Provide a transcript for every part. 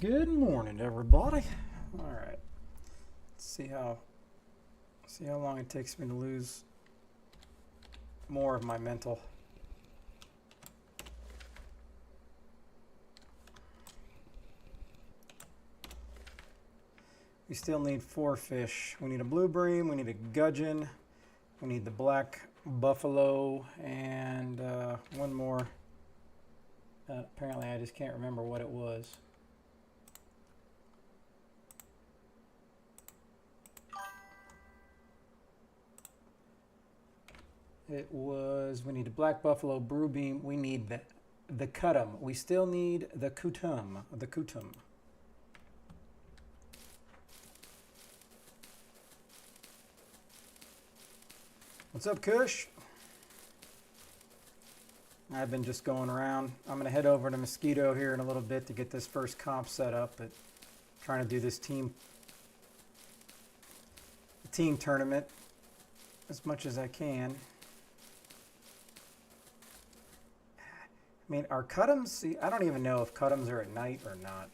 Good morning, everybody. All right, let's see how long it takes me to lose more of my mental. We still need 4 fish. We need a blue bream, we need a gudgeon, we need the black buffalo, and one more. Apparently I just can't remember what it was. It was, we need a black buffalo, blue beam, we need the cutum. We still need the cutum, What's up, Kush? I've been just going around. I'm going to head over to Mosquito here in a little bit to get this first comp set up, but trying to do this team tournament as much as I can. I mean, are cutums? See, I don't even know if cutums are at night or not.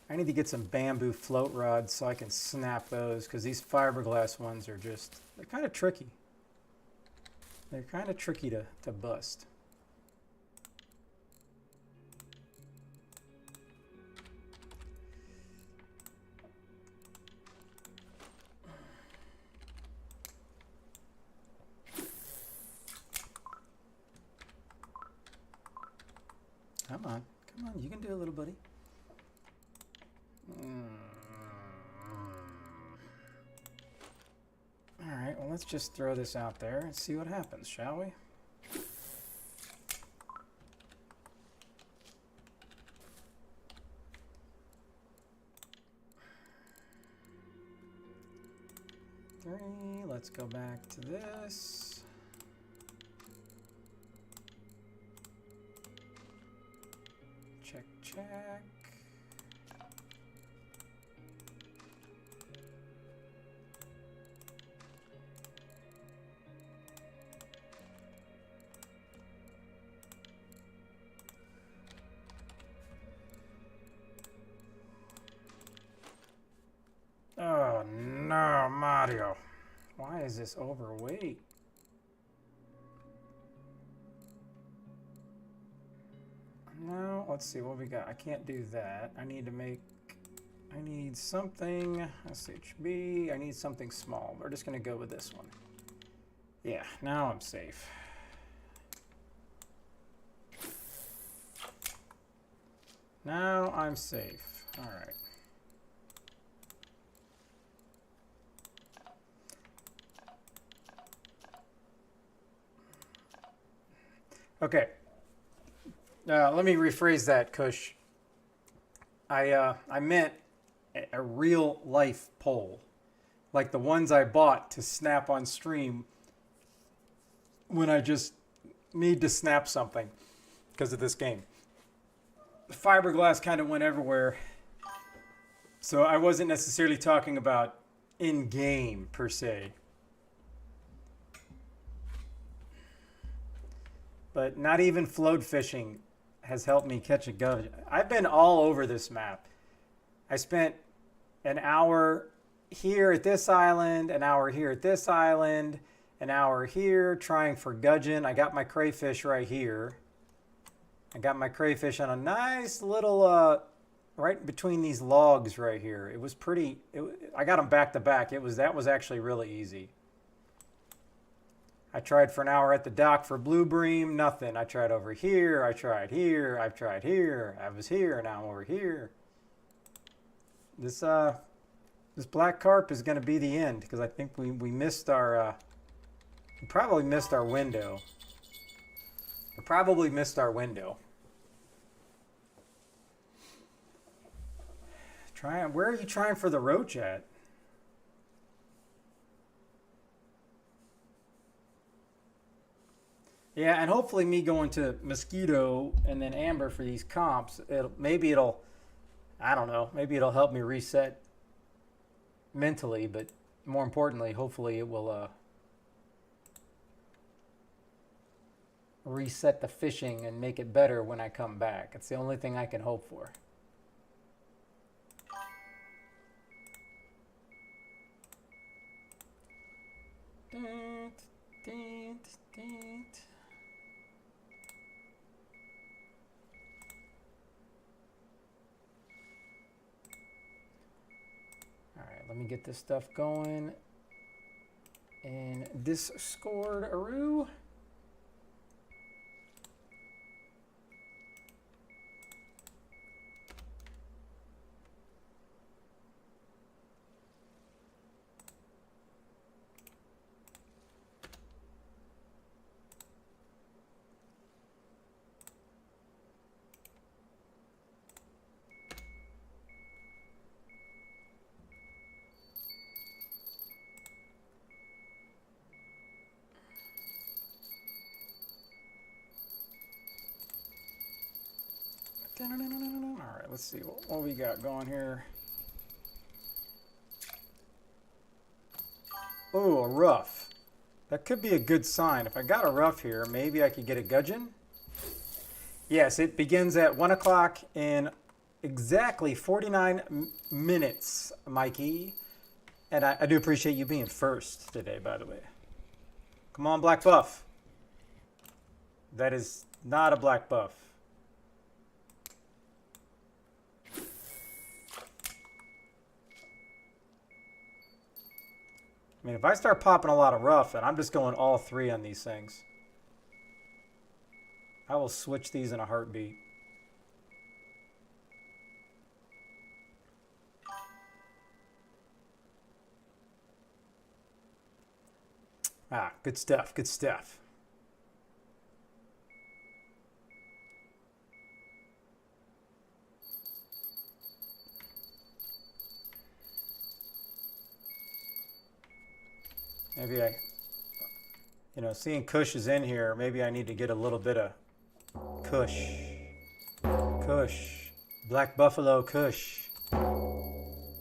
I need to get some bamboo float rods so I can snap those, because these fiberglass ones are just, they're kind of tricky. They're kind of tricky to bust. Come on, you can do a little, buddy. All right, well, let's just throw this out there and see what happens, shall we? Three, let's go back to this. Check, check. Oh no, Mario. Why is this overweight? No, let's see what we got. I can't do that. I need something, SHB, I need something small. We're just gonna go with this one. Yeah, now I'm safe. Now I'm safe. All right. Okay. Let me rephrase that, Kush. I meant a real life pole, like the ones I bought to snap on stream when I just need to snap something because of this game. The fiberglass kind of went everywhere, so I wasn't necessarily talking about in-game per se. But not even float fishing has helped me catch a gudgeon. I've been all over this map. I spent an hour here at this island, an hour here at this island, an hour here trying for gudgeon. I got my crayfish right here. I got my crayfish on a nice little, right between these logs right here. It was pretty, I got them back to back. That was actually really easy. I tried for an hour at the dock for blue bream, nothing. I tried over here, I tried here, I've tried here, I was here, now I'm over here. This black carp is going to be the end, because I think we missed our, we probably missed our window. We probably missed our window. Where are you trying for the roach at? Yeah, and hopefully me going to Mosquito and then Amber for these comps, maybe it'll, I don't know, maybe it'll help me reset mentally, but more importantly, hopefully it will reset the fishing and make it better when I come back. It's the only thing I can hope for. Alright, let me get this stuff going. And Discord Aru. All right, let's see what we got going here. Oh, a rough. That could be a good sign. If I got a rough here, maybe I could get a gudgeon. Yes, it begins at 1 o'clock in exactly 49 minutes, Mikey. And I do appreciate you being first today, by the way. Come on, black buff. That is not a black buff. I mean, if I start popping a lot of rough, and I'm just going all three on these things, I will switch these in a heartbeat. Ah, good stuff, good stuff. Maybe seeing Kush is in here, maybe I need to get a little bit of Kush. Kush. Black Buffalo Kush.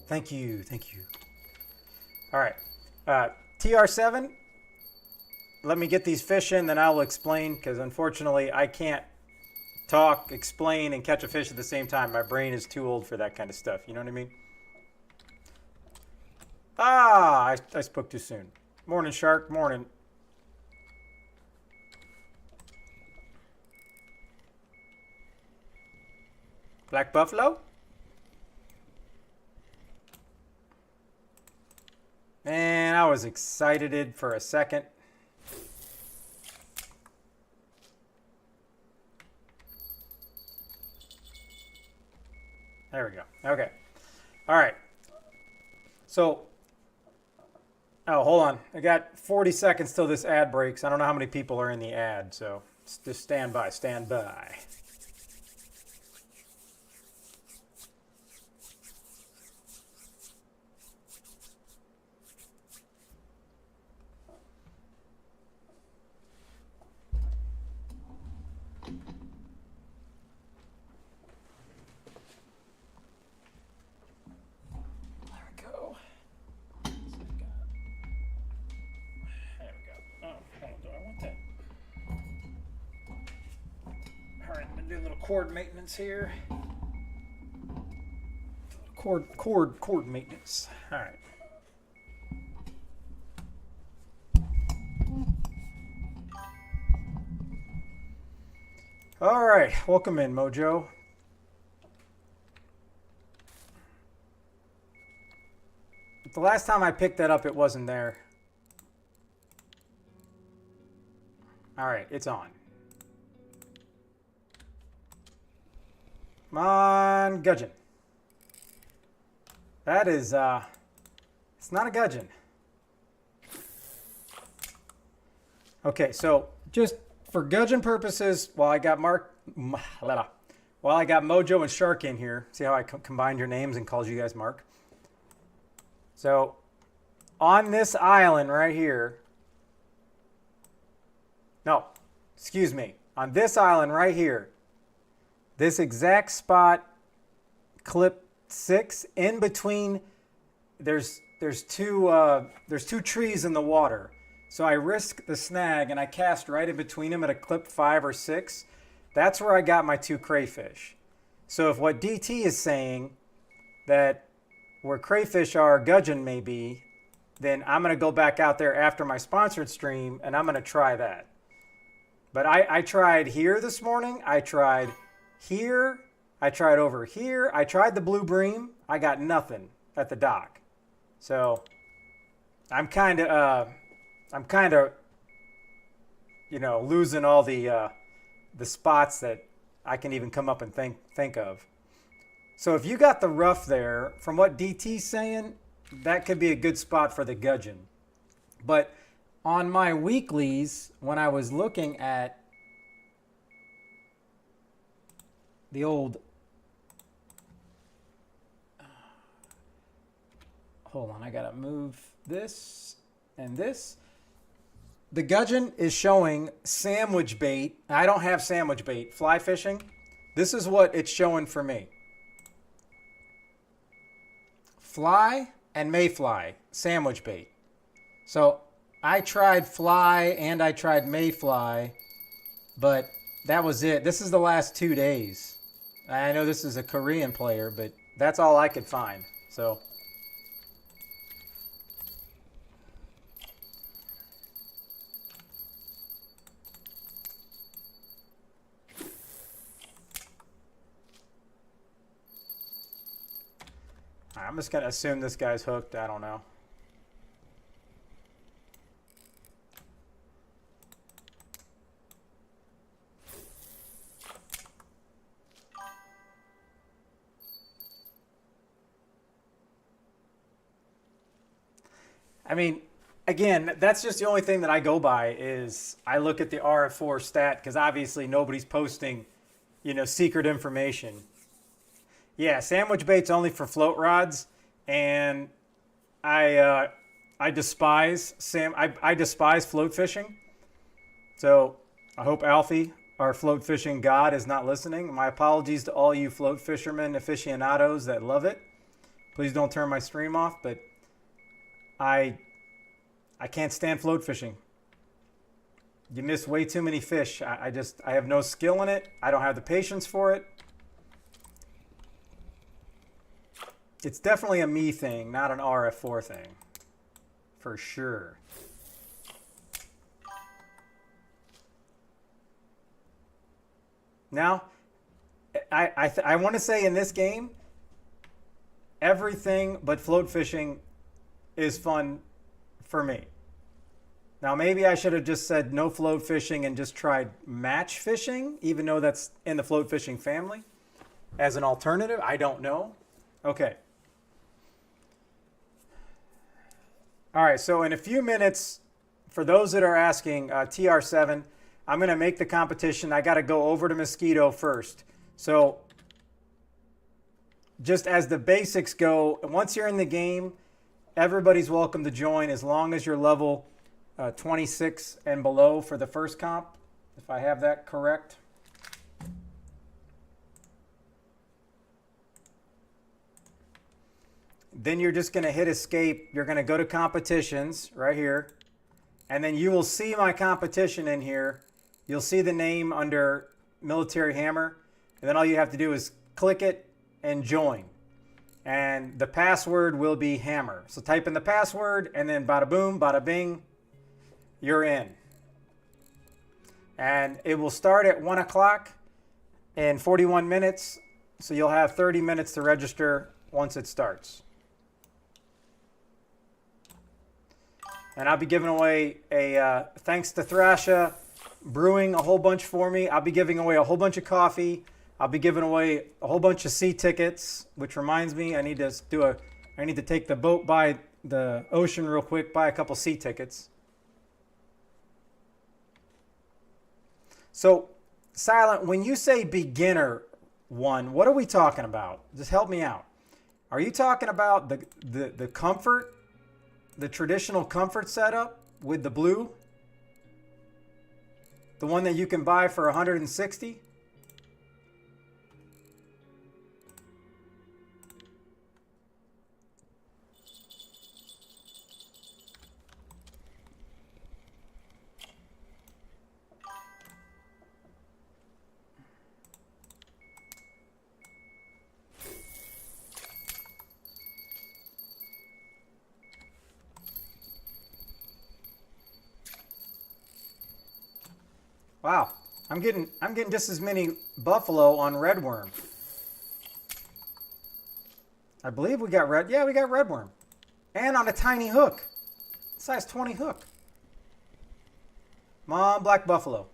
Thank you, thank you. All right. TR7, let me get these fish in, then I'll explain, because unfortunately I can't talk, explain, and catch a fish at the same time. My brain is too old for that kind of stuff. You know what I mean? Ah, I spoke too soon. Morning, Shark. Morning. Black Buffalo? Man, I was excited for a second. There we go. Okay. All right. So, oh, hold on. I got 40 seconds till this ad breaks. I don't know how many people are in the ad, so just stand by. Stand by. Cord maintenance here. Cord maintenance. All right. All right. Welcome in, Mojo. The last time I picked that up, it wasn't there. All right, it's on. Come on, gudgeon. That is, it's not a gudgeon. Okay, so just for gudgeon purposes, while I got Mojo and Shark in here, see how I combined your names and called you guys Mark? So on this island right here, no, excuse me, on this island right here, this exact spot, clip 6, in between, there's there's two trees in the water. So I risk the snag and I cast right in between them at a clip 5 or 6. That's where I got my 2 crayfish. So if what DT is saying, that where crayfish are, gudgeon may be, then I'm going to go back out there after my sponsored stream and I'm going to try that. But I tried here this morning. I tried here. I tried over here. I tried the blue bream. I got nothing at the dock. So I'm kind of, you know, losing all the spots that I can even come up and think of. So if you got the rough there, from what DT's saying, that could be a good spot for the gudgeon. But on my weeklies, when I was looking at the old, hold on, I gotta move this and this. The gudgeon is showing sandwich bait. I don't have sandwich bait. Fly fishing. This is what it's showing for me. Fly and mayfly, sandwich bait. So I tried fly and I tried mayfly, but that was it. This is the last 2 days. I know this is a Korean player, but that's all I could find. So I'm just going to assume this guy's hooked. I don't know. I mean, again, that's just the only thing that I go by is I look at the RF4 stat because obviously nobody's posting, you know, secret information. Yeah, sandwich bait's only for float rods, and I despise I despise float fishing. So I hope Alfie, our float fishing god, is not listening. My apologies to all you float fishermen aficionados that love it. Please don't turn my stream off, but I can't stand float fishing. You miss way too many fish. I have no skill in it. I don't have the patience for it. It's definitely a me thing, not an RF4 thing. For sure. Now, I want to say in this game, everything but float fishing is fun for me. Now, maybe I should have just said no float fishing and just tried match fishing, even though that's in the float fishing family, as an alternative. I don't know. Okay. All right, so in a few minutes, for those that are asking, TR7, I'm going to make the competition. I got to go over to Mosquito first. So just as the basics go, once you're in the game, everybody's welcome to join as long as you're level 26 and below for the first comp, if I have that correct. Then you're just going to hit escape. You're going to go to competitions right here. And then you will see my competition in here. You'll see the name under Military Hammer. And then all you have to do is click it and join. And the password will be hammer. So type in the password and then bada boom, bada bing, you're in. And it will start at 1 o'clock in 41 minutes. So you'll have 30 minutes to register once it starts. And I'll be giving away thanks to Thrasha brewing a whole bunch for me. I'll be giving away a whole bunch of coffee. I'll be giving away a whole bunch of sea tickets, which reminds me I need to take the boat by the ocean real quick, buy a couple sea tickets. So, Silent, when you say beginner one, what are we talking about? Just help me out. Are you talking about the comfort? The traditional comfort setup with the blue? The one that you can buy for 160? Wow. I'm getting just as many buffalo on redworm. I believe we got red. Yeah, we got redworm. And on a tiny hook. Size 20 hook. Come on, black buffalo.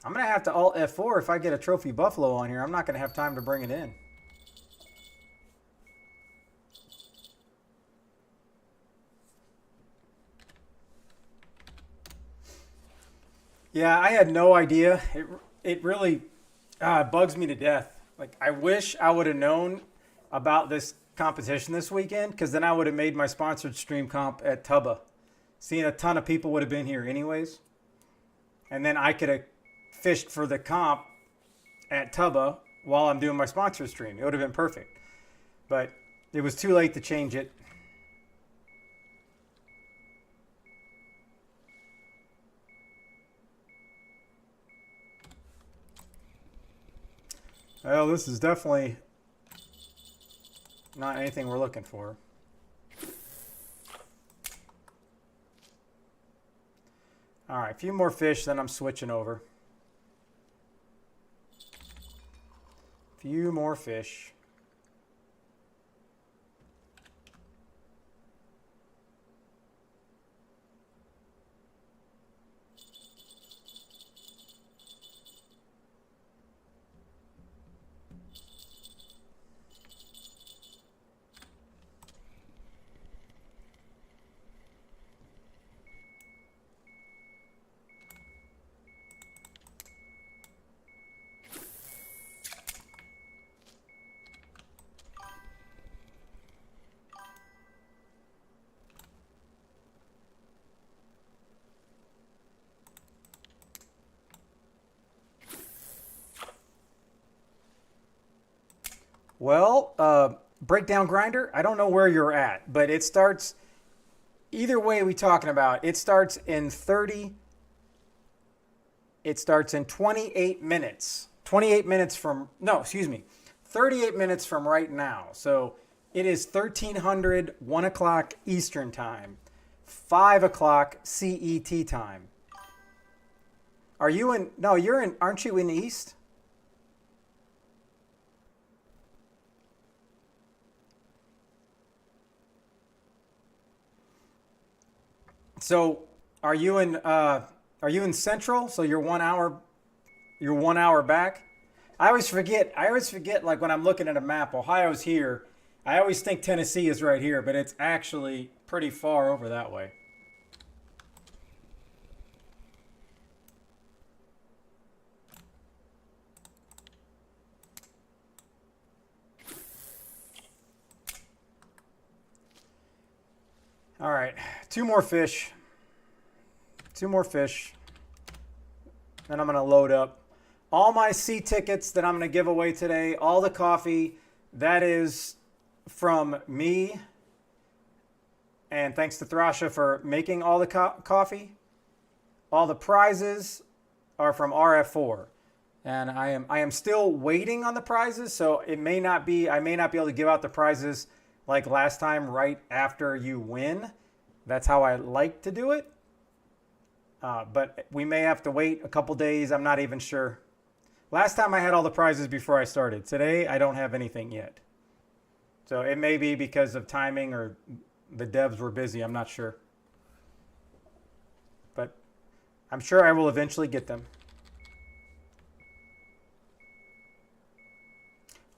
I'm going to have to alt F4 if I get a trophy buffalo on here. I'm not going to have time to bring it in. Yeah, I had no idea. It really bugs me to death. Like, I wish I would have known about this competition this weekend, because then I would have made my sponsored stream comp at Tubba. Seeing a ton of people would have been here anyways. And then I could have fished for the comp at Tubba while I'm doing my sponsor stream. It would have been perfect. But it was too late to change it. Well, this is definitely not anything we're looking for. All right, a few more fish, then I'm switching over. Few more fish. Well, breakdown grinder, I don't know where you're at, but it starts, either way we talking about, it starts in 28 minutes. 28 minutes from, no, excuse me, 38 minutes from right now. So it is 1300, 1 o'clock Eastern time, 5 o'clock CET time. Are you in, no, you're in, aren't you in the East? So are you in Central? So you're 1 hour back? I always forget like when I'm looking at a map, Ohio's here. I always think Tennessee is right here, but it's actually pretty far over that way. All right, two more fish. Then I'm going to load up all my C tickets that I'm going to give away today. All the coffee, that is from me. And thanks to Thrasha for making all the coffee. All the prizes are from RF4. And I am still waiting on the prizes, so I may not be able to give out the prizes like last time right after you win. That's how I like to do it. But we may have to wait a couple days. I'm not even sure. Last time I had all the prizes before I started. Today, I don't have anything yet. So it may be because of timing or the devs were busy. I'm not sure. But I'm sure I will eventually get them.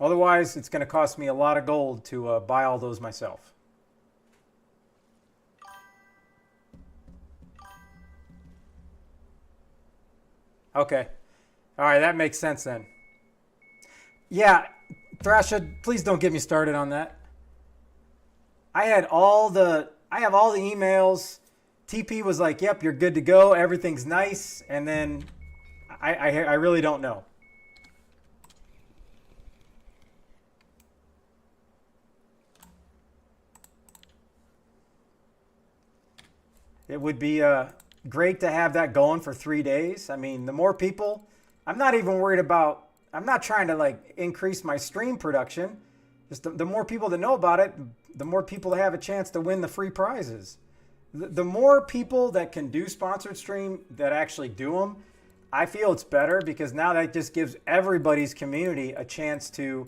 Otherwise, it's going to cost me a lot of gold to buy all those myself. Okay. All right, that makes sense then. Yeah, Thrasha, please don't get me started on that. I have all the emails. TP was like, "Yep, you're good to go. Everything's nice." And then I really don't know. It would be great to have that going for 3 days. I mean, the more people, I'm not even worried about, I'm not trying to like increase my stream production. Just the more people that know about it, the more people that have a chance to win the free prizes. The more people that can do sponsored stream that actually do them, I feel it's better, because now that just gives everybody's community a chance to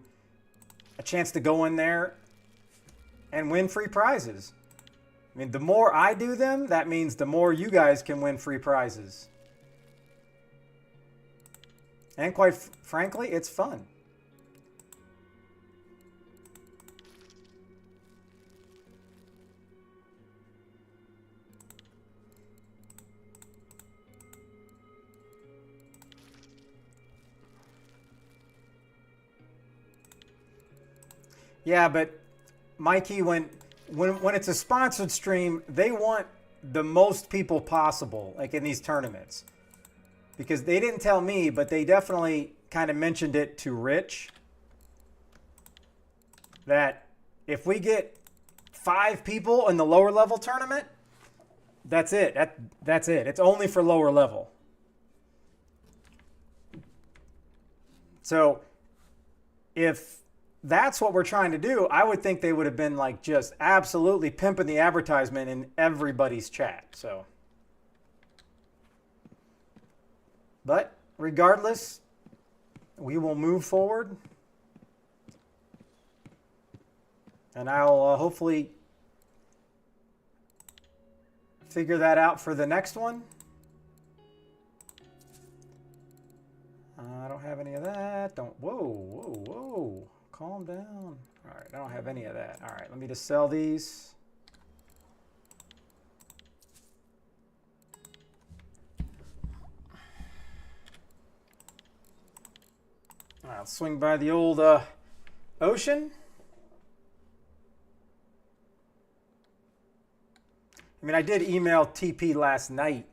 go in there and win free prizes. I mean, the more I do them, that means the more you guys can win free prizes. And quite frankly, it's fun. Yeah, but Mikey, when it's a sponsored stream, they want the most people possible, like in these tournaments. Because they didn't tell me, but they definitely kind of mentioned it to Rich, that if we get 5 people in the lower level tournament, that's it. That's it. It's only for lower level. So if that's what we're trying to do, I would think they would have been like just absolutely pimping the advertisement in everybody's chat. So, but regardless, we will move forward, and I'll hopefully figure that out for the next one. I don't have any of that. Whoa. Calm down. All right, I don't have any of that. All right, let me just sell these. All right, I'll swing by the old ocean. I mean, I did email TP last night,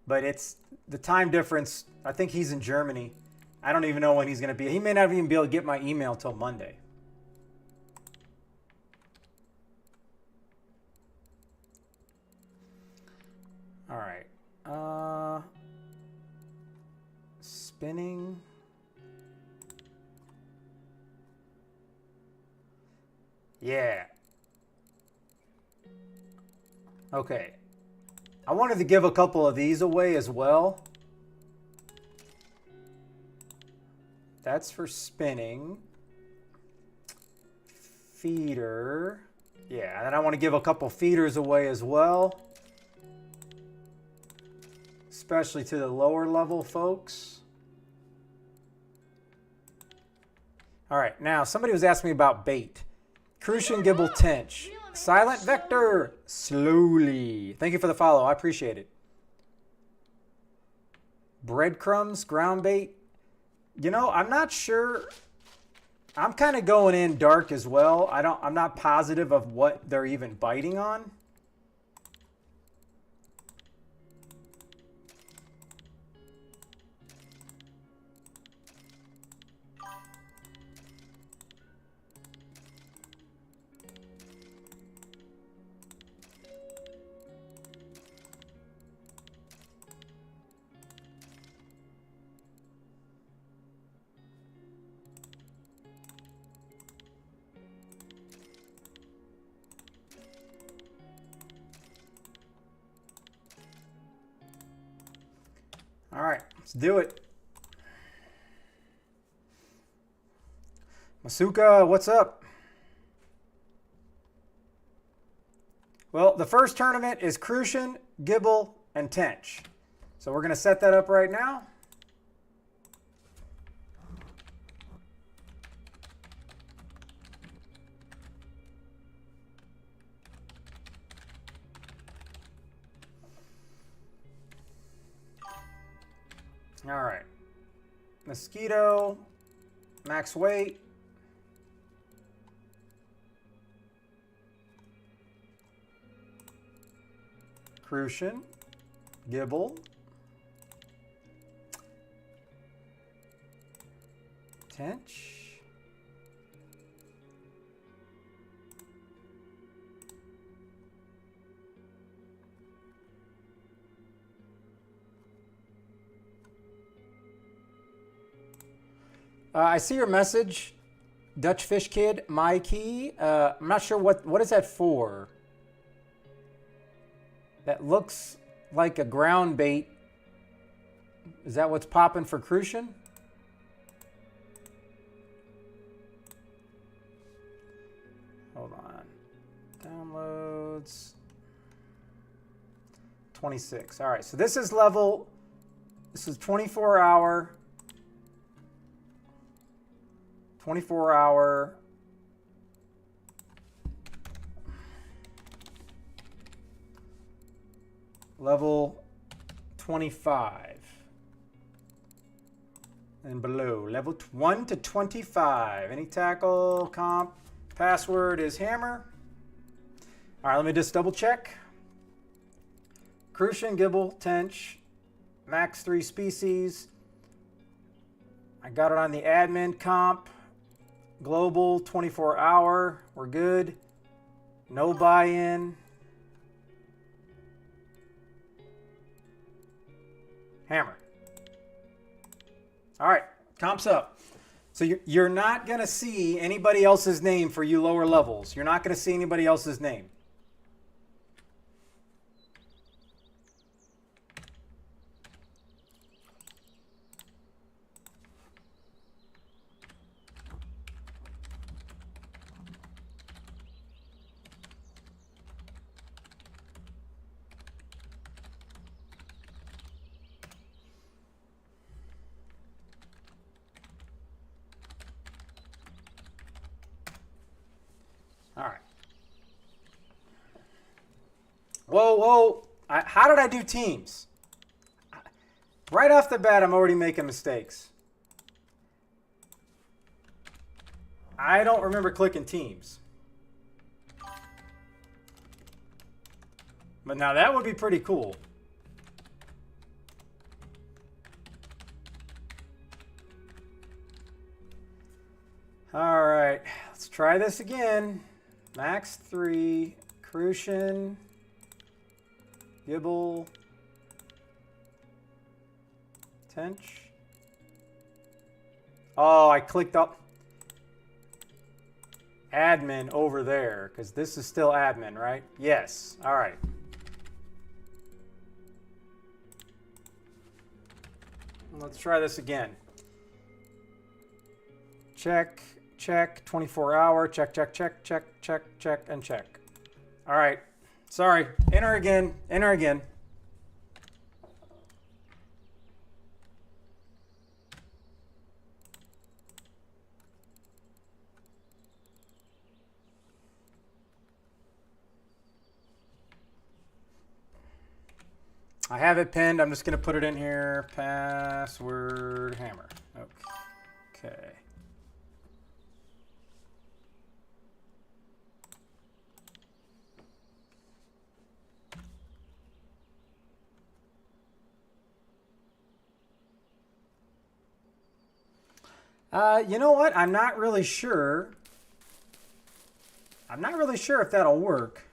but it's the time difference. I think he's in Germany. I don't even know when he's going to be. He may not even be able to get my email till Monday. All right. Spinning. Yeah. Okay. I wanted to give a couple of these away as well. That's for spinning. Feeder. Yeah, and then I want to give a couple feeders away as well. Especially to the lower level folks. All right, now somebody was asking me about bait. Crucian Gibble Tench. Silent Vector. Slowly. Thank you for the follow. I appreciate it. Breadcrumbs, ground bait. You know, I'm not sure. I'm kind of going in dark as well. I'm not positive of what they're even biting on. All right, let's do it. Masuka, what's up? Well, the first tournament is Crucian, Gibble, and Tench. So we're going to set that up right now. All right. Mosquito, max weight. Crucian, Gibble, Tench. I see your message, Dutch Fish Kid, my key. I'm not sure what is that for. That looks like a ground bait. Is that what's popping for Crucian? Hold on. Downloads. 26. All right, so this is level. This is 24-hour. 24-hour. Level 25. And below. Level 1 to 25. Any tackle, comp, password is hammer. All right, let me just double check. Crucian, Gibble, Tench, max 3 species. I got it on the admin comp. Global, 24-hour. We're good. No buy-in. Hammer. All right, comp's up. So you're not going to see anybody else's name for you lower levels. You're not going to see anybody else's name. All right. Whoa, whoa. How did I do teams? Right off the bat, I'm already making mistakes. I don't remember clicking teams. But now that would be pretty cool. All right, let's try this again. Max 3, Crucian, Gibble, Tench. Oh, I clicked up admin over there because this is still admin, right? Yes. All right. Let's try this again. Check. Check, 24-hour, check, check, check, check, check, check, and check. All right, sorry, enter again, enter again. I have it pinned, I'm just gonna put it in here, password hammer, okay. You know what? I'm not really sure. I'm not really sure if that'll work.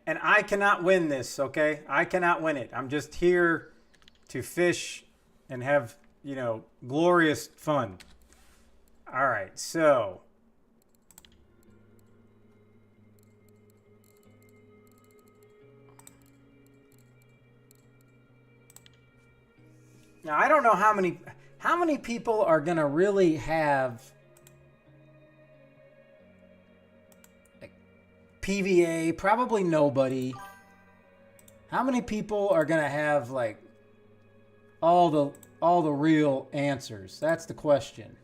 And I cannot win this, okay? I cannot win it. I'm just here to fish and have, you know, glorious fun. All right, so now I don't know how many people are gonna really have PVA, probably nobody. How many people are gonna have like all the real answers? That's the question.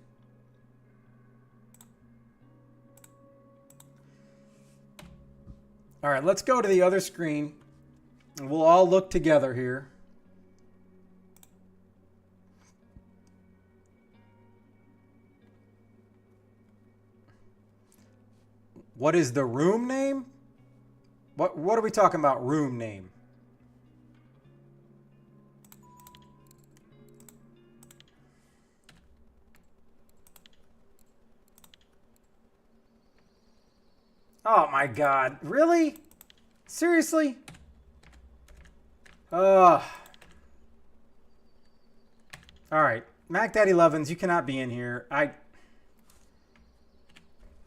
All right, let's go to the other screen. And we'll all look together here. What is the room name? What are we talking about, room name? Oh my God, really? Seriously? All right, Mac Daddy Lovins, you cannot be in here. I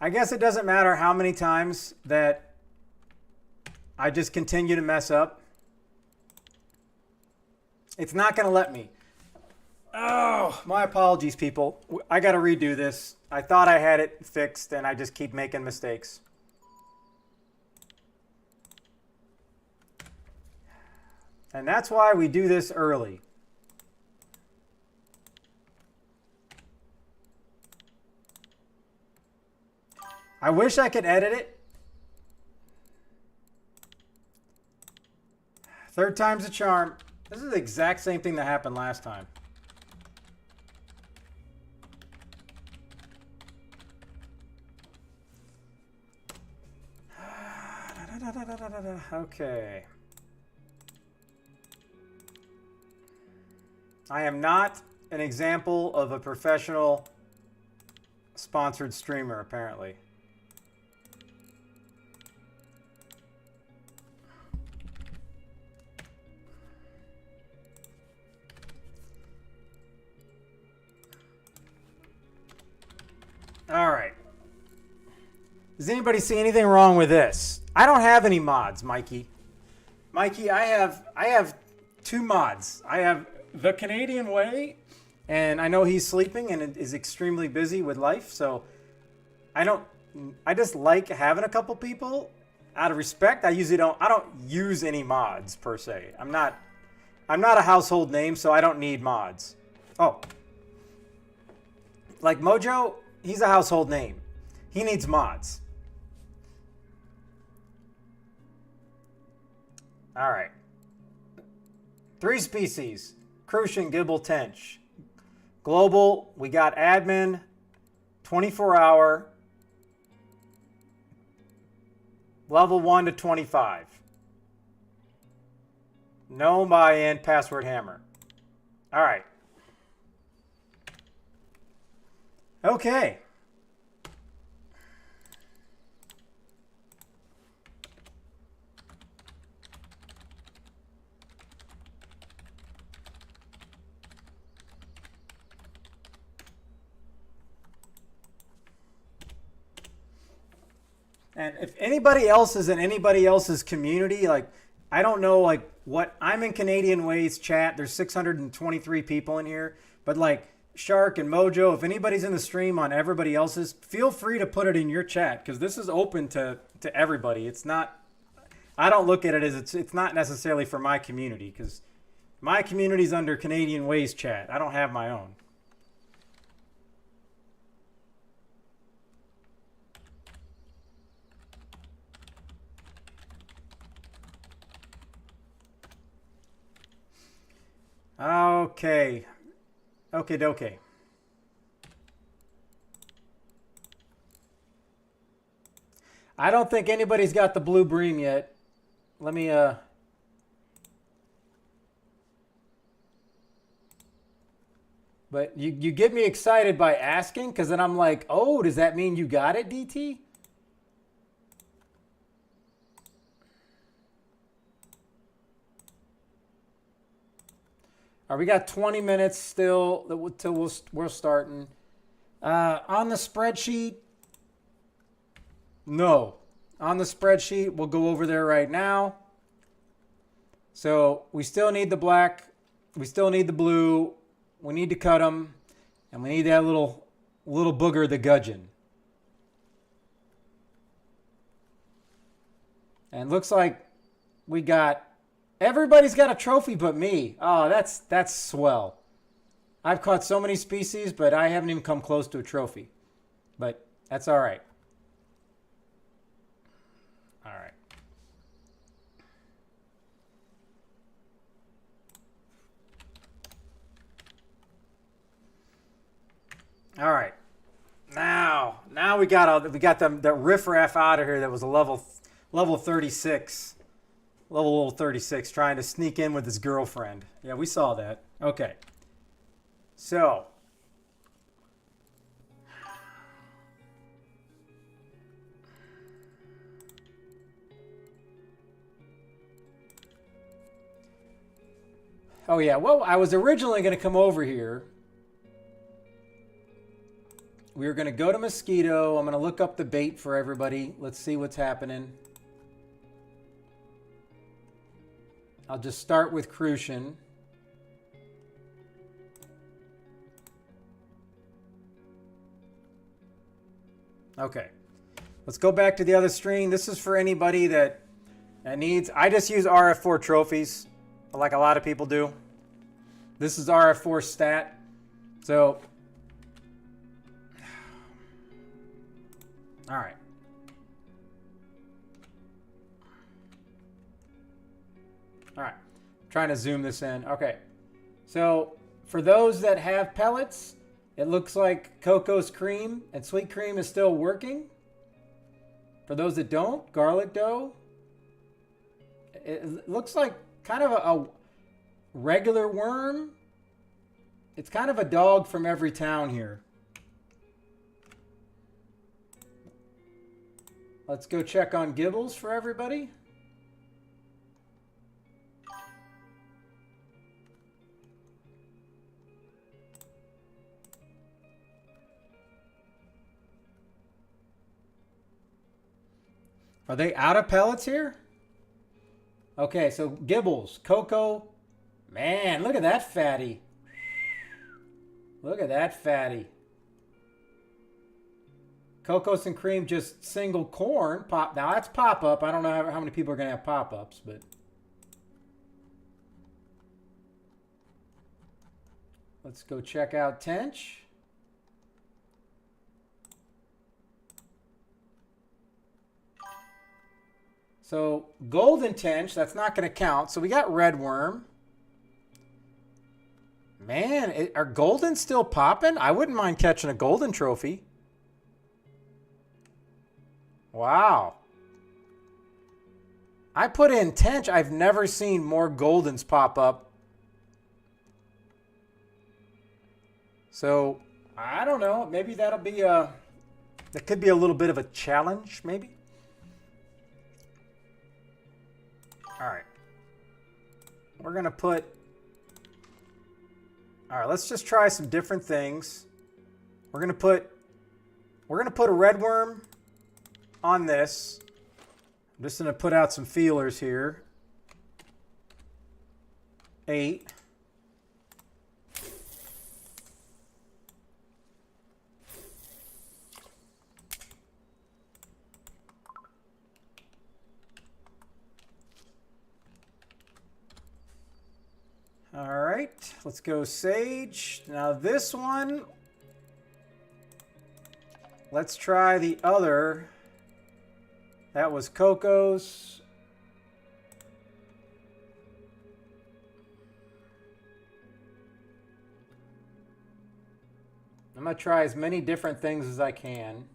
guess it doesn't matter how many times that I just continue to mess up. It's not going to let me. Oh, my apologies, people. I got to redo this. I thought I had it fixed, and I just keep making mistakes. And that's why we do this early. I wish I could edit it. Third time's a charm. This is the exact same thing that happened last time. Okay. I am not an example of a professional sponsored streamer, apparently. All right. Does anybody see anything wrong with this? I don't have any mods, Mikey. Mikey, I have 2 mods. I have The Canadian Way, and I know he's sleeping and is extremely busy with life, so I just like having a couple people out of respect. I don't use any mods per se. I'm not a household name, so I don't need mods. Oh. Like Mojo, he's a household name. He needs mods. All right. 3 species. Crucian, Gibble, Tench. Global, we got admin, 24-hour, level 1 to 25. No buy-in, password hammer. All right. Okay. And if anybody else is in anybody else's community, like, I don't know, like, what, I'm in Canadian Ways chat. There's 623 people in here. But, like, Shark and Mojo, if anybody's in the stream on everybody else's, feel free to put it in your chat, because this is open to everybody. It's not, I don't look at it as it's not necessarily for my community, because my community's under Canadian Ways chat. I don't have my own. Okay. Okay, dokie. I don't think anybody's got the blue bream yet. Let me, But you get me excited by asking, because then I'm like, oh, does that mean you got it, DT? All right, we got 20 minutes still till we're starting. On the spreadsheet, no. On the spreadsheet, we'll go over there right now. So we still need the black. We still need the blue. We need to cut them. And we need that little booger, the gudgeon. And looks like we got, everybody's got a trophy but me. Oh, that's swell. I've caught so many species, but I haven't even come close to a trophy. But that's all right. All right. All right. Now we got the riffraff out of here that was a level 36. Level 36 trying to sneak in with his girlfriend. Yeah, we saw that. Okay. So, oh yeah, well, I was originally going to come over here. We were going to go to Mosquito. I'm going to look up the bait for everybody. Let's see what's happening. I'll just start with Crucian. Okay. Let's go back to the other stream. This is for anybody that needs. I just use RF4 trophies like a lot of people do. This is RF4 stat. So, all right. All right. Trying to zoom this in. Okay. So, for those that have pellets, it looks like Coco's cream and sweet cream is still working. For those that don't, garlic dough. It looks like kind of a regular worm. It's kind of a dog from every town here. Let's go check on Gibbles for everybody. Are they out of pellets here? Okay, so Gibbles, Coco. Man, look at that fatty. Look at that fatty. Cocos and cream, just single corn. Pop. Now that's pop-up. I don't know how many people are going to have pop-ups, but... Let's go check out Tench. So golden tench, that's not going to count. So we got red worm. Man, are golden still popping? I wouldn't mind catching a golden trophy. Wow. I put in tench. I've never seen more goldens pop up. So I don't know. Maybe that'll be that could be a little bit of a challenge, maybe. All right. We're going to put... All right, let's just try some different things. We're going to put a red worm on this. I'm just going to put out some feelers here. 8. All right, let's go Sage. Now this one, let's try the other. That was Coco's. I'm going to try as many different things as I can.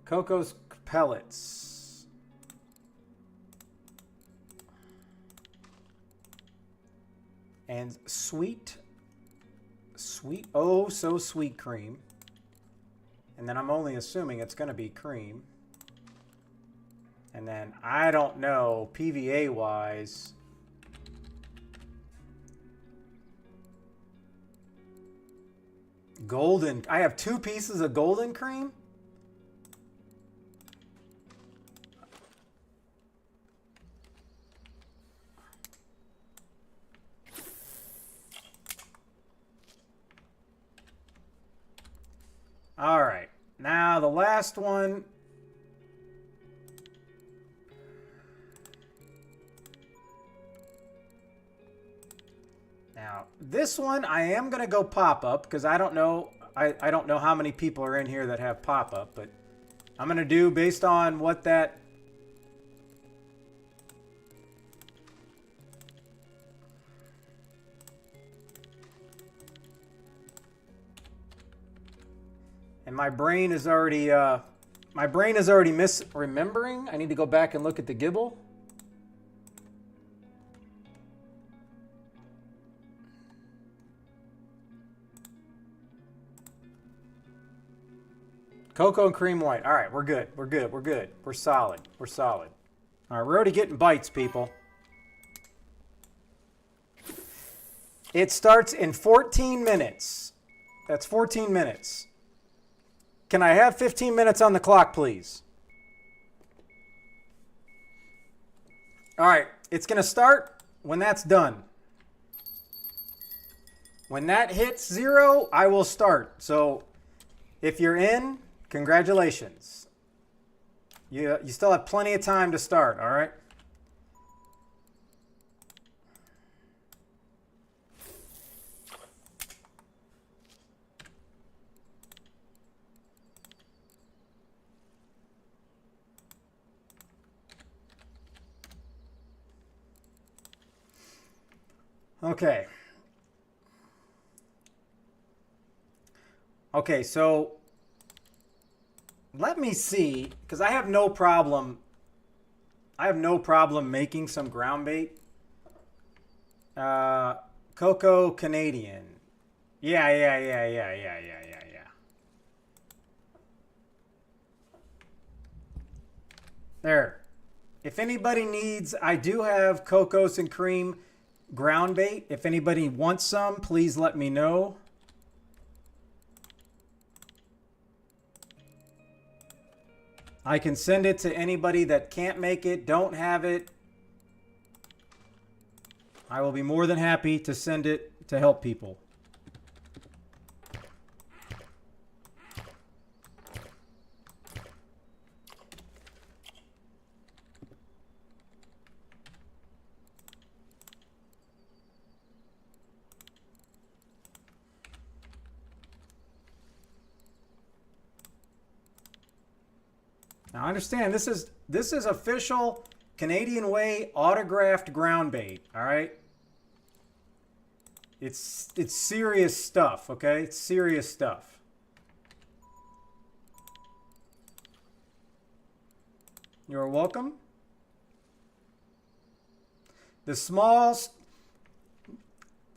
Coco's pellets. And sweet, oh so sweet cream. And then I'm only assuming it's going to be cream. And then I don't know, PVA wise. Golden, I have 2 pieces of golden cream. All right, now the last one, Now, this one I am going to go pop-up because I don't know. I don't know how many people are in here that have pop-up, but I'm going to do based on what that... And my brain is already misremembering. I need to go back and look at the Gibble. Cocoa and cream white. All right, we're good. We're good. We're good. We're solid. We're solid. All right, we're already getting bites, people. It starts in 14 minutes. That's 14 minutes. Can I have 15 minutes on the clock, please? All right, it's going to start when that's done. When that hits 0, I will start. So if you're in, congratulations. You still have plenty of time to start, all right? Okay. Okay, so let me see, because I have no problem making some ground bait. Cocoa Canadian. Yeah. There. If anybody needs, I do have Cocos and Cream ground bait. If anybody wants some, please let me know. I can send it to anybody that can't make it, don't have it. I will be more than happy to send it to help people. Now understand, this is official Canadian Way autographed ground bait, all right? It's serious stuff, okay? It's serious stuff. You're welcome. The small,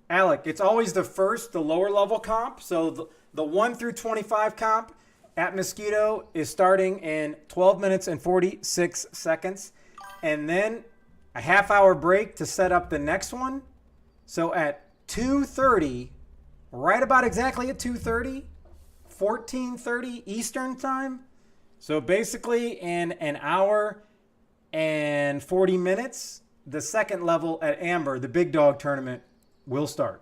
Alec, it's always the lower level comp. So the 1 through 25 comp at Mosquito is starting in 12 minutes and 46 seconds. And then a half-hour break to set up the next one. So at 2:30, right about exactly at 2:30, 14:30 Eastern time. So basically in an hour and 40 minutes, the second level at Amber, the Big Dog tournament, will start.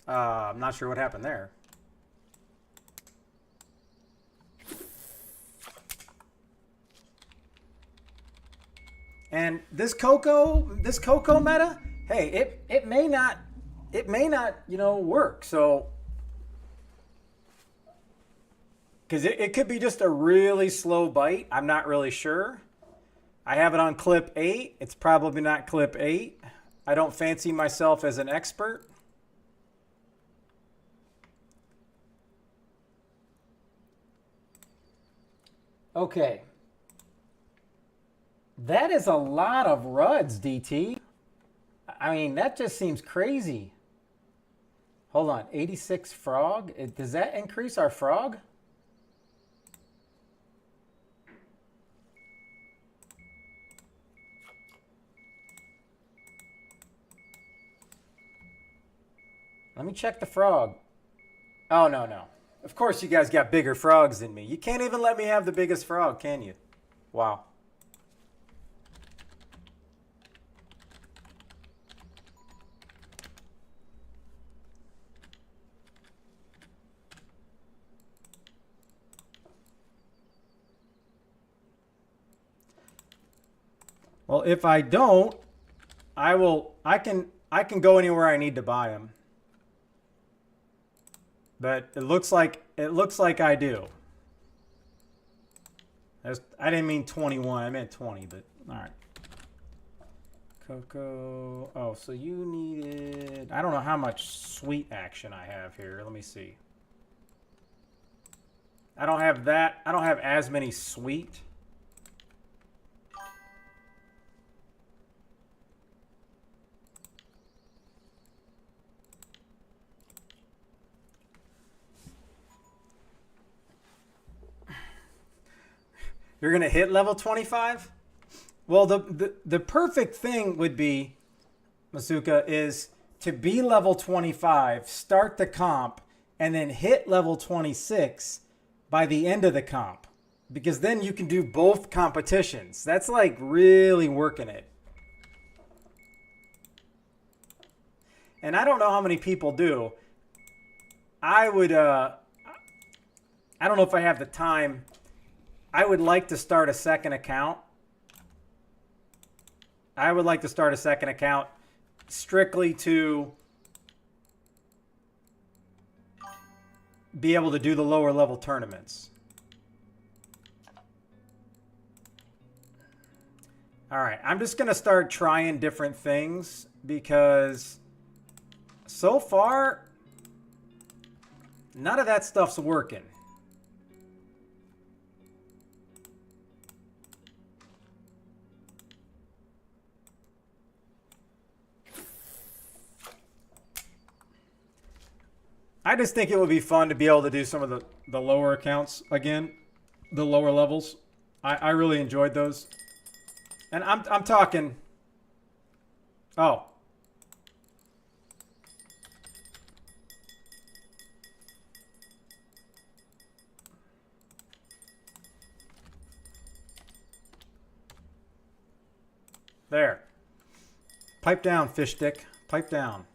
I'm not sure what happened there. And this cocoa meta, hey, it may not, work. So, because it could be just a really slow bite. I'm not really sure. I have it on clip 8. It's probably not clip 8. I don't fancy myself as an expert. Okay. That is a lot of ruds, DT. I mean, that just seems crazy. Hold on, 86 frog? Does that increase our frog? Let me check the frog. Oh, no. Of course you guys got bigger frogs than me. You can't even let me have the biggest frog, can you? Wow. Well, if I don't, I can go anywhere I need to buy them. But it looks like I do. I didn't mean 21, I meant 20, but all right. Cocoa. Oh, so you needed, I don't know how much sweet action I have here. Let me see. I don't have that. I don't have as many sweet. You're going to hit level 25? Well, the perfect thing would be, Masuka, is to be level 25, start the comp, and then hit level 26 by the end of the comp. Because then you can do both competitions. That's like really working it. And I don't know how many people do. I would, I don't know if I have the time. I would like to start a second account. I would like to start a second account strictly to be able to do the lower level tournaments. All right, I'm just going to start trying different things because so far, none of that stuff's working. I just think it would be fun to be able to do some of the lower accounts again, the lower levels. I really enjoyed those. And I'm talking, oh. There. Pipe down, fish stick. Pipe down.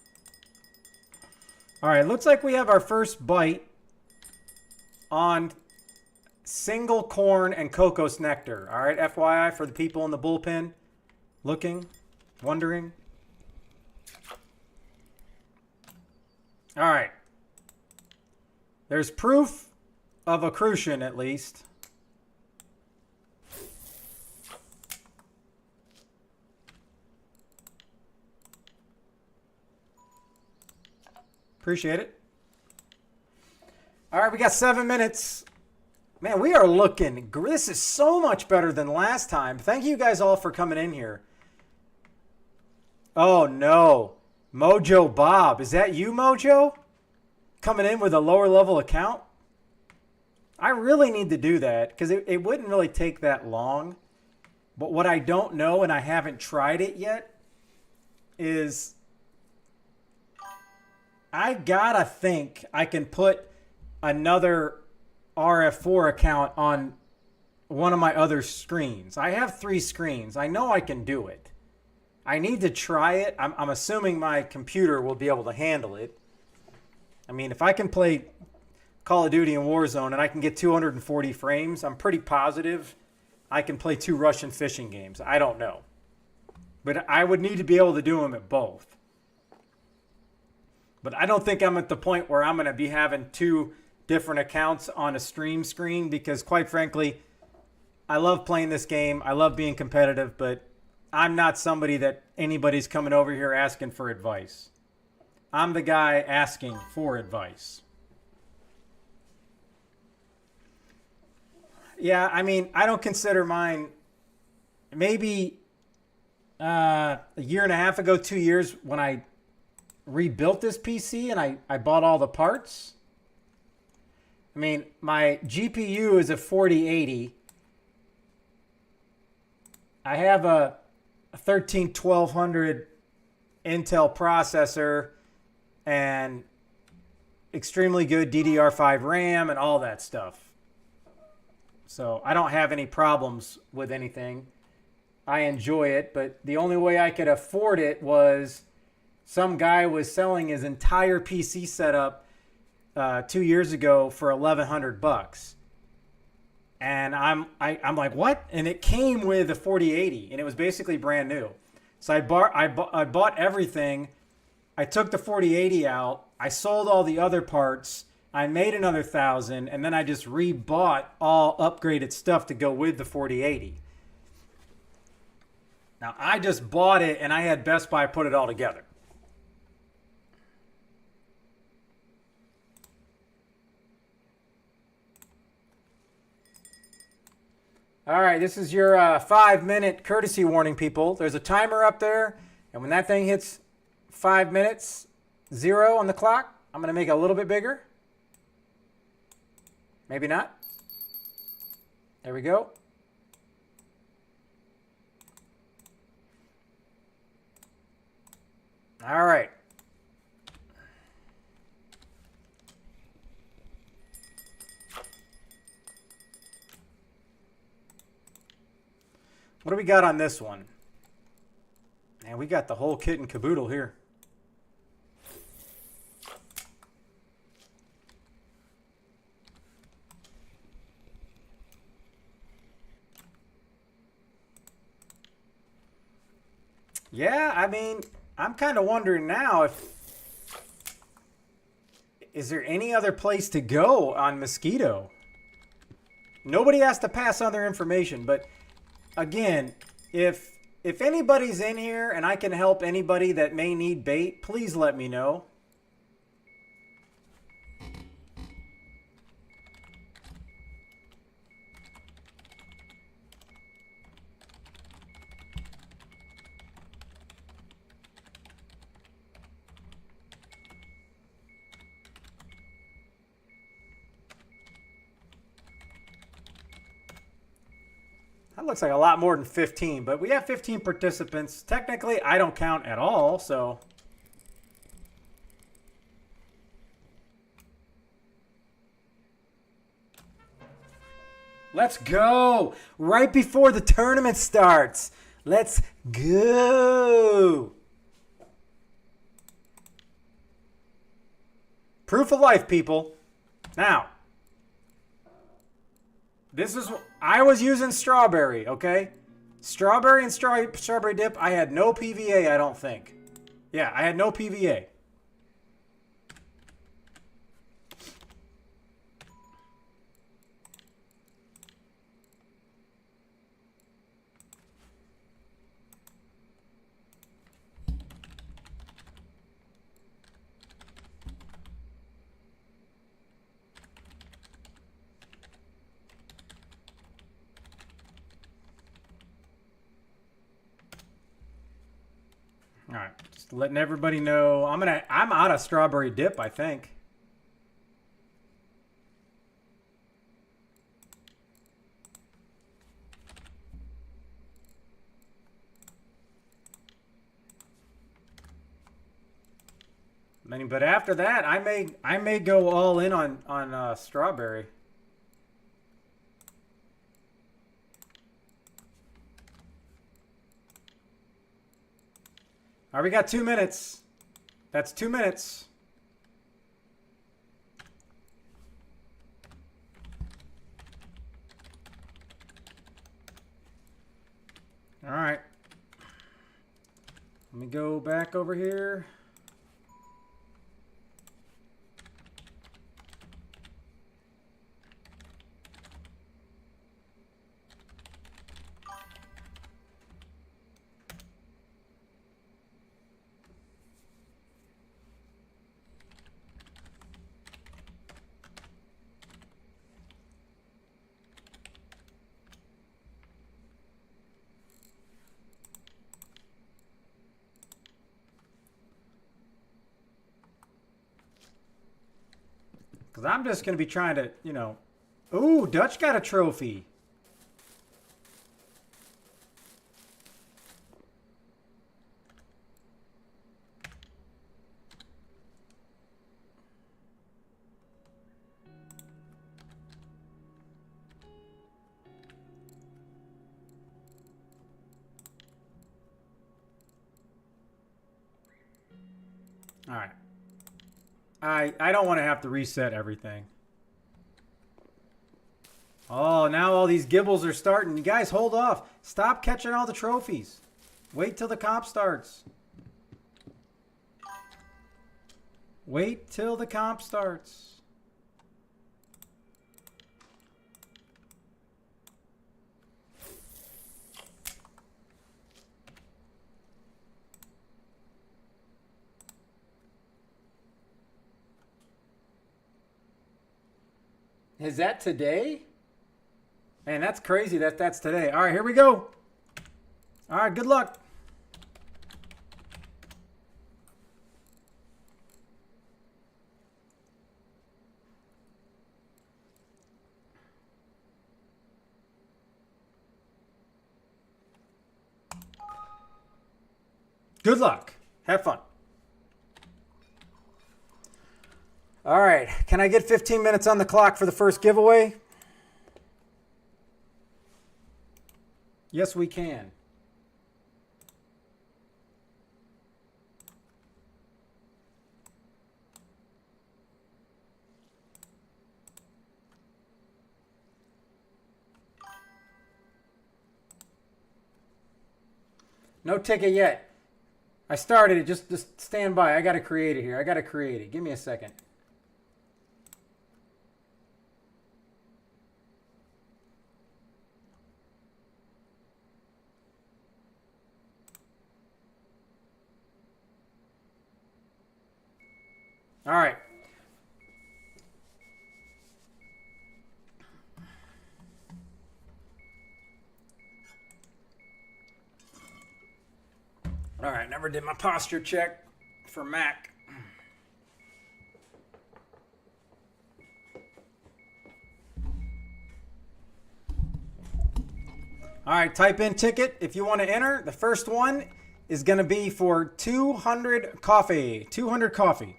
All right, looks like we have our first bite on single corn and cocos nectar. All right, FYI for the people in the bullpen looking, wondering. All right. There's proof of accretion at least. Appreciate it. All right, we got 7 minutes. Man, we are looking. This is so much better than last time. Thank you guys all for coming in here. Oh, no. Mojo Bob. Is that you, Mojo? Coming in with a lower level account? I really need to do that because it wouldn't really take that long. But what I don't know, and I haven't tried it yet, is I gotta think I can put another RF4 account on one of my other screens. I have 3 screens. I know I can do it. I need to try it. I'm assuming my computer will be able to handle it. I mean, if I can play Call of Duty and Warzone and I can get 240 frames, I'm pretty positive I can play 2 Russian fishing games. I don't know. But I would need to be able to do them at both. But I don't think I'm at the point where I'm going to be having 2 different accounts on a stream screen because, quite frankly, I love playing this game. I love being competitive, but I'm not somebody that anybody's coming over here asking for advice. I'm the guy asking for advice. Yeah, I mean, I don't consider mine maybe a year and a half ago, 2 years, when I rebuilt this PC and I bought all the parts. I mean, my GPU is a 4080. I have a 1200 Intel processor and extremely good DDR5 RAM and all that stuff. So I don't have any problems with anything. I enjoy it, but the only way I could afford it was some guy was selling his entire PC setup 2 years ago for $1,100. And I'm like, what? And it came with a 4080, and it was basically brand new. So I bought everything. I took the 4080 out. I sold all the other parts. I made another 1,000, and then I just rebought all upgraded stuff to go with the 4080. Now I just bought it, and I had Best Buy put it all together. All right, this is your 5-minute courtesy warning, people. There's a timer up there, and when that thing hits 5 minutes, 0 on the clock, I'm going to make it a little bit bigger. Maybe not. There we go. All right. What do we got on this one? Man, we got the whole kit and caboodle here. Yeah, I mean, I'm kind of wondering now is there any other place to go on Mosquito? Nobody has to pass on their information, but again, if anybody's in here and I can help anybody that may need bait, please let me know. That looks like a lot more than 15, but we have 15 participants. Technically, I don't count at all, so. Let's go! Right before the tournament starts. Let's go! Proof of life, people. Now. This is, I was using strawberry, okay? Strawberry and strawberry dip, I had no PVA, I don't think. Yeah, I had no PVA. All right, just letting everybody know. I'm out of strawberry dip, I think. I mean, but after that, I may go all in on strawberry. All right, we got 2 minutes. That's 2 minutes. All right. Let me go back over here. Because I'm just going to be trying to, you know. Ooh, Dutch got a trophy. All right. I don't want to have to reset everything. Oh, now all these gibbles are starting. You guys, hold off. Stop catching all the trophies. Wait till the comp starts. Wait till the comp starts. Is that today? Man, that's crazy that that's today. All right, here we go. All right, good luck. Good luck. Have fun. All right, can I get 15 minutes on the clock for the first giveaway? Yes, we can. No ticket yet. I started it. Just stand by. I got to create it here. I got to create it. Give me a second. All right. All right, never did my posture check for Mac. All right, type in ticket if you want to enter. The first one is going to be for 200 coffee. 200 coffee.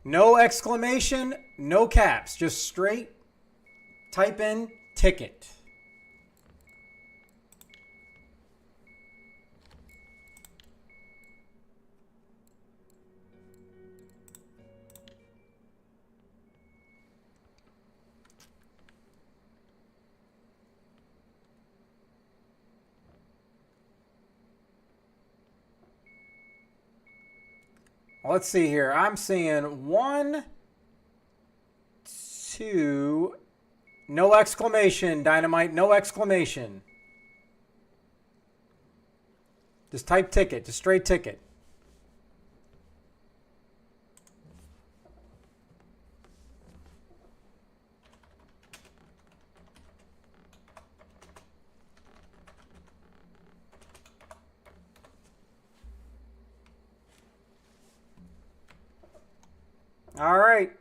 No exclamation, no caps, just straight type in ticket. Let's see here. I'm seeing 1, 2, no exclamation, Dynamite, no exclamation. Just type ticket, just straight ticket. All right,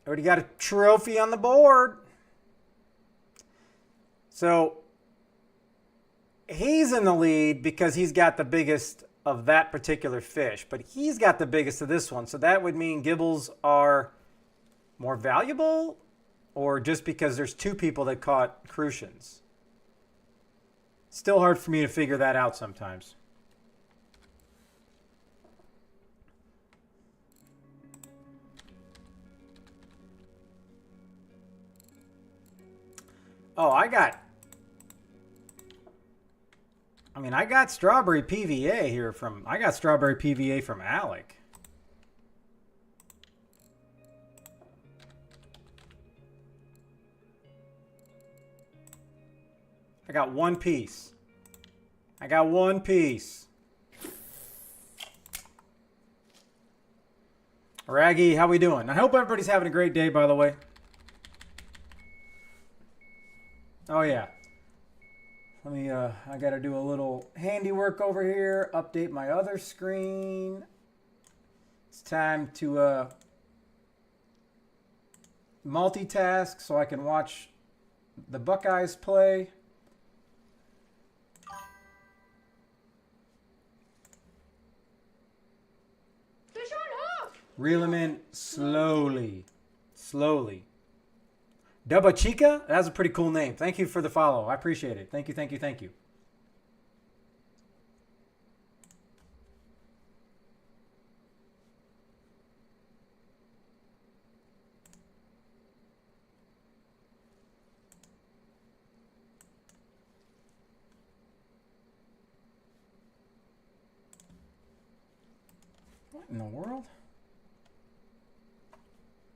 already got a trophy on the board. So he's in the lead because he's got the biggest of that particular fish, but he's got the biggest of this one. So that would mean gibbles are more valuable, or just because there's 2 people that caught crucians. Still hard for me to figure that out sometimes. Oh, I got strawberry PVA here from, I got strawberry PVA from Alec. I got 1 piece. I got 1 piece. Raggy, how we doing? I hope everybody's having a great day, by the way. Oh yeah. Let me, I gotta do a little handiwork over here, update my other screen. It's time to multitask so I can watch the Buckeyes play. Fish on hook! Reel them in slowly. Slowly. Dubba Chica? That's a pretty cool name. Thank you for the follow. I appreciate it. Thank you, thank you, thank you. What in the world?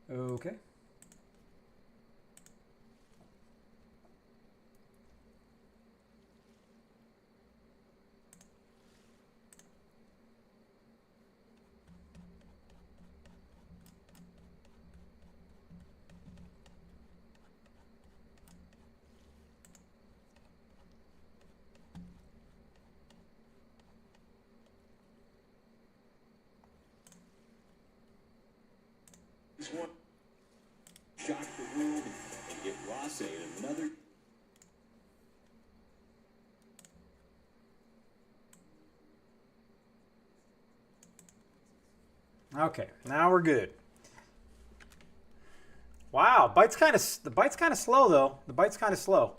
Okay. This one shocked the world and get Ross another. Okay, now we're good. Wow, the bite's kind of slow though. The bite's kind of slow.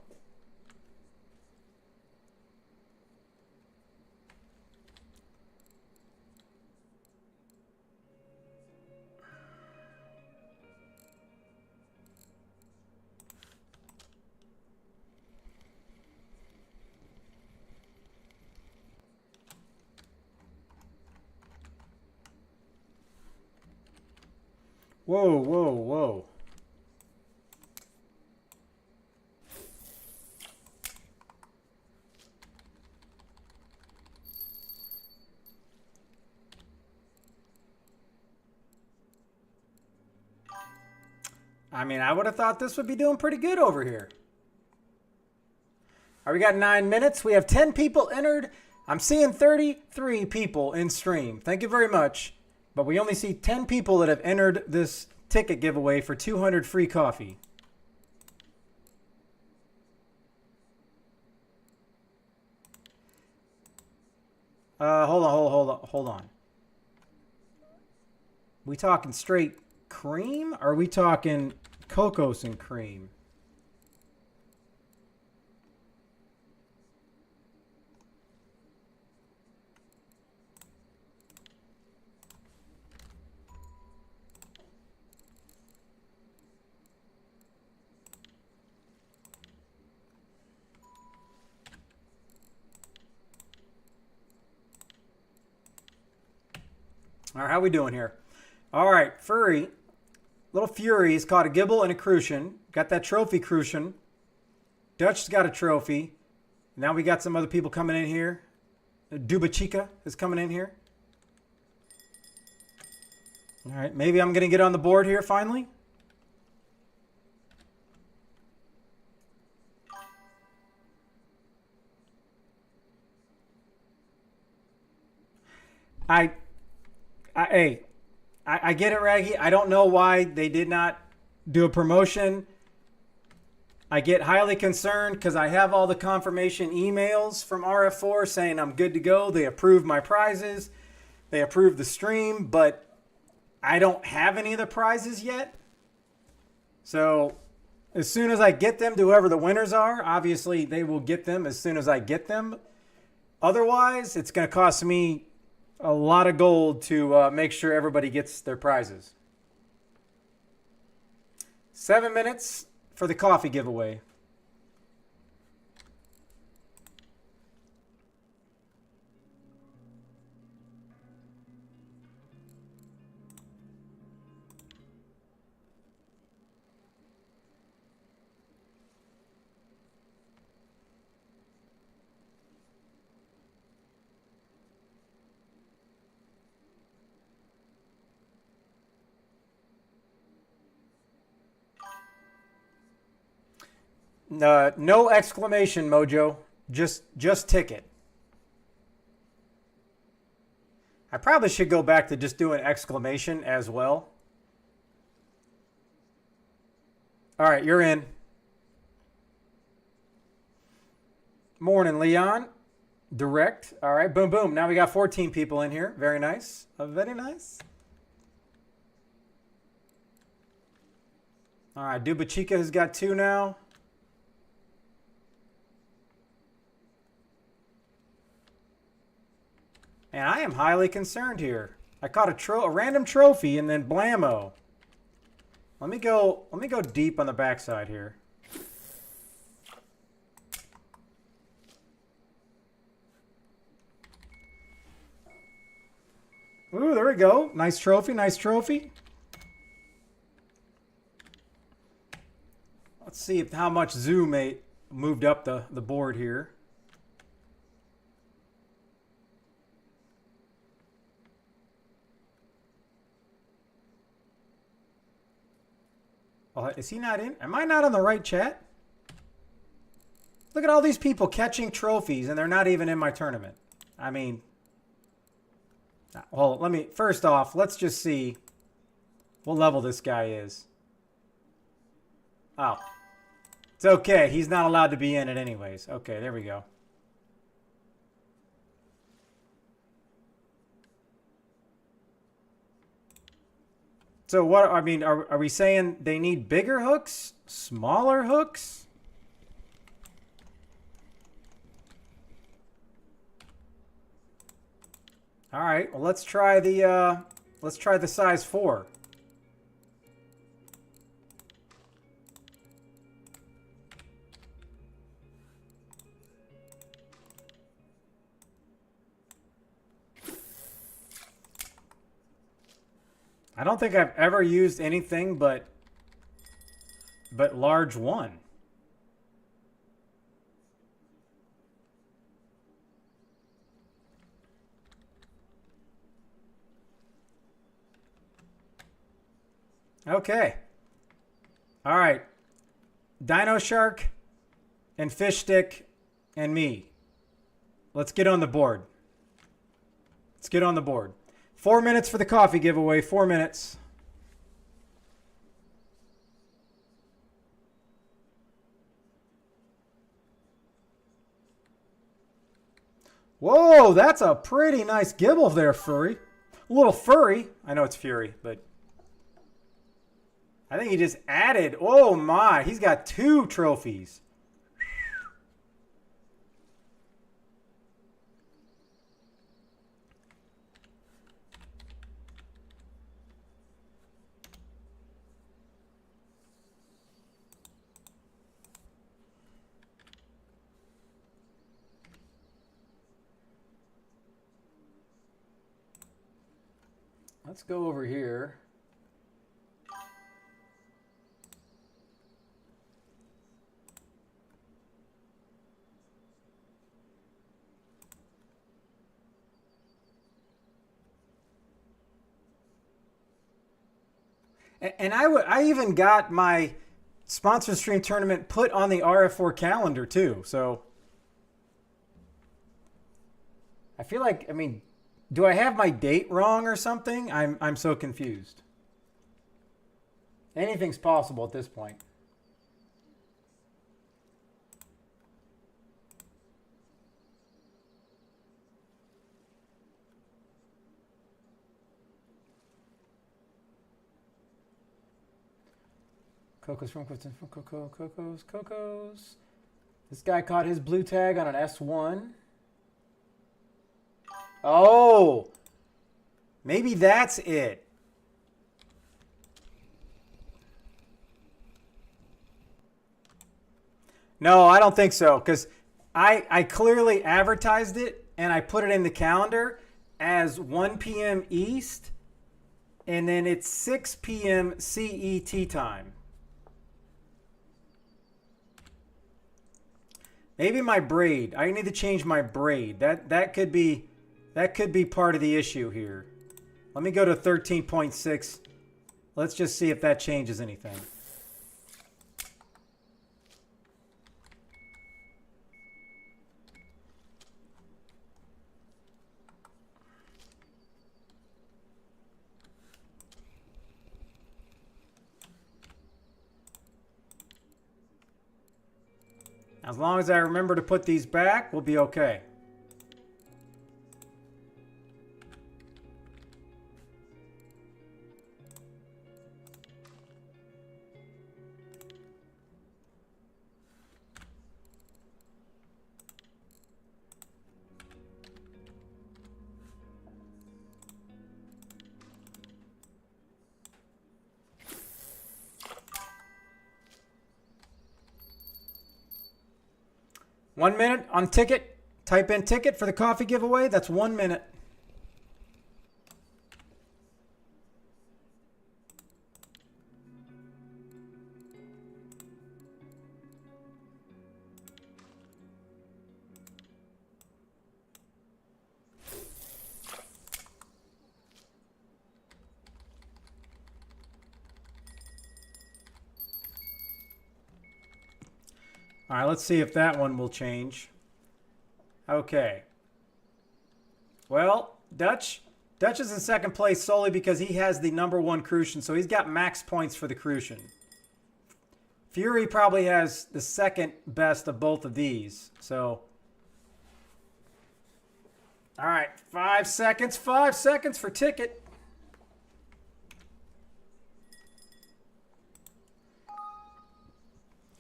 Whoa, whoa, whoa. I mean, I would have thought this would be doing pretty good over here. All right, we got 9 minutes. We have 10 people entered. I'm seeing 33 people in stream. Thank you very much. But we only see 10 people that have entered this ticket giveaway for 200 free coffee. Hold on. We talking straight cream? Or are we talking cocos and cream? All right, how we doing here? All right, Furry. Little Fury's caught a gibble and a crucian. Got that trophy crucian. Dutch's got a trophy. Now we got some other people coming in here. Duba Chica is coming in here. All right, maybe I'm going to get on the board here finally. I get it, Raggy. I don't know why they did not do a promotion. I get highly concerned because I have all the confirmation emails from RF4 saying I'm good to go. They approved my prizes. They approved the stream, but I don't have any of the prizes yet. So as soon as I get them to whoever the winners are, obviously they will get them as soon as I get them. Otherwise, it's going to cost me a lot of gold to make sure everybody gets their prizes. 7 minutes for the coffee giveaway. No exclamation, Mojo. Just ticket. I probably should go back to just doing exclamation as well. All right, you're in. Morning, Leon. Direct. All right, boom, boom. Now we got 14 people in here. Very nice. Very nice. All right, Duba Chica has got 2 now. And I am highly concerned here. I caught a random trophy and then blammo. Let me go deep on the backside here. Ooh, there we go. Nice trophy, nice trophy. Let's see how much Zoom moved up the board here. Oh, is he not in? Am I not on the right chat? Look at all these people catching trophies, and they're not even in my tournament. I mean, well, first off, let's just see what level this guy is. Oh, it's okay. He's not allowed to be in it anyways. Okay, there we go. So what, I mean, are we saying they need bigger hooks? Smaller hooks? All right, well, let's try the size 4. I don't think I've ever used anything but large 1. Okay. All right. Dino Shark and Fish Stick and me. Let's get on the board. Let's get on the board. 4 minutes for the coffee giveaway. 4 minutes. Whoa, that's a pretty nice gibble there, Furry. A little furry. I know it's Fury, but I think he just added. Oh my, he's got 2 trophies. Let's go over here. And I even got my sponsor stream tournament put on the RF4 calendar too. So I feel like, I mean, do I have my date wrong or something? I'm so confused. Anything's possible at this point. Cocos. This guy caught his blue tag on an S1. Oh, maybe that's it. No, I don't think so, because I clearly advertised it and I put it in the calendar as 1 p.m. East, and then it's 6 p.m. CET time. Maybe my braid. I need to change my braid. That could be part of the issue here. Let me go to 13.6. Let's just see if that changes anything. As long as I remember to put these back, we'll be okay. One minute on ticket. Type in ticket for the coffee giveaway. That's 1 minute. All right, let's see if that one will change. Okay. Well, Dutch is in second place solely because he has the #1 Crucian, so he's got max points for the Crucian. Fury probably has the second best of both of these. So, all right, 5 seconds. 5 seconds for ticket.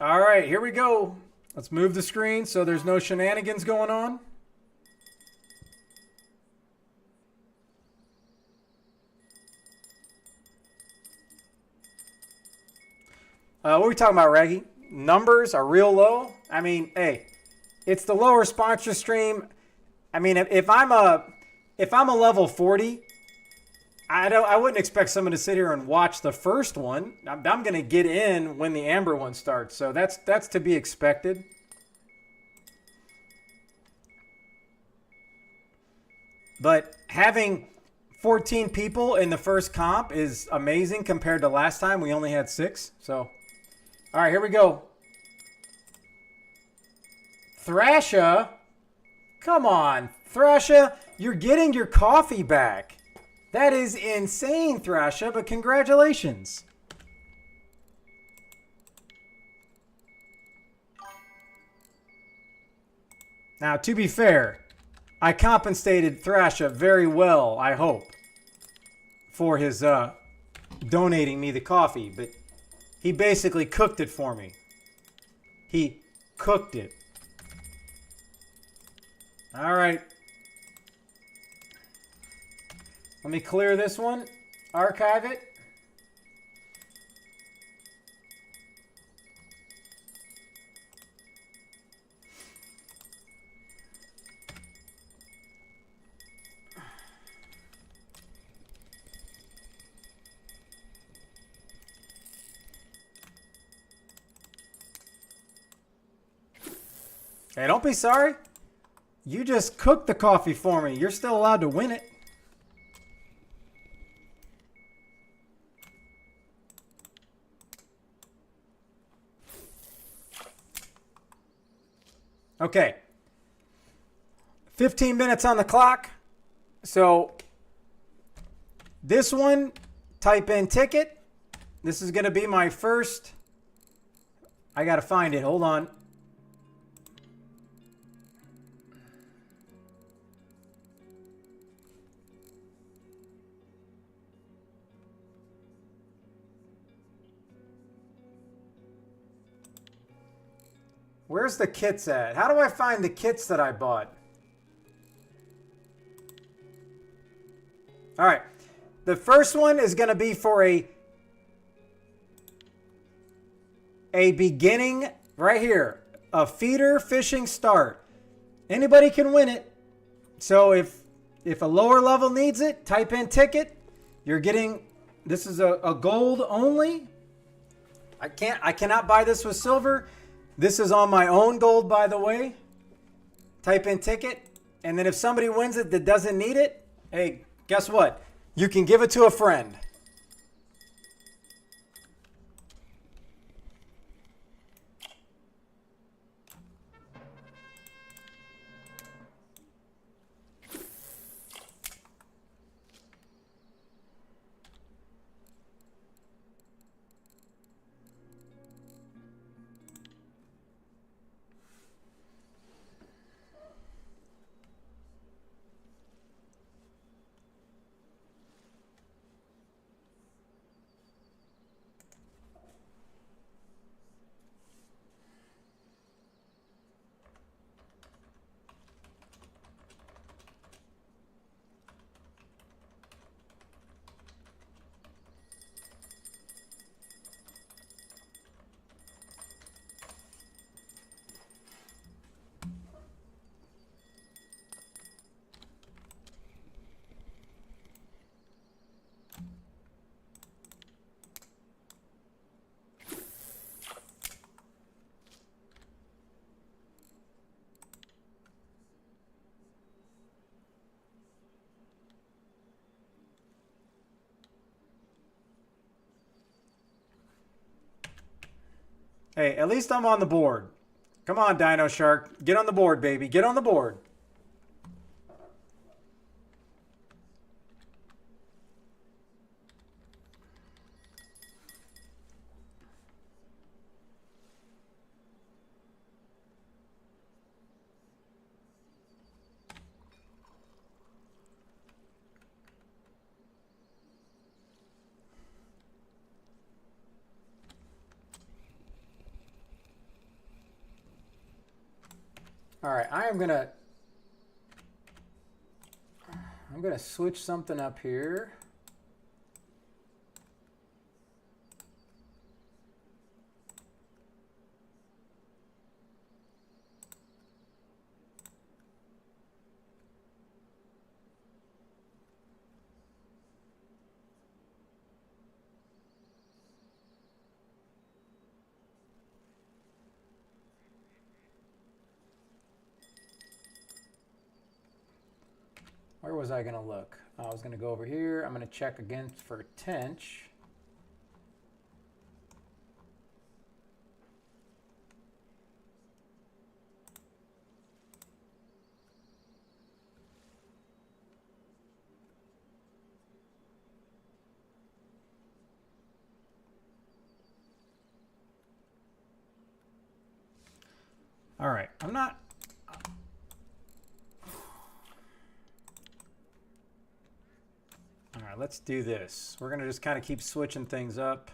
All right, here we go. Let's move the screen so there's no shenanigans going on. What are we talking about, Raggy? Numbers are real low. I mean, hey, it's the lower sponsor stream. I mean, if I'm a level 40, I wouldn't expect someone to sit here and watch the first one. I'm going to get in when the Amber one starts, so that's to be expected. But having 14 people in the first comp is amazing compared to last time. We only had 6. So, all right, here we go. Thrasha. Come on, Thrasha. You're getting your coffee back. That is insane, Thrasha, but congratulations. Now, to be fair, I compensated Thrasha very well, I hope, for his donating me the coffee, but he basically cooked it for me. He cooked it. All right. Let me clear this one, archive it. Hey, don't be sorry. You just cooked the coffee for me. You're still allowed to win it. Okay. 15 minutes on the clock. So this one, type in ticket. This is going to be my first. I got to find it. Hold on. Where's the kits at? How do I find the kits that I bought? All right. The first one is going to be for a beginning right here. A feeder fishing start. Anybody can win it. So if a lower level needs it, type in ticket. You're getting, this is a gold only. I cannot buy this with silver. This is on my own gold, by the way. Type in ticket. And then if somebody wins it that doesn't need it, hey, guess what? You can give it to a friend. Hey, at least I'm on the board. Come on, Dino Shark. Get on the board, baby. Get on the board. All right, I'm gonna switch something up here. Where was I going to look? I was going to go over here. I'm going to check again for tench. All right, I'm not... All right, let's do this. We're going to just kind of keep switching things up.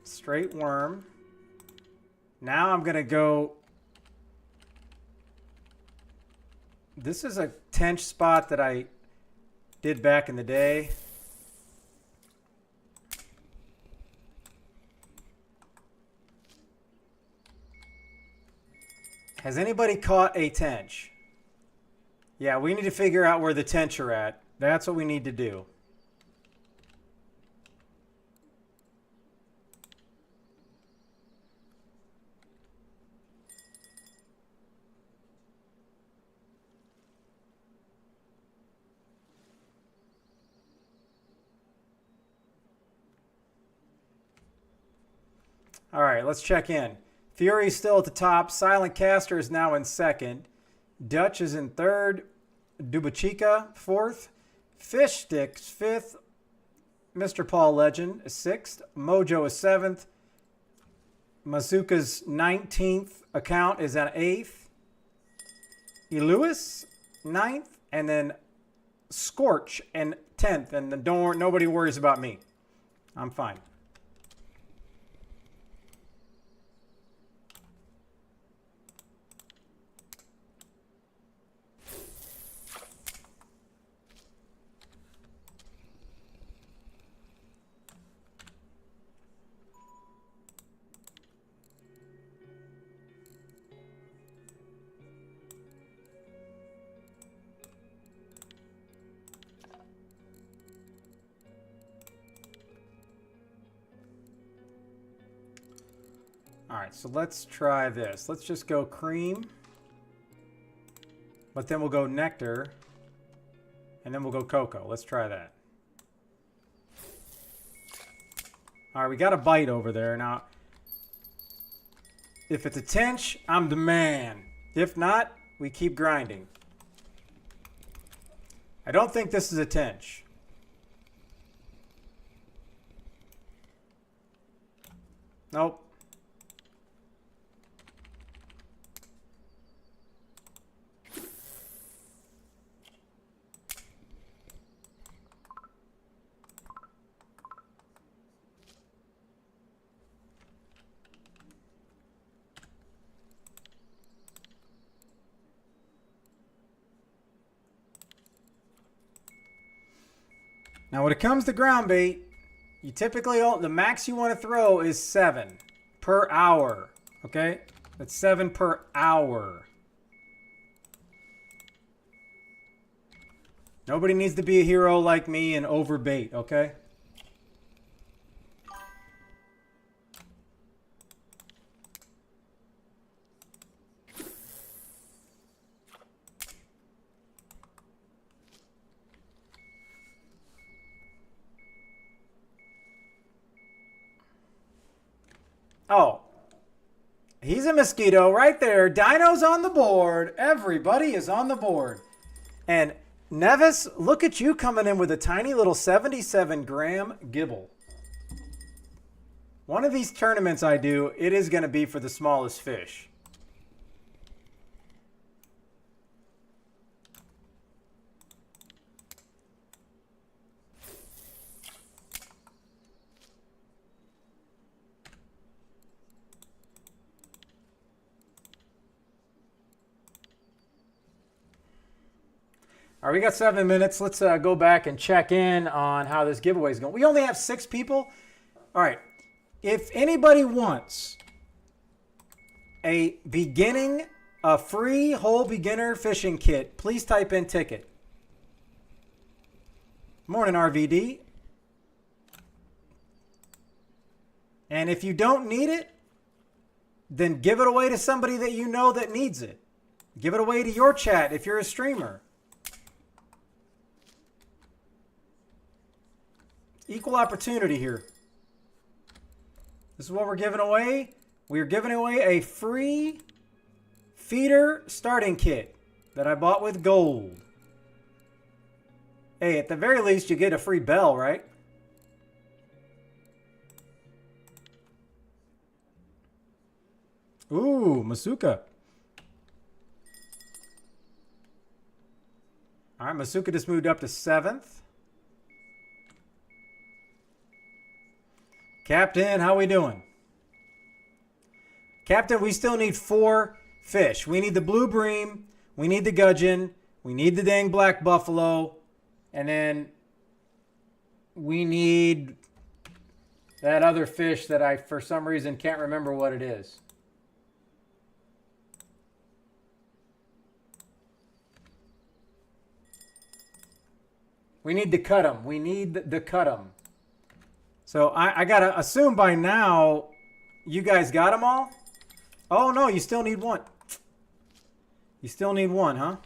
Straight worm. Now I'm going to go... This is a tench spot that I did back in the day. Has anybody caught a tench? Yeah, we need to figure out where the tench are at. That's what we need to do. All right, let's check in. Fury's still at the top. Silent Caster is now in second. Dutch is in third. Dubachika, fourth. Fish Sticks, fifth. Mr. Paul Legend is sixth. Mojo is seventh. Mazuka's 19th account is at eighth. Lewis, ninth. And then Scorch in 10th. And then nobody worries about me. I'm fine. All right, so let's try this. Let's just go cream, but then we'll go nectar, and then we'll go cocoa. Let's try that. All right, we got a bite over there. Now, if it's a tench, I'm the man. If not, we keep grinding. I don't think this is a tench. Nope. Now, when it comes to ground bait, you typically, the max you want to throw is 7 per hour. Okay? That's 7 per hour. Nobody needs to be a hero like me and overbait, okay? Oh, he's a mosquito right there. Dino's on the board. Everybody is on the board. And Nevis, look at you coming in with a tiny little 77-gram gibble. One of these tournaments I do, it is going to be for the smallest fish. All right, we got 7 minutes. Let's go back and check in on how this giveaway is going. We only have 6 people. All right. If anybody wants a free whole beginner fishing kit, please type in ticket. Morning, RVD. And if you don't need it, then give it away to somebody that you know that needs it. Give it away to your chat if you're a streamer. Equal opportunity here. This is what we're giving away. We're giving away a free feeder starting kit that I bought with gold. Hey, at the very least, you get a free bell, right? Ooh, Masuka. All right, Masuka just moved up to 7th. Captain, how we doing? Captain, we still need 4 fish. We need the blue bream, we need the gudgeon, we need the dang black buffalo, and then we need that other fish that I, for some reason, can't remember what it is. We need to cut them. We need to cut them. So I got to assume by now you guys got them all? Oh, no, you still need one. You still need one, huh?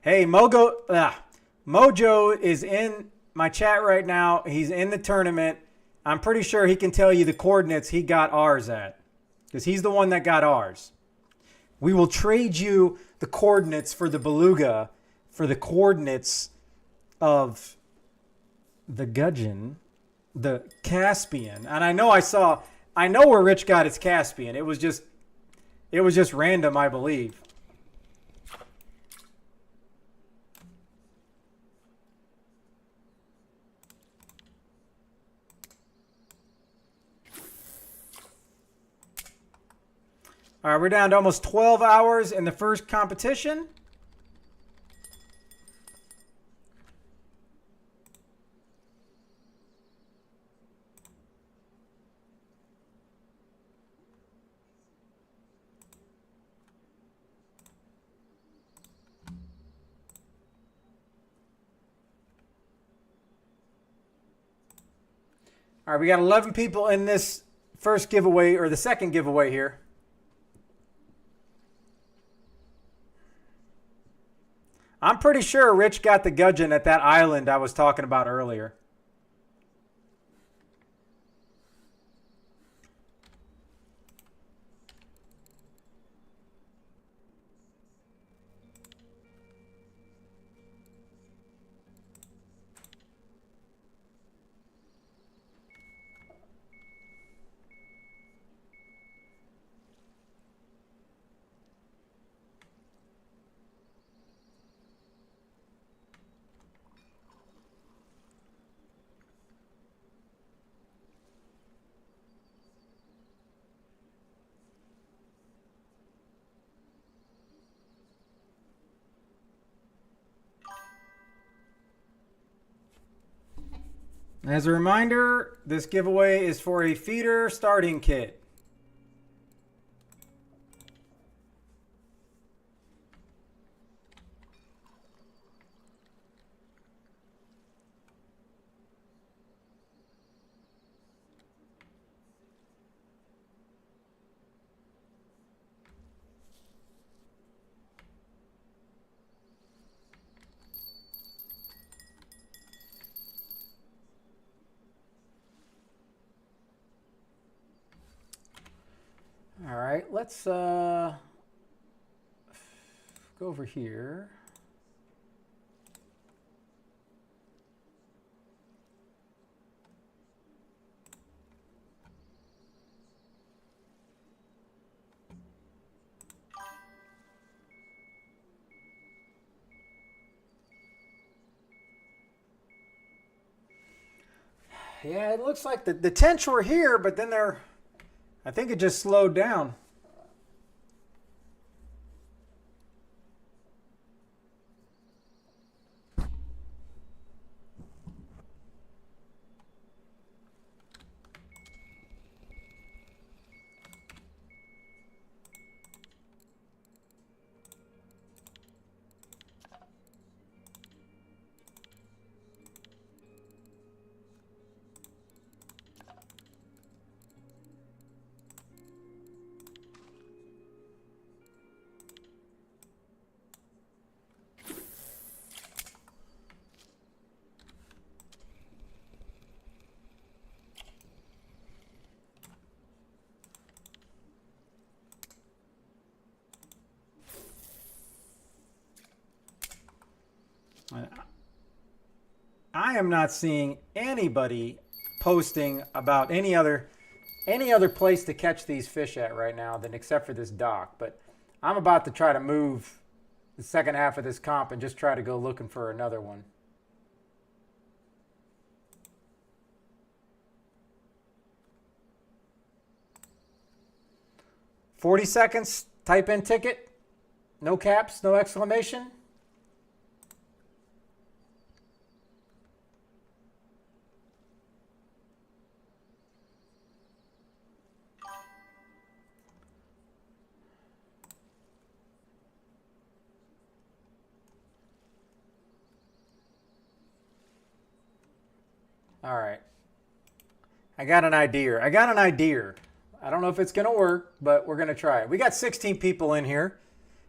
Hey, Mojo is in my chat right now. He's in the tournament. I'm pretty sure he can tell you the coordinates he got ours at, because he's the one that got ours. We will trade you the coordinates for the beluga for the coordinates of the gudgeon, the Caspian. And I know where Rich got his Caspian. It was just random, I believe. All right, we're down to almost 12 hours in the first competition. All right, we got 11 people in this first giveaway, or the second giveaway here. I'm pretty sure Rich got the gudgeon at that island I was talking about earlier. As a reminder, this giveaway is for a feeder starting kit. All right, let's go over here. Yeah, it looks like the tench were here, but then I think it just slowed down. I am not seeing anybody posting about any other place to catch these fish at right now than except for this dock. But I'm about to try to move the second half of this comp and just try to go looking for another one. "40 seconds, type in ticket, no caps, no exclamation." All right. I got an idea. I don't know if it's going to work, but we're going to try it. We got 16 people in here.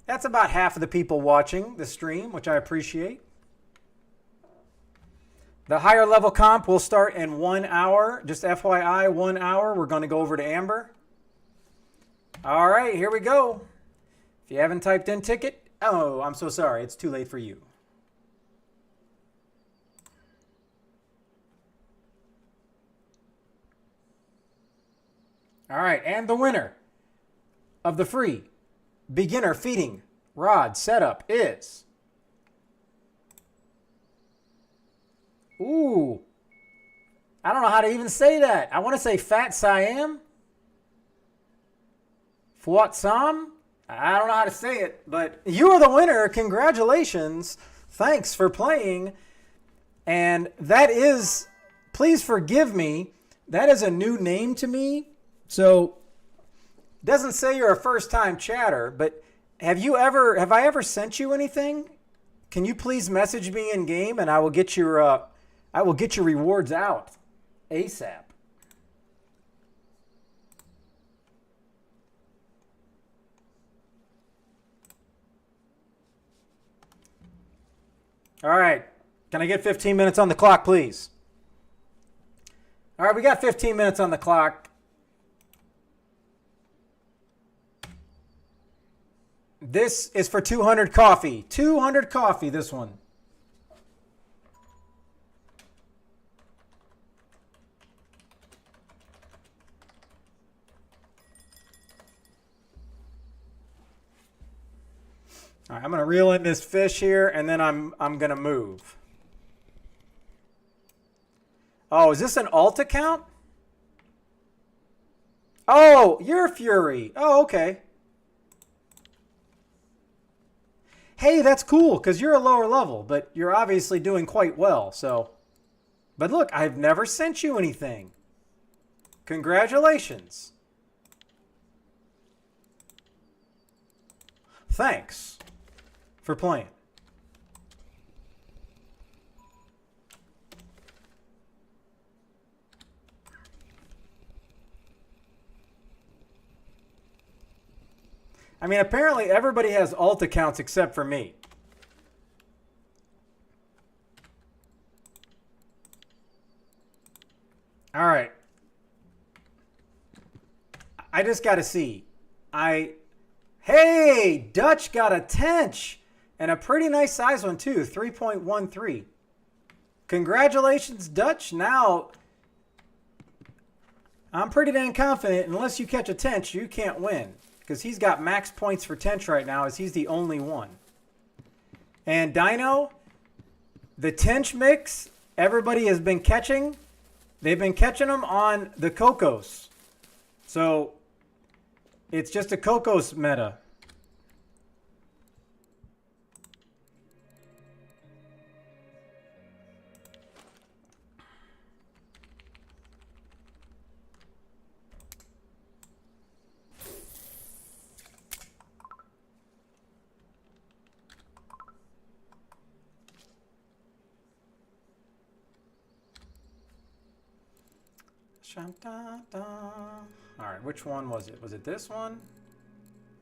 That's about half of the people watching the stream, which I appreciate. The higher level comp will start in 1 hour. Just FYI, 1 hour. We're going to go over to Amber. All right, here we go. If you haven't typed in ticket, oh, I'm so sorry. It's too late for you. All right, and the winner of the free beginner feeding rod setup is... Ooh, I don't know how to even say that. I want to say Fat Siam. Fuat Sam. I don't know how to say it, but you are the winner. Congratulations. Thanks for playing. And that is, please forgive me, that is a new name to me. So, doesn't say you're a first-time chatter, but have I ever sent you anything? Can you please message me in game, and I will get your rewards out ASAP. All right, can I get 15 minutes on the clock, please? All right, we got 15 minutes on the clock. This is for 200 coffee. 200 coffee, this one. All right, I'm going to reel in this fish here, and then I'm going to move. Oh, is this an alt account? Oh, you're Fury. Oh, okay. Hey, that's cool, because you're a lower level, but you're obviously doing quite well, so. But look, I've never sent you anything. Congratulations. Thanks for playing. I mean, apparently everybody has alt accounts except for me. All right. I just got to see. Hey, Dutch got a tench and a pretty nice size one too, 3.13. Congratulations, Dutch. Now, I'm pretty dang confident unless you catch a tench, you can't win because he's got max points for tench right now as he's the only one. And Dino, the tench mix, everybody has been catching. They've been catching them on the Cocos. So it's just a Cocos meta. All right, which one was it? Was it this one?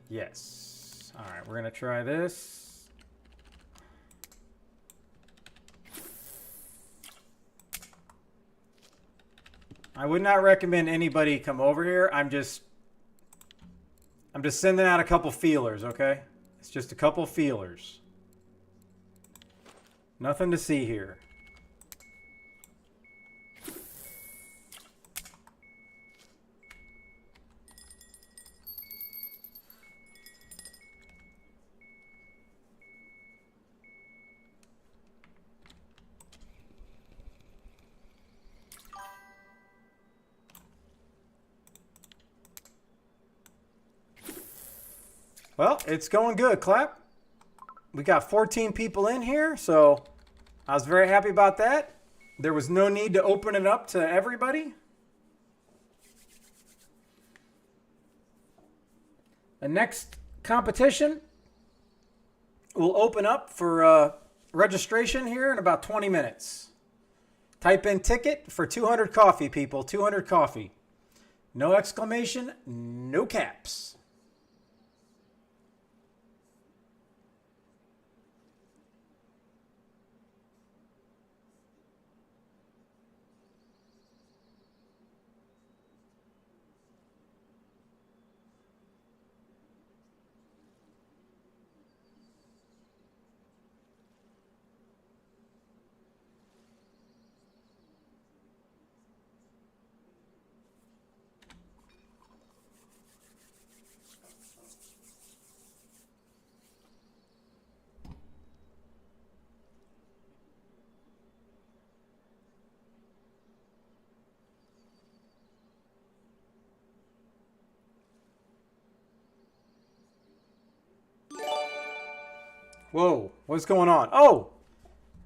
Yes. All right, we're going to try this. I would not recommend anybody come over here. I'm just sending out a couple feelers, okay? It's just a couple feelers. Nothing to see here. Well, it's going good, Clap. We got 14 people in here, so I was very happy about that. There was no need to open it up to everybody. The next competition will open up for registration here in about 20 minutes. Type in ticket for 200 coffee, people. 200 coffee. No exclamation, no caps. Whoa, what's going on? Oh,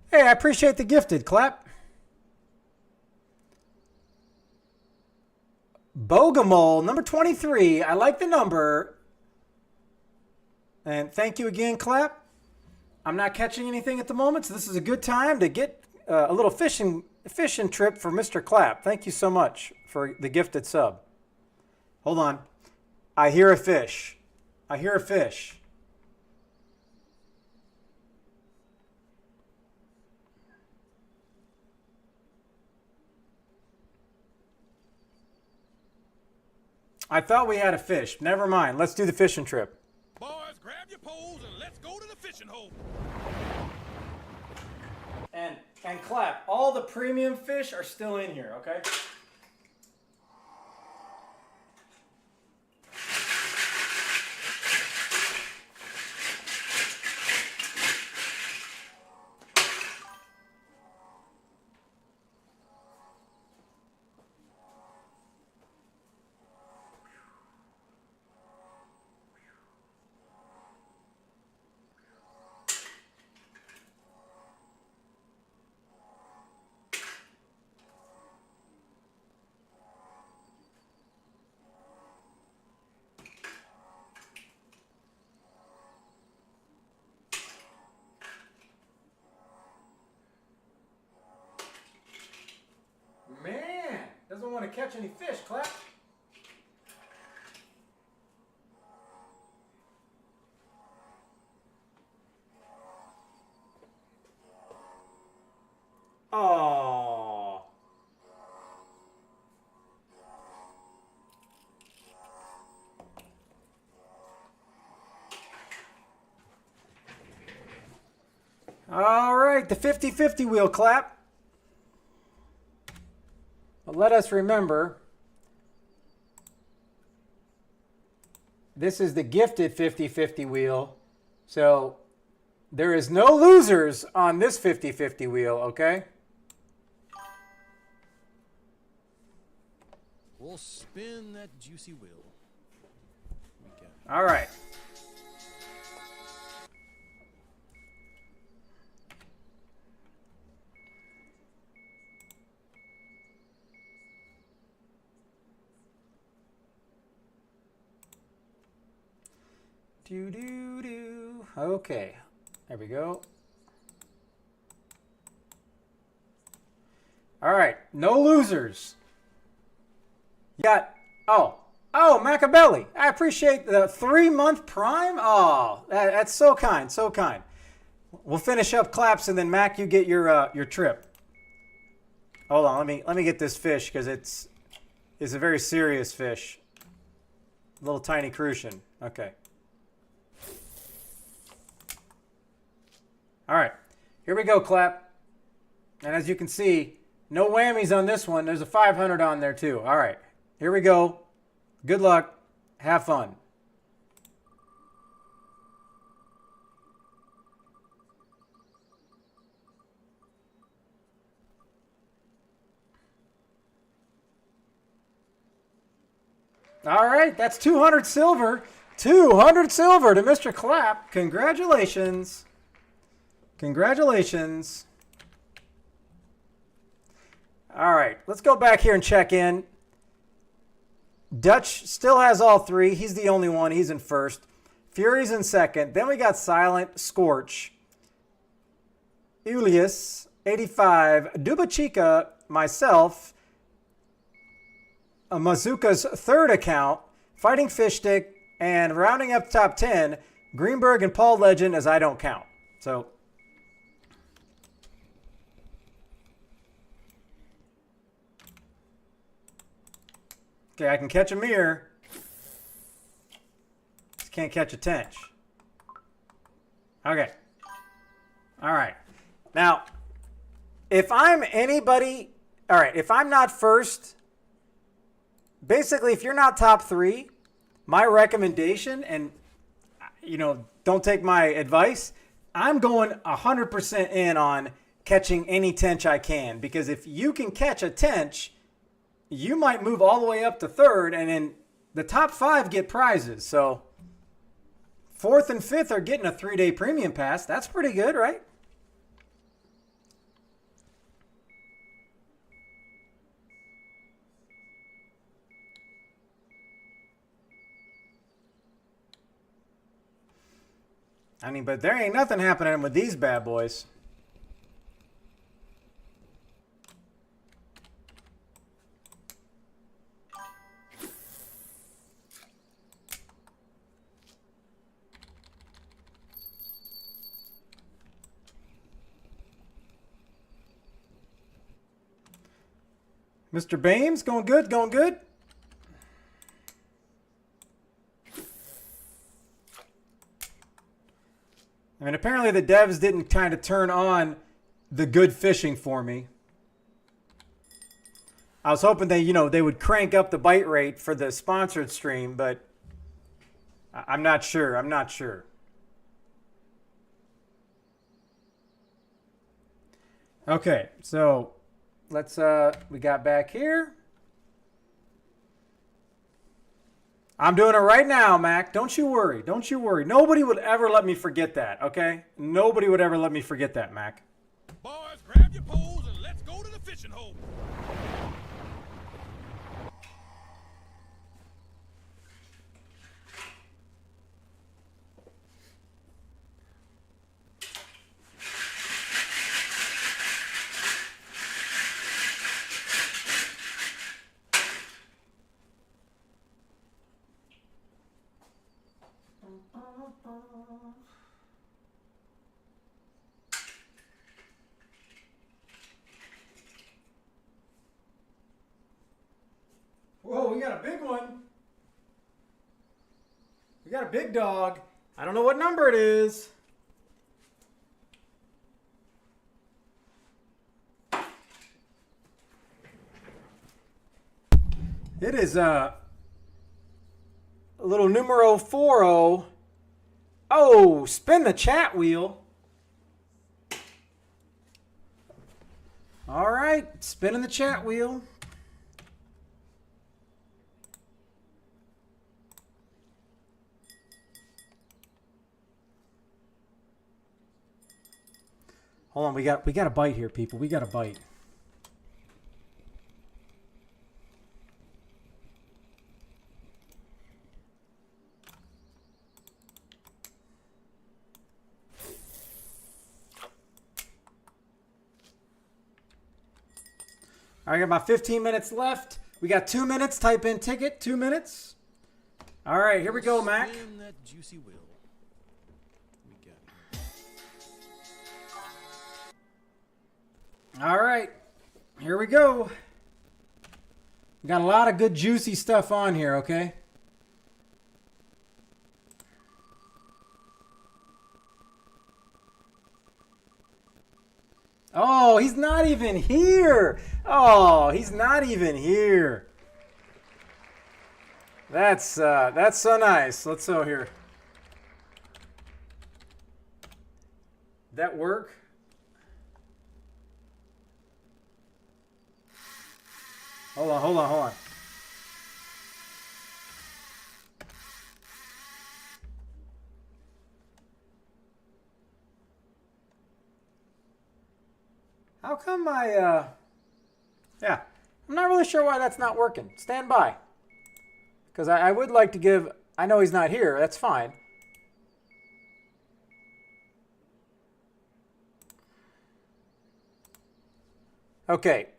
hey, I appreciate the gifted, Clap. Bogomol, number 23. I like the number. And thank you again, Clap. I'm not catching anything at the moment, so this is a good time to get a little fishing trip for Mr. Clap. Thank you so much for the gifted sub. Hold on. I hear a fish. I hear a fish. I thought we had a fish. Never mind. Let's do the fishing trip. Boys, grab your poles and let's go to the fishing hole. And Clap, all the premium fish are still in here, okay? Man, doesn't want to catch any fish, Clap. Oh. All right, the 50-50 wheel clap. But let us remember, this is the gifted 50-50 wheel. So there is no losers on this 50-50 wheel, okay? We'll spin that juicy wheel. All right. Do. Okay, there we go. All right, no losers. You got, oh, Machiavelli. I appreciate the 3-month prime. Oh, that's so kind, so kind. We'll finish up claps and then Mac, you get your trip. Hold on, let me get this fish because it's a very serious fish. Little tiny crucian. Okay. All right, here we go, clap. And as you can see, no whammies on this one. There's a 500 on there too. All right, here we go. Good luck. Have fun. All right, that's 200 silver. 200 silver to Mr. Clap. Congratulations. Congratulations. All right, let's go back here and check in. Dutch still has all three. He's the only one. He's in first. Fury's in second. Then we got Silent, Scorch, Ulius, 85, Dubachica, myself, Mazuka's third account, Fighting Fish Stick, and rounding up top 10, Greenberg and Paul Legend as I don't count. So, okay, I can catch a mirror. Just can't catch a tench. Okay. All right. Now, if I'm anybody, all right, if I'm not first, basically, if you're not top 3, my recommendation, and, you know, don't take my advice, I'm going 100% in on catching any tench I can. Because if you can catch a tench, you might move all the way up to third, and then the top 5 get prizes. So 4th and 5th are getting a 3-day premium pass. That's pretty good, right? I mean, but there ain't nothing happening with these bad boys. Mr. Bames, going good, going good. I mean, apparently the devs didn't kind of turn on the good fishing for me. I was hoping they would crank up the bite rate for the sponsored stream, but I'm not sure. I'm not sure. Okay, so let's we got back here. I'm doing it right now, Mac. Don't you worry. Don't you worry. Nobody would ever let me forget that, okay? Nobody would ever let me forget that, Mac. Boys, grab your poles and let's go to the fishing hole. Whoa, we got a big one. We got a big dog. I don't know what number it is. It is a little numero 40. Oh, spin the chat wheel. All right, spinning the chat wheel. Hold on, we got a bite here, people. We got a bite. All right, got about 15 minutes left. We got 2 minutes. Type in ticket, 2 minutes. All right, here we go, Mac. Spin that juicy wheel. We got it. All right, here we go. We got a lot of good juicy stuff on here, okay? Oh, he's not even here. Oh, he's not even here. That's so nice. Let's go here. That work? Hold on. How come yeah, I'm not really sure why that's not working. Stand by. Because I would like to give, I know he's not here, that's fine. Okay,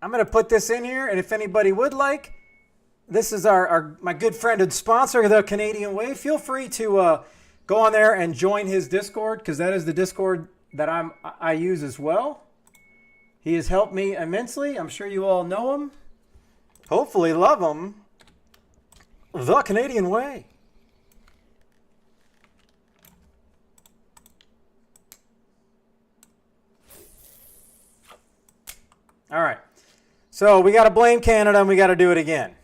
I'm going to put this in here, and if anybody would like, this is my good friend and sponsor, The Canadian Way. Feel free to go on there and join his Discord, because that is the Discord that I use as well. He has helped me immensely. I'm sure you all know him. Hopefully love him. The Canadian Way. All right. So we got to blame Canada and we got to do it again.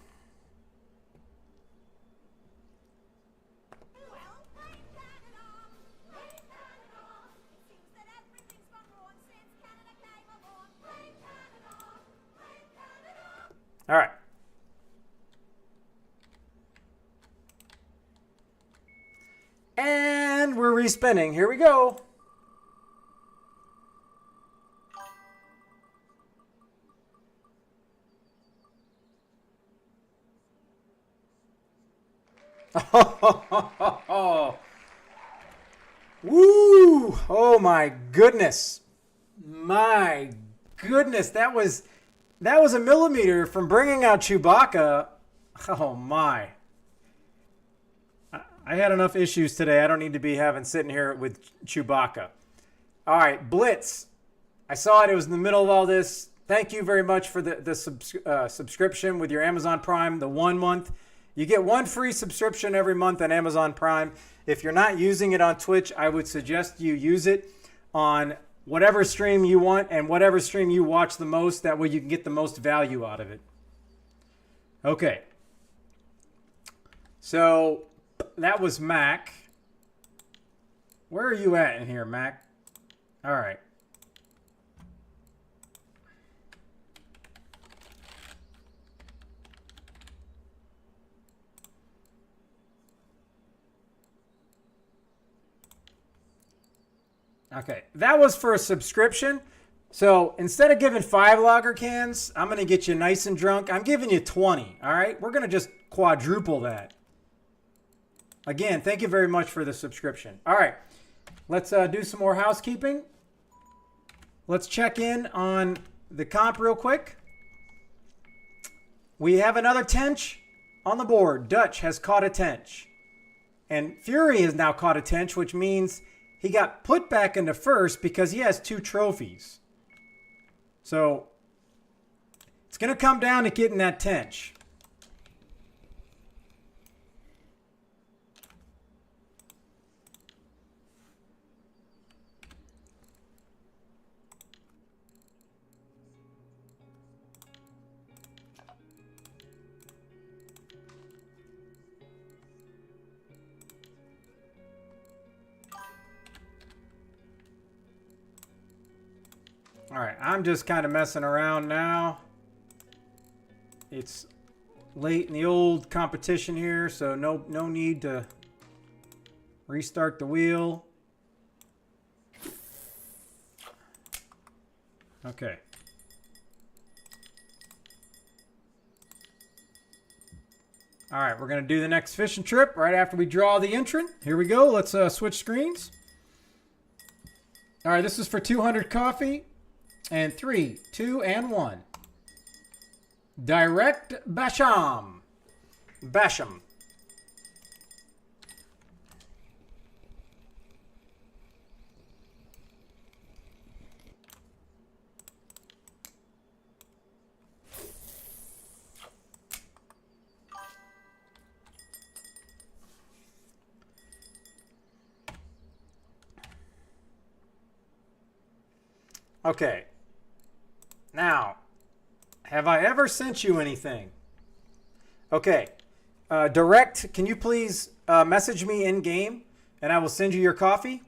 All right. And we're respinning. Here we go. Woo! Oh my goodness. My goodness, that was a millimeter from bringing out Chewbacca. Oh my. I had enough issues today. I don't need to be sitting here with Chewbacca. All right, Blitz. I saw it. It was in the middle of all this. Thank you very much for the subscription with your Amazon Prime, the 1 month. You get one free subscription every month on Amazon Prime. If you're not using it on Twitch, I would suggest you use it on whatever stream you want and whatever stream you watch the most. That way you can get the most value out of it. Okay. So that was Mac. Where are you at in here, Mac? All right. Okay, that was for a subscription. So instead of giving 5 lager cans, I'm going to get you nice and drunk. I'm giving you 20, all right? We're going to just quadruple that. Again, thank you very much for the subscription. All right, let's do some more housekeeping. Let's check in on the comp real quick. We have another tench on the board. Dutch has caught a tench. And Fury has now caught a tench, which means he got put back into first because he has 2 trophies. So it's going to come down to getting that tench. All right, I'm just kind of messing around now. It's late in the old competition here, so no need to restart the wheel. Okay. All right, we're going to do the next fishing trip right after we draw the entrant. Here we go. Let's switch screens. All right, this is for 200 coffee. And 3, 2, and 1. Direct Basham. Basham. Okay. Now, have I ever sent you anything? Okay. Direct, can you please message me in game and I will send you your coffee?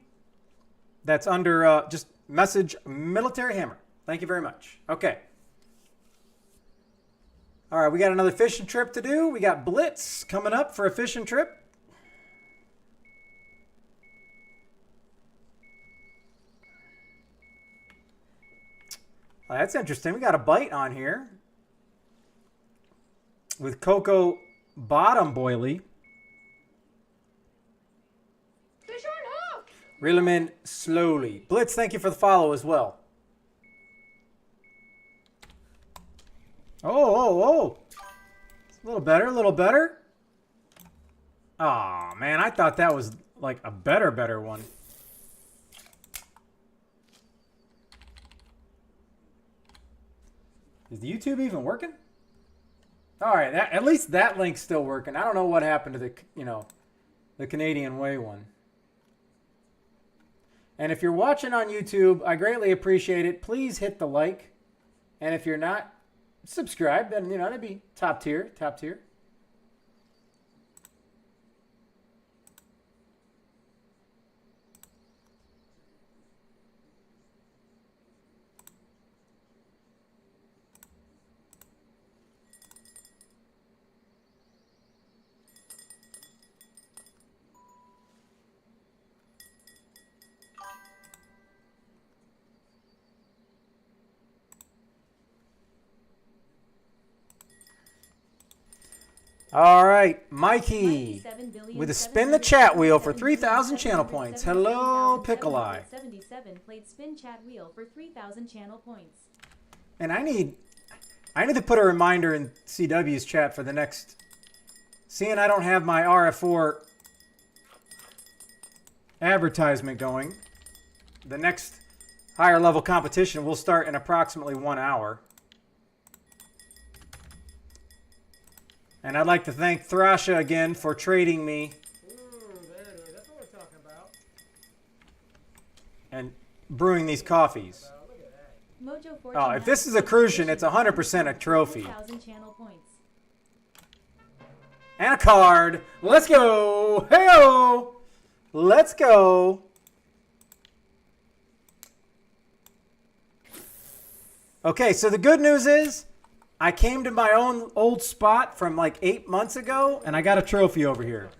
That's under just message Military Hammer. Thank you very much. Okay. All right, we got another fishing trip to do. We got Blitz coming up for a fishing trip. That's interesting. We got a bite on here with Cocoa Bottom Boilie. Fish on hook! Reel him in slowly. Blitz, thank you for the follow as well. Oh. A little better, a little better. Aw, man, I thought that was like a better one. Is the YouTube even working? All right, at least that link's still working. I don't know what happened to the Canadian Way one. And if you're watching on YouTube, I greatly appreciate it. Please hit the like. And if you're not, subscribe. Then, that'd be top tier. All right, Mikey, with a spin the chat wheel for 3,000 channel points. Hello, Pickle Eye. 77 played spin chat wheel for 3,000 channel points. And I need to put a reminder in CW's chat for the next. Seeing I don't have my RF4 advertisement going, the next higher level competition will start in approximately 1 hour. And I'd like to thank Thrasha again for trading me. That's what we're talking about. And brewing these coffees. Mojo Oh, if this is a Crucian, it's 100% a trophy. 3,000 channel points. And a card. Let's go. Hey-o. Let's go. Okay, so the good news is I came to my own old spot from like 8 months ago, and I got a trophy over here.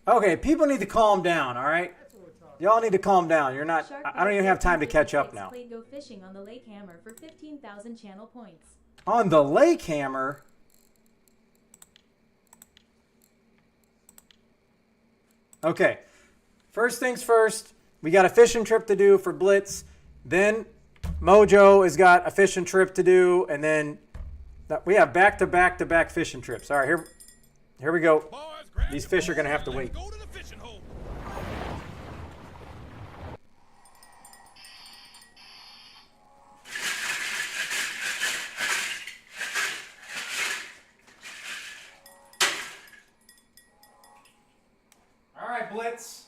Okay, people need to calm down, all right? Y'all need to calm down. You're not. I don't even have time to catch up now. Played Go Fishing on the Lake Hammer for 15,000 channel points. On the Lake Hammer. Okay, first things first, we got a fishing trip to do for Blitz. Then Mojo has got a fishing trip to do, and then we have back-to-back fishing trips. All right, here we go. Boys, grab These your fish are gonna poles have to and wait. let's go to the fishing hole. All right, Blitz.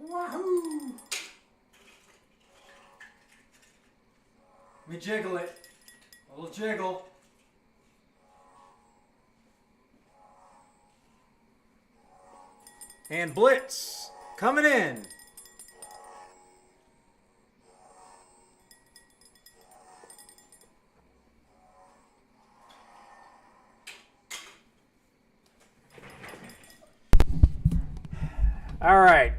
Wahoo! Let me jiggle it. A little jiggle. And Blitz coming in. All right.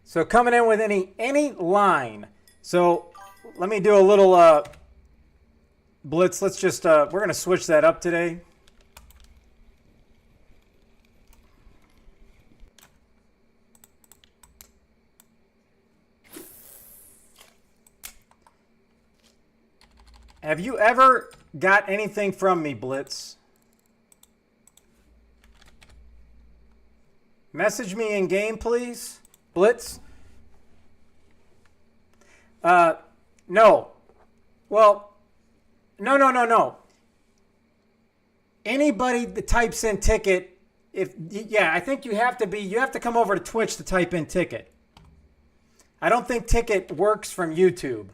So coming in with any line. So let me do a little blitz. Let's just, we're going to switch that up today. Have you ever got anything from me, Blitz? Message me in game, please, Blitz. No. Well, no. Anybody that types in ticket, I think you have to come over to Twitch to type in ticket. I don't think ticket works from YouTube.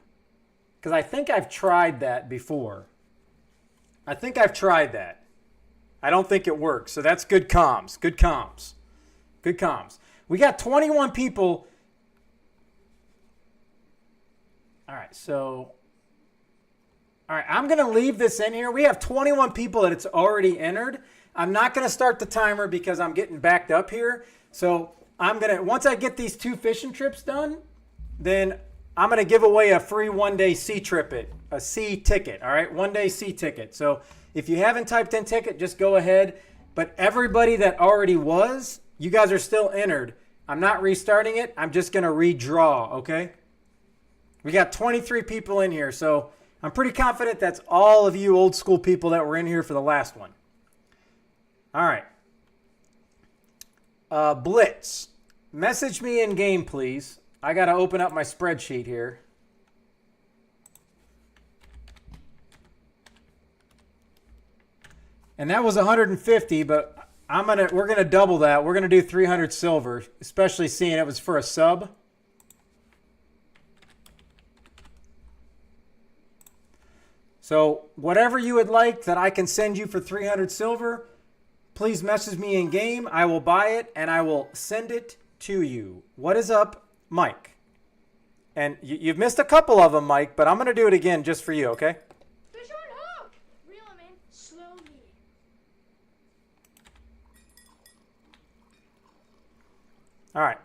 Because I think I've tried that before. I don't think it works. So that's good comms. Good comms. We got 21 people. All right, I'm going to leave this in here. We have 21 people that it's already entered. I'm not going to start the timer because I'm getting backed up here. So once I get these 2 fishing trips done, then I'm going to give away a free one-day sea ticket, all right? One-day sea ticket. So if you haven't typed in ticket, just go ahead. But everybody that already was, you guys are still entered. I'm not restarting it. I'm just going to redraw, okay? We got 23 people in here, so I'm pretty confident that's all of you old school people that were in here for the last one. All right. Blitz, message me in game, please. I got to open up my spreadsheet here. And that was 150, but we're gonna double that. We're gonna do 300 silver, especially seeing it was for a sub. So whatever you would like that I can send you for 300 silver, please message me in game. I will buy it and I will send it to you. What is up, Mike? And you've missed a couple of them, Mike, but I'm going to do it again just for you, okay? Fish on hook! Reel him in slowly. All right.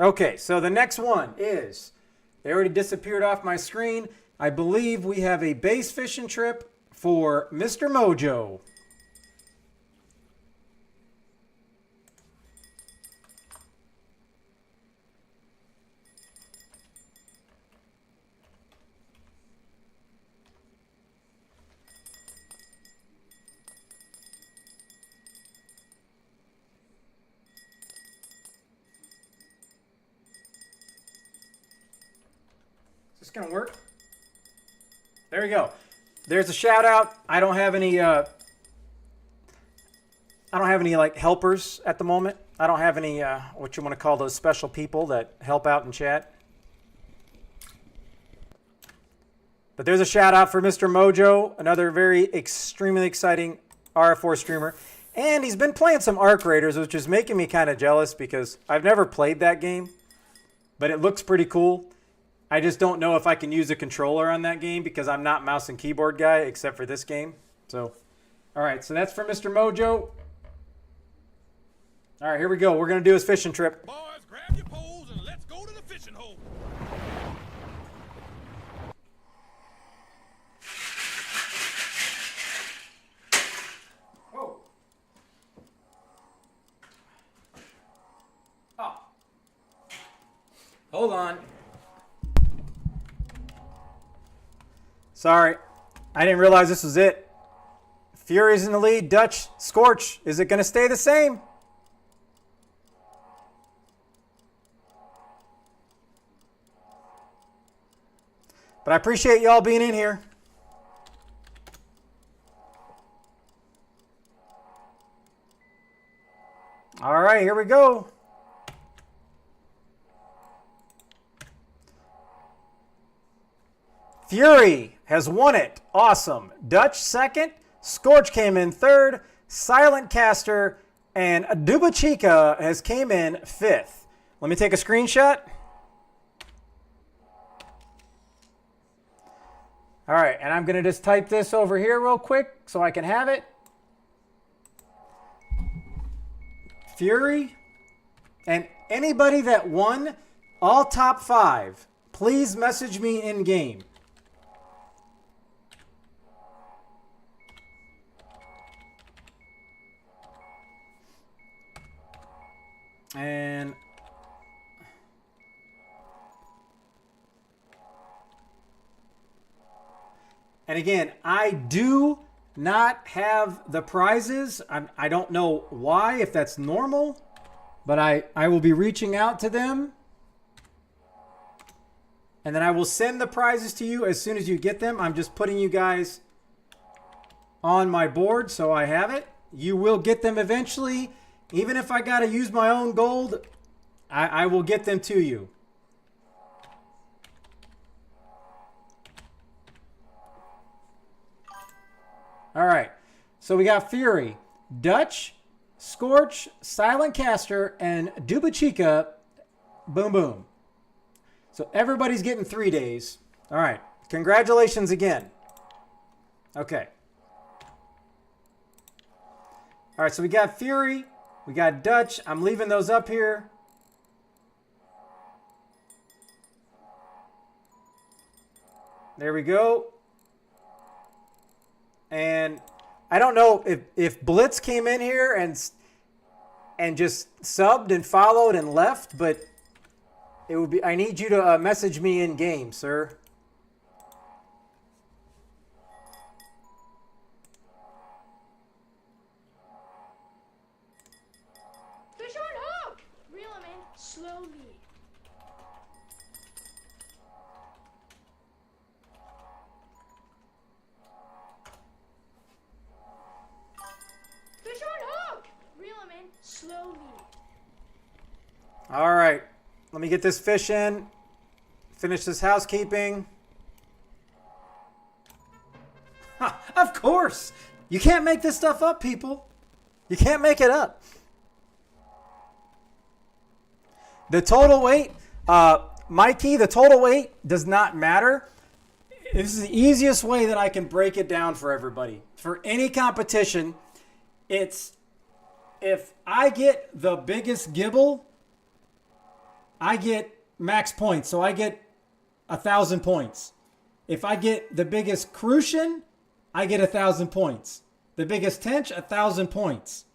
Okay, so the next one is, they already disappeared off my screen. I believe we have a base fishing trip for Mr. Mojo. Is this gonna work? There we go. There's a shout out. I don't have any like helpers at the moment. I don't have any what you want to call those special people that help out in chat. But there's a shout out for Mr. Mojo, another very extremely exciting RF4 streamer. And he's been playing some Arc Raiders, which is making me kind of jealous because I've never played that game, but it looks pretty cool. I just don't know if I can use a controller on that game because I'm not mouse and keyboard guy except for this game. So, all right, so that's for Mr. Mojo. All right, here we go. We're going to do his fishing trip. Boys, grab your poles and let's go to the fishing hole. Whoa. Oh. Hold on. Sorry, I didn't realize this was it. Fury's in the lead. Dutch, Scorch. Is it going to stay the same? But I appreciate y'all being in here. All right, here we go. Fury has won it. Awesome. Dutch second. Scorch came in third. Silent Caster and Duba Chica has came in fifth. Let me take a screenshot. All right, and I'm going to just type this over here real quick so I can have it. Fury, and anybody that won all top 5, please message me in game. And again, I do not have the prizes. I don't know why, if that's normal, but I will be reaching out to them. And then I will send the prizes to you as soon as you get them. I'm just putting you guys on my board so I have it. You will get them eventually. Even if I got to use my own gold, I will get them to you. All right. So we got Fury, Dutch, Scorch, Silent Caster, and Dubachica. Boom, boom. So everybody's getting 3 days. All right. Congratulations again. Okay. All right. So we got Fury. We got Dutch. I'm leaving those up here. There we go. And I don't know if Blitz came in here and just subbed and followed and left, but it would be. I need you to message me in game, sir. Fish on hook! Reel him in slowly. Fish on hook! Reel him in slowly. All right. Let me get this fish in. Finish this housekeeping. Ha, of course. You can't make this stuff up, people. You can't make it up. The total weight, Mikey, the total weight does not matter. This is the easiest way that I can break it down for everybody. For any competition, it's if I get the biggest gibble, I get max points. So I get 1,000 points. If I get the biggest crucian, I get 1,000 points. The biggest tench, 1,000 points.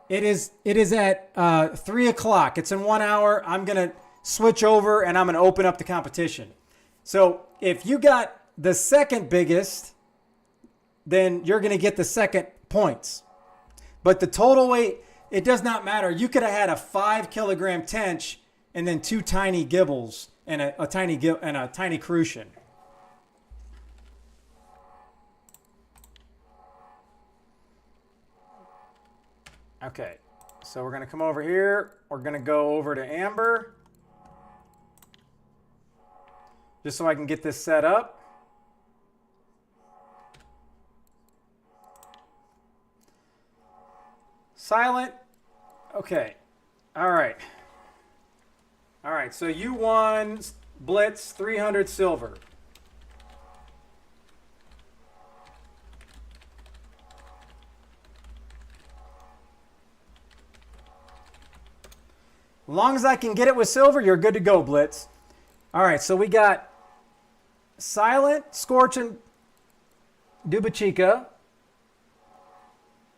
It is at 3 o'clock. It's in 1 hour. I'm going to switch over and I'm going to open up the competition. So if you got the second biggest, then you're going to get the second points. But the total weight, it does not matter. You could have had a 5 kilogram tench and then 2 tiny gibbles and a tiny crucian. Okay, so we're going to come over here. We're going to go over to Amber. Just so I can get this set up. Silent. Okay. All right. All right, so you won Blitz 300 silver. As long as I can get it with silver, you're good to go, Blitz. All right, so we got Silent, Scorch, and Dubachica.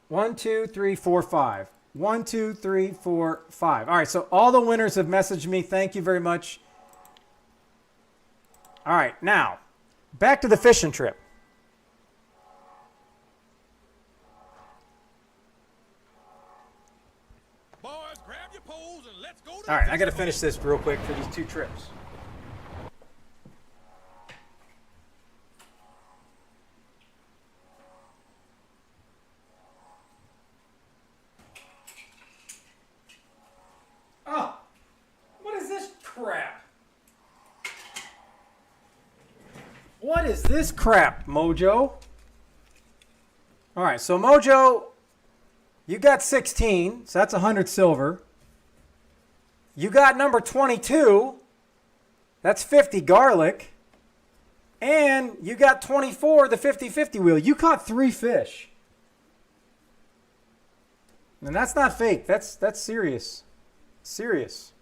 1, 2, 3, 4, 5. 1, 2, 3, 4, 5. All right, so all the winners have messaged me. Thank you very much. All right, now, back to the fishing trip. Boys, grab your poles and let's go to All right, I got to finish this real quick for these 2 trips. Oh, what is this crap? What is this crap, Mojo? All right, so Mojo, you got 16, so that's 100 silver. You got number 22, that's 50 garlic. And you got 24, the 50-50 wheel. You caught 3 fish. And that's not fake. That's serious. Serious.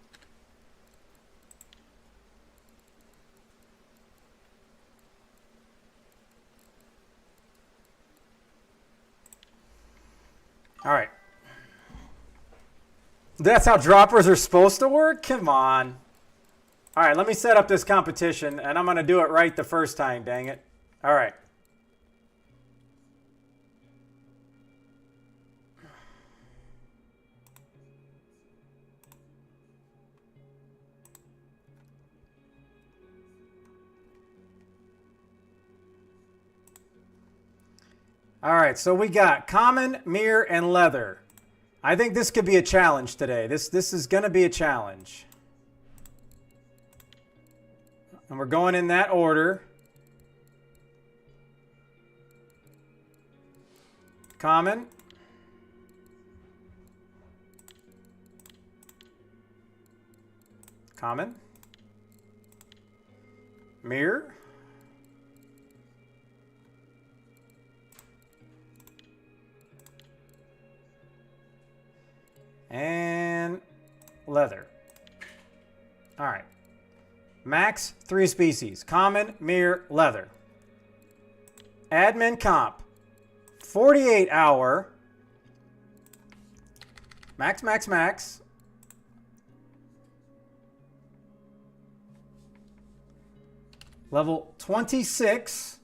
All right. That's how droppers are supposed to work? Come on. All right, let me set up this competition, and I'm going to do it right the first time, dang it. All right. All right, so we got common, mirror, and leather. I think this could be a challenge today. This is going to be a challenge. And we're going in that order. Common. Common. Mirror. And leather. All right. Max, 3 species. Common, mirror, leather. Admin comp. 48 hour. Max, max, max. Level 26.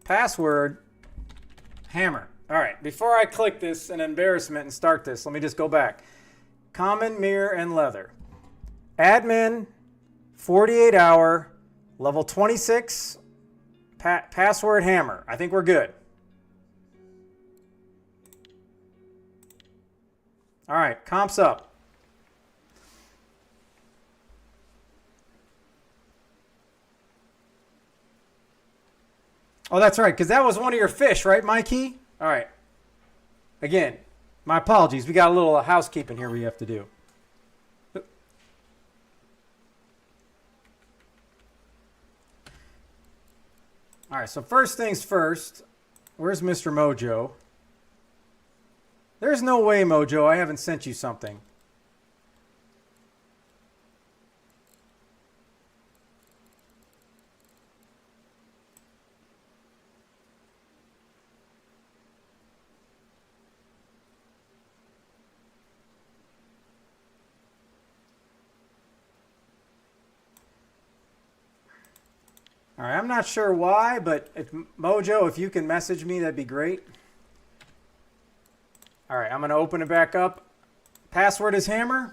Password. Hammer. All right, before I click this, an embarrassment, and start this, let me just go back. Common, mirror, and leather. Admin, 48 hour, level 26, password hammer. I think we're good. All right, comps up. Oh, that's right, because that was one of your fish, right, Mikey? All right. Again, my apologies. We got a little housekeeping here we have to do. All right, so first things first, where's Mr. Mojo? There's no way, Mojo, I haven't sent you something. All right, I'm not sure why, but if Mojo, if you can message me, that'd be great. All right, I'm going to open it back up. Password is hammer.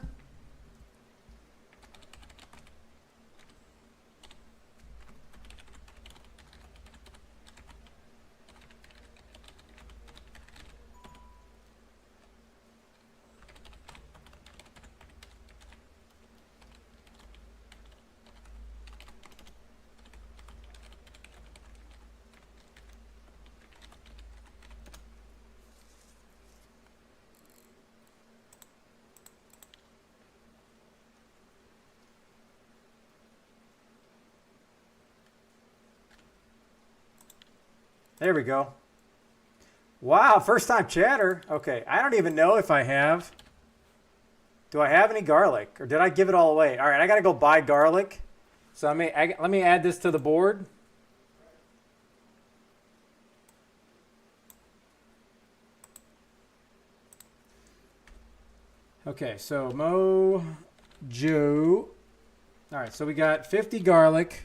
There we go. Wow, first time chatter. Okay, I don't even know if I have. Do I have any garlic? Or did I give it all away? All right, I got to go buy garlic. So let me add this to the board. Okay, so Mojo. All right, so we got 50 garlic.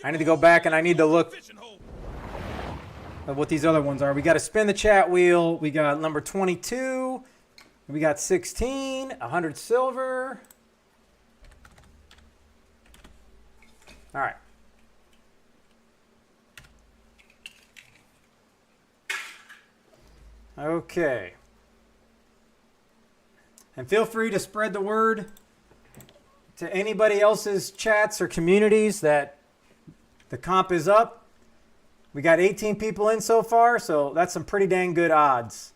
I need to go back and I need to look at what these other ones are. We got to spin the chat wheel. We got number 22. We got 16, 100 silver. All right. Okay. And feel free to spread the word to anybody else's chats or communities that the comp is up. We got 18 people in so far, so that's some pretty dang good odds.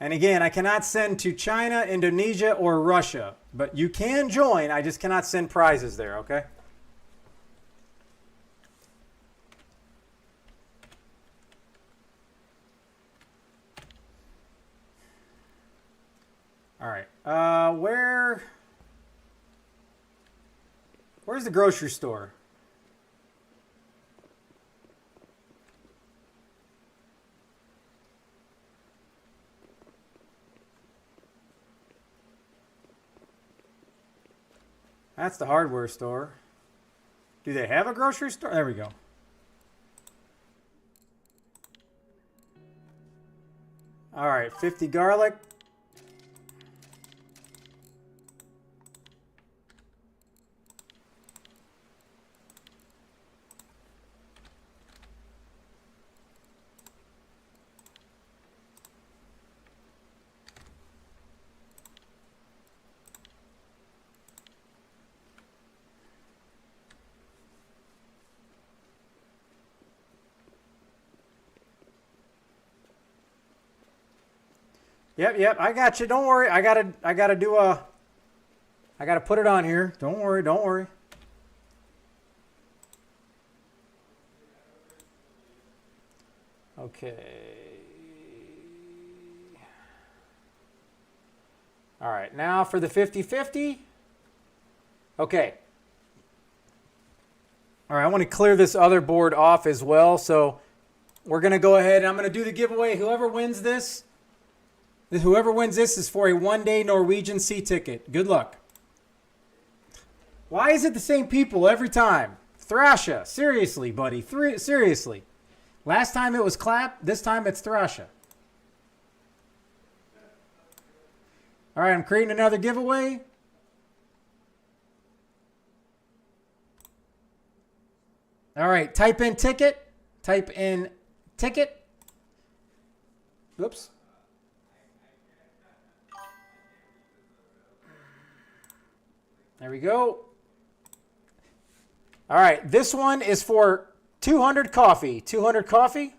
And again, I cannot send to China, Indonesia, or Russia. But you can join. I just cannot send prizes there, okay? All right. Where's the grocery store? That's the hardware store. Do they have a grocery store? There we go. All right, 50 garlic. Yep, I got you. Don't worry. I gotta put it on here. Don't worry. Okay. All right, now for the 50-50. Okay. All right, I want to clear this other board off as well. So we're going to go ahead and I'm going to do the giveaway. Whoever wins this is for a one-day Norwegian Sea ticket. Good luck. Why is it the same people every time? Thrasha, seriously, buddy. Seriously. Last time it was Clap. This time it's Thrasha. All right, I'm creating another giveaway. All right, type in ticket. Oops. There we go. All right, this one is for 200 coffee. 200 coffee.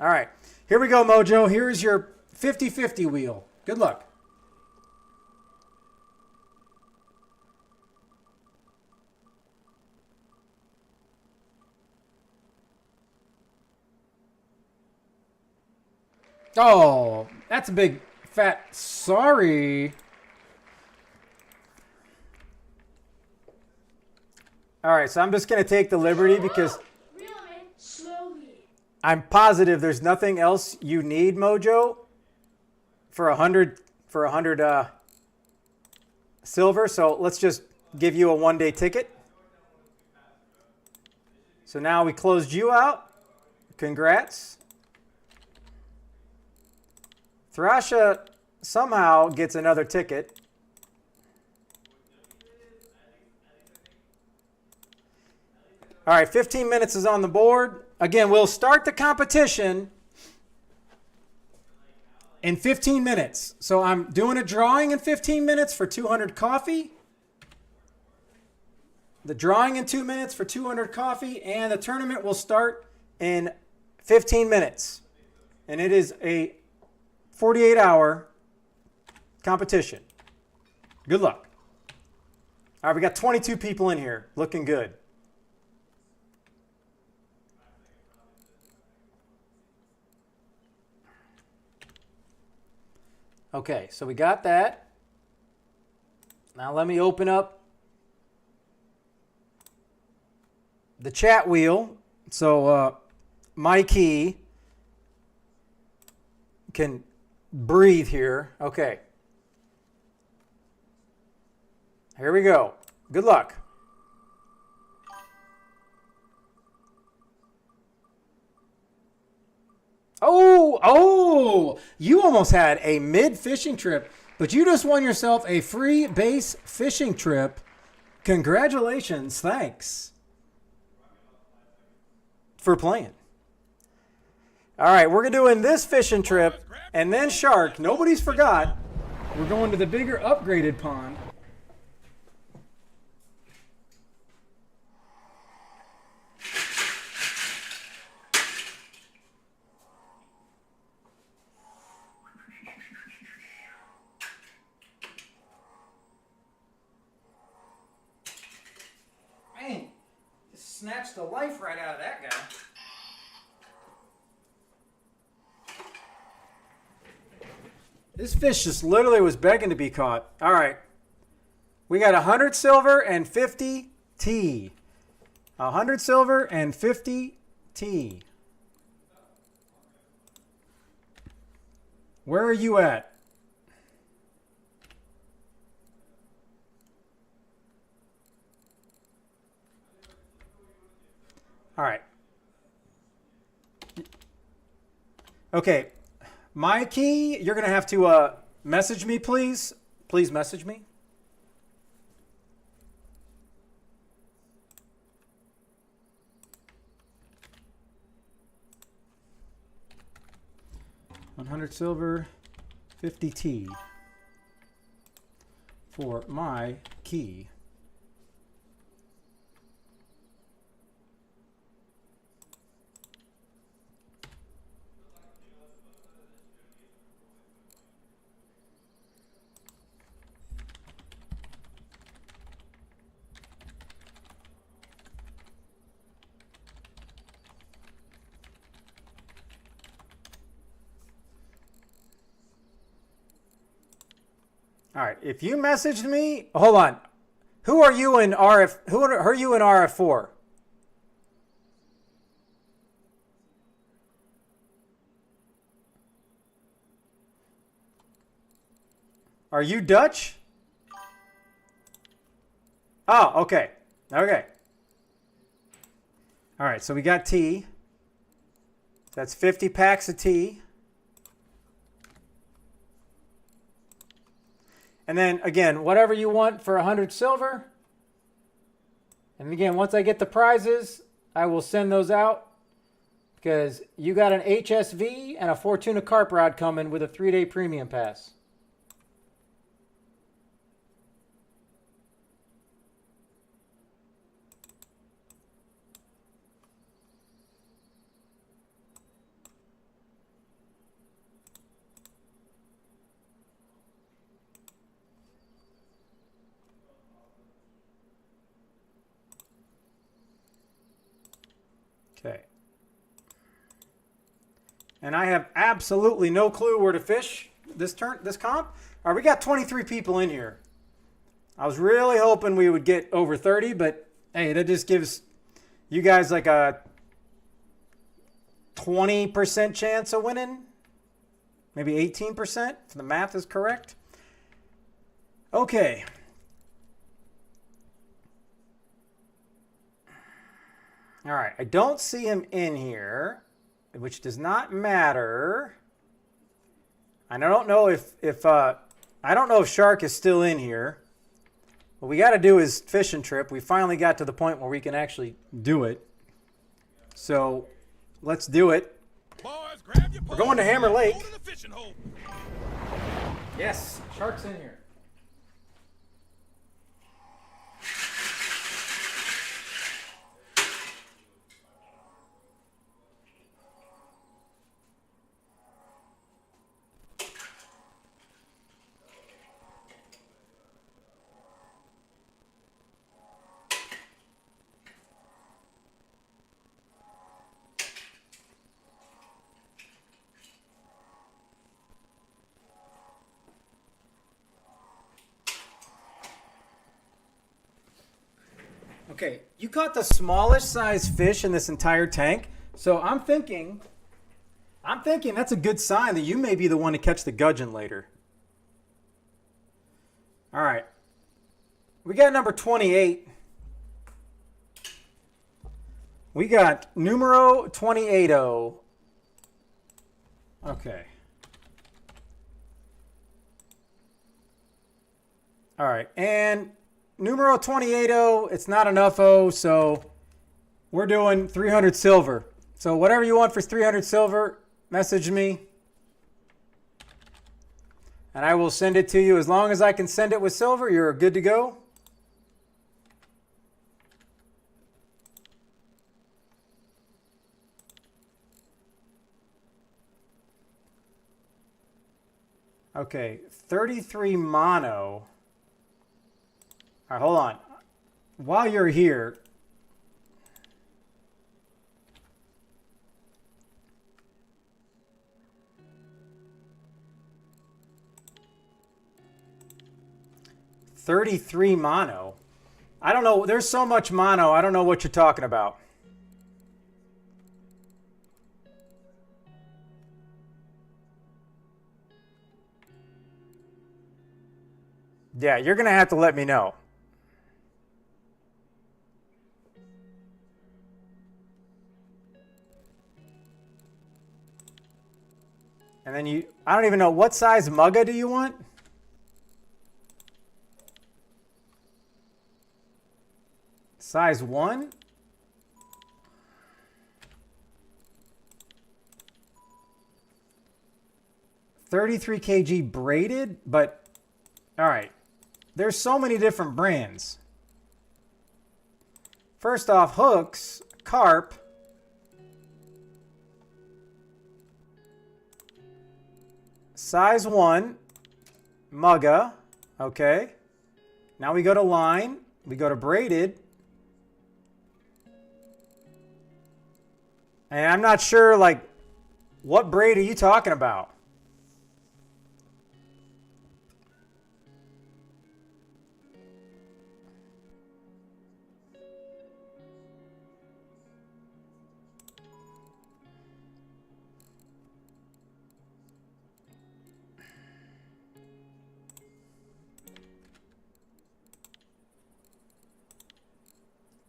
All right, here we go, Mojo. Here's your 50-50 wheel. Good luck. Oh, that's a big fat sorry. All right, so I'm just going to take the liberty because Reel him in slowly. I'm positive there's nothing else you need, Mojo, for 100 silver. So let's just give you a one-day ticket. So now we closed you out. Congrats. Thrasha somehow gets another ticket. All right, 15 minutes is on the board. Again, we'll start the competition in 15 minutes. So I'm doing a drawing in 15 minutes for 200 coffee. The drawing in 2 minutes for 200 coffee. And the tournament will start in 15 minutes. And it is a 48-hour competition. Good luck. All right, we got 22 people in here. Looking good. Okay, so we got that. Now let me open up the chat wheel so Mikey can breathe here. Okay. Here we go. Good luck. Oh, you almost had a mid-fishing trip, but you just won yourself a free base fishing trip. Congratulations. Thanks for playing. All right, we're doing this fishing trip and then shark. Nobody's forgot. We're going to the bigger upgraded pond. snatched the life right out of that guy. This fish just literally was begging to be caught. All right. We got 100 silver and 50 T. 100 silver and 50 T. Where are you at? All right. Okay. My key, you're going to have to message me, please. Please message me. $100 silver, 50 T for my key. All right, if you messaged me, hold on. Who are you in RF? Who are you in RF4? Are you Dutch? Oh, okay. Okay. All right, so we got tea. That's 50 packs of tea. And then, again, whatever you want for 100 silver. And again, once I get the prizes, I will send those out. Because you got an HSV and a Fortuna carp rod coming with a 3-day premium pass. Okay. And I have absolutely no clue where to fish this comp. All right, we got 23 people in here. I was really hoping we would get over 30, but hey, that just gives you guys like a 20% chance of winning. Maybe 18%, if the math is correct. Okay. All right, I don't see him in here, which does not matter. And I don't know if Shark is still in here. What we got to do is fishing trip. We finally got to the point where we can actually do it. So let's do it. Boys, grab your We're going to Hammer poles and Lake. go to the fishing hole. Yes, Shark's in here. Okay, you caught the smallest size fish in this entire tank. So I'm thinking that's a good sign that you may be the one to catch the gudgeon later. All right. We got number 28. We got numero 28. Okay. All right, and numero 28, it's not enough, so we're doing 300 silver. So whatever you want for 300 silver, message me. And I will send it to you. As long as I can send it with silver, you're good to go. Okay, 33 mono. All right, hold on. While you're here, 33 mono. I don't know. There's so much mono. I don't know what you're talking about. Yeah, you're going to have to let me know. And then I don't even know, what size mugga do you want? Size 1? $33 kg braided, but all right. There's so many different brands. First off, hooks, carp. Size 1, mugga, okay. Now we go to line, we go to braided. And I'm not sure, like, what braid are you talking about?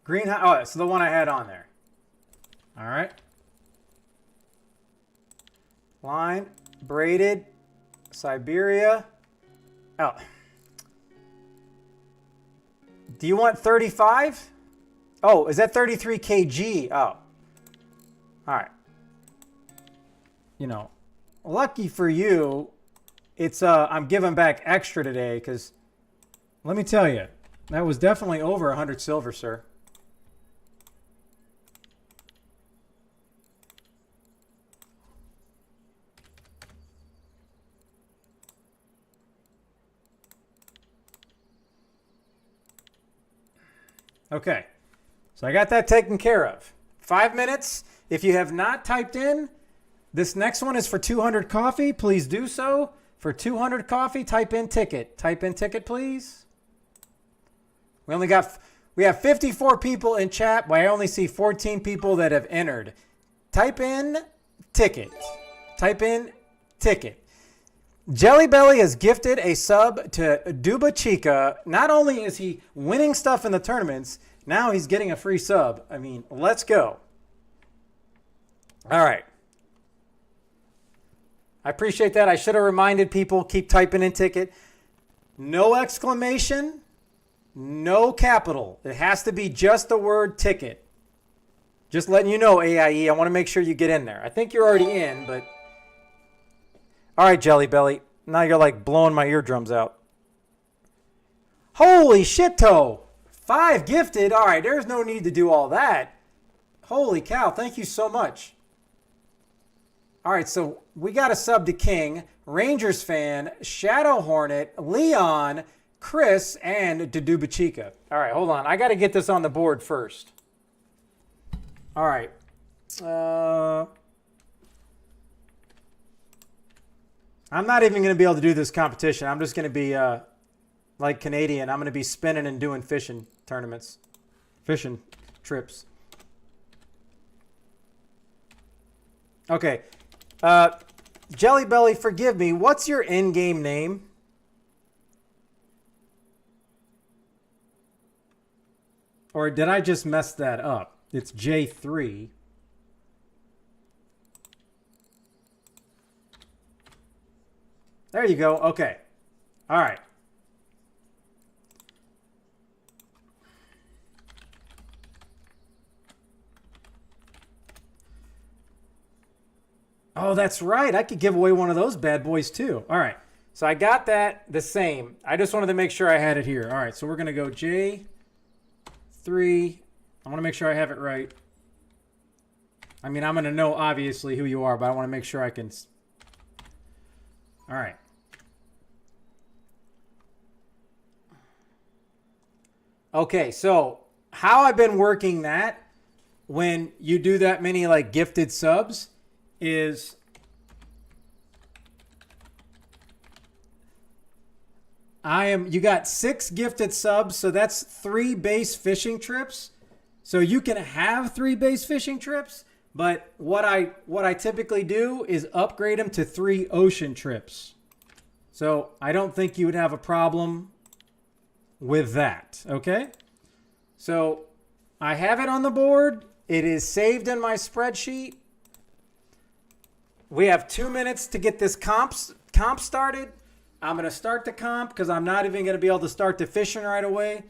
Green, oh, it's the one I had on there. All right. Line, braided, Siberia. Oh. Do you want 35? Oh, is that 33 kg? Oh. All right. You know, lucky for you, it's I'm giving back extra today because let me tell you, that was definitely over 100 silver, sir. Okay, so I got that taken care of. 5 minutes. If you have not typed in, this next one is for 200 coffee. Please do so. For 200 coffee, type in ticket. Type in ticket, please. We have 54 people in chat, but I only see 14 people that have entered. Type in ticket. Type in ticket. Jelly Belly has gifted a sub to Duba Chica. Not only is he winning stuff in the tournaments, now he's getting a free sub. I mean, let's go. All right. I appreciate that. I should have reminded people, keep typing in ticket. No exclamation, no capital. It has to be just the word ticket. Just letting you know, AIE, I want to make sure you get in there. I think you're already in, but... All right, Jelly Belly. Now you're like blowing my eardrums out. Holy shit-toe. 5 gifted. All right, there's no need to do all that. Holy cow, thank you so much. All right, so we got a sub to King, Rangers fan, Shadow Hornet, Leon, Chris, and Duduba Chica. All right, hold on. I got to get this on the board first. All right. I'm not even going to be able to do this competition. I'm just going to be like Canadian. I'm going to be spinning and doing fishing tournaments. Fishing trips. Okay. Jelly Belly, forgive me. What's your in-game name? Or did I just mess that up? It's J3. There you go. Okay. All right. Oh, that's right. I could give away one of those bad boys too. All right. So I got that the same. I just wanted to make sure I had it here. All right. So we're going to go J3. I want to make sure I have it right. I mean, I'm going to know obviously who you are, but I want to make sure I can... All right. Okay, so how I've been working that when you do that many like gifted subs is You got 6 gifted subs, so that's 3 base fishing trips. So you can have 3 base fishing trips, but what I typically do is upgrade them to 3 ocean trips. So I don't think you would have a problem with that, okay? So I have it on the board. It is saved in my spreadsheet. We have 2 minutes to get this comp started. I'm going to start the comp because I'm not even going to be able to start the fishing right away.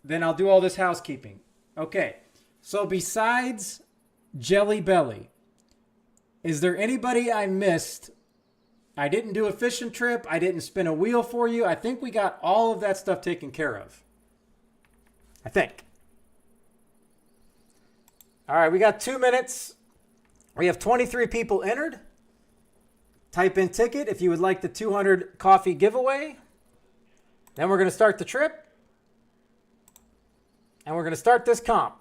Then I'll do all this housekeeping. Okay, so besides Jelly Belly, is there anybody I missed? I didn't do a fishing trip. I didn't spin a wheel for you. I think we got all of that stuff taken care of. I think. All right, we got 2 minutes. We have 23 people entered. Type in ticket if you would like the 200 coffee giveaway. Then we're going to start the trip. And we're going to start this comp.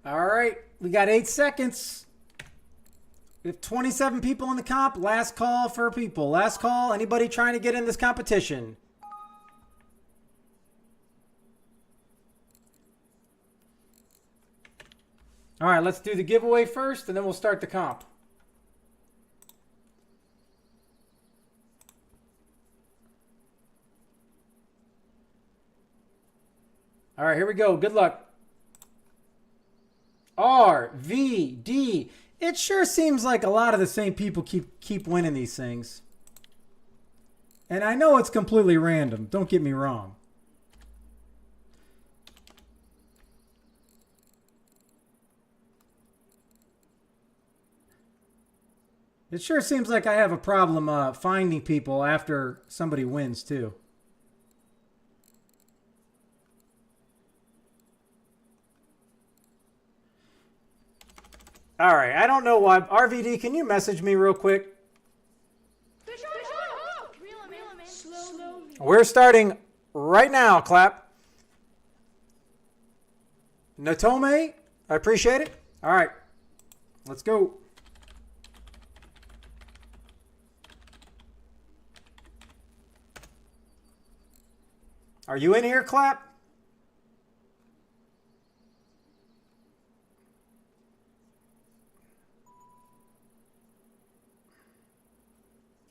All right, we got 8 seconds. We have 27 people in the comp. Last call for people. Last call. Anybody trying to get in this competition? All right, let's do the giveaway first, and then we'll start the comp. All right, here we go. Good luck. R, V, D. It sure seems like a lot of the same people keep winning these things. And I know it's completely random. Don't get me wrong. It sure seems like I have a problem finding people after somebody wins too. All right, I don't know why. RVD, can you message me real quick? Slowly. We're starting right now, Clap. Natome, I appreciate it. All right, let's go. Are you in here, Clap?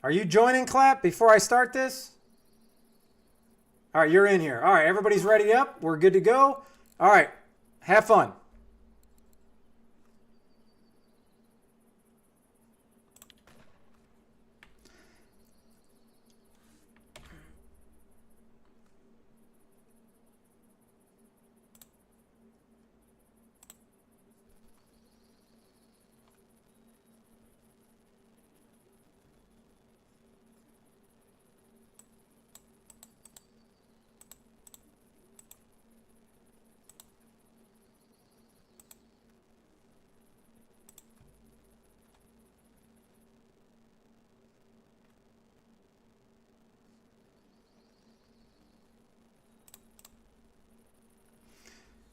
Are you joining, Clap, before I start this? All right, you're in here. All right, everybody's ready up. We're good to go. All right, have fun.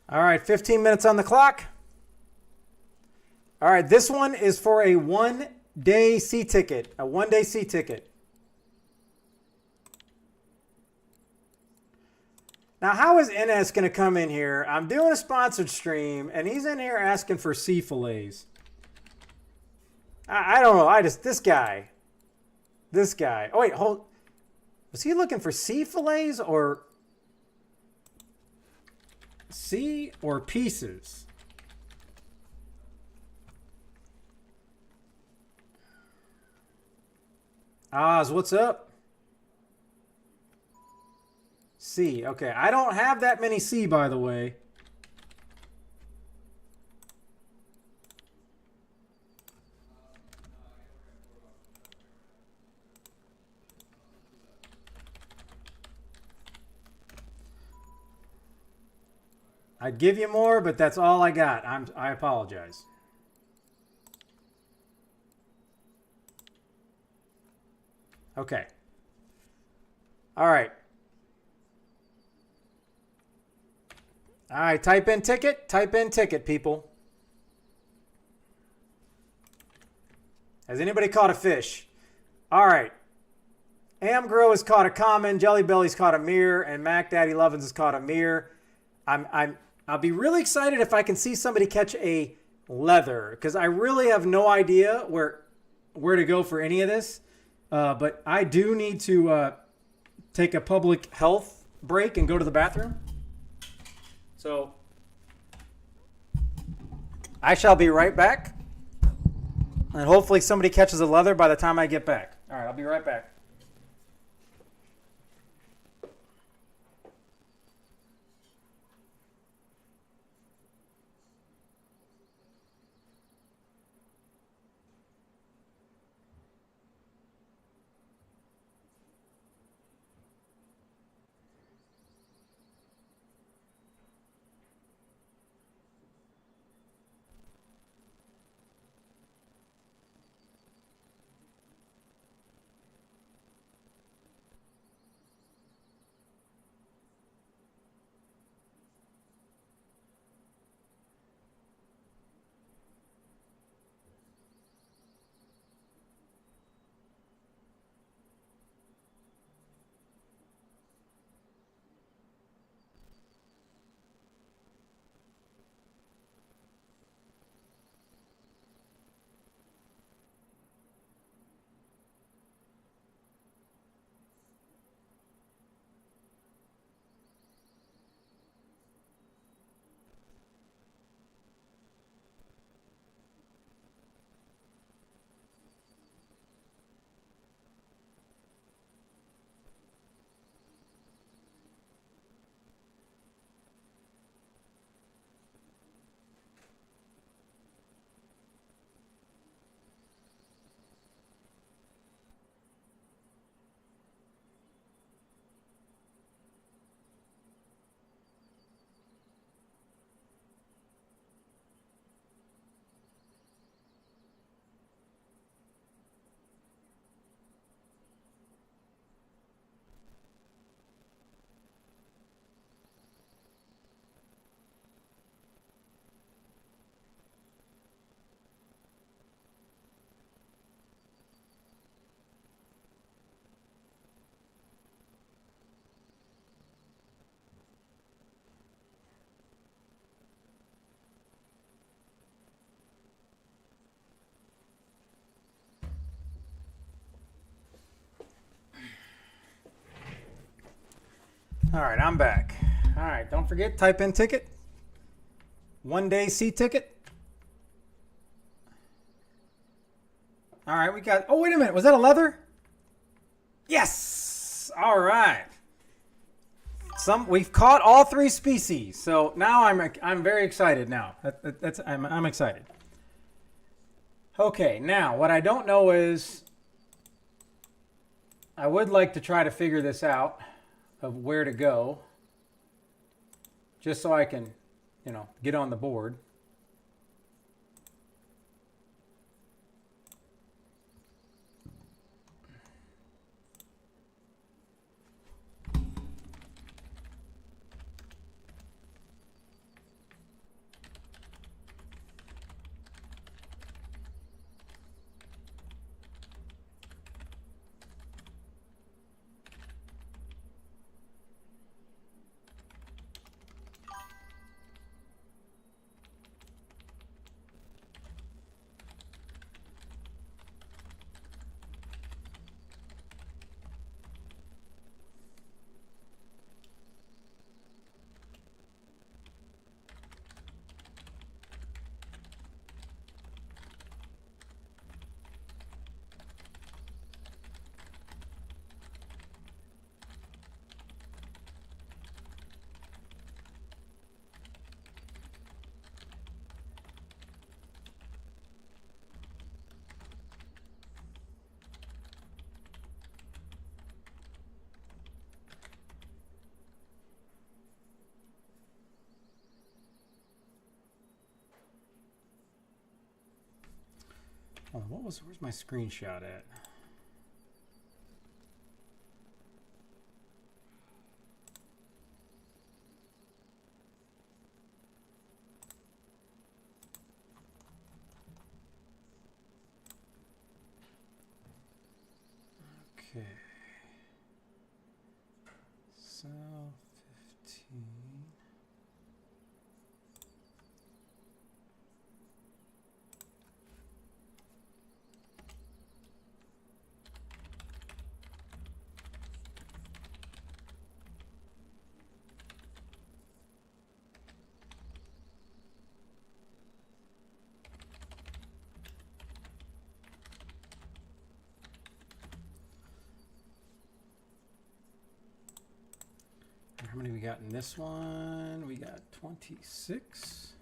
All right, 15 minutes on the clock. All right, this one is for a one-day sea ticket. A one-day sea ticket. Now, how is NS going to come in here? I'm doing a sponsored stream, and he's in here asking for sea fillets. I don't know. This guy. Oh, wait, hold. Was he looking for sea fillets or sea or pieces? Oz, what's up? C. Okay, I don't have that many C, by the way. I'd give you more, but that's all I got. I apologize. Okay. All right. All right, type in ticket. Type in ticket, people. Has anybody caught a fish? All right. Amgro has caught a common, Jelly Belly's caught a mirror, and Mac Daddy Lovins has caught a mirror. I'll be really excited if I can see somebody catch a leather, because I really have no idea where to go for any of this. But I do need to take a public health break and go to the bathroom. So I shall be right back. And hopefully somebody catches a leather by the time I get back. All right, I'll be right back. All right, I'm back. All right, don't forget, type in ticket. One day sea ticket. All right, we got, oh, wait a minute. Was that a leather? Yes. All right. We've caught all three species. So now I'm very excited now. I'm excited. Okay, now what I don't know is I would like to try to figure this out of where to go, just so I can, get on the board. Hold on, where's my screenshot at? Okay. So 15. How many we got in this one? We got 26.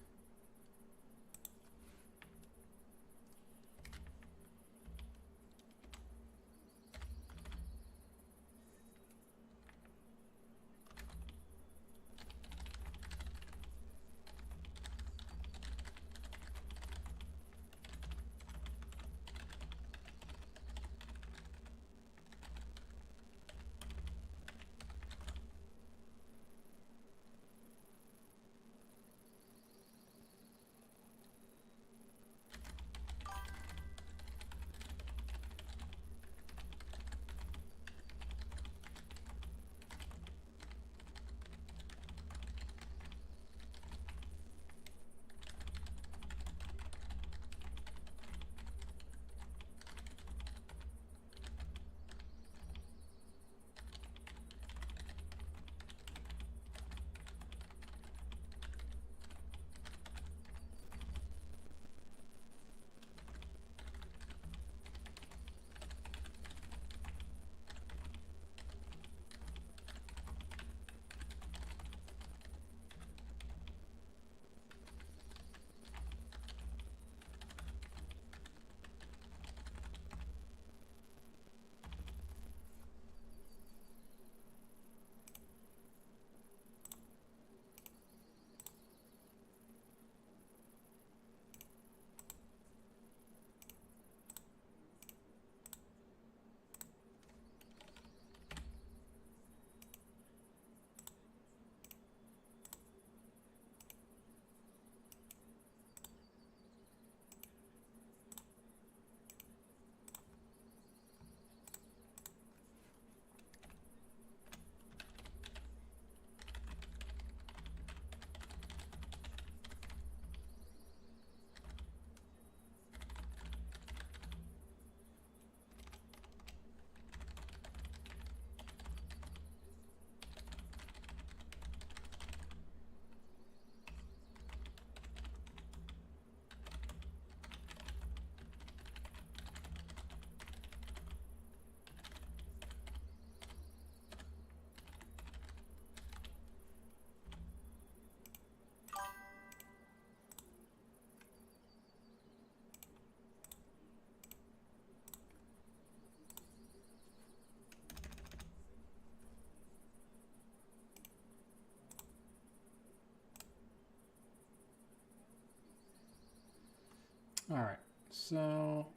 All right, so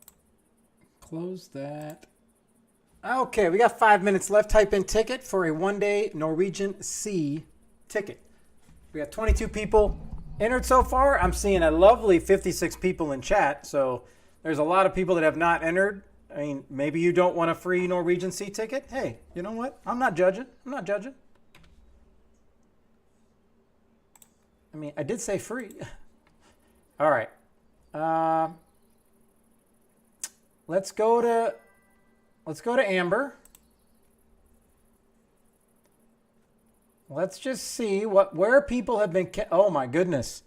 close that. Okay, we got 5 minutes left. Type in ticket for a one-day Norwegian Sea ticket. We got 22 people entered so far. I'm seeing a lovely 56 people in chat, so there's a lot of people that have not entered. I mean, maybe you don't want a free Norwegian Sea ticket. Hey, you know what? I'm not judging. I'm not judging. I mean, I did say free. All right. Let's go to Amber. Let's just see where people have been. Oh my goodness.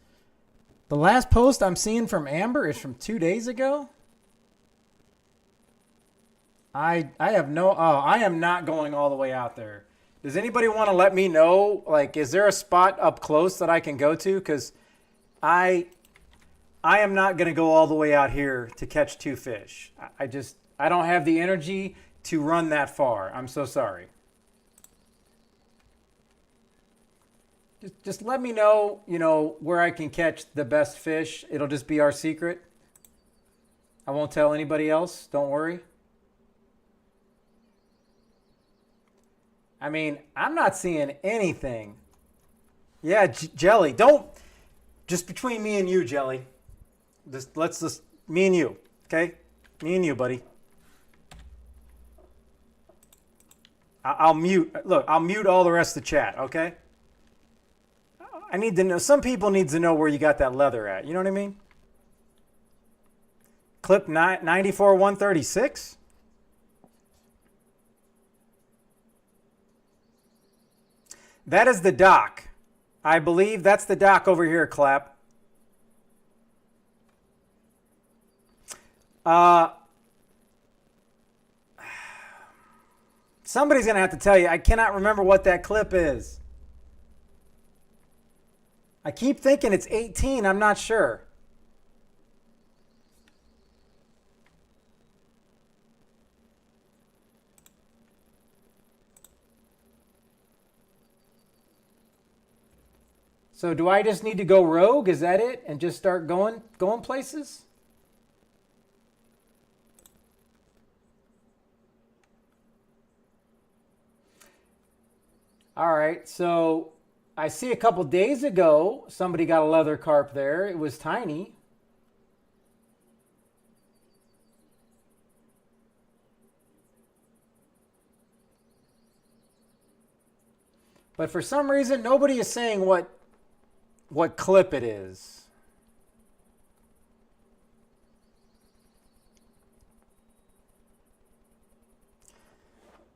The last post I'm seeing from Amber is from 2 days ago. I am not going all the way out there. Does anybody want to let me know, like, is there a spot up close that I can go to? Because I am not going to go all the way out here to catch 2 fish. I don't have the energy to run that far. I'm so sorry. Just let me know, where I can catch the best fish. It'll just be our secret. I won't tell anybody else. Don't worry. I mean, I'm not seeing anything. Yeah, Jelly, don't. Just between me and you, Jelly. Let's just, me and you, okay? Me and you, buddy. I'll mute. Look, I'll mute all the rest of the chat, okay? I need to know. Some people need to know where you got that leather at. You know what I mean? Clip 94-136. That is the dock. I believe that's the dock over here, Clap. Somebody's going to have to tell you. I cannot remember what that clip is. I keep thinking it's 18. I'm not sure. So do I just need to go rogue? Is that it? And just start going places? All right, so I see a couple days ago somebody got a leather carp there. It was tiny. But for some reason, nobody is saying what clip it is.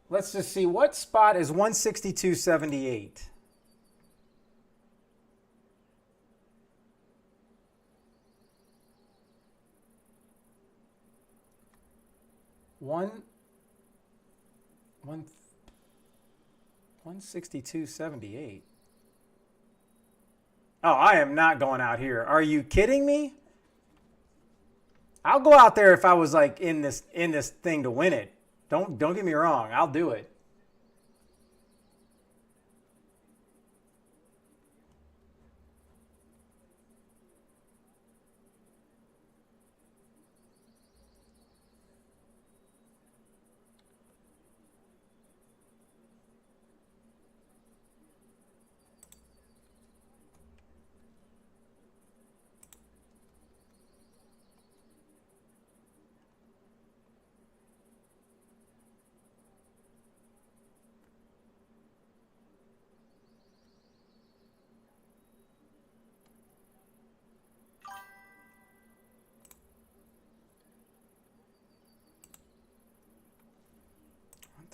Let's just see, what spot is 162.78? One 162.78. Oh, I am not going out here. Are you kidding me? I'll go out there if I was like in this thing to win it. Don't get me wrong. I'll do it.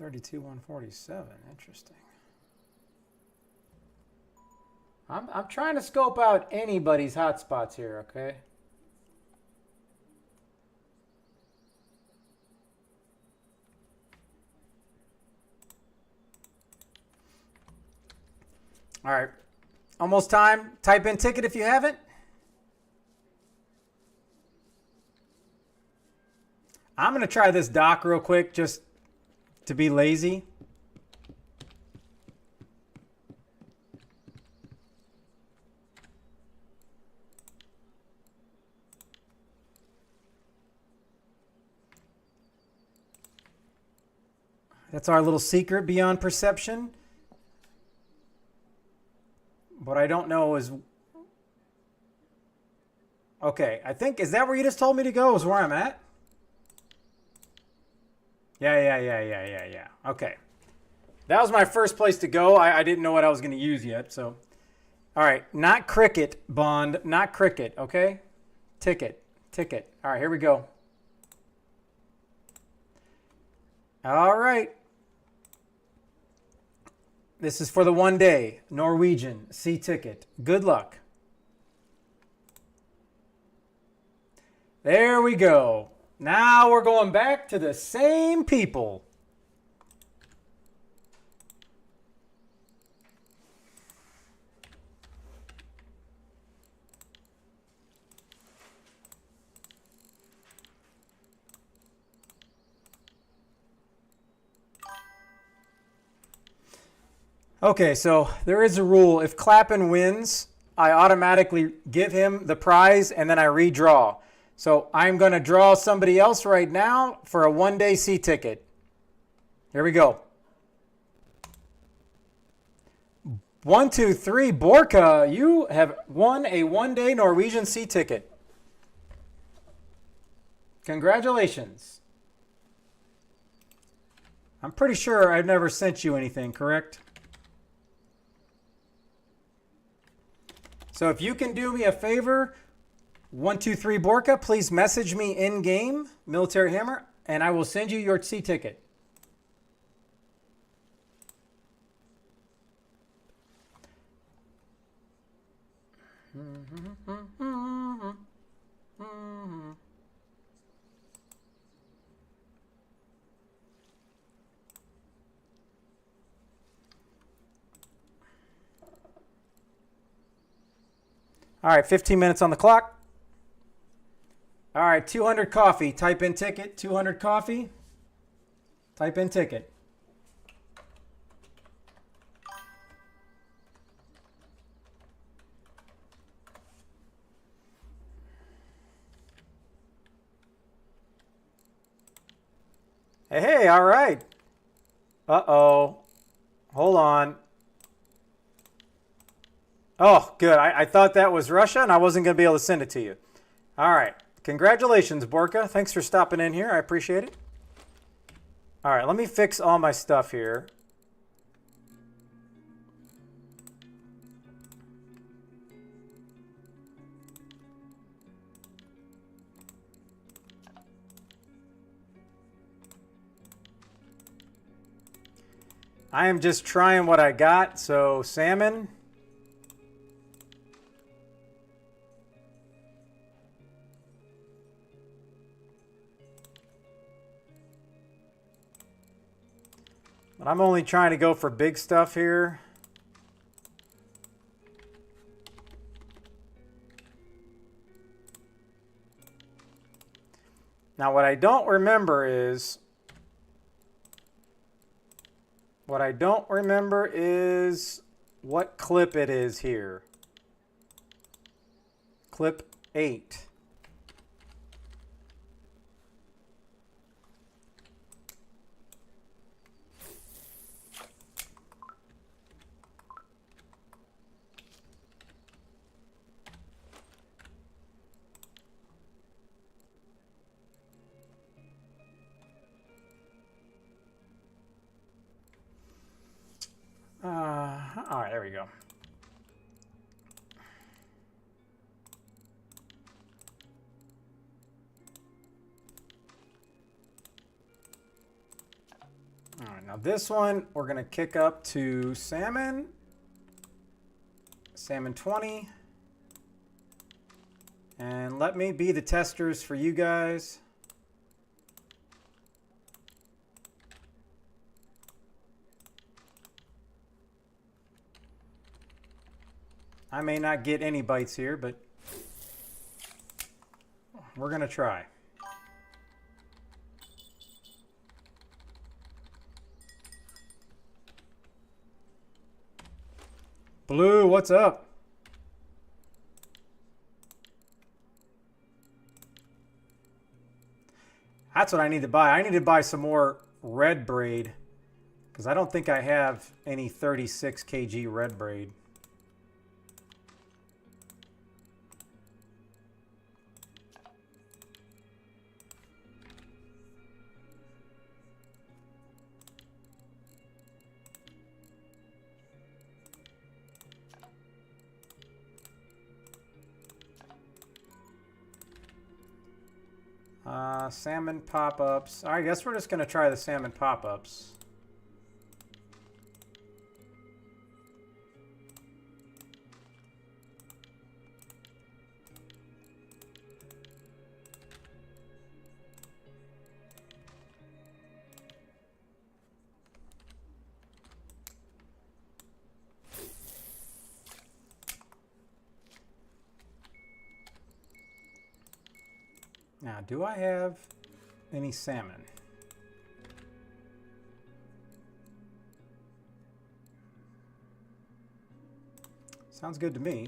$132.147. Interesting. I'm trying to scope out anybody's hotspots here, okay? All right. Almost time. Type in ticket if you haven't. I'm going to try this dock real quick just to be lazy. That's our little secret beyond perception. What I don't know is... Okay, I think... Is that where you just told me to go? Is where I'm at? Yeah. Okay. That was my first place to go. I didn't know what I was going to use yet, so... All right, not cricket, Bond. Not cricket, okay? Ticket. All right, here we go. All right. This is for the 1 day. Norwegian. See ticket. Good luck. There we go. Now we're going back to the same people. Okay, so there is a rule. If Clappin wins, I automatically give him the prize and then I redraw. So I'm going to draw somebody else right now for a one-day sea ticket. Here we go. 1, 2, 3. Borka, you have won a one-day Norwegian sea ticket. Congratulations. I'm pretty sure I've never sent you anything, correct? So if you can do me a favor, 1, 2, 3 Borka, please message me in-game, Military Hammer, and I will send you your sea ticket. All right, 15 minutes on the clock. All right, 200 coffee. Type in ticket. 200 coffee. Type in ticket. Hey, all right. Uh-oh. Hold on. Oh, good. I thought that was Russia, and I wasn't going to be able to send it to you. All right. Congratulations, Borka. Thanks for stopping in here. I appreciate it. All right, let me fix all my stuff here. I am just trying what I got. So, salmon. But I'm only trying to go for big stuff here. Now, what I don't remember is what clip it is here. Clip 8. All right, there we go. All right, now this one we're going to kick up to salmon. Salmon 20. And let me be the testers for you guys. I may not get any bites here, but we're going to try. Blue, what's up? That's what I need to buy. I need to buy some more red braid because I don't think I have any 36 kg red braid. Salmon pop-ups. I guess we're just going to try the salmon pop-ups. Now, do I have any salmon? Sounds good to me.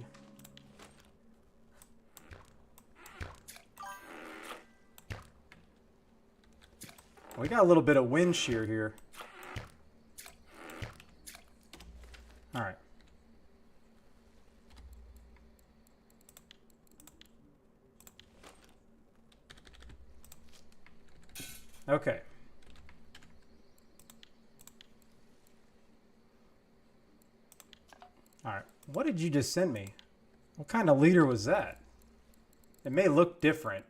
We got a little bit of wind shear here. All right. Okay. All right. What did you just send me? What kind of leader was that? It may look different.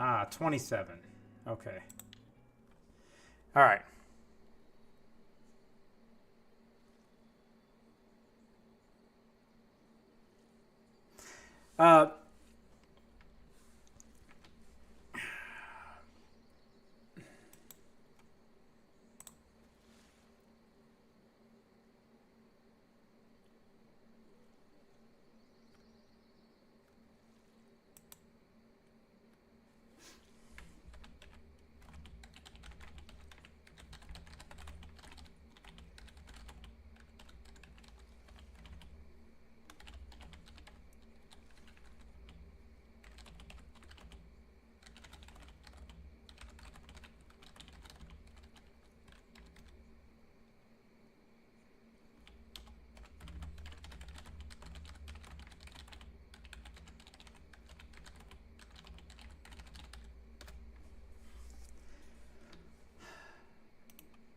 Ah, 27. Okay. All right.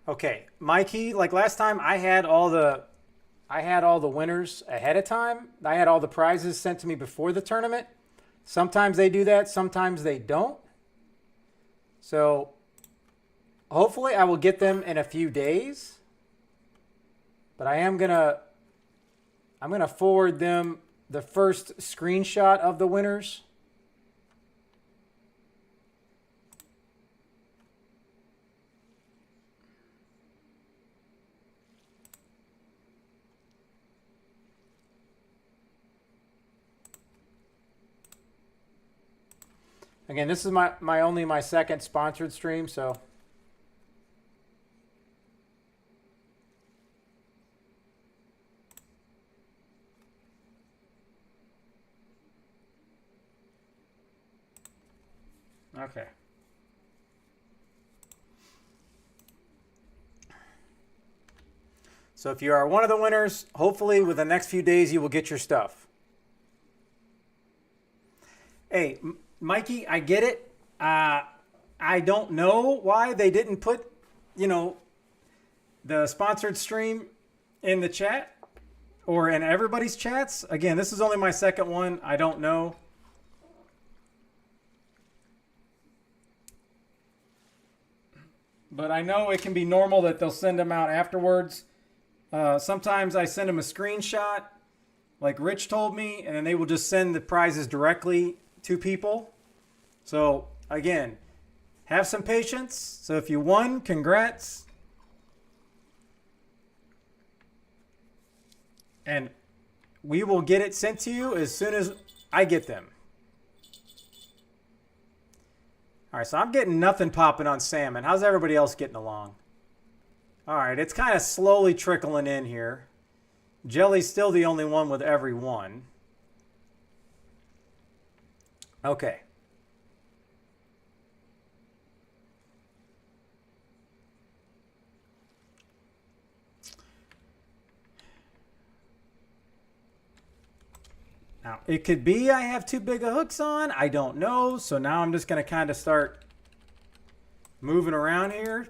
Okay, Mikey, like last time I had all the winners ahead of time. I had all the prizes sent to me before the tournament. Sometimes they do that, sometimes they don't. So hopefully I will get them in a few days. But I'm gonna forward them the first screenshot of the winners. Again, this is my second sponsored stream, so okay. So if you are one of the winners, hopefully within the next few days you will get your stuff. Hey, Mikey, I get it. I don't know why they didn't put, the sponsored stream in the chat or in everybody's chats. Again, this is only my second one. I don't know. But I know it can be normal that they'll send them out afterwards. Sometimes I send them a screenshot, like Rich told me, and then they will just send the prizes directly to people. So again, have some patience. So if you won, congrats. And we will get it sent to you as soon as I get them. All right, so I'm getting nothing popping on salmon. How's everybody else getting along? All right, it's kind of slowly trickling in here. Jelly's still the only one with every one. Okay. Now, it could be I have too big of hooks on. I don't know. So now I'm just going to kind of start moving around here.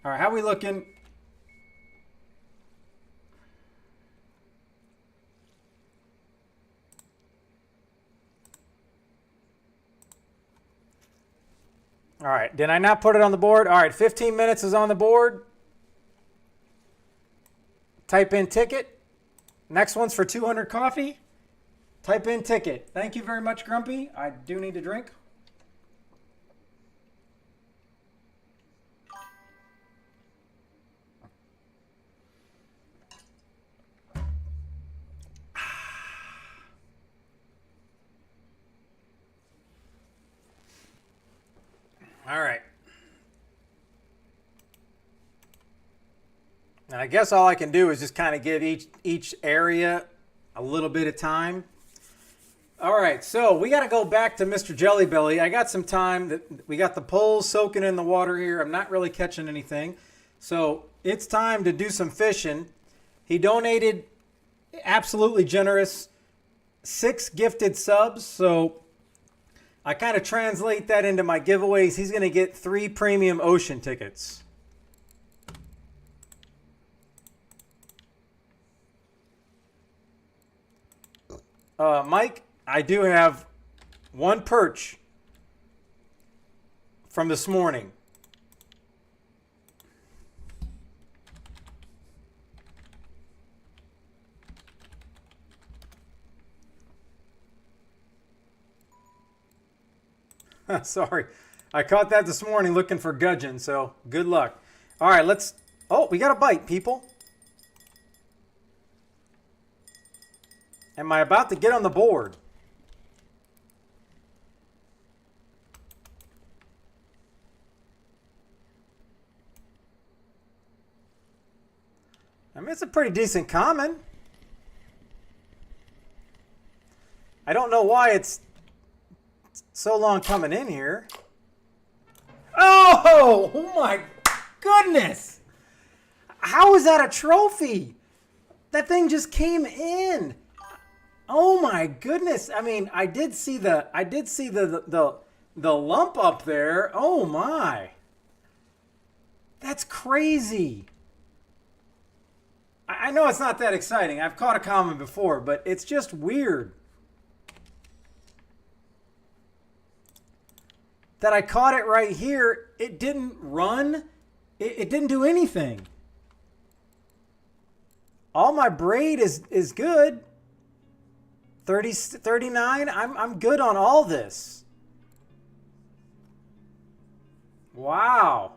All right, how we looking? All right, did I not put it on the board? All right, 15 minutes is on the board. Type in ticket. Next one's for 200 coffee. Type in ticket. Thank you very much, Grumpy. I do need a drink. And I guess all I can do is just kind of give each area a little bit of time. All right, so we got to go back to Mr. Jelly Belly. I got some time. We got the poles soaking in the water here. I'm not really catching anything. So it's time to do some fishing. He donated, absolutely generous, 6 gifted subs. So I kind of translate that into my giveaways. He's going to get 3 premium ocean tickets. Mike, I do have 1 perch from this morning. Sorry. I caught that this morning looking for gudgeon, so good luck. All right, let's... Oh, we got a bite, people. Am I about to get on the board? I mean, it's a pretty decent common. I don't know why it's so long coming in here. Oh my goodness! How is that a trophy? That thing just came in. Oh my goodness! I mean, I did see the lump up there. Oh my! That's crazy. I know it's not that exciting. I've caught a common before, but it's just weird that I caught it right here. It didn't run. It didn't do anything. All my braid is good. 30, 39. I'm good on all this. Wow.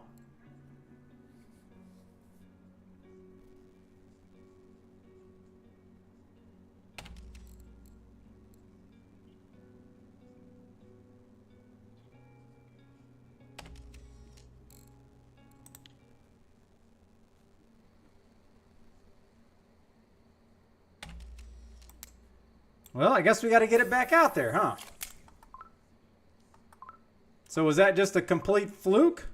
Well, I guess we got to get it back out there, huh? So was that just a complete fluke?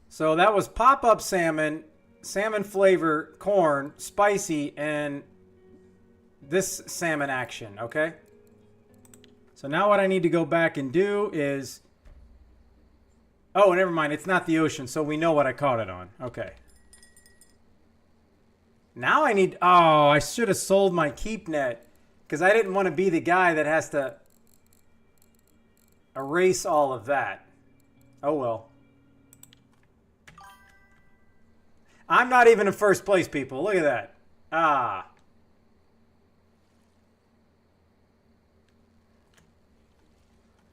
So that was pop-up salmon, salmon flavor, corn, spicy, and this salmon action, okay? So now what I need to go back and do is... Oh, never mind. It's not the ocean, so we know what I caught it on. Okay. Now I need... Oh, I should have sold my keep net because I didn't want to be the guy that has to erase all of that. Oh, well. I'm not even in first place, people. Look at that. Ah.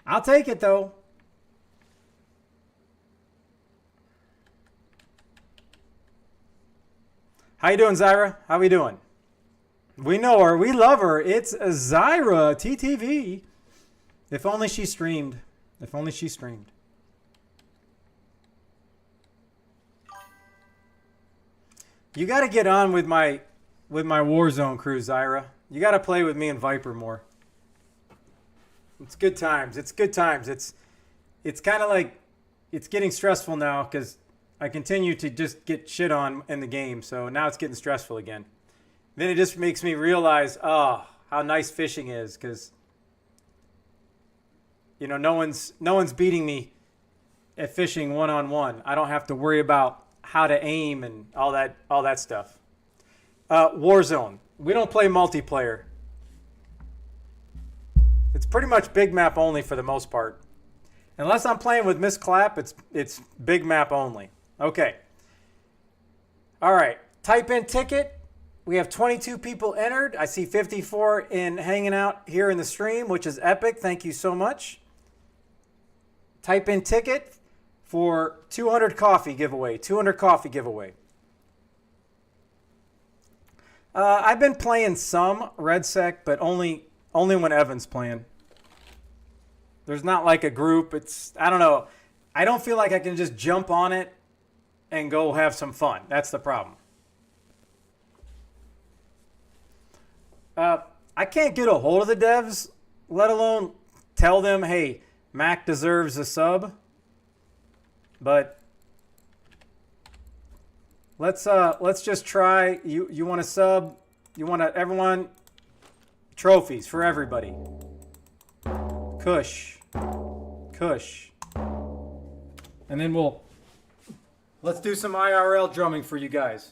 I'll take it, though. How you doing, Zyra? How we doing? We know her. We love her. It's Zyra TTV. If only she streamed. If only she streamed. You got to get on with my Warzone crew, Zyra. You got to play with me and Viper more. It's good times. It's good times. It's kind of like it's getting stressful now because I continue to just get shit on in the game, so now it's getting stressful again. Then it just makes me realize, oh, how nice fishing is, because you know no one's beating me at fishing one-on-one. I don't have to worry about how to aim and all that stuff. Warzone. We don't play multiplayer. It's pretty much big map only for the most part. Unless I'm playing with Miss Clap, it's big map only. Okay. All right. Type in ticket. We have 22 people entered. I see 54 in hanging out here in the stream, which is epic. Thank you so much. Type in ticket for 200 coffee giveaway. 200 coffee giveaway. I've been playing some Red Sec, but only when Evan's playing. There's not like a group. I don't know. I don't feel like I can just jump on it and go have some fun. That's the problem. I can't get a hold of the devs, let alone tell them, hey, Mac deserves a sub. But let's just try. You want a sub? You want everyone trophies for everybody. Kush. And then let's do some IRL drumming for you guys.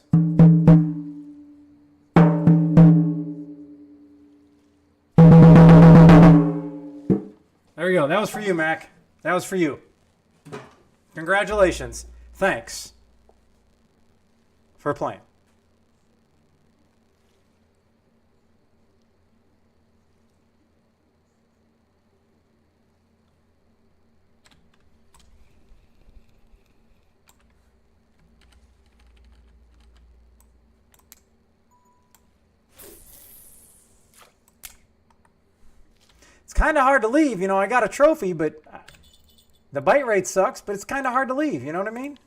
There you go. That was for you, Mac. That was for you. Congratulations. Thanks for playing. It's kind of hard to leave. You know, I got a trophy, but the bite rate sucks, but it's kind of hard to leave. You know what I mean?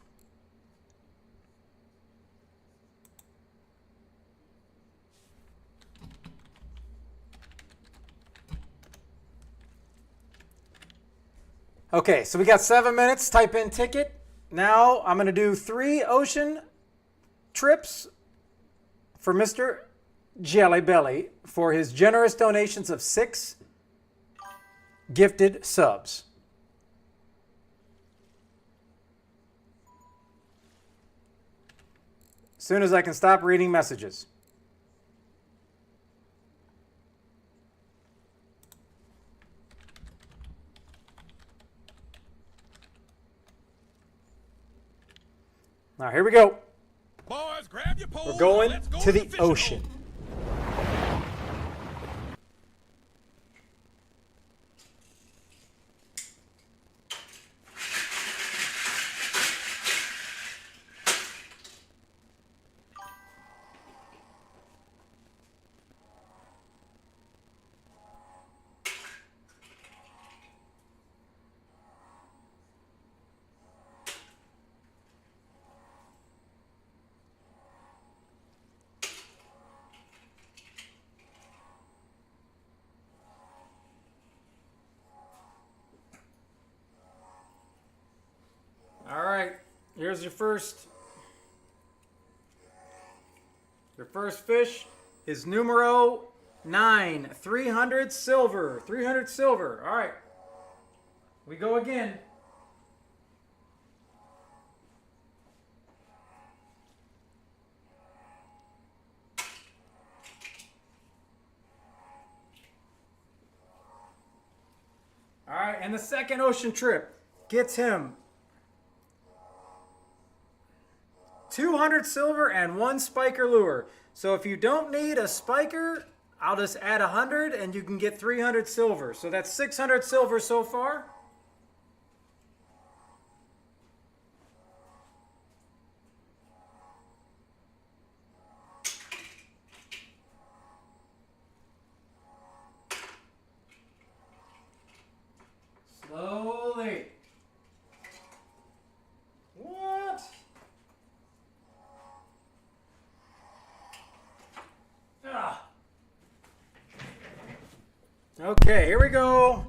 Okay, so we got 7 minutes. Type in ticket. Now I'm going to do 3 ocean trips for Mr. Jelly Belly for his generous donations of 6 gifted subs. As soon as I can stop reading messages. Now here we go. Boys, grab your poles. We're going and let's go to the fishing ocean. hole. All right, here's your first. Your first fish is numero 9, 300 silver. 300 silver. All right, we go again. All right, and the second ocean trip gets him 200 silver and 1 spiker lure. So if you don't need a spiker, I'll just add 100 and you can get 300 silver. So that's 600 silver so far. Slowly. What? Okay, here we go.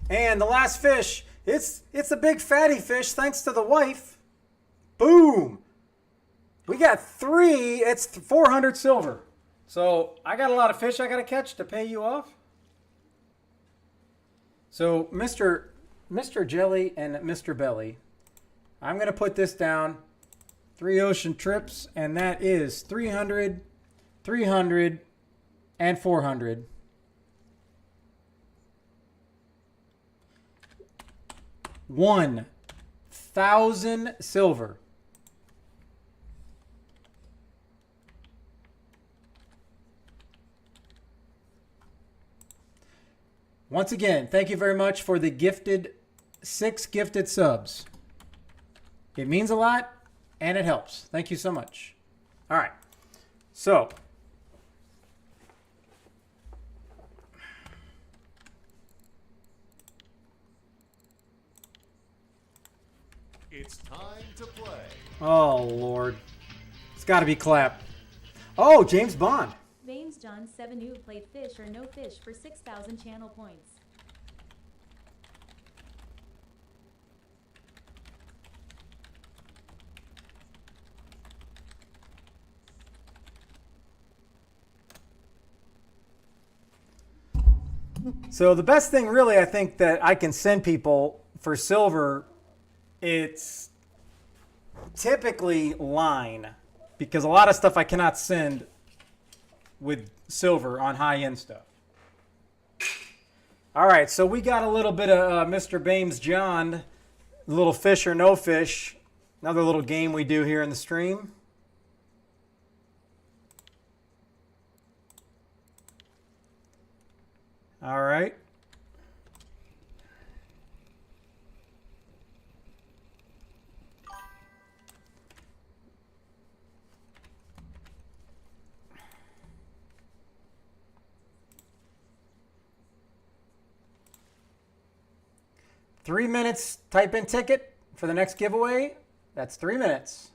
And the last fish, it's a big fatty fish thanks to the wife. Boom. We got 3, it's 400 silver. So I got a lot of fish I got to catch to pay you off. So Mr. Jelly and Mr. Belly, I'm going to put this down. 3 ocean trips, and that is 300, 300, and 400. $1,000 silver. Once again, thank you very much for the gifted 6 gifted subs. It means a lot and it helps. Thank you so much. All right. So, It's time to play. Oh, Lord. It's got to be clap. Oh, James Bond. Vames John 7 played fish or no fish for 6,000 channel points. So the best thing really I think that I can send people for silver, it's typically line, because a lot of stuff I cannot send with silver on high-end stuff. All right, so we got a little bit of Mr. Bames John, little fish or no fish, another little game we do here in the stream. All right. Three minutes, type in ticket for the next giveaway. That's 3 minutes.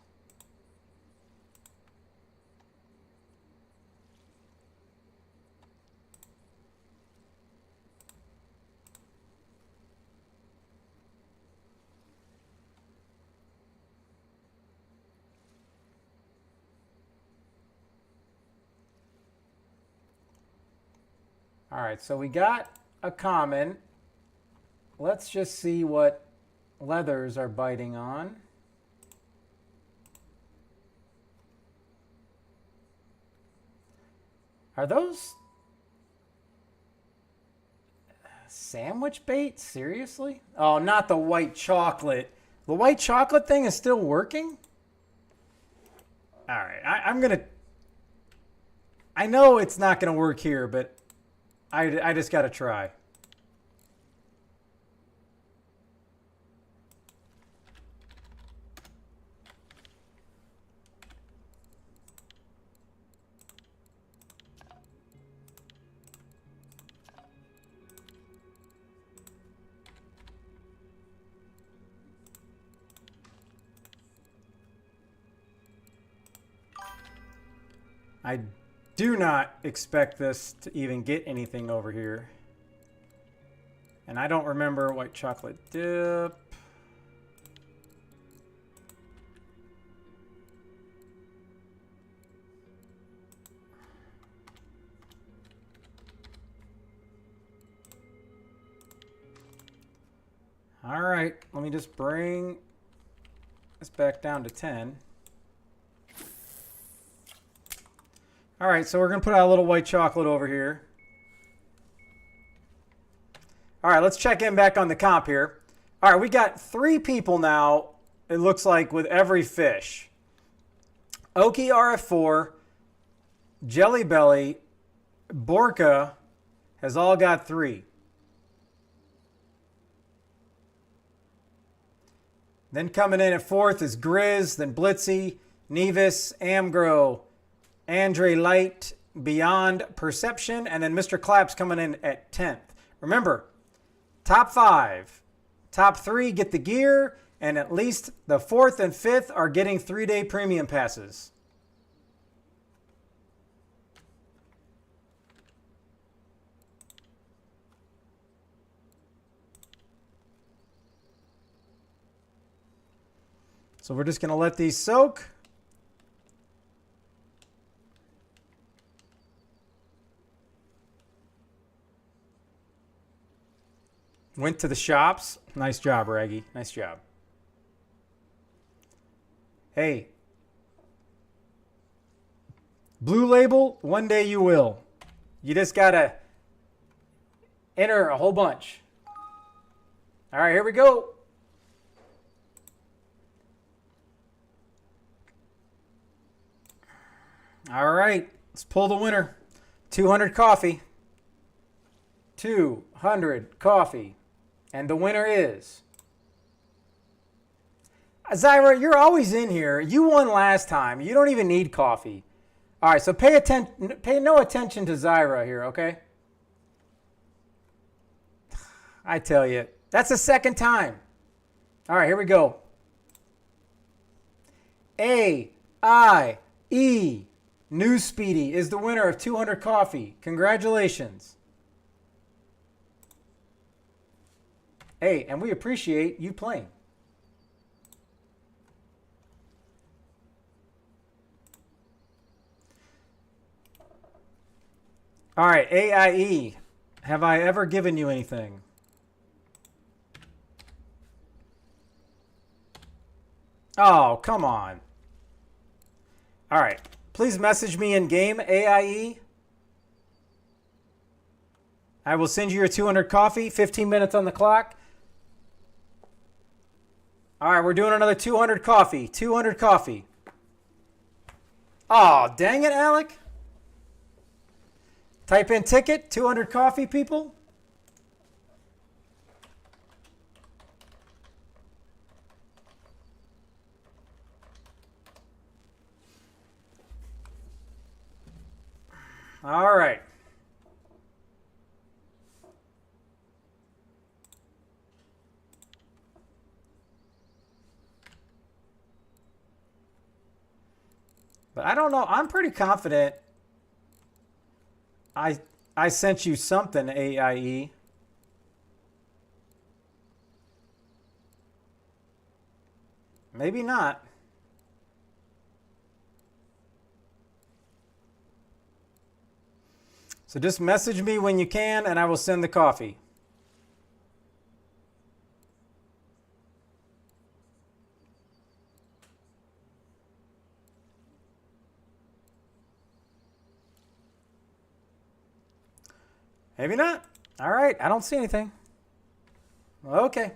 All right, so we got a common. Let's just see what leathers are biting on. Are those sandwich bait? Seriously? Oh, not the white chocolate. The white chocolate thing is still working? All right, I'm going to... I know it's not going to work here, but I just got to try. I do not expect this to even get anything over here. And I don't remember white chocolate dip. All right, let me just bring this back down to 10. All right, so we're going to put out a little white chocolate over here. All right, let's check in back on the comp here. All right, we got 3 people now, it looks like, with every fish. Okie RF4, Jelly Belly, Borka has all got 3. Then coming in at 4th is Grizz, then Blitzy, Nevis, Amgro, Andre Light, Beyond Perception, and then Mr. Claps coming in at 10th. Remember, top 5, top 3 get the gear, and at least the 4th and 5th are getting 3-day premium passes. So we're just going to let these soak. Went to the shops. Nice job, Raggy. Nice job. Hey. Blue Label, one day you will. You just got to enter a whole bunch. All right, here we go. All right, let's pull the winner. 200 coffee. 200 coffee. And the winner is... Zyra, you're always in here. You won last time. You don't even need coffee. All right, so pay no attention to Zyra here, okay? I tell you, that's the second time. All right, here we go. AIE New Speedy is the winner of 200 coffee. Congratulations. Hey, and we appreciate you playing. All right, AIE. Have I ever given you anything? Oh, come on. All right. Please message me in game, AIE. I will send you your 200 coffee. 15 minutes on the clock. All right, we're doing another 200 coffee. 200 coffee. Oh, dang it, Alec. Type in ticket, 200 coffee, people. All right. But I don't know. I'm pretty confident I sent you something, AIE. Maybe not. So just message me when you can, and I will send the coffee. Maybe not. All right. I don't see anything. Okay.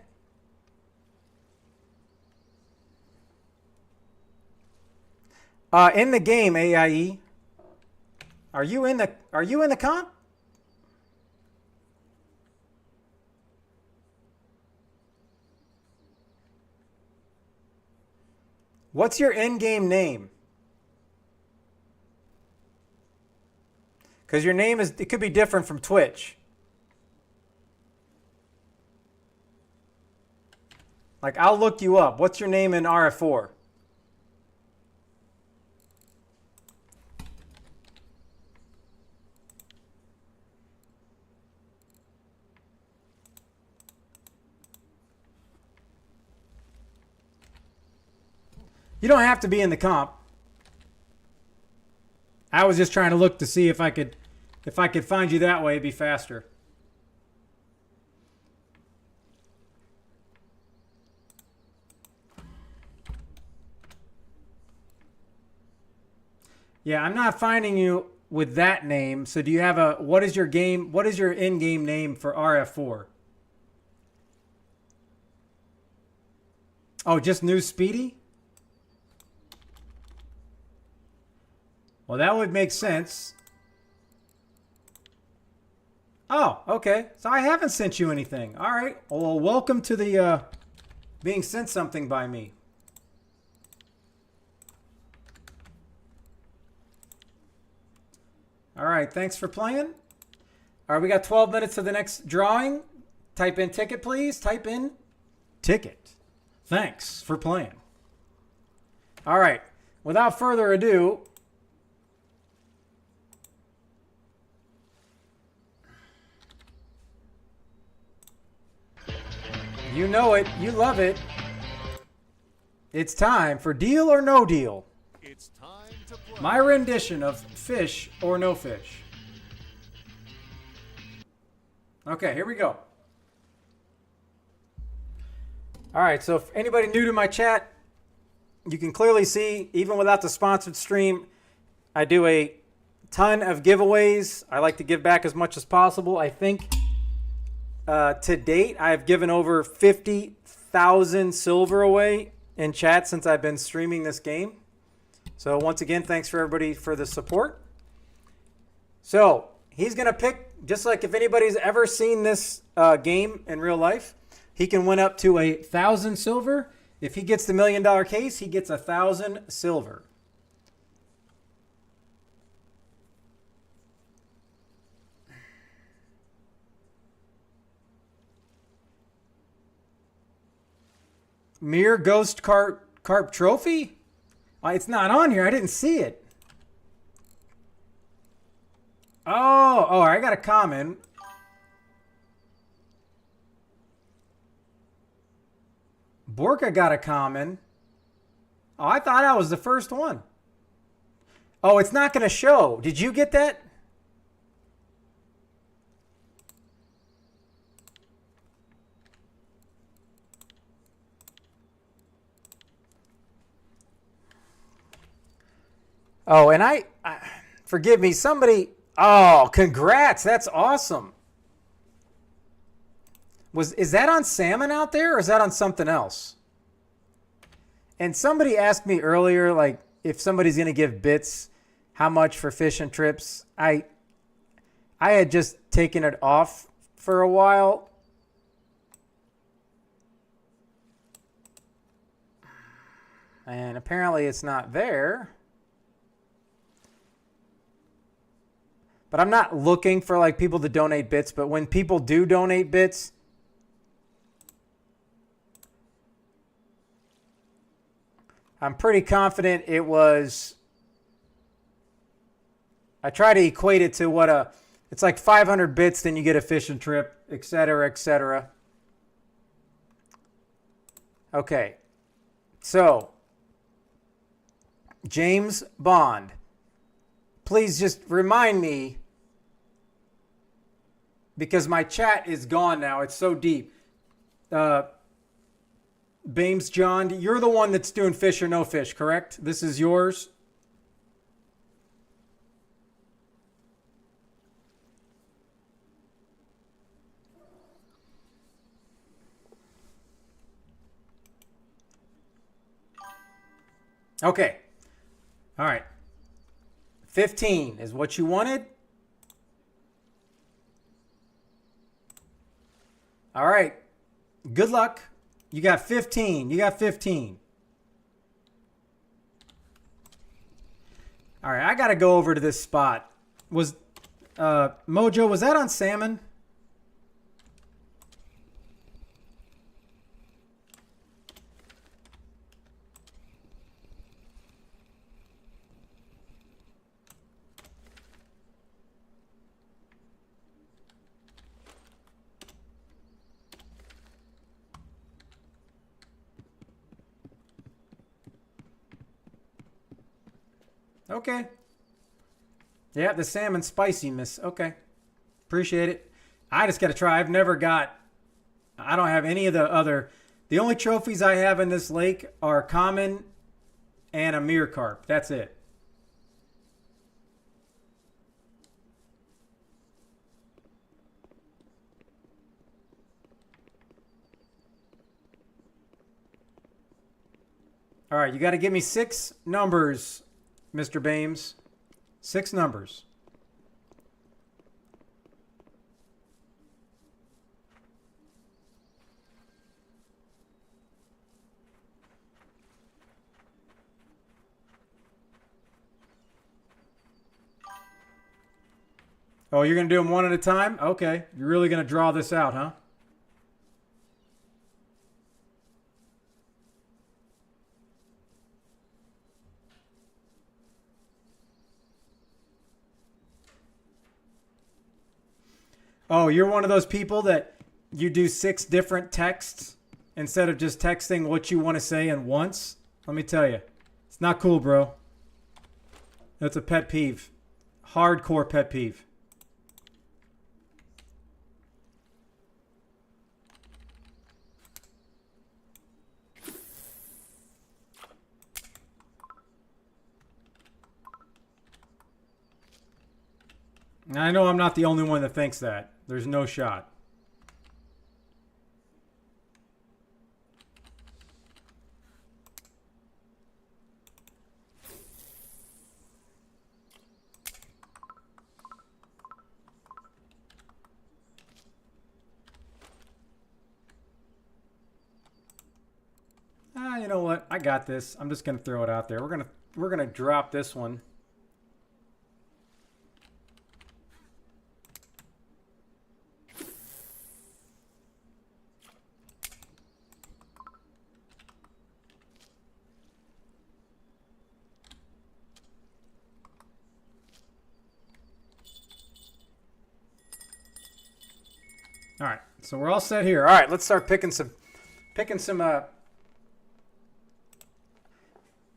In the game, AIE. Are you in the comp? What's your in-game name? Because your name it could be different from Twitch. Like, I'll look you up. What's your name in RF4? You don't have to be in the comp. I was just trying to look to see if I could find you that way, it'd be faster. Yeah, I'm not finding you with that name. So do you have what is your in-game name for RF4? Oh, just New Speedy? Well, that would make sense. Oh, okay. So I haven't sent you anything. All right. Well, welcome to the being sent something by me. All right. Thanks for playing. All right. We got 12 minutes to the next drawing. Type in ticket, please. Type in ticket. Thanks for playing. All right. Without further ado, you know it. You love it. It's time for Deal or No Deal. It's time to play. My rendition of Fish or No Fish. Okay, here we go. All right, so if anybody new to my chat, you can clearly see, even without the sponsored stream, I do a ton of giveaways. I like to give back as much as possible. I think to date, I've given over 50,000 silver away in chat since I've been streaming this game. So once again, thanks for everybody for the support. So he's going to pick, just like if anybody's ever seen this game in real life, he can win up to 1,000 silver. If he gets the $1 million case, he gets 1,000 silver. Mere Ghost Carp Trophy? It's not on here. I didn't see it. Oh, I got a comment. Borka got a comment. Oh, I thought I was the first one. Oh, it's not going to show. Did you get that? Oh, and I forgive me, somebody, oh, congrats, that's awesome. Is that on salmon out there, or is that on something else? And somebody asked me earlier, like, if somebody's going to give bits, how much for fishing trips. I had just taken it off for a while. And apparently it's not there. But I'm not looking for like people to donate bits, but when people do donate bits, I'm pretty confident it was, I try to equate it to what it's like 500 bits, then you get a fishing trip, et cetera, et cetera. Okay. So, James Bond, please just remind me, because my chat is gone now. It's so deep. Bames John, you're the one that's doing fish or no fish, correct? This is yours? Okay. All right. 15 is what you wanted. All right. Good luck. You got 15. You got 15. All right. I got to go over to this spot. Was Mojo, was that on salmon? Okay. Yeah, the salmon spicy, miss. Okay. Appreciate it. I just got to try. I don't have any of the only trophies I have in this lake are common and a mirror carp. That's it. All right, you got to give me 6 numbers, Mr. Bames. 6 numbers. Oh, you're going to do them one at a time? Okay. You're really going to draw this out, huh? Oh, you're one of those people that you do 6 different texts instead of just texting what you want to say in once? Let me tell you, it's not cool, bro. That's a pet peeve. Hardcore pet peeve. I know I'm not the only one that thinks that. There's no shot. You know what? I got this. I'm just gonna throw it out there. We're gonna drop this one. All right, so we're all set here. All right, let's start picking some. All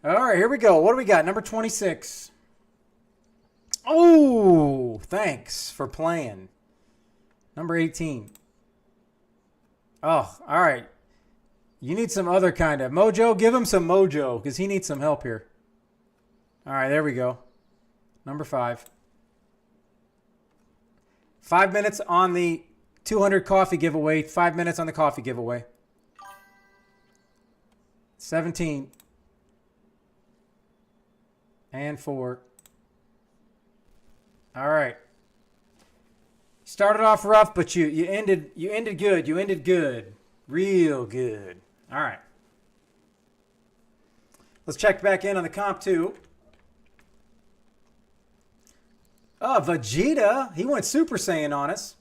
right, here we go. What do we got? Number 26. Oh, thanks for playing. Number 18. Oh, all right. You need some other kind of mojo. Give him some mojo because he needs some help here. All right, there we go. Number 5. 5 minutes on the 200 coffee giveaway. 5 minutes on the coffee giveaway. 17. And 4. All right. Started off rough, but you ended good. You ended good. Real good. All right. Let's check back in on the comp 2. Oh, Vegeta. He went Super Saiyan on us.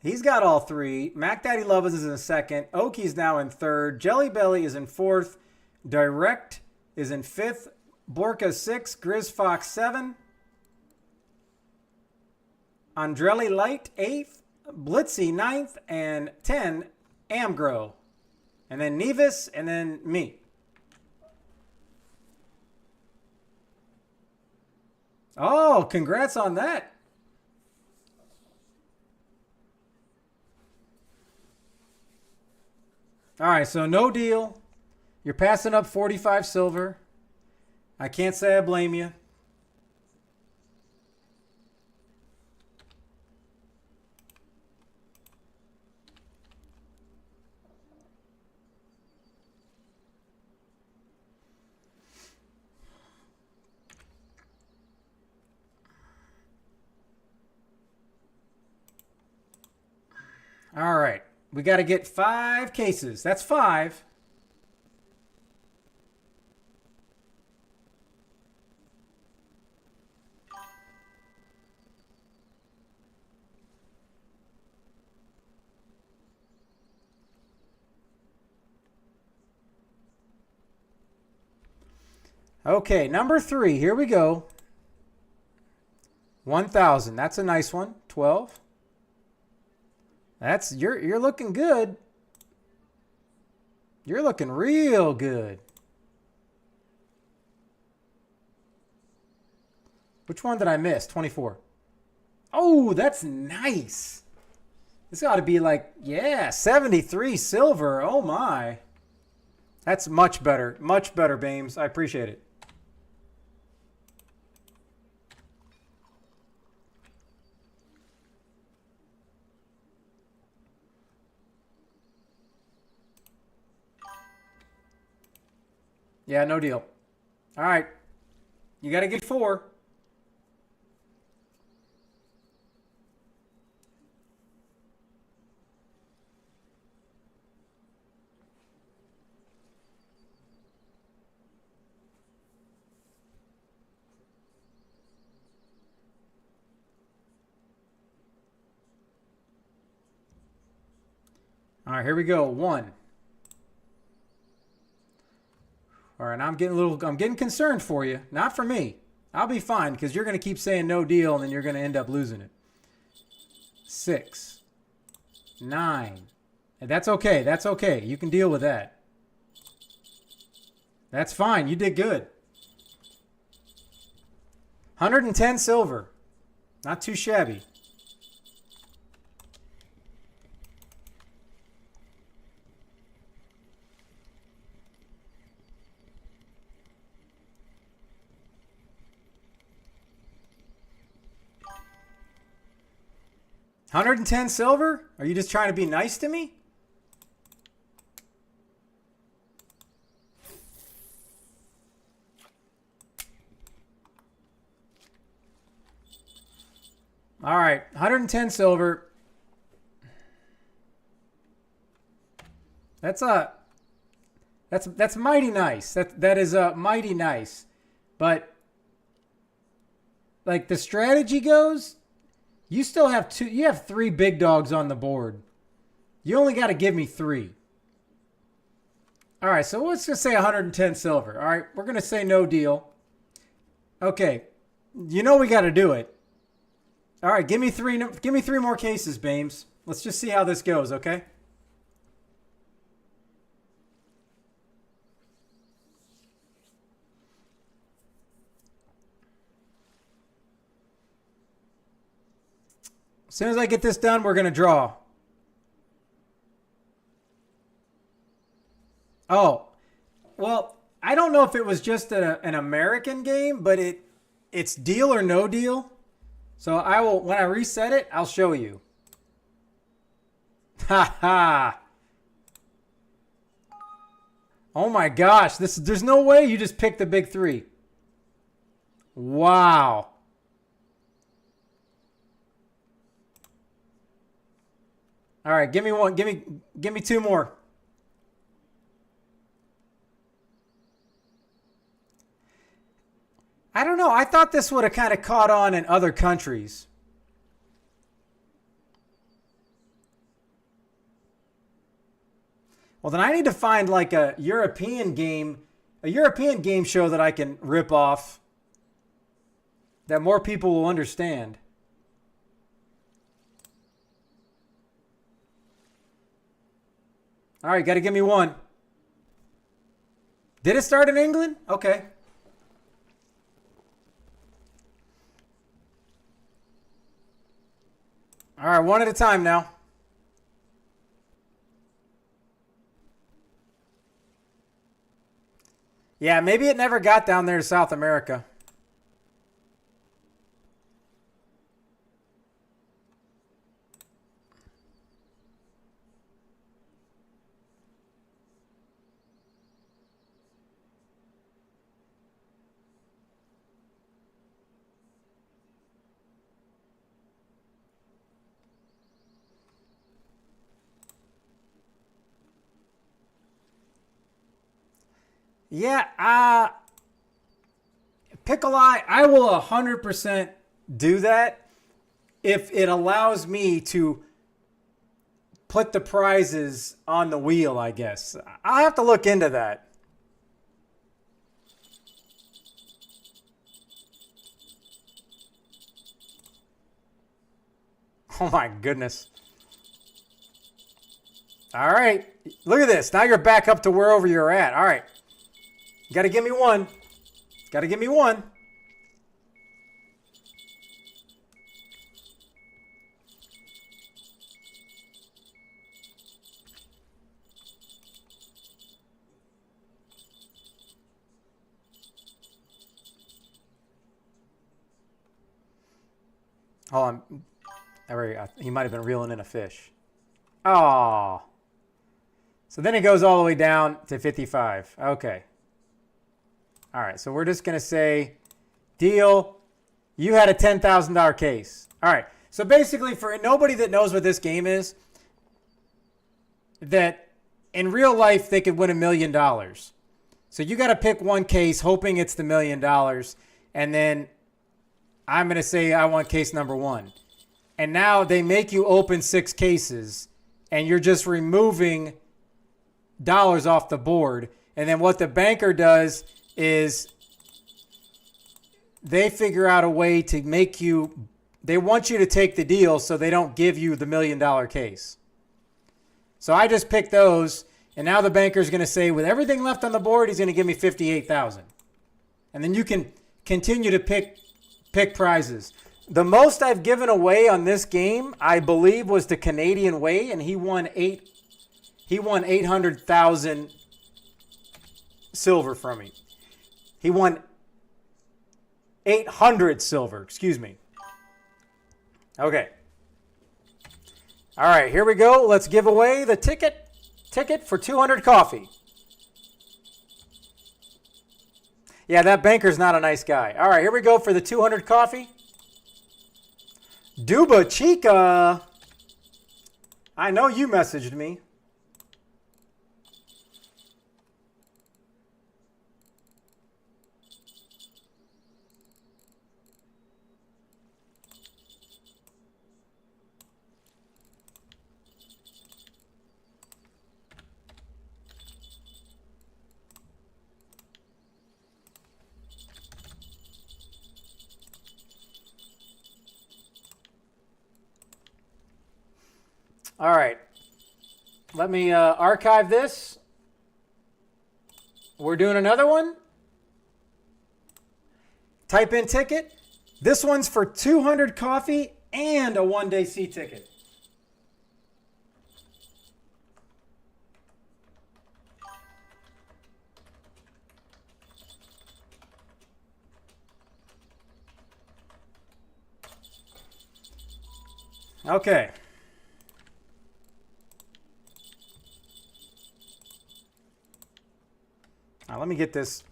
He's got all 3. Mac Daddy Lovers is in 2nd. Oki's now in 3rd. Jelly Belly is in 4th. Direct is in 5th. Borka 6. Grizz Fox 7. Andrelli Light 8th. Blitzy 9th. And 10. Amgro. And then Nevis. And then me. Oh, congrats on that. All right, so no deal. You're passing up 45 silver. I can't say I blame you. All right. We got to get 5 cases. That's 5. Okay, number 3. Here we go. 1,000. That's a nice one. 12. That's you're looking good. You're looking real good. Which one did I miss? 24. Oh, that's nice. This got to be like, yeah, 73 silver. Oh my. That's much better. Much better, Bames. I appreciate it. Yeah, no deal. All right. You got to get 4. All right, here we go. 1. All right, I'm getting concerned for you. Not for me. I'll be fine because you're going to keep saying no deal and then you're going to end up losing it. 6. 9. And that's okay. That's okay. You can deal with that. That's fine. You did good. 110 silver. Not too shabby. $110 silver? Are you just trying to be nice to me? All right, 110 silver. That's mighty nice. That is mighty nice. But like the strategy goes, you still have 2. You have 3 big dogs on the board. You only got to give me 3. All right, so let's just say 110 silver. All right, we're going to say no deal. Okay, you know we got to do it. All right, give me three more cases, Bames. Let's just see how this goes, okay? As soon as I get this done, we're going to draw. Oh, well, I don't know if it was just an American game, but it's deal or no deal. So I will, when I reset it, I'll show you. Ha ha. Oh my gosh, there's no way you just picked the big three. Wow. All right, give me one. Give me two more. I don't know. I thought this would have kind of caught on in other countries. Well, then I need to find like a European game show that I can rip off that more people will understand. All right, got to give me one. Did it start in England? Okay. All right, one at a time now. Yeah, maybe it never got down there to South America. Yeah, Pickle Eye, I will 100% do that if it allows me to put the prizes on the wheel, I guess. I'll have to look into that. Oh my goodness. All right. Look at this. Now you're back up to wherever you're at. All right. You got to give me one. Got to give me one. Hold on. He might have been reeling in a fish. Oh. So then it goes all the way down to 55. Okay. All right, so we're just going to say, deal, you had a $10,000 case. All right, so basically for nobody that knows what this game is, that in real life they could win $1 million. So you got to pick one case hoping it's the $1 million, and then I'm going to say I want case number one. And now they make you open 6 cases, and you're just removing dollars off the board. And then what the banker does is they figure out a way to make you, they want you to take the deal so they don't give you the $1 million case. So I just picked those, and now the banker's going to say, with everything left on the board, he's going to give me $58,000. And then you can continue to pick prizes. The most I've given away on this game, I believe, was the Canadian way, and he won 800,000 silver from me. He won 800 silver, excuse me. Okay. All right, here we go. Let's give away the ticket for 200 coffee. Yeah, that banker's not a nice guy. All right, here we go for the 200 coffee. Duba Chica. I know you messaged me. All right. Let me archive this. We're doing another one. Type in ticket. This one's for 200 coffee and a one-day sea ticket. Okay. Now let me get this.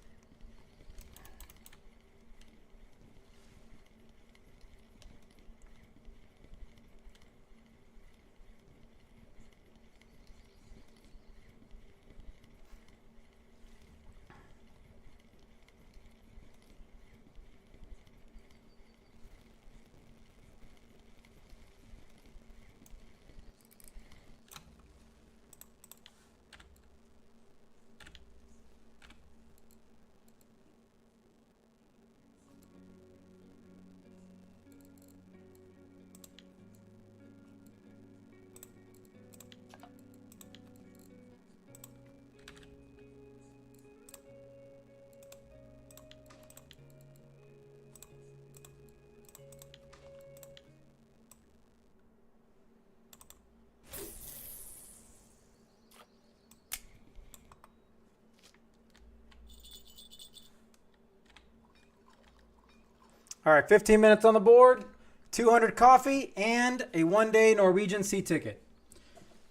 All right, 15 minutes on the board, 200 coffee, and a one-day Norwegian sea ticket.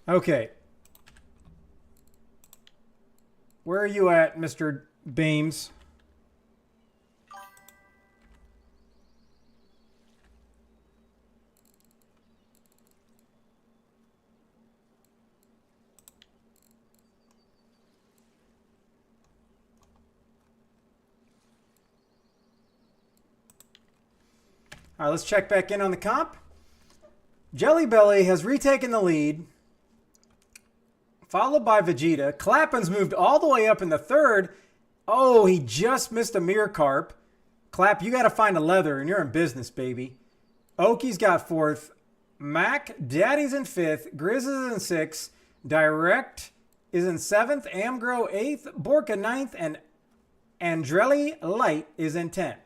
Okay. Where are you at, Mr. Bames? All right, let's check back in on the comp. Jelly Belly has retaken the lead, followed by Vegeta. Clappin's moved all the way up in the third. Oh, he just missed a mirror carp. Clap, you got to find a leather, and you're in business, baby. Oki's got fourth. Mac, Daddy's in fifth. Grizz is in sixth. Direct is in seventh. Amgro eighth. Borka ninth. And Andrelli Light is in 10th.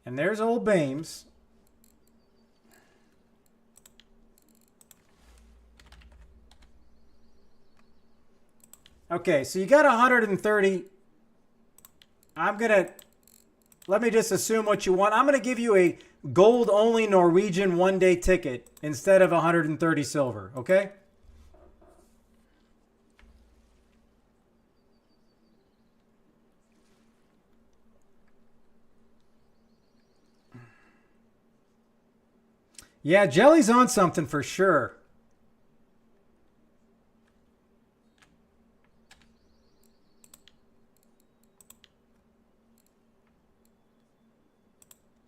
And there's old Bames. Okay, so you got 130. Let me just assume what you want. I'm going to give you a gold-only Norwegian one-day ticket instead of 130 silver, okay? Yeah, Jelly's on something for sure.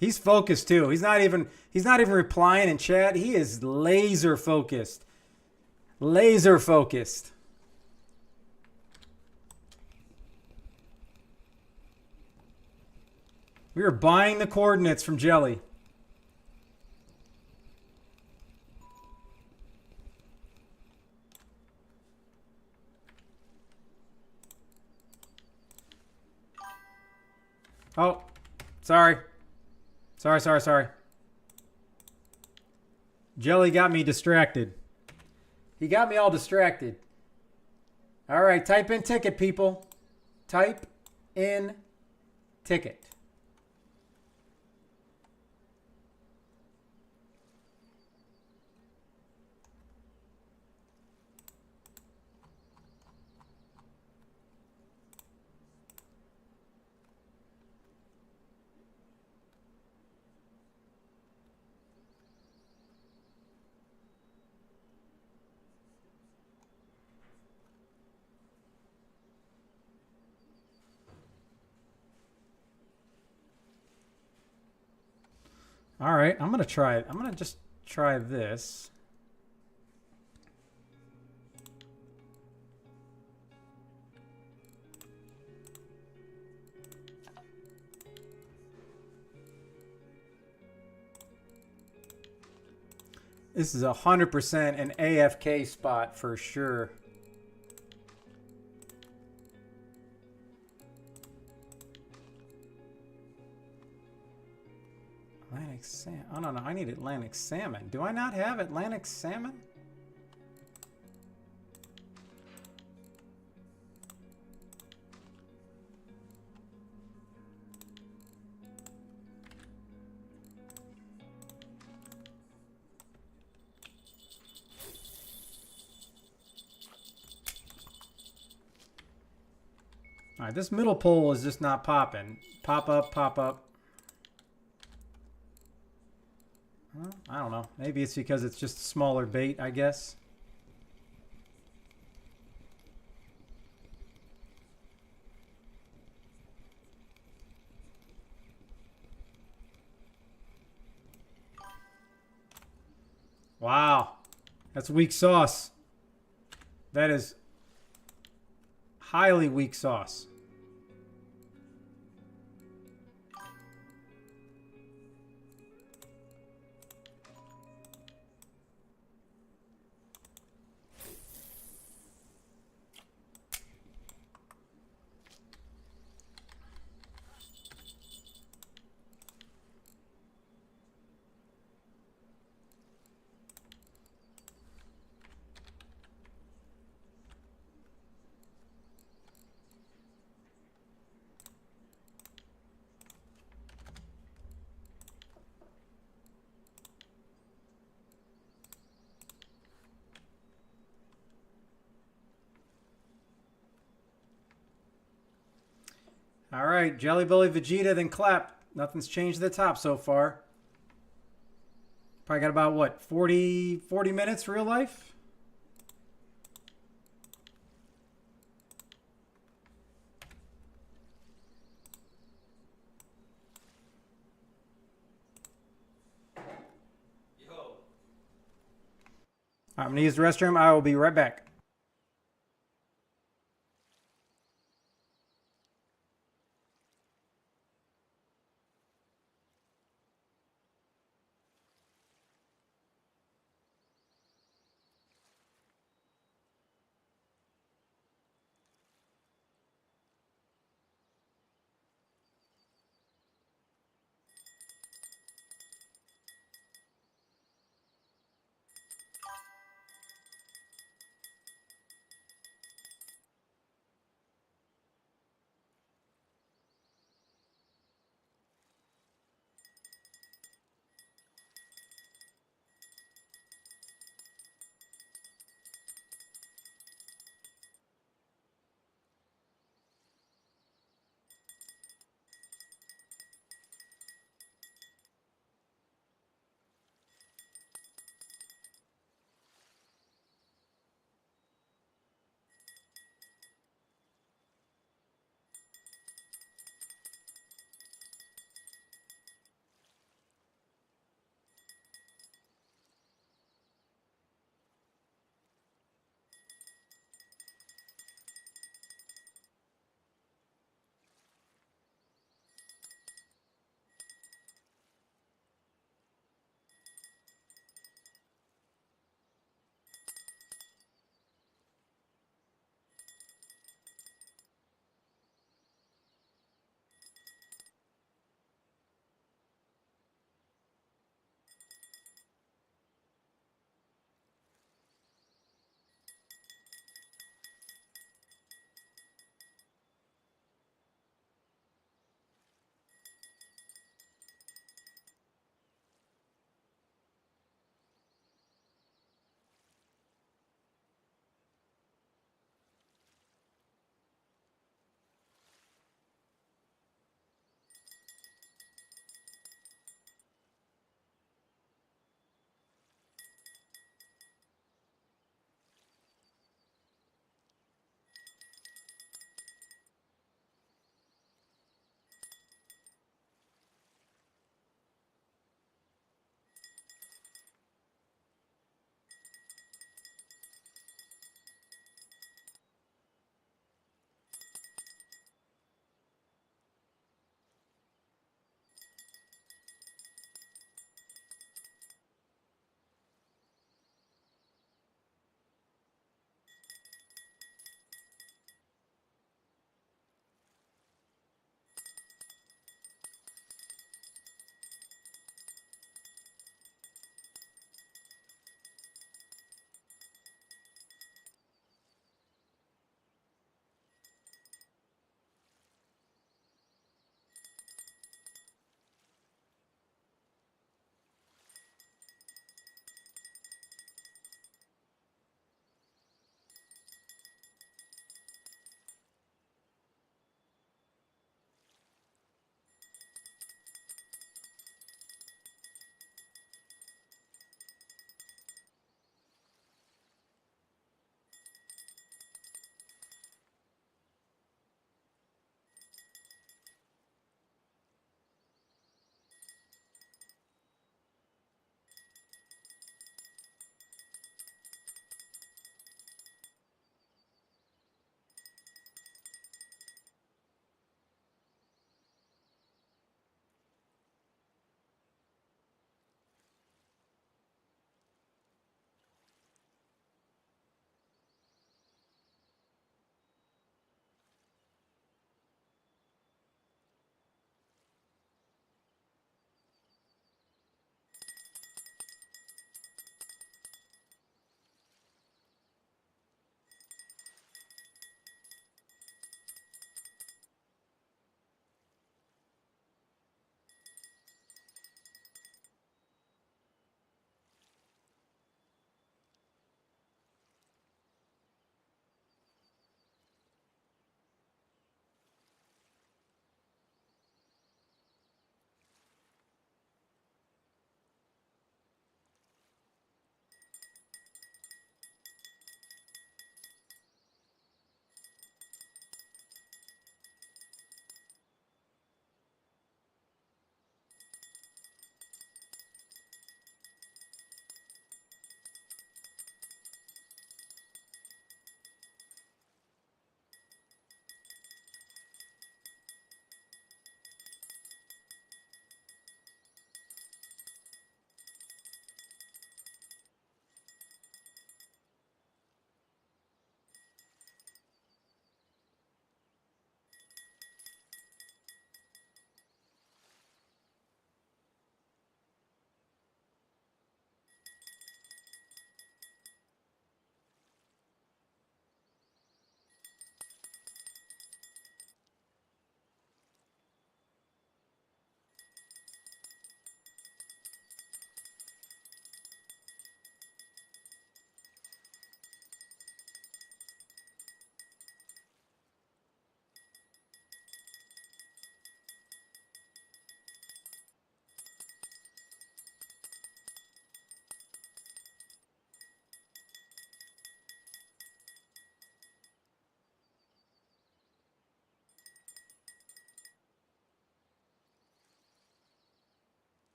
He's focused too. He's not even replying in chat. He is laser focused. Laser focused. We are buying the coordinates from Jelly. Oh, sorry. Sorry. Jelly got me distracted. He got me all distracted. All right, type in ticket, people. Type in ticket. All right, I'm going to try it. I'm going to just try this. This is 100% an AFK spot for sure. Atlantic salmon. Oh, no, no. I need Atlantic salmon. Do I not have Atlantic salmon? All right, this middle pole is just not popping. Pop up, pop up. Well, I don't know. Maybe it's because it's just smaller bait, I guess. Wow. That's weak sauce. That is highly weak sauce. All right, Jelly Belly Vegeta, then clap. Nothing's changed at the top so far. Probably got about, what, 40 minutes real life? I'm going to use the restroom. I will be right back.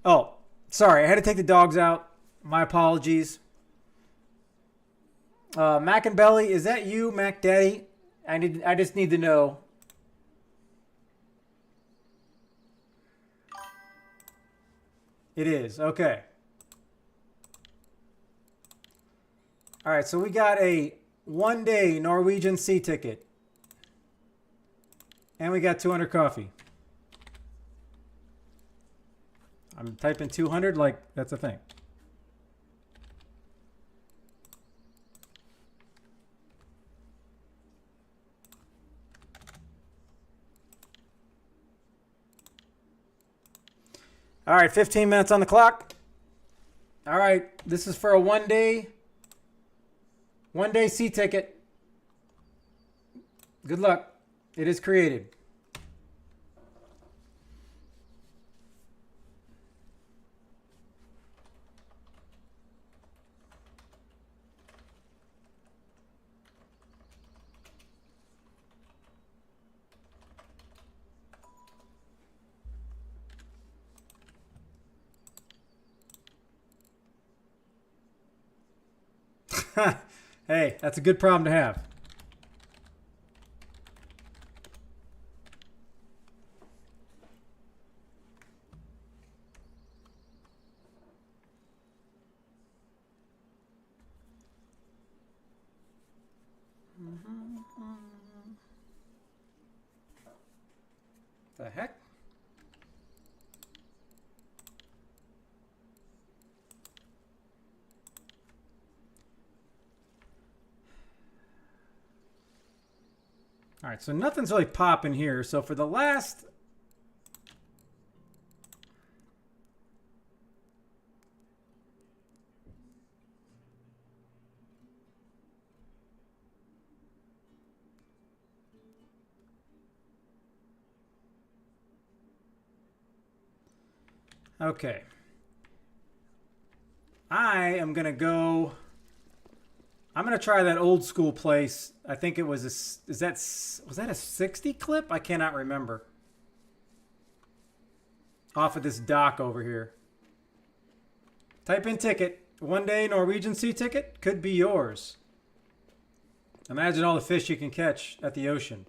Oh, sorry. I had to take the dogs out. My apologies. Mac and Belly, is that you, Mac Daddy? I just need to know. It is. Okay. All right, so we got a one-day Norwegian Sea ticket. And we got 200 coffee. I'm typing 200 like that's a thing. All right, 15 minutes on the clock. All right, this is for a one-day sea ticket. Good luck. It is created. Hey, that's a good problem to have. The heck? All right, so nothing's really popping here. So for the last... Okay. I am going to go... I'm going to try that old school place. I think it was was that a 60 clip? I cannot remember. Off of this dock over here. Type in ticket. One day Norwegian Sea ticket could be yours. Imagine all the fish you can catch at the ocean.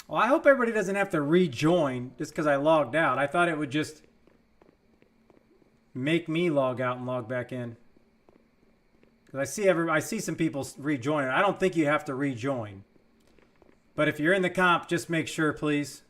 Well, I hope everybody doesn't have to rejoin just because I logged out. I thought it would just make me log out and log back in. Because I see some people rejoin. I don't think you have to rejoin. But if you're in the comp, just make sure, please.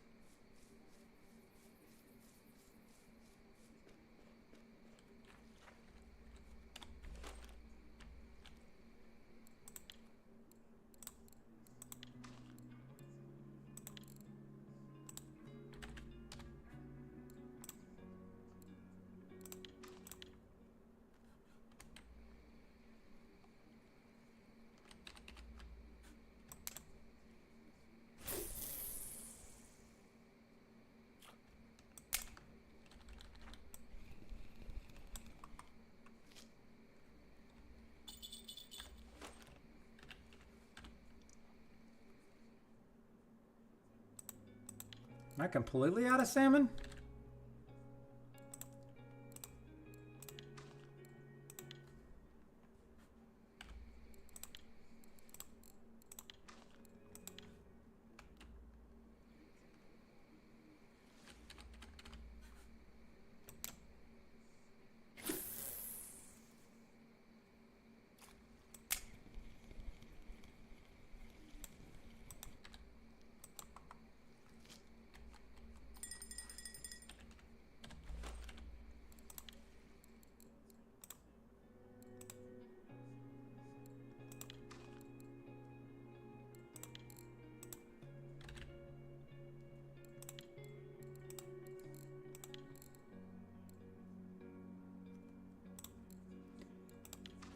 Am I completely out of salmon?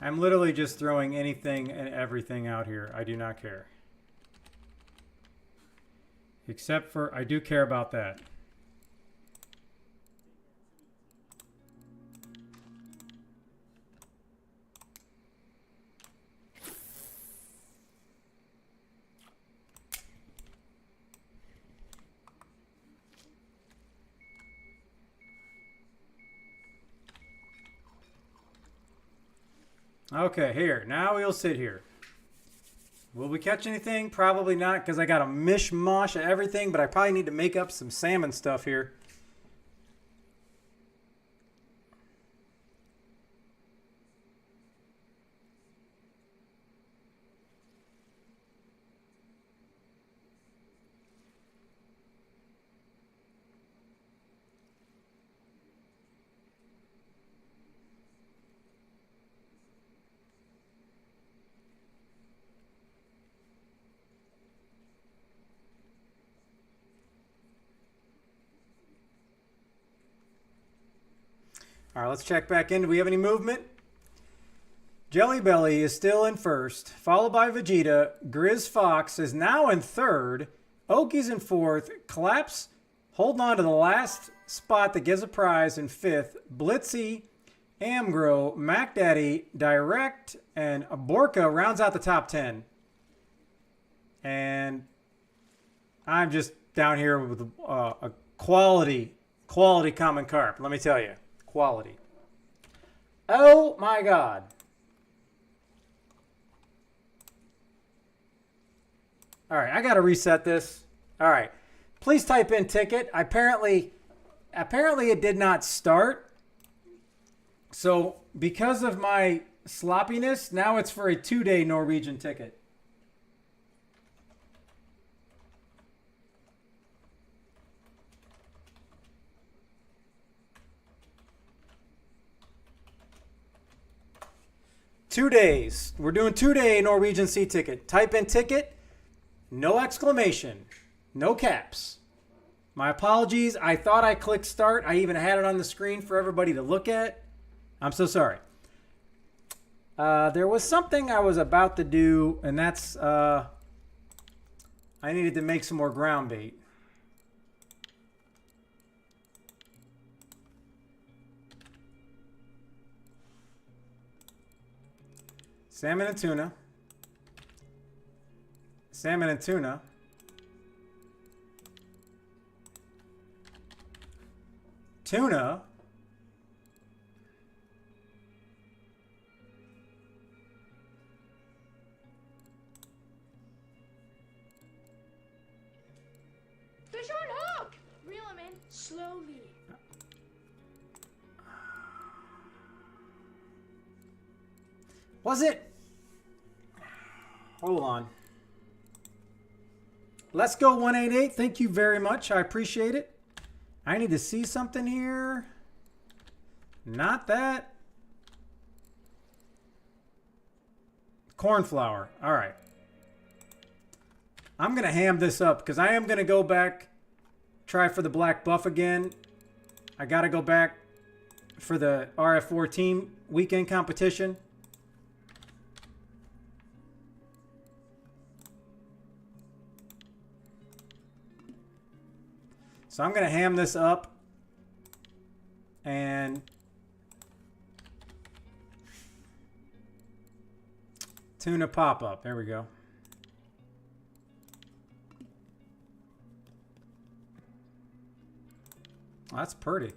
I'm literally just throwing anything and everything out here. I do not care. Except for, I do care about that. Okay, here. Now we'll sit here. Will we catch anything? Probably not, because I got a mishmash of everything, but I probably need to make up some salmon stuff here. All right, let's check back in. Do we have any movement? Jelly Belly is still in first, followed by Vegeta. Grizz Fox is now in third. Oki's in fourth. Claps holding on to the last spot that gives a prize in fifth. Blitzy, Amgro, Mac Daddy, Direct, and Borka rounds out the top 10. And I'm just down here with a quality common carp. Let me tell you. Quality. Oh my God. All right, I got to reset this. All right. Please type in ticket. Apparently it did not start. So because of my sloppiness, now it's for a 2-day Norwegian ticket. Two days. We're doing 2-day Norwegian sea ticket. Type in ticket. No exclamation. No caps. My apologies. I thought I clicked start. I even had it on the screen for everybody to look at. I'm so sorry. There was something I was about to do, and that's I needed to make some more ground bait. Salmon and tuna. Salmon and tuna. Tuna. Fish on hook! Reel him in slowly. Was it? Hold on. Let's go 188. Thank you very much. I appreciate it. I need to see something here. Not that. Cornflower. All right. I'm going to ham this up because I am going to go back, try for the black buff again. I got to go back for the RF4 team weekend competition. So I'm going to ham this up and tuna pop-up. There we go. Oh, that's pretty.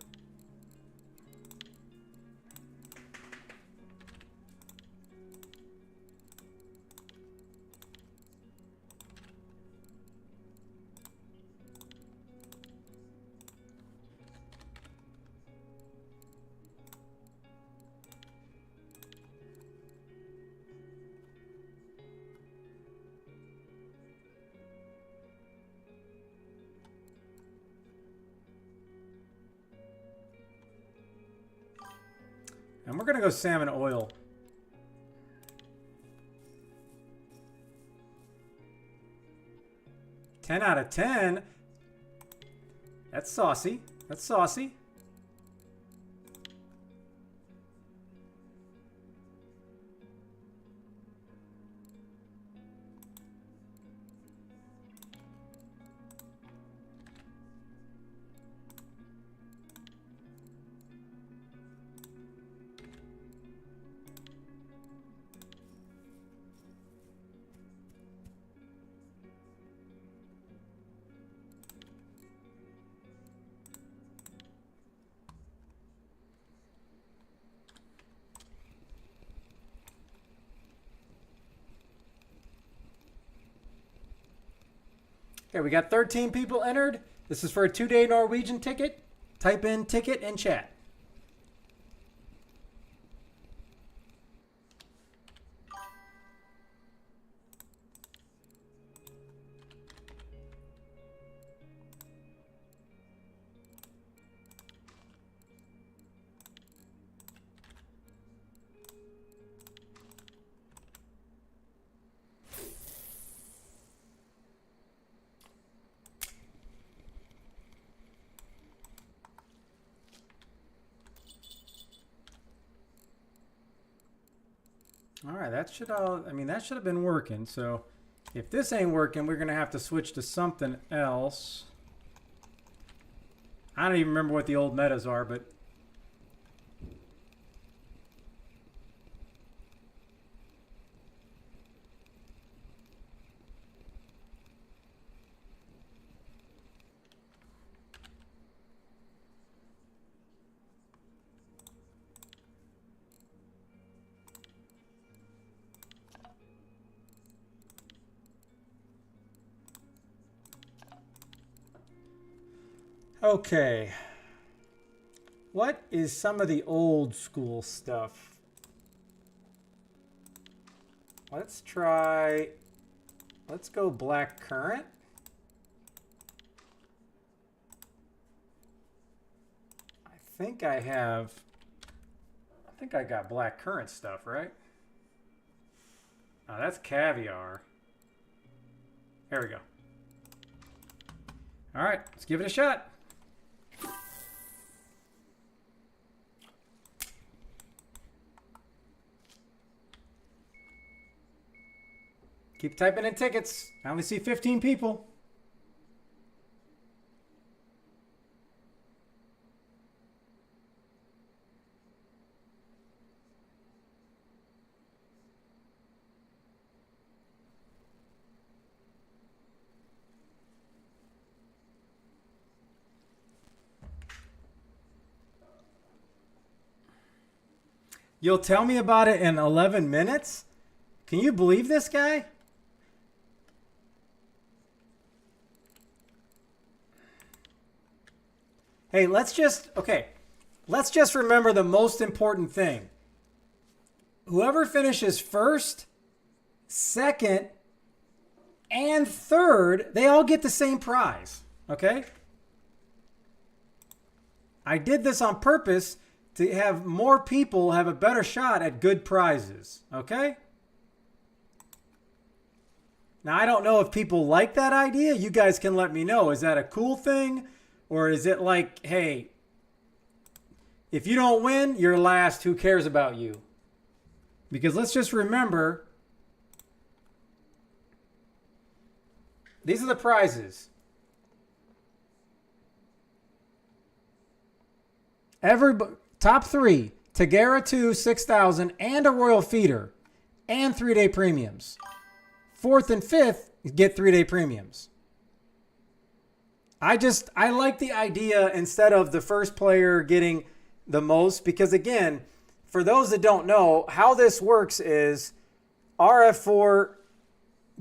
And we're going to go salmon oil. Ten out of 10. That's saucy. That's saucy. Okay, we got 13 people entered. This is for a 2-day Norwegian ticket. Type in ticket in chat. All right, that should that should have been working. So if this ain't working, we're going to have to switch to something else. I don't even remember what the old metas are, but okay. What is some of the old school stuff? Let's go black currant. I think I got black currant stuff, right? Oh, that's caviar. There we go. All right, let's give it a shot. Keep typing in tickets. I only see 15 people. You'll tell me about it in 11 minutes? Can you believe this guy? Hey, let's just remember the most important thing. Whoever finishes first, second, and third, they all get the same prize, okay? I did this on purpose to have more people have a better shot at good prizes, okay? Now, I don't know if people like that idea. You guys can let me know. Is that a cool thing? Or is it like, hey, if you don't win, you're last. Who cares about you? Because let's just remember, these are the prizes. Top 3, Tagara 2, 6,000, and a Royal Feeder, and 3-day premiums. 4th and 5th get 3-day premiums. I like the idea instead of the first player getting the most, because again, for those that don't know, how this works is RF4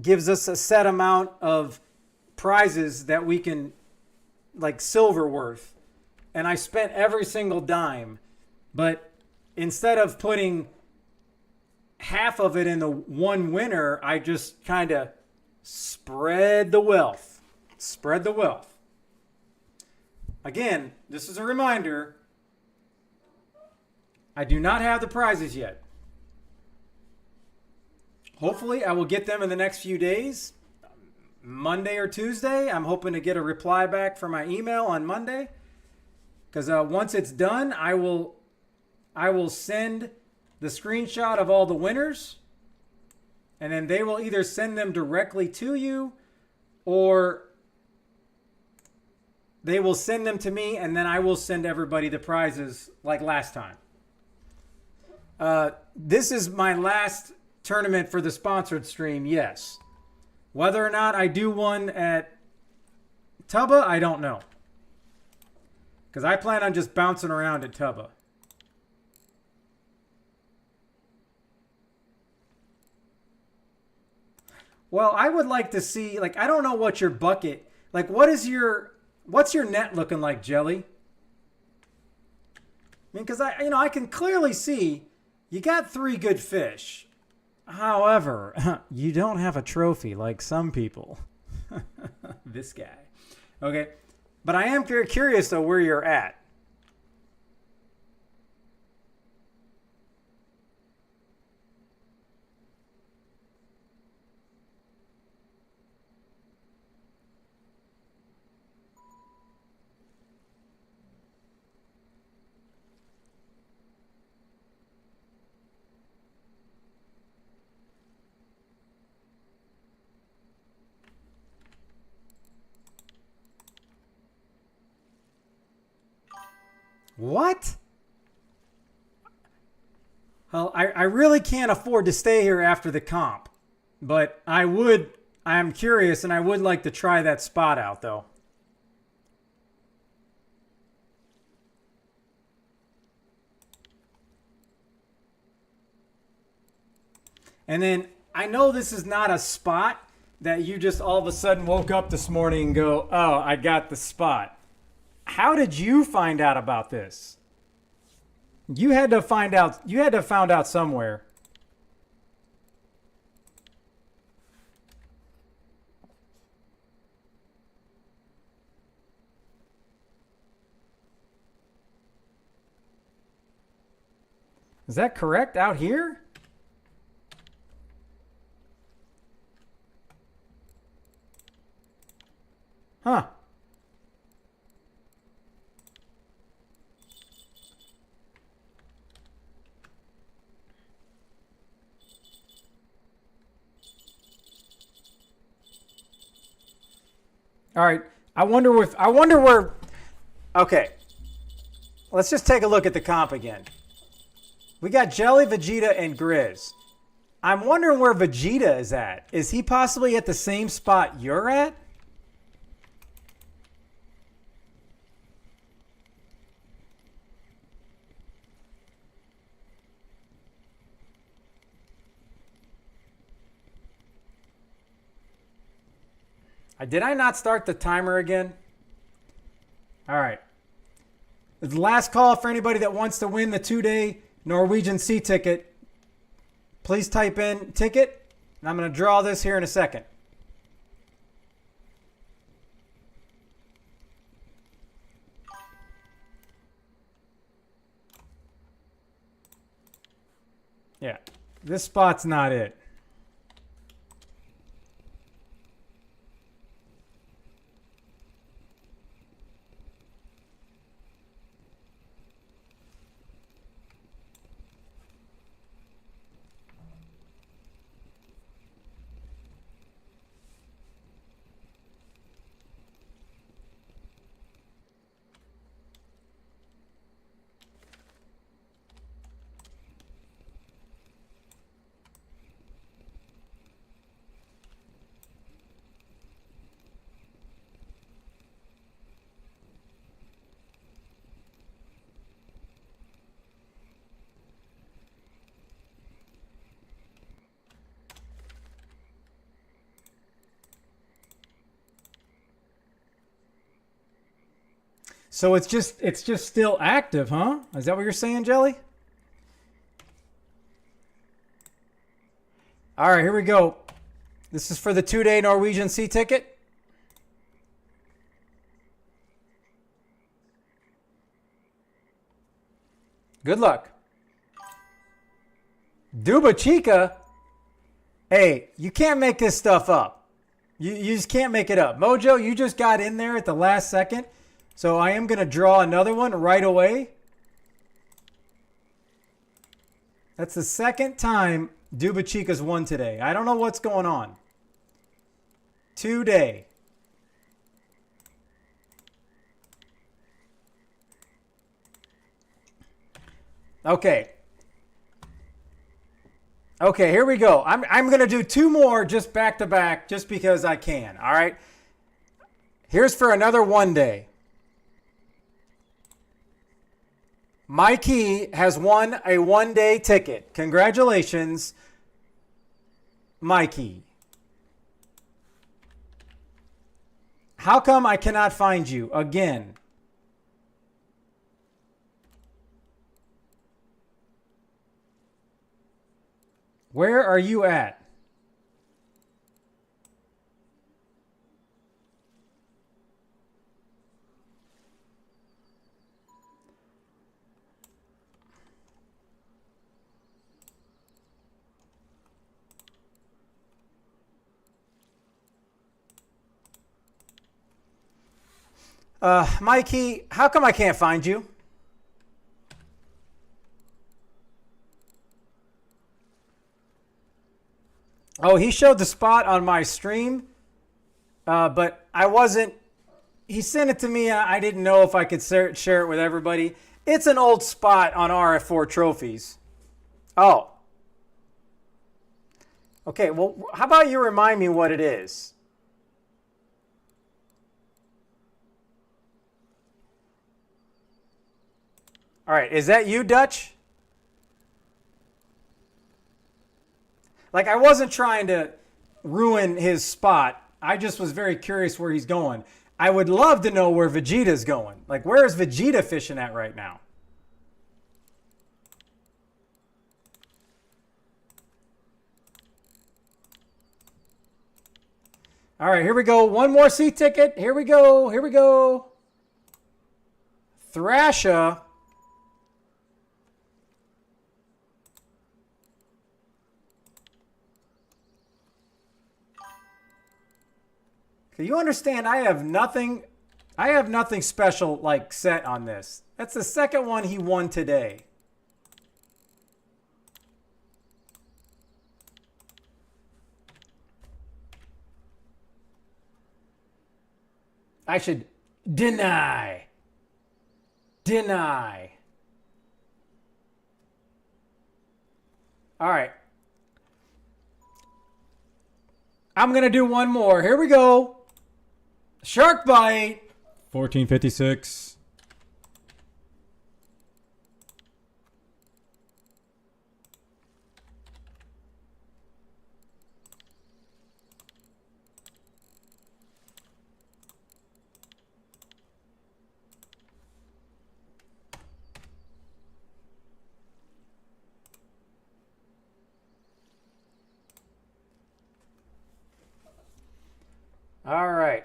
gives us a set amount of prizes that we can, like silver worth. And I spent every single dime, but instead of putting half of it in the one winner, I just kind of spread the wealth. Spread the wealth. Again, this is a reminder. I do not have the prizes yet. Hopefully, I will get them in the next few days. Monday or Tuesday. I'm hoping to get a reply back from my email on Monday. Because once it's done, I will send the screenshot of all the winners. And then they will either send them directly to you, or they will send them to me, and then I will send everybody the prizes like last time. This is my last tournament for the sponsored stream, yes. Whether or not I do one at Tubba, I don't know. Because I plan on just bouncing around at Tubba. Well, I would like to see, like, I don't know what your bucket, like, what's your net looking like, Jelly? I mean, because I can clearly see you got 3 good fish. However, you don't have a trophy like some people. This guy. Okay. But I am very curious, though, where you're at. What? Well, I really can't afford to stay here after the comp, but I'm curious and I would like to try that spot out though. And then I know this is not a spot that you just all of a sudden woke up this morning and go, oh, I got the spot. How did you find out about this? You had to find out. You had to have found out somewhere. Is that correct out here? Huh. All right. I wonder where. Okay. Let's just take a look at the comp again. We got Jelly, Vegeta, and Grizz. I'm wondering where Vegeta is at. Is he possibly at the same spot you're at? Did I not start the timer again? All right. It's the last call for anybody that wants to win the 2-day Norwegian Sea ticket. Please type in ticket, and I'm going to draw this here in a second. Yeah, this spot's not it. So it's just still active, huh? Is that what you're saying, Jelly? All right, here we go. This is for the 2-day Norwegian Sea ticket. Good luck. Duba Chica. Hey, you can't make this stuff up. You just can't make it up. Mojo, you just got in there at the last second. So I am going to draw another one right away. That's the second time Duba Chica's won today. I don't know what's going on. 2-day. Okay. Okay, here we go. I'm going to do 2 more just back to back just because I can. All right. Here's for another 1-day. Mikey has won a 1-day ticket. Congratulations, Mikey. How come I cannot find you again? Where are you at? Mikey, how come I can't find you? Oh, he showed the spot on my stream, but I wasn't. He sent it to me. I didn't know if I could share it with everybody. It's an old spot on RF4 trophies. Oh. Okay, well, how about you remind me what it is? All right, is that you, Dutch? Like, I wasn't trying to ruin his spot. I just was very curious where he's going. I would love to know where Vegeta's going. Like, where is Vegeta fishing at right now? All right, here we go. One more seat ticket. Here we go. Here we go. Thrasher. You understand, I have nothing special like set on this. That's the second one he won today. I should deny. Deny. All right. I'm going to do one more. Here we go. Shark bite. 1456. All right.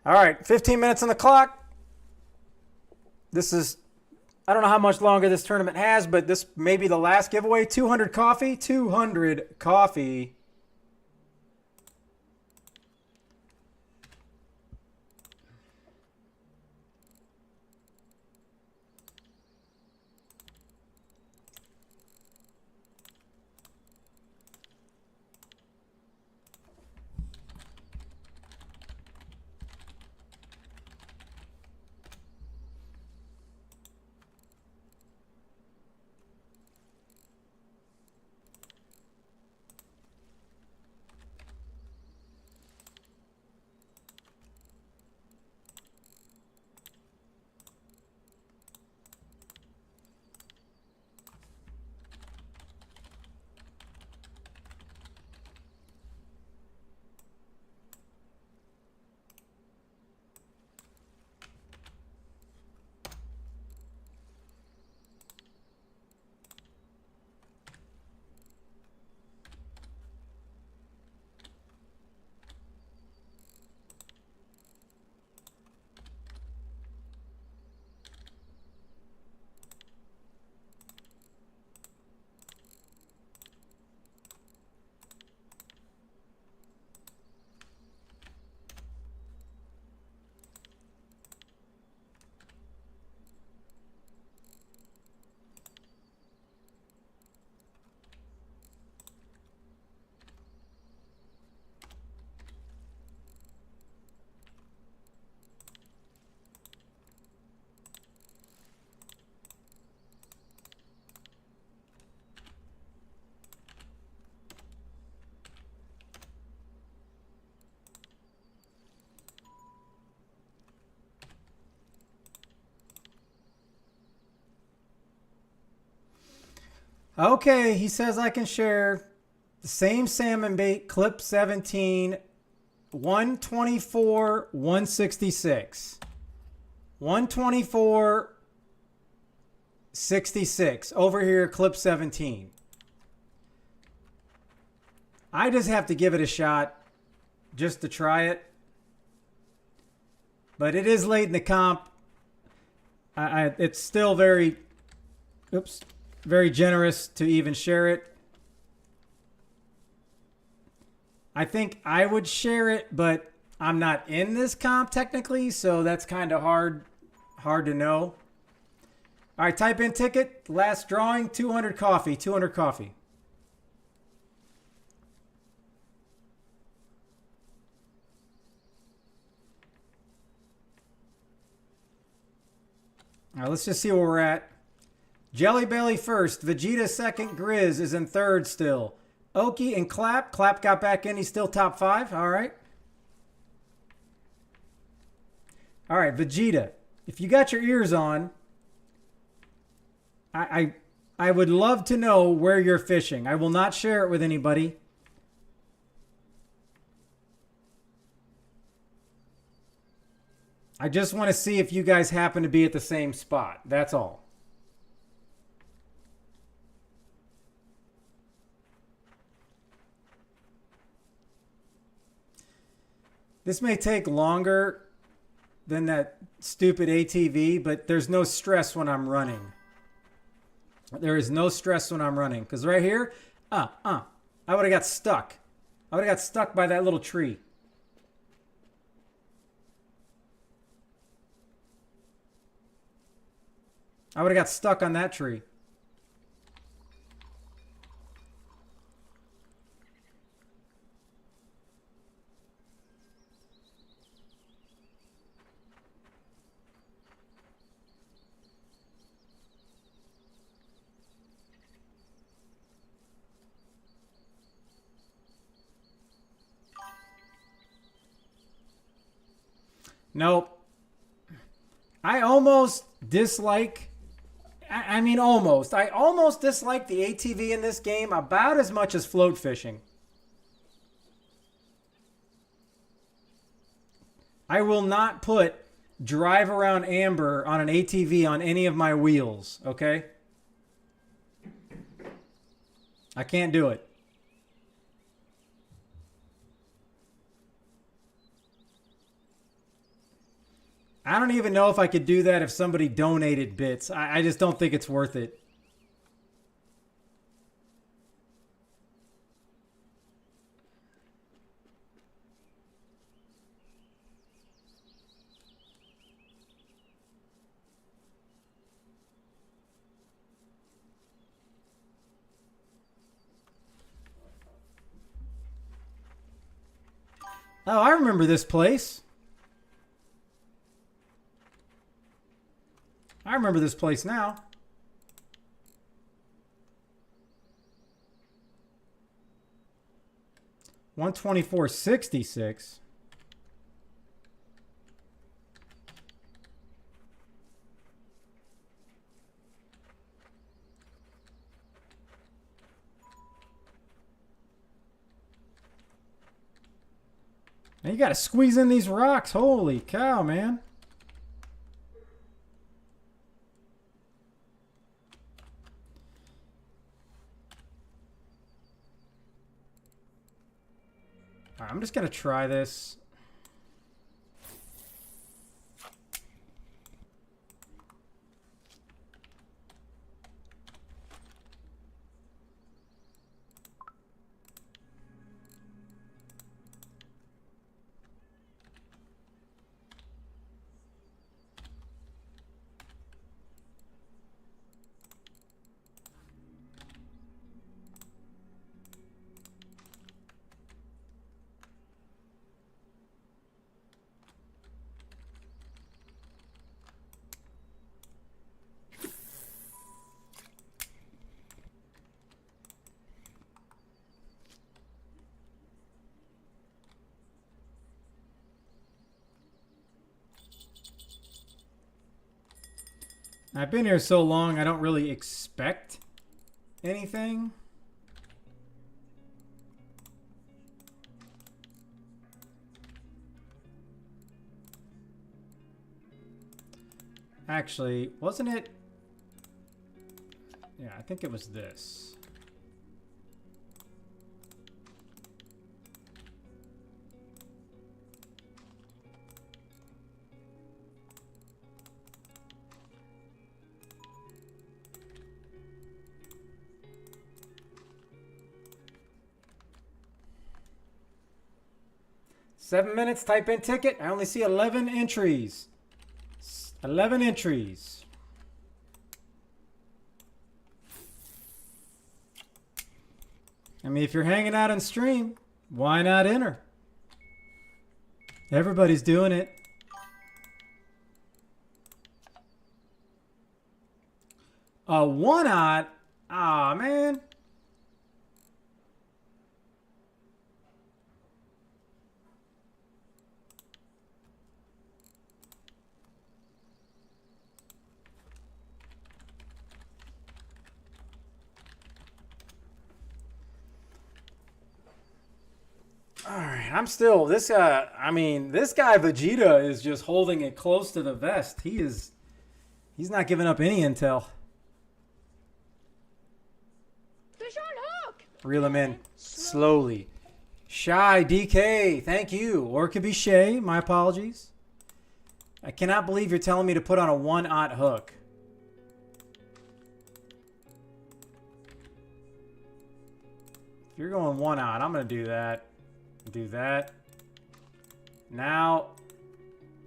All right, 15 minutes on the clock. This is, I don't know how much longer this tournament has, but this may be the last giveaway. 200 coffee, 200 coffee. Okay, he says I can share the same salmon bait, clip 17, 124, 166. 124, 66. Over here, clip 17. I just have to give it a shot just to try it. But it is late in the comp. It's still very, very generous to even share it. I think I would share it, but I'm not in this comp technically, so that's kind of hard to know. All right, type in ticket. Last drawing, 200 coffee. 200 coffee. All right, let's just see where we're at. Jelly Belly first. Vegeta second. Grizz is in third still. Oki and Clap. Clap got back in. He's still top 5. All right. All right, Vegeta. If you got your ears on, I would love to know where you're fishing. I will not share it with anybody. I just want to see if you guys happen to be at the same spot. That's all. This may take longer than that stupid ATV, but there's no stress when I'm running. There is no stress when I'm running. Because right here, I would have got stuck. I would have got stuck by that little tree. I would have got stuck on that tree. Nope. I almost dislike... I mean, almost. I almost dislike the ATV in this game about as much as float fishing. I will not put drive around amber on an ATV on any of my wheels, okay? I can't do it. I don't even know if I could do that if somebody donated bits. I just don't think it's worth it. Oh, I remember this place. I remember this place now. $124.66. Now you got to squeeze in these rocks. Holy cow, man. All right, I'm just going to try this. I've been here so long, I don't really expect anything? Actually, wasn't it? Yeah, I think it was this. Seven minutes, type in ticket. I only see 11 entries. 11 entries. I mean, if you're hanging out on stream, why not enter? Everybody's doing it. A one-odd? Aw, man. Alright, I'm still, this guy, I mean, this guy Vegeta is just holding it close to the vest. He's not giving up any intel. Fish on hook. Reel him in slowly. Shy DK, thank you. Or it could be Shay, my apologies. I cannot believe you're telling me to put on a one-aught hook. If you're going one-aught, I'm going to do that. Do that. Now,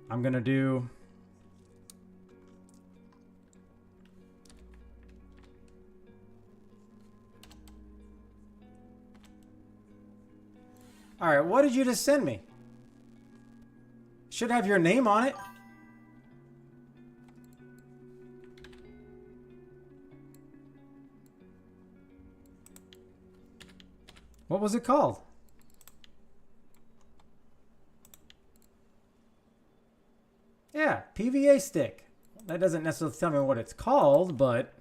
I'm going to do... All right, what did you just send me? Should have your name on it. What was it called? Yeah, PVA stick. That doesn't necessarily tell me what it's called, but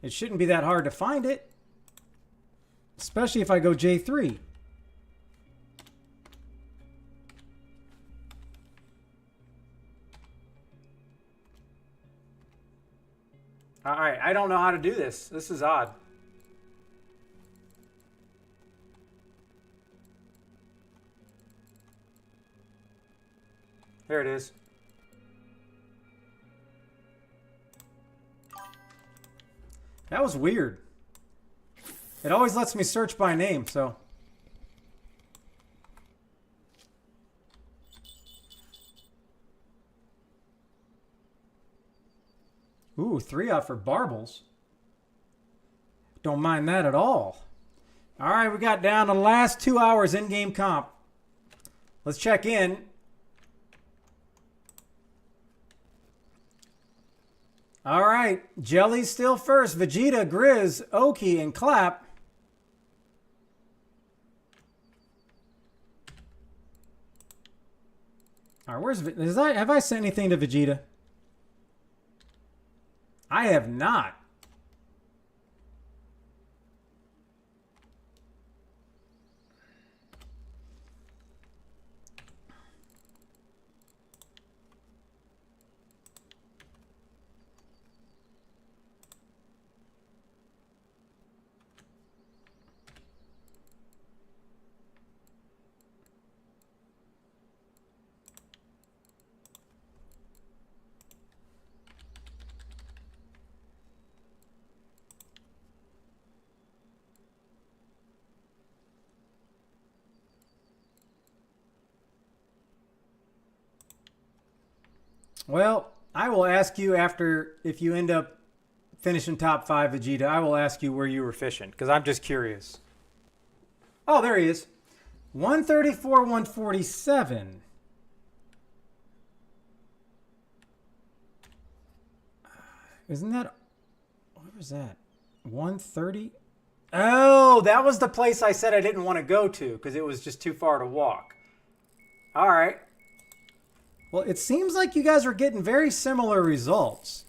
it shouldn't be that hard to find it. Especially if I go J3. All right, I don't know how to do this. This is odd. There it is. That was weird. It always lets me search by name, so. Ooh, 3-out for Barbles. Don't mind that at all. All right, we got down to the last 2 hours in-game comp. Let's check in. All right, Jelly's still first. Vegeta, Grizz, Oki, and Clap. All right, have I sent anything to Vegeta? I have not. Well, I will ask you after, if you end up finishing top 5, Vegeta, I will ask you where you were fishing, because I'm just curious. Oh, there he is. 134, 147. Isn't that, what was that? 130? Oh, that was the place I said I didn't want to go to, because it was just too far to walk. All right. Well, it seems like you guys are getting very similar results.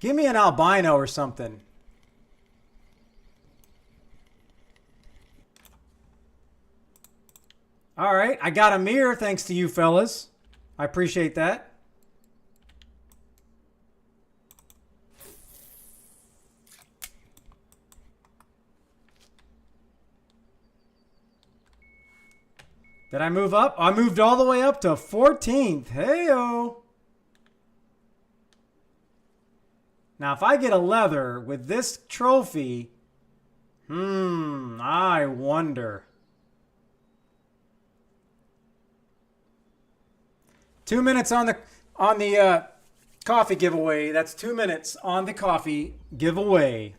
Give me an albino or something. All right, I got a mirror thanks to you fellas. I appreciate that. Did I move up? I moved all the way up to 14th. Hey-o. Now, if I get a leather with this trophy, I wonder. 2 minutes on the coffee giveaway. That's 2 minutes on the coffee giveaway.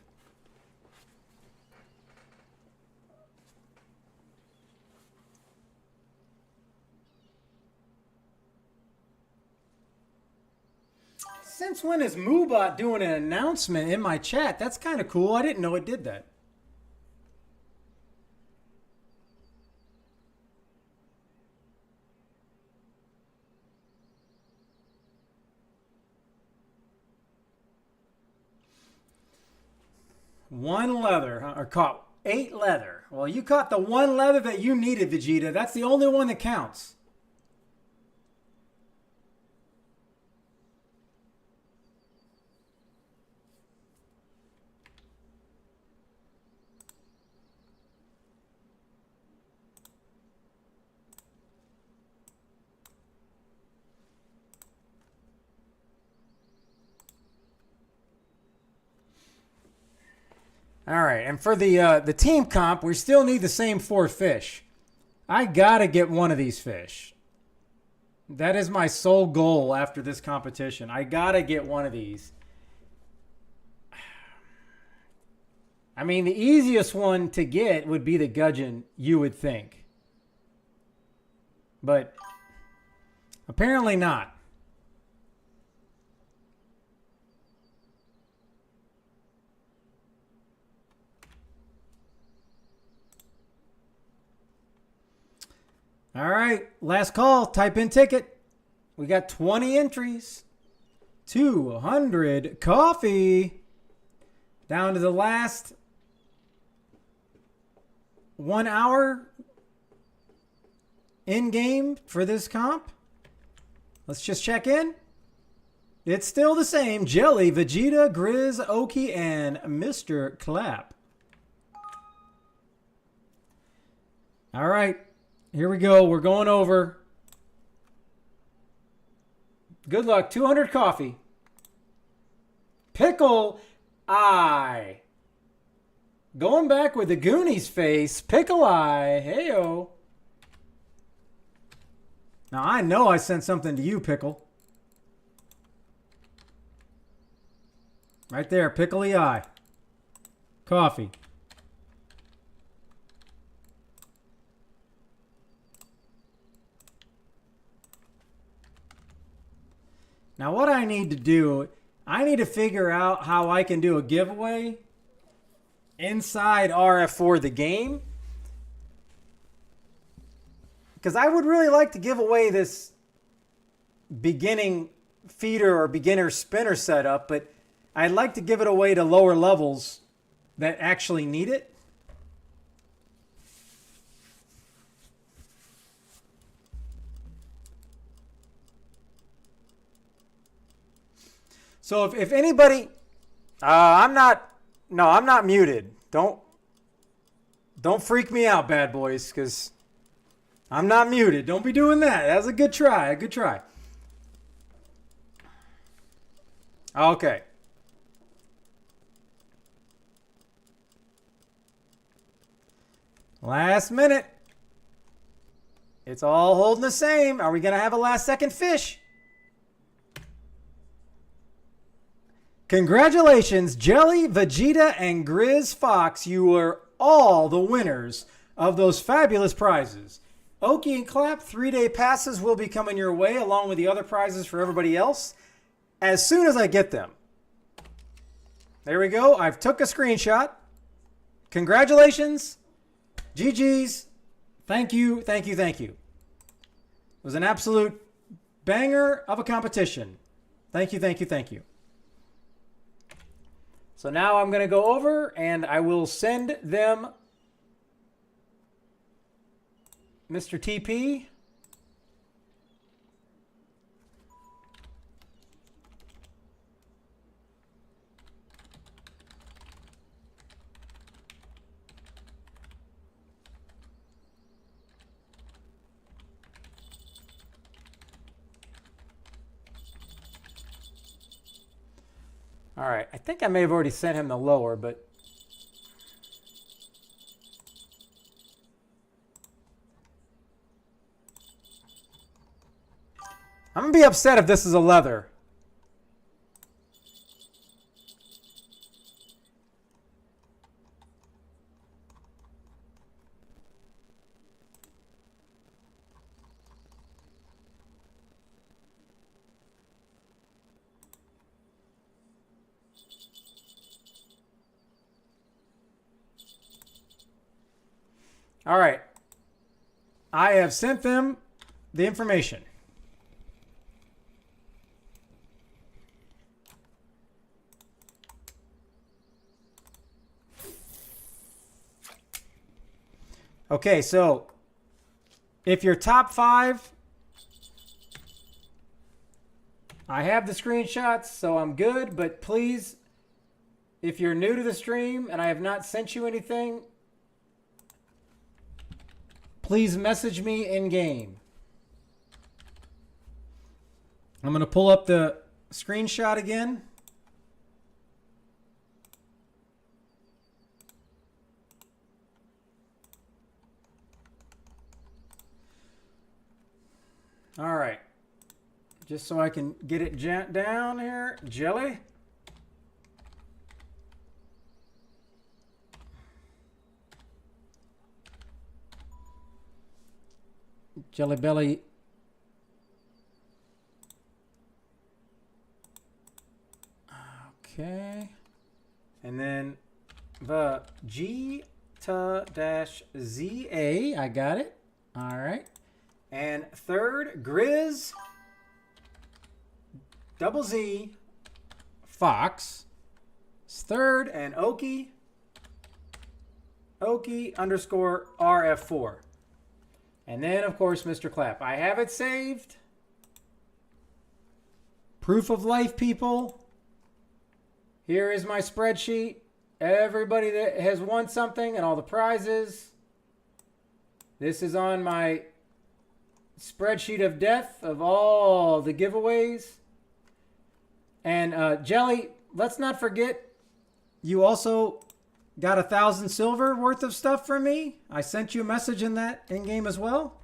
Since when is Moobot doing an announcement in my chat? That's kind of cool. I didn't know it did that. One leather, huh? Or caught 8 leather. Well, you caught the one leather that you needed, Vegeta. That's the only one that counts. All right, and for the team comp, we still need the same 4 fish. I gotta get one of these fish. That is my sole goal after this competition. I gotta get one of these. I mean, the easiest one to get would be the gudgeon, you would think. But apparently not. All right, last call. Type in ticket. We got 20 entries. 200 coffee. Down to the last 1 hour in game for this comp. Let's just check in. It's still the same. Jelly, Vegeta, Grizz, Oki, and Mr. Clap. All right. Here we go. We're going over. Good luck. 200 coffee. Pickle Eye. Going back with the Goonies face. Pickle Eye. Hey-o. Now, I know I sent something to you, Pickle. Right there. Pickly Eye. Coffee. Now what I need to do, I need to figure out how I can do a giveaway inside RF4 the game. Because I would really like to give away this beginning feeder or beginner spinner setup, but I'd like to give it away to lower levels that actually need it. So if anybody, I'm not muted. Don't freak me out, bad boys, because I'm not muted. Don't be doing that. That was a good try. A good try. Okay. Last minute. It's all holding the same. Are we going to have a last second fish? Congratulations, Jelly, Vegeta, and Grizz Fox. You were all the winners of those fabulous prizes. Oki and Clap 3-day passes will be coming your way along with the other prizes for everybody else as soon as I get them. There we go. I've took a screenshot. Congratulations. GG's. Thank you, thank you, thank you. It was an absolute banger of a competition. Thank you, thank you, thank you. So now I'm going to go over and I will send them Mr. TP. All right, I think I may have already sent him the lower, but I'm going to be upset if this is a leather. All right. I have sent them the information. Okay, so if you're top 5, I have the screenshots, so I'm good. But please, if you're new to the stream and I have not sent you anything, please message me in game. I'm going to pull up the screenshot again. All right. Just so I can get it down here. Jelly. Jelly Belly. Okay. And then the G-ZA. I got it. All right. And third, Grizz double Z Fox. Third, and Okie underscore RF4. And then, of course, Mr. Clapp. I have it saved. Proof of life, people. Here is my spreadsheet. Everybody that has won something and all the prizes. This is on my spreadsheet of death of all the giveaways. And Jelly, let's not forget, you also got 1,000 silver worth of stuff from me. I sent you a message in that in-game as well.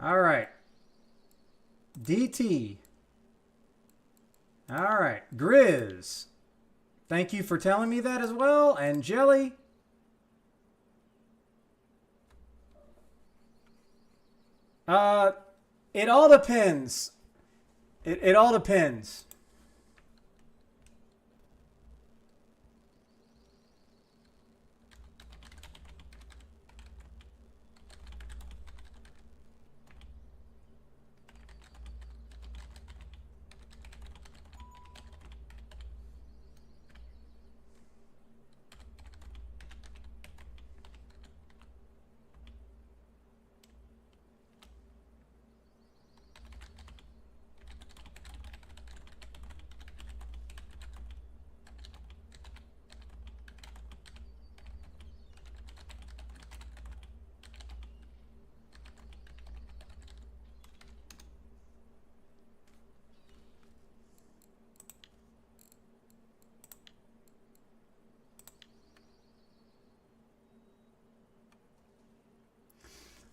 All right. DT. All right. Grizz. Thank you for telling me that as well. And Jelly. It all depends. It all depends.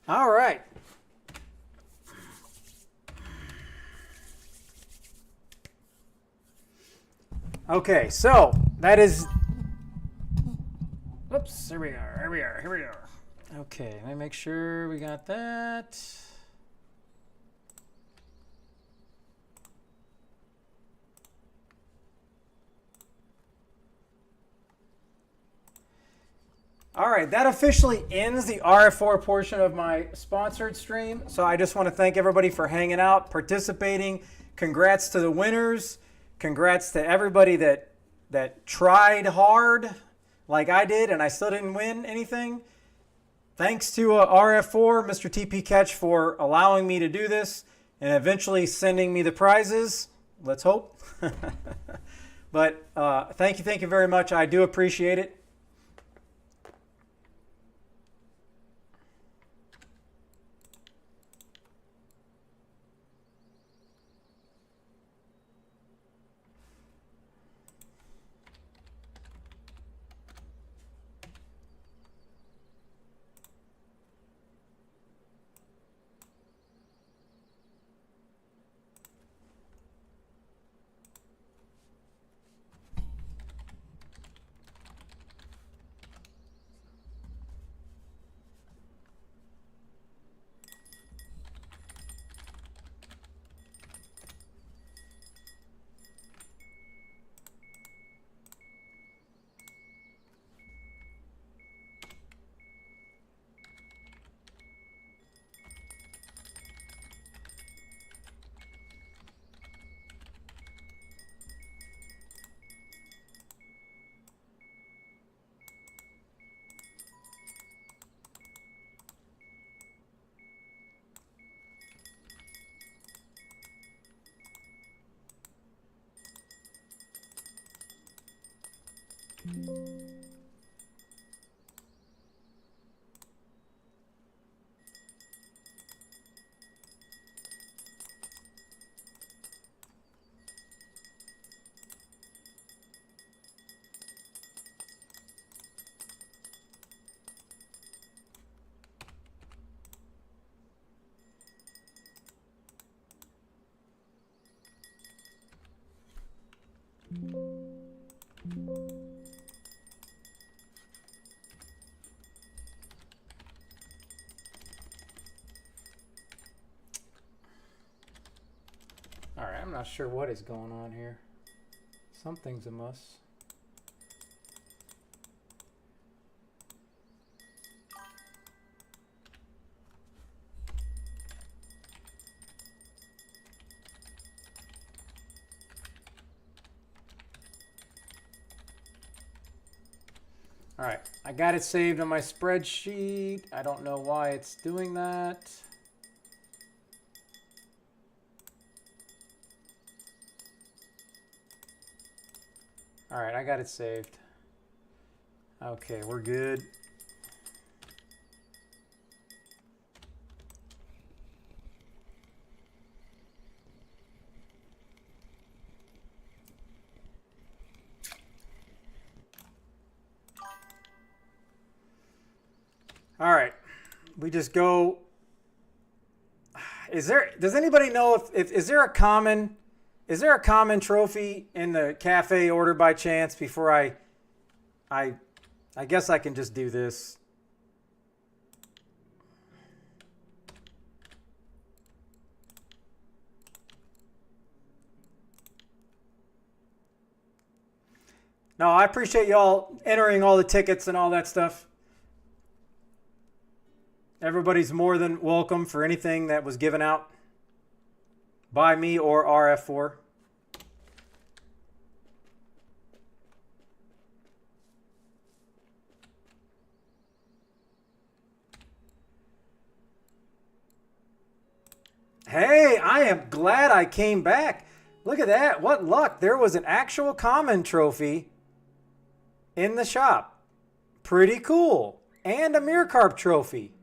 All right. Okay, so that is. Oops, here we are. Okay, let me make sure we got that. All right, that officially ends the RF4 portion of my sponsored stream. So I just want to thank everybody for hanging out, participating. Congrats to the winners. Congrats to everybody that tried hard like I did and I still didn't win anything. Thanks to RF4, Mr. TP Catch, for allowing me to do this and eventually sending me the prizes. Let's hope. But thank you very much. I do appreciate it. All right, I'm not sure what is going on here. Something's amiss. All right, I got it saved on my spreadsheet. I don't know why it's doing that. All right, I got it saved. Okay, we're good. All right, we just go. Does anybody know if is there a common trophy in the cafe order by chance before I guess I can just do this. No, I appreciate y'all entering all the tickets and all that stuff. Everybody's more than welcome for anything that was given out by me or RF4. Hey, I am glad I came back. Look at that. What luck. There was an actual common trophy in the shop. Pretty cool. And a mirror carp trophy.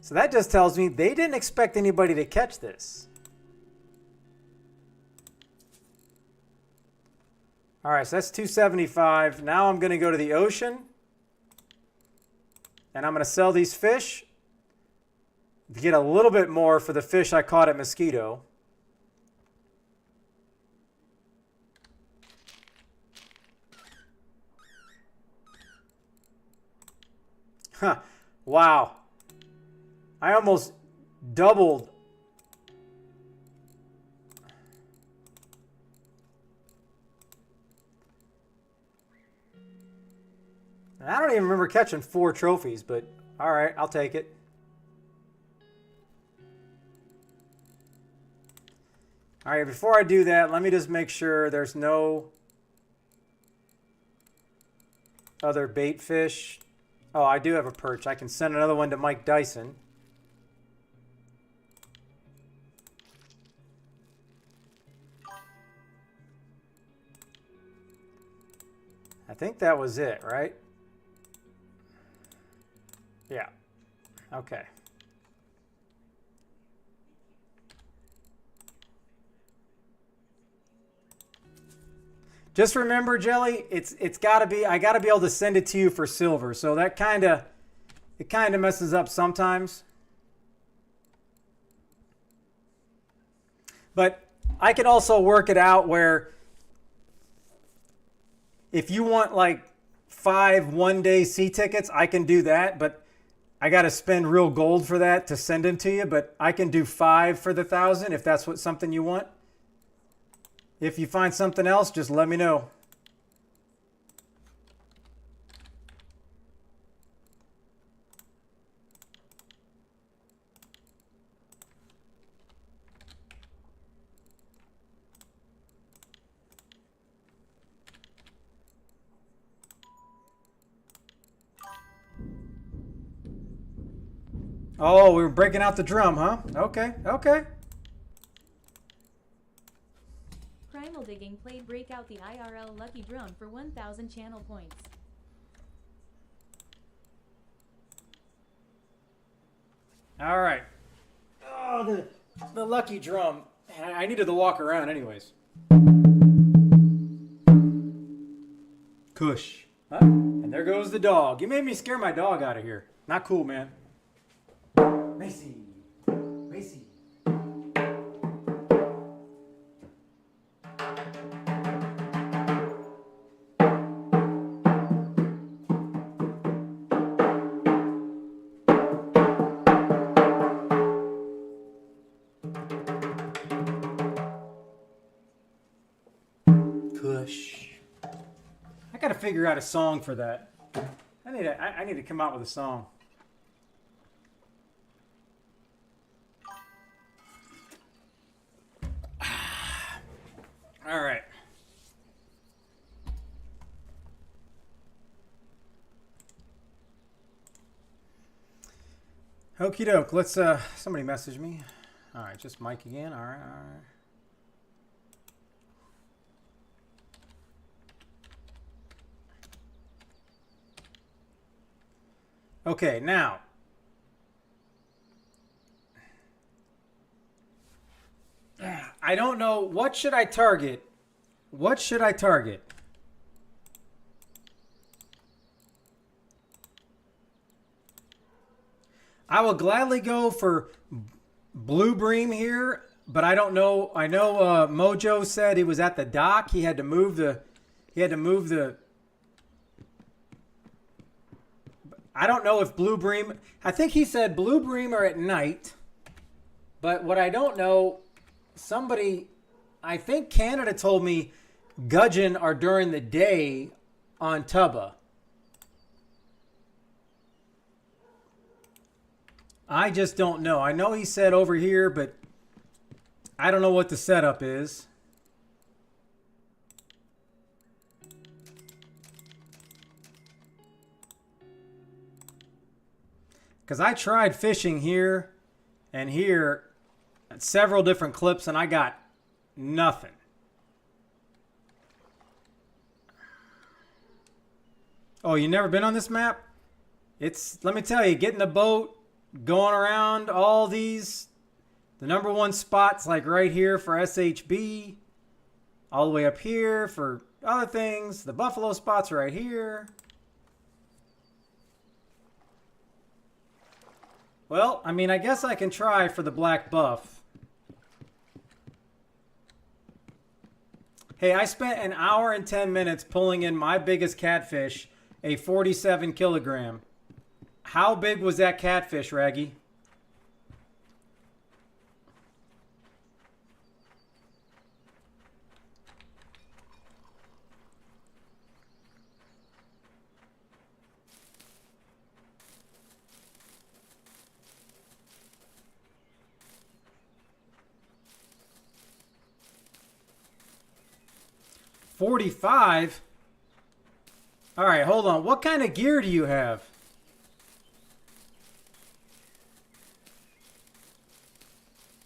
So that just tells me they didn't expect anybody to catch this. All right, so that's 275. Now I'm going to go to the ocean. And I'm going to sell these fish to get a little bit more for the fish I caught at Mosquito. Huh. Wow. I almost doubled. I don't even remember catching 4 trophies, but all right, I'll take it. All right, before I do that, let me just make sure there's no other bait fish. Oh, I do have a perch. I can send another one to Mike Dyson. I think that was it, right? Yeah. Okay. Just remember, Jelly, it's got to be, I got to be able to send it to you for silver. So that it kind of messes up sometimes. But I can also work it out where if you want like 5 one-day sea tickets, I can do that, but I got to spend real gold for that to send them to you, but I can do 5 for the 1,000 if that's something you want. If you find something else, just let me know. Oh, we were breaking out the drum, huh? Okay, okay. Primal Digging played Break Out the IRL Lucky Drum for 1,000 channel points. All right. Oh, the lucky drum. I needed to walk around anyways. Kush. Huh? And there goes the dog. You made me scare my dog out of here. Not cool, man. Macy. Macy. Kush. I gotta figure out a song for that. I need to come out with a song. All right. Okie doke. Let's somebody message me. All right, just Mike again. All right, all right. Okay, now. I don't know. What should I target? What should I target? I will gladly go for blue bream here, but I don't know. I know Mojo said he was at the dock. He had to move the. I don't know if blue bream. I think he said blue bream are at night. But what I don't know, somebody, I think Canada told me gudgeon are during the day on Tubba. I just don't know. I know he said over here, but I don't know what the setup is. Because I tried fishing here and here at several different clips and I got nothing. Oh, you never been on this map? It's, let me tell you, getting a boat, going around all these, the #1 spots like right here for SHB, all the way up here for other things, the buffalo spots right here. Well, I mean, I guess I can try for the black buff. Hey, I spent an hour and 10 minutes pulling in my biggest catfish, a 47 kilogram. How big was that catfish, Raggy? $45? All right, hold on. What kind of gear do you have?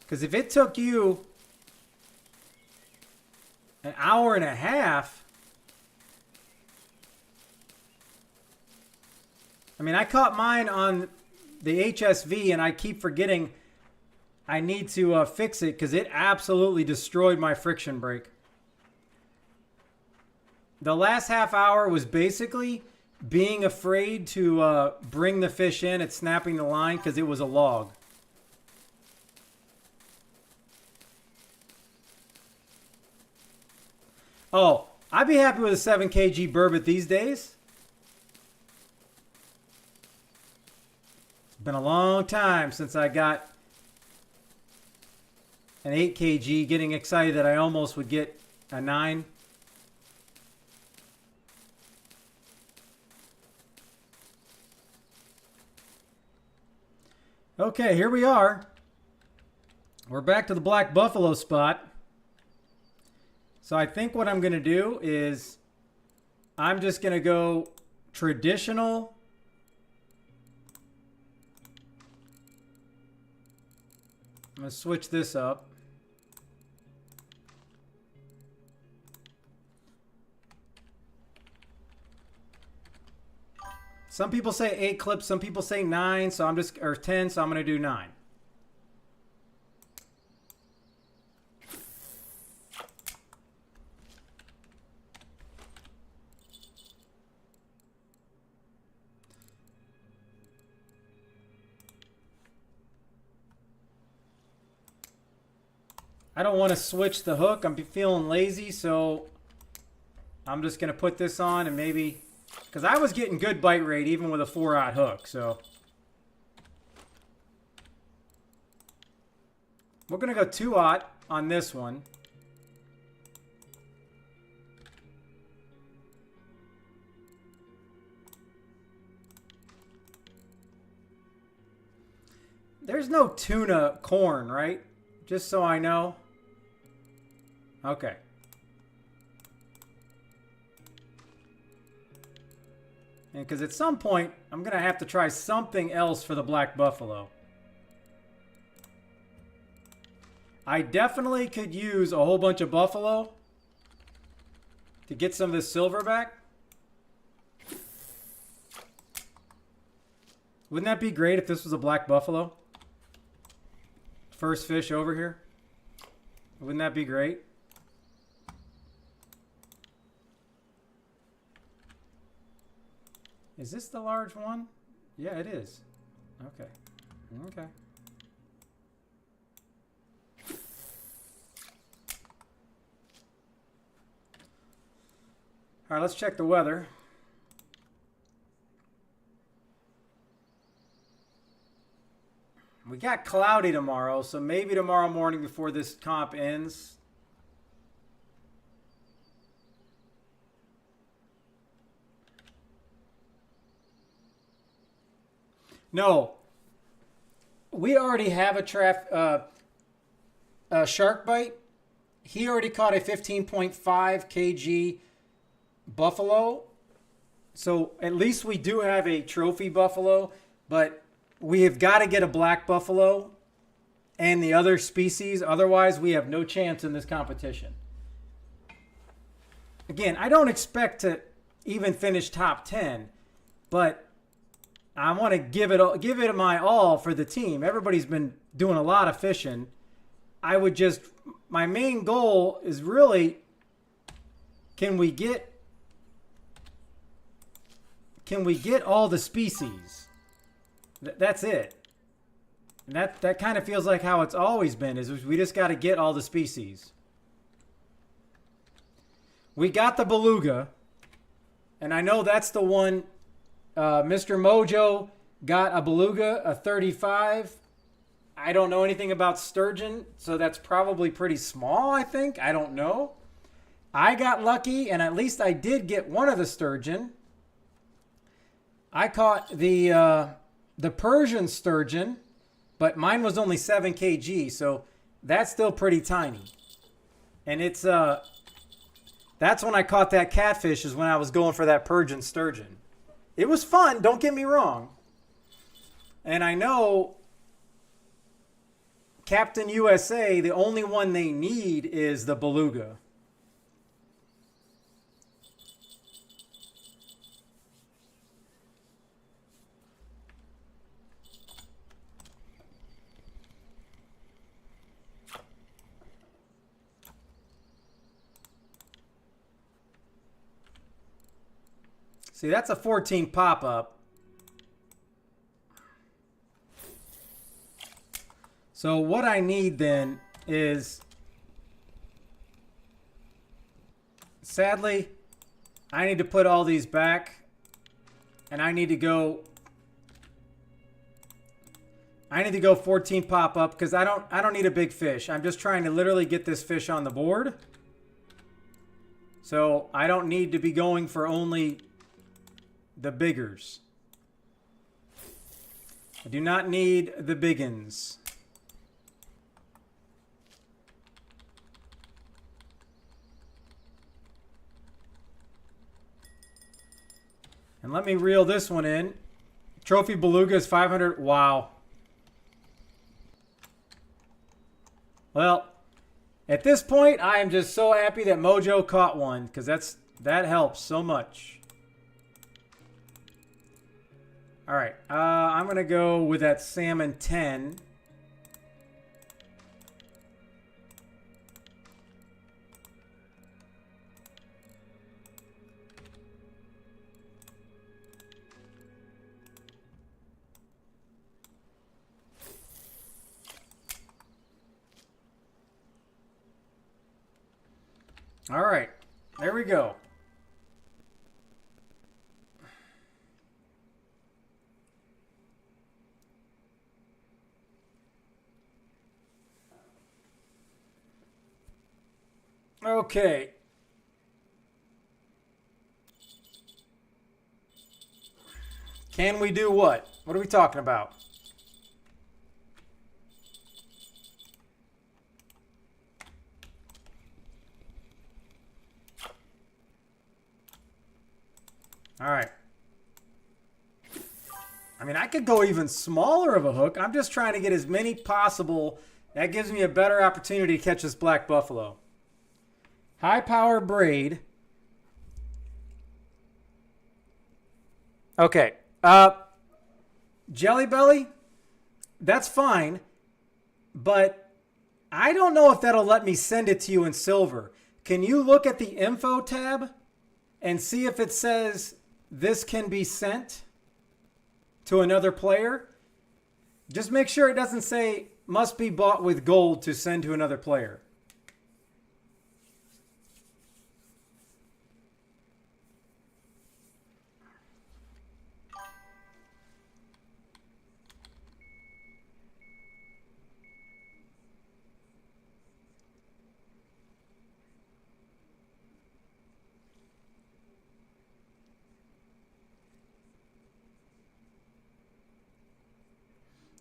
Because if it took you an hour and a half, I mean, I caught mine on the HSV and I keep forgetting I need to fix it because it absolutely destroyed my friction brake. The last half hour was basically being afraid to bring the fish in at snapping the line because it was a log. Oh, I'd be happy with a 7 kg burbot these days. It's been a long time since I got an 8 kg, getting excited that I almost would get a 9. Okay, here we are. We're back to the black buffalo spot. So I think what I'm going to do is I'm just going to go traditional. I'm going to switch this up. Some people say 8 clips, some people say 9, so I'm just, or 10, so I'm going to do 9. I don't want to switch the hook. I'm feeling lazy, so I'm just going to put this on and maybe... Because I was getting good bite rate even with a 4/0 hook, so. We're going to go 2/0 on this one. There's no tuna corn, right? Just so I know. Okay. And because at some point, I'm going to have to try something else for the black buffalo. I definitely could use a whole bunch of buffalo to get some of this silver back. Wouldn't that be great if this was a black buffalo? First fish over here. Wouldn't that be great? Is this the large one? Yeah, it is. Okay. Okay. All right, let's check the weather. We got cloudy tomorrow, so maybe tomorrow morning before this comp ends. No, we already have a shark bite. He already caught a 15.5 kg buffalo. So at least we do have a trophy buffalo, but we have got to get a black buffalo and the other species. Otherwise, we have no chance in this competition. Again, I don't expect to even finish top 10, but I want to give it my all for the team. Everybody's been doing a lot of fishing. My main goal is really, can we get all the species? That's it. And that kind of feels like how it's always been, is we just got to get all the species. We got the beluga, and I know that's the one Mr. Mojo got a beluga, a 35. I don't know anything about sturgeon, so that's probably pretty small, I think. I don't know. I got lucky, and at least I did get one of the sturgeon. I caught the Persian sturgeon, but mine was only 7 kg, so that's still pretty tiny. And it's that's when I caught that catfish, is when I was going for that Persian sturgeon. It was fun, don't get me wrong. And I know Captain USA, the only one they need is the beluga. See, that's a 14 pop-up. So what I need then is, sadly, I need to put all these back, and I need to go 14 pop-up, because I don't need a big fish. I'm just trying to literally get this fish on the board. So I don't need to be going for only the biggers. I do not need the biggins. And let me reel this one in. Trophy beluga is 500. Wow. Well, at this point, I am just so happy that Mojo caught one, because that helps so much. All right, I'm going to go with that salmon 10. All right, there we go. Okay. Can we do what? What are we talking about? All right. I mean, I could go even smaller of a hook. I'm just trying to get as many possible. That gives me a better opportunity to catch this black buffalo. High power braid. Okay. Jelly Belly, that's fine. But I don't know if that'll let me send it to you in silver. Can you look at the info tab and see if it says this can be sent to another player? Just make sure it doesn't say must be bought with gold to send to another player.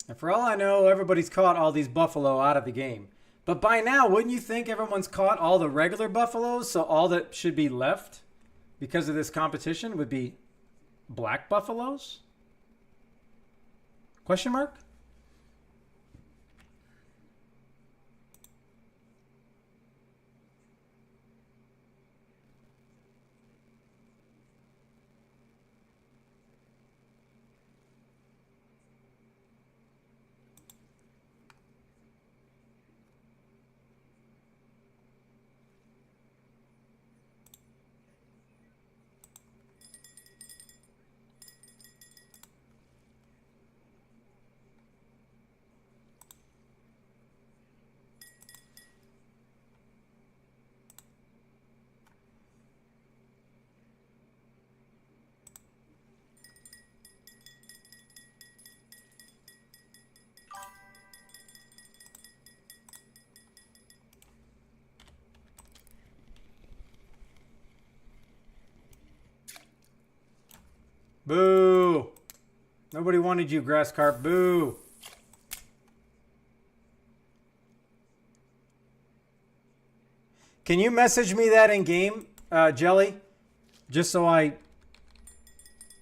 And for all I know, everybody's caught all these buffalo out of the game. But by now, wouldn't you think everyone's caught all the regular buffaloes? So all that should be left because of this competition would be black buffaloes? Question mark? Boo! Nobody wanted you, grass carp. Boo! Can you message me that in game, Jelly? Just so I...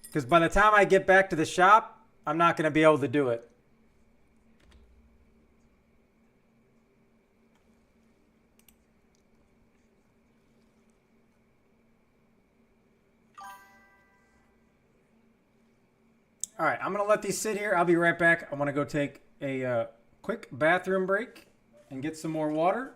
Because by the time I get back to the shop, I'm not going to be able to do it. All right, I'm going to let these sit here. I'll be right back. I want to go take a quick bathroom break and get some more water.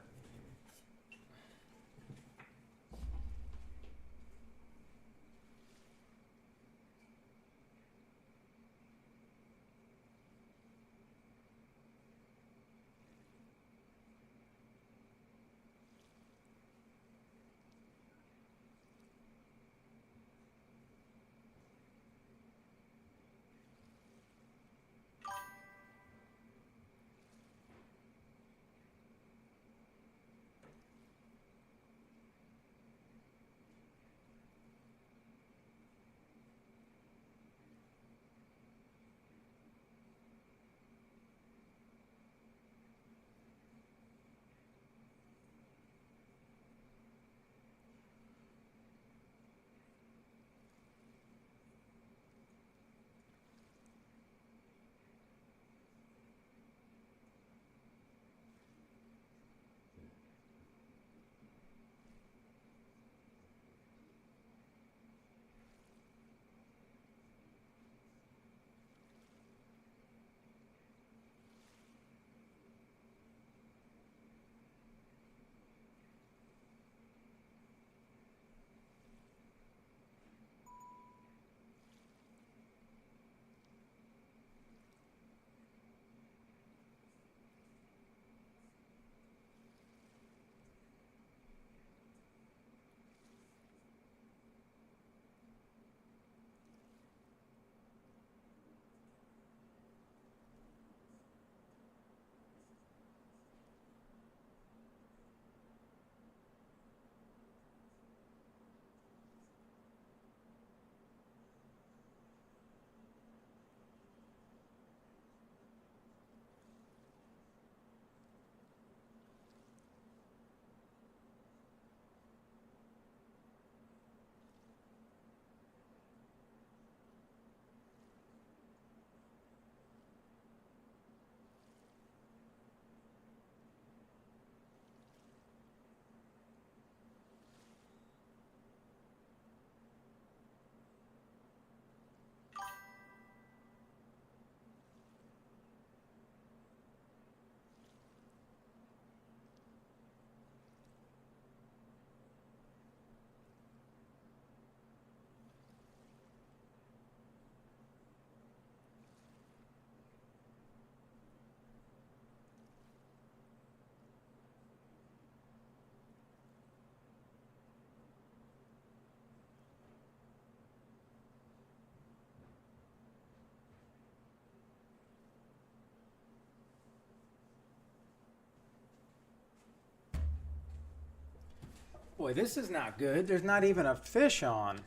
Boy, this is not good. There's not even a fish on.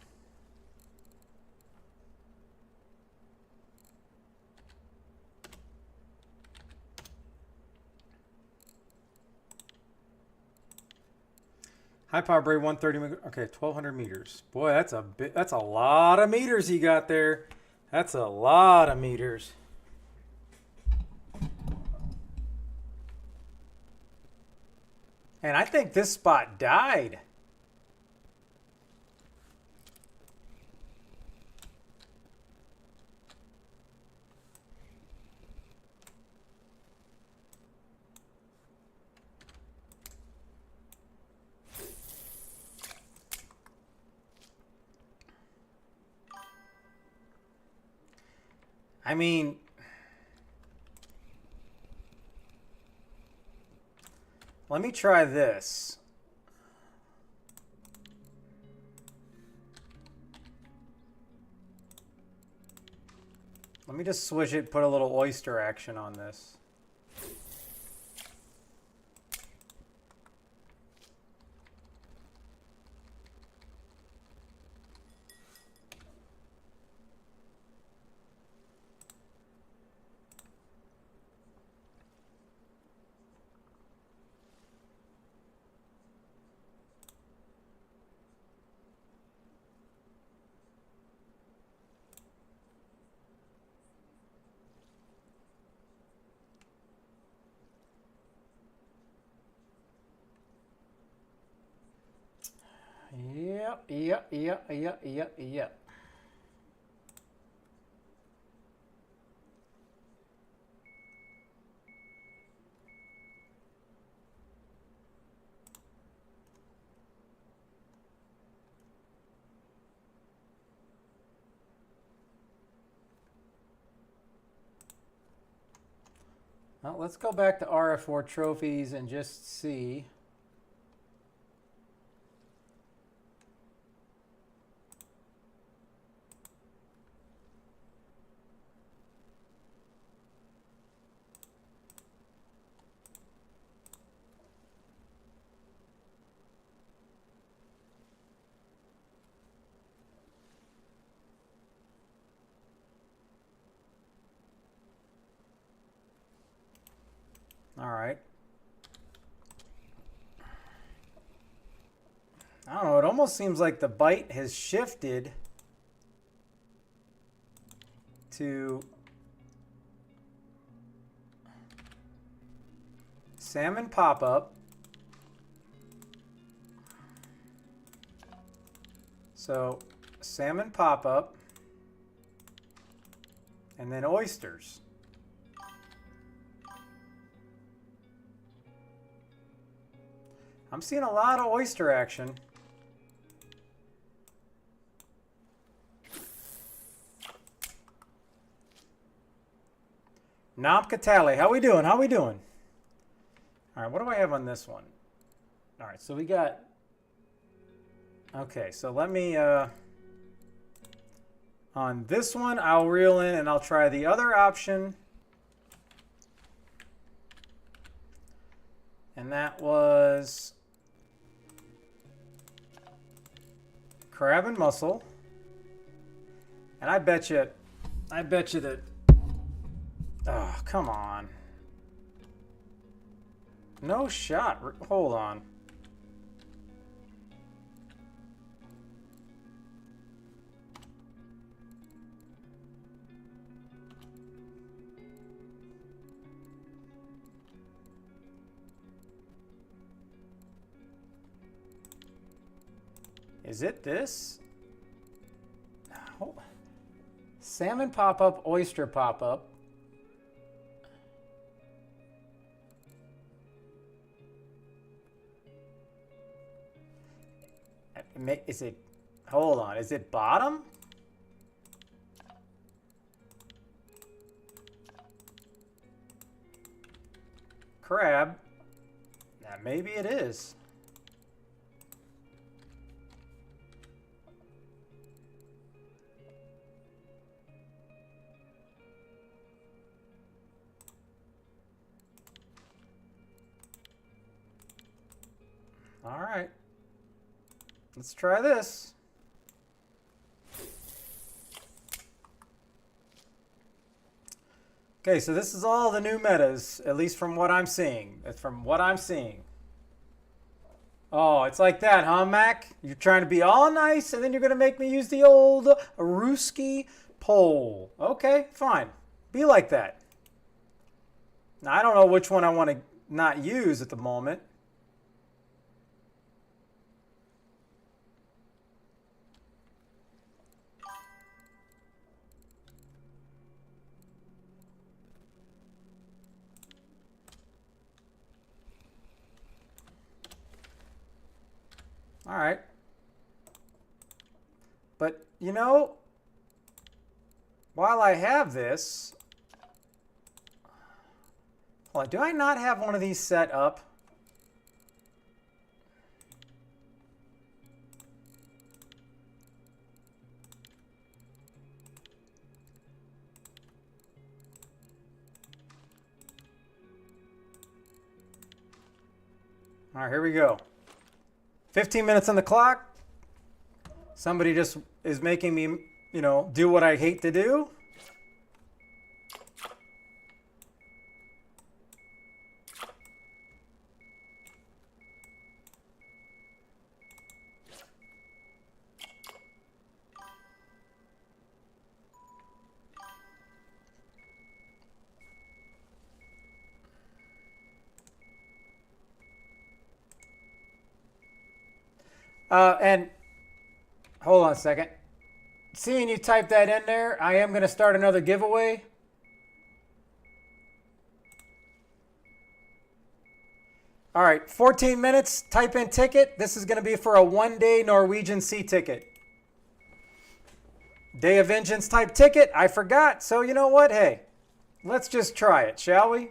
High power braid 130. Okay, 1,200 meters. Boy, that's a bit. That's a lot of meters he got there. That's a lot of meters. And I think this spot died. I mean, let me try this. Let me just switch it, put a little oyster action on this. Yeah. Well, let's go back to RF4 trophies and just see. All right. I don't know. It almost seems like the bite has shifted to salmon pop-up. So salmon pop-up and then oysters. I'm seeing a lot of oyster action. Namkatali, how we doing? How we doing? All right, what do I have on this one? All right, so we got. Okay, so let me. On this one, I'll reel in and I'll try the other option. And that was crab and mussel. And I bet you that. Oh, come on. No shot. Hold on. Is it this? Oh. Salmon pop-up, oyster pop-up. Is it, hold on, is it bottom? Crab. Now maybe it is. All right. Let's try this. Okay, so this is all the new metas, at least from what I'm seeing. From what I'm seeing. Oh, it's like that, huh, Mac? You're trying to be all nice, and then you're going to make me use the old Ruski pole. Okay, fine. Be like that. Now, I don't know which one I want to not use at the moment. All right. But, you know, while I have this, hold on, do I not have one of these set up? All right, here we go. 15 minutes on the clock. Somebody just is making me, you know, do what I hate to do. And Hold on a second. Seeing you type that in there, I am going to start another giveaway. All right, 14 minutes, type in ticket. This is going to be for a one-day Norwegian Sea ticket. Day of Vengeance type ticket. I forgot, so you know what? Hey, let's just try it, shall we?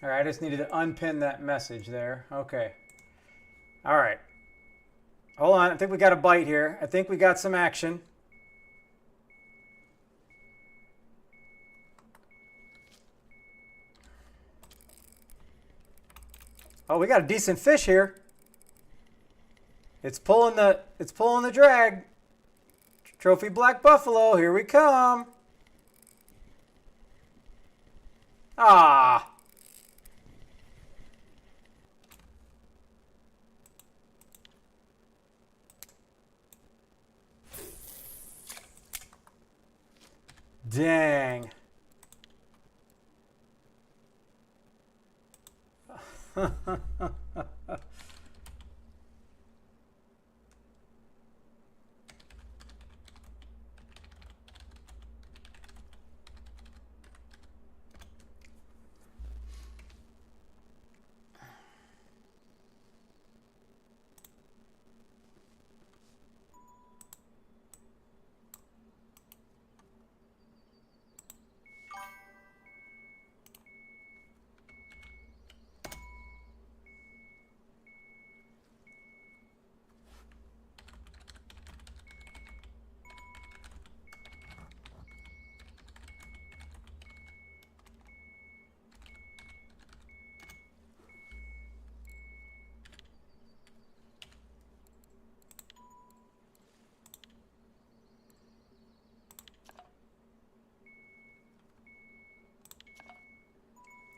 All right, I just needed to unpin that message there. Okay. All right. Hold on. I think we got a bite here. I think we got some action. Oh, we got a decent fish here. It's pulling the drag. Trophy black buffalo. Here we come. Ah. Dang.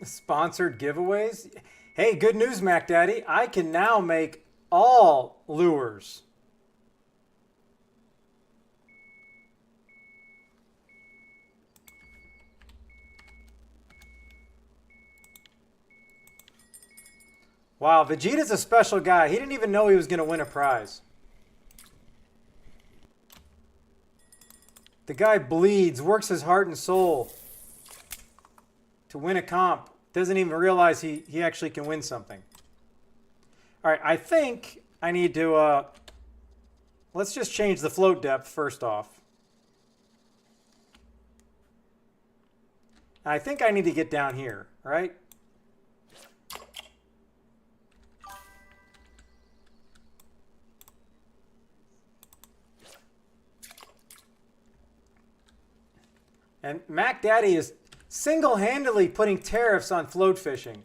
Sponsored giveaways? Hey, good news, Mac Daddy. I can now make all lures. Wow, Vegeta's a special guy. He didn't even know he was going to win a prize. The guy bleeds, works his heart and soul to win a comp. Doesn't even realize he actually can win something. All right, I think I need to, let's just change the float depth first off. I think I need to get down here, right? And Mac Daddy is single-handedly putting tariffs on float fishing.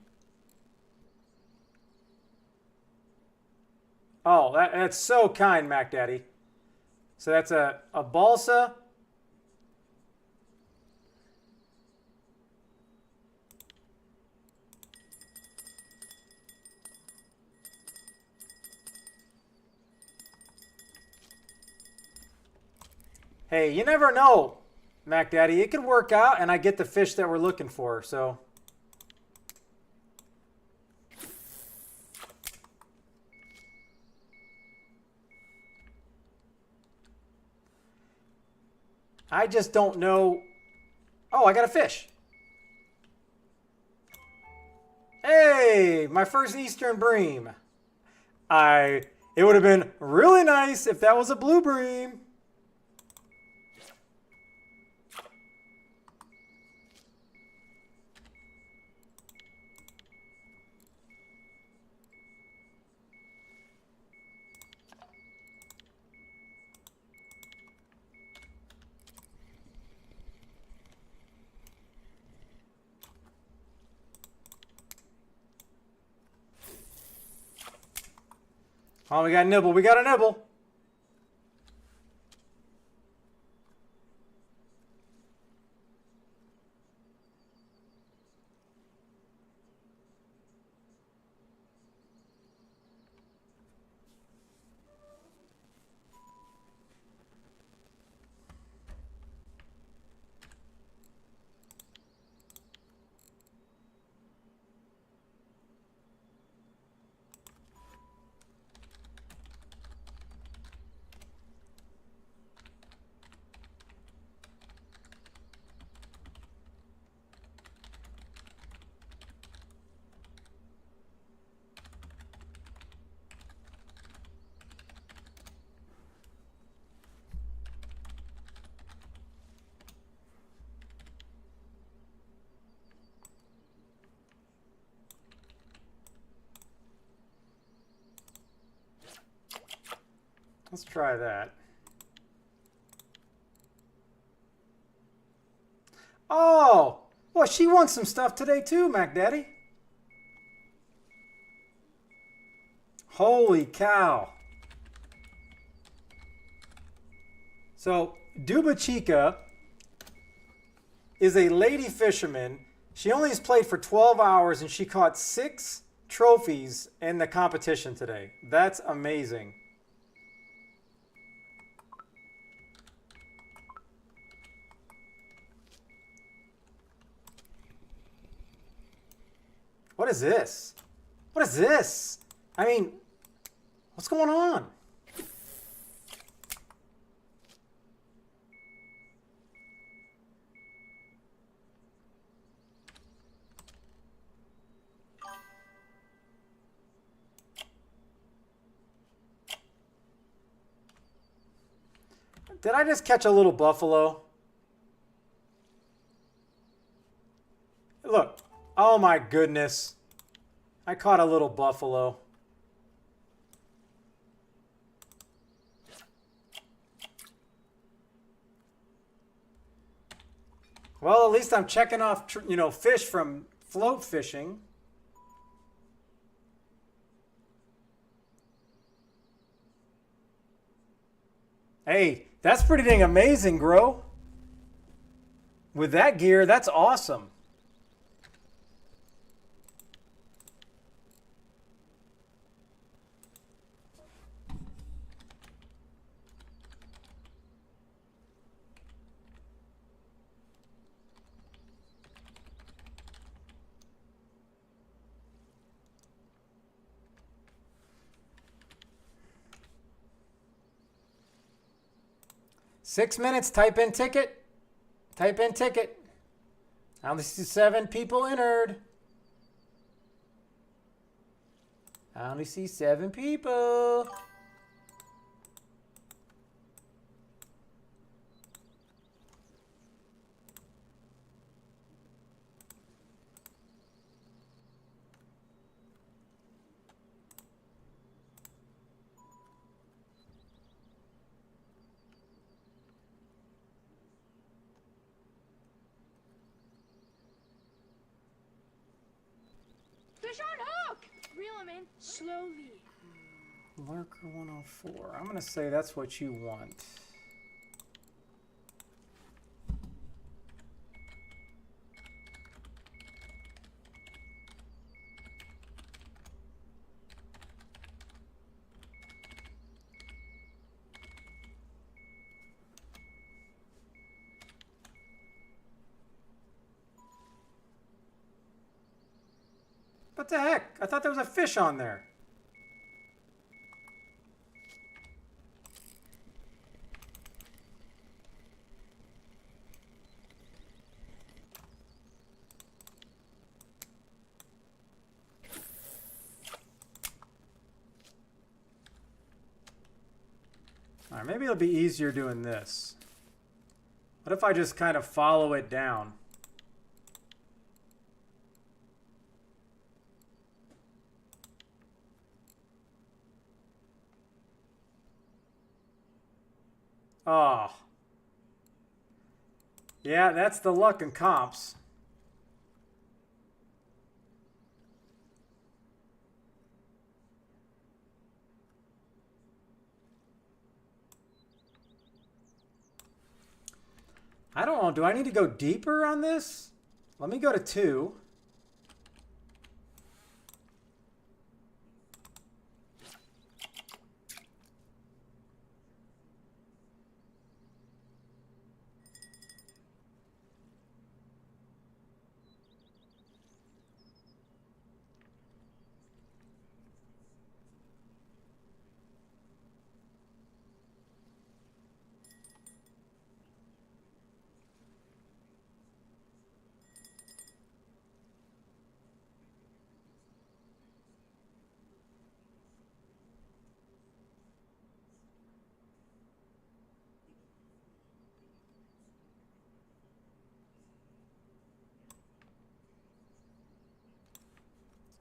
Oh, that's so kind, Mac Daddy. So that's a balsa. Hey, you never know, Mac Daddy. It could work out and I get the fish that we're looking for, so. I just don't know. Oh, I got a fish. Hey, my first Eastern bream. It would have been really nice if that was a blue bream. Oh, we got a nibble. We got a nibble. Let's try that. Oh, well, she won some stuff today too, Mac Daddy. Holy cow. So, Duba Chica is a lady fisherman. She only has played for 12 hours and she caught 6 trophies in the competition today. That's amazing. What is this? What is this? I mean, what's going on? Did I just catch a little buffalo? Look. Oh my goodness. I caught a little buffalo. Well, at least I'm checking off, fish from float fishing. Hey, that's pretty dang amazing, Gro. With that gear, that's awesome. Six minutes, type in ticket. Type in ticket. I only see 7 people entered. I only see 7 people. Fish on hook! Reel him in slowly. Lurker 104. I'm going to say that's what you want. What the heck? I thought there was a fish on there. All right, maybe it'll be easier doing this. What if I just kind of follow it down? Oh. Yeah, that's the luck and comps. I don't know. Do I need to go deeper on this? Let me go to 2.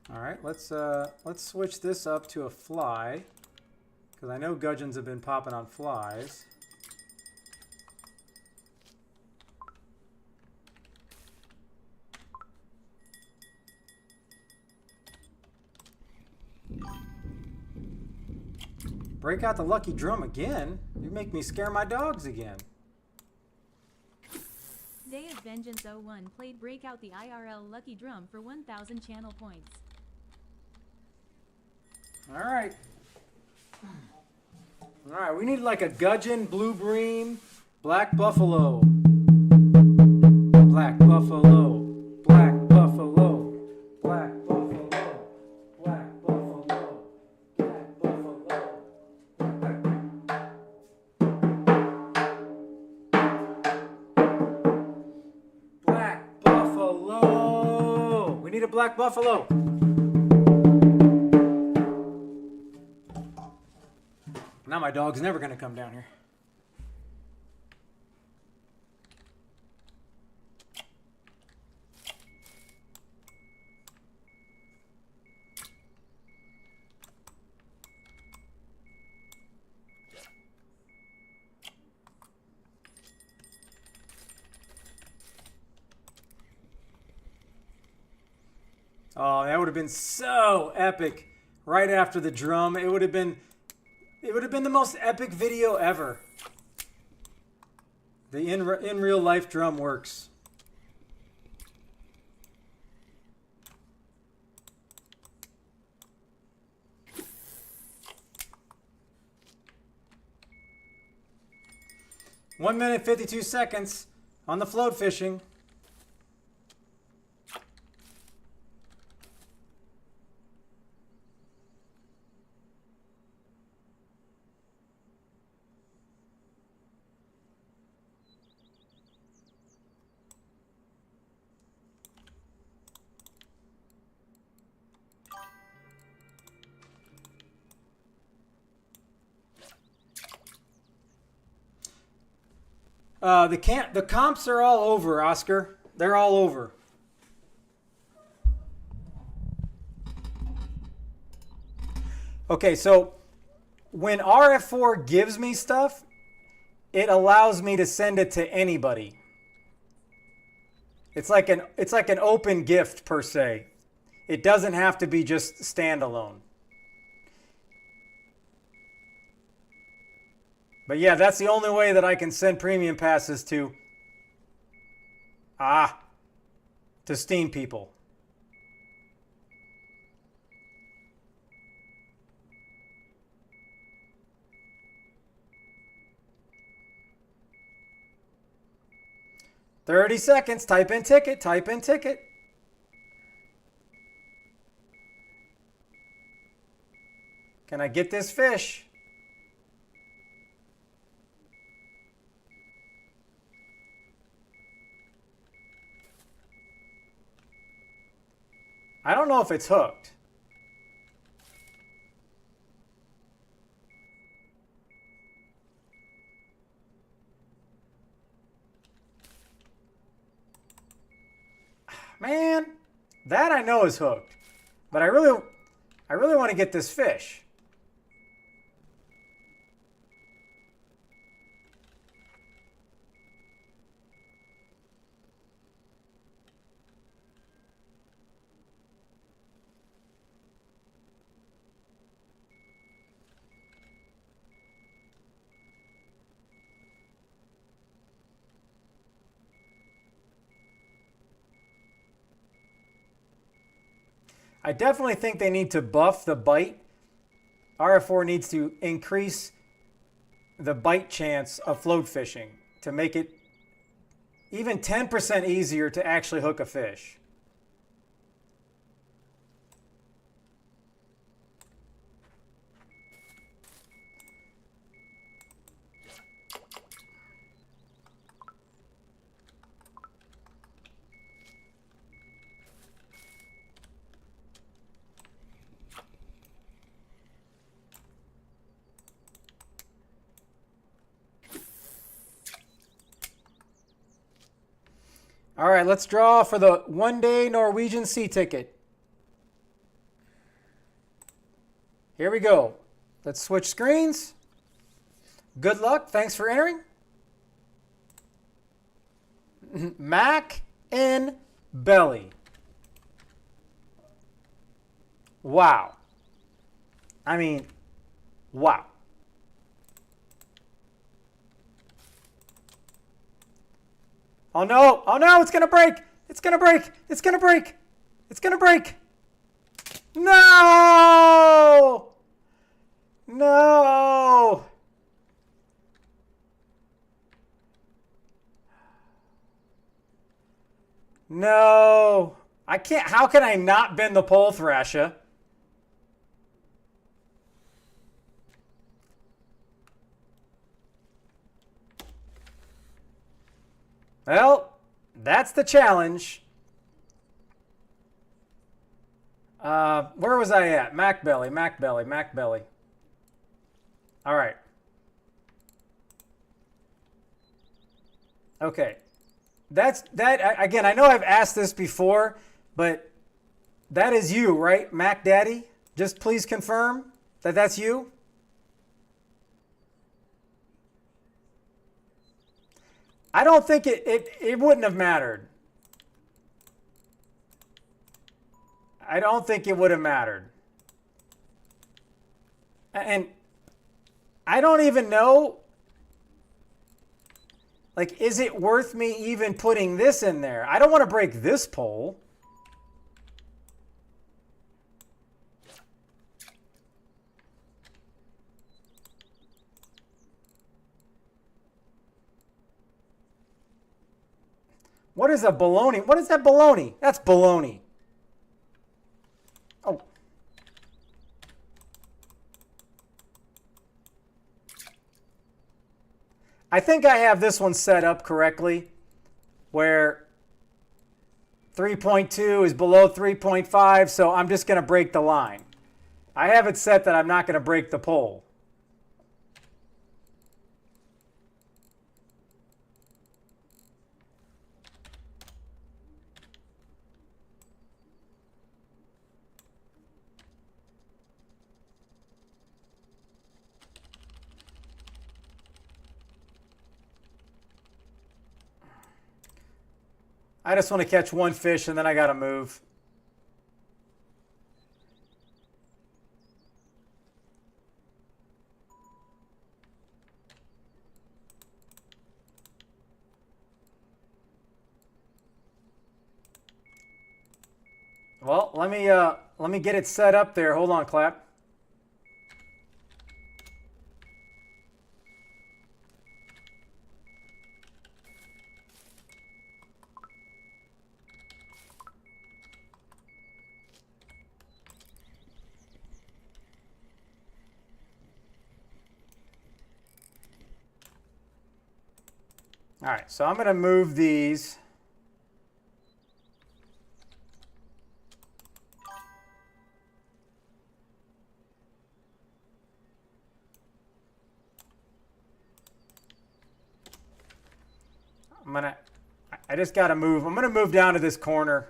All right, let's switch this up to a fly. Because I know gudgeons have been popping on flies. Break out the lucky drum again? You make me scare my dogs again. Day of Vengeance 01 played Breakout the IRL Lucky Drum for 1,000 channel points. All right. All right, we need like a gudgeon, blue bream, black buffalo. Black buffalo. Black buffalo. Black buffalo. Black buffalo. Black buffalo. Black buffalo. We need a black buffalo. Now my dog's never going to come down here. Oh, that would have been so epic right after the drum. It would have been the most epic video ever. The in real life drum works. One minute, 52 seconds on the float fishing. The comps are all over, Oscar. They're all over. Okay, so when RF4 gives me stuff, it allows me to send it to anybody. It's like an open gift per se. It doesn't have to be just standalone. But yeah, that's the only way that I can send premium passes to Steam people. "30 seconds, type in ticket, type in ticket." Can I get this fish? I don't know if it's hooked. Man, that I know is hooked. But I really want to get this fish. I definitely think they need to buff the bite. RF4 needs to increase the bite chance of float fishing to make it even 10% easier to actually hook a fish. All right, let's draw for the one-day Norwegian sea ticket. Here we go. Let's switch screens. Good luck. Thanks for entering. Mac and Belly. Wow. I mean, wow. Oh no, oh no, it's gonna break. It's gonna break. It's gonna break. It's gonna break. No! No! No. I can't, how can I not bend the pole thrasher? Well, that's the challenge. Where was I at? Mac Belly, Mac Belly, Mac Belly. All right. Okay. Again, I know I've asked this before, but that is you, right? Mac Daddy? Just please confirm that that's you. I don't think it wouldn't have mattered. I don't think it would have mattered. And I don't even know, like, is it worth me even putting this in there? I don't want to break this pole. What is a baloney? What is that baloney? That's baloney. Oh. I think I have this one set up correctly, where 3.2 is below 3.5, so I'm just going to break the line. I have it set that I'm not going to break the pole. I just want to catch one fish and then I got to move. Well, let me get it set up there. Hold on, Clap. All right, so I'm going to move these. I just got to move. I'm going to move down to this corner.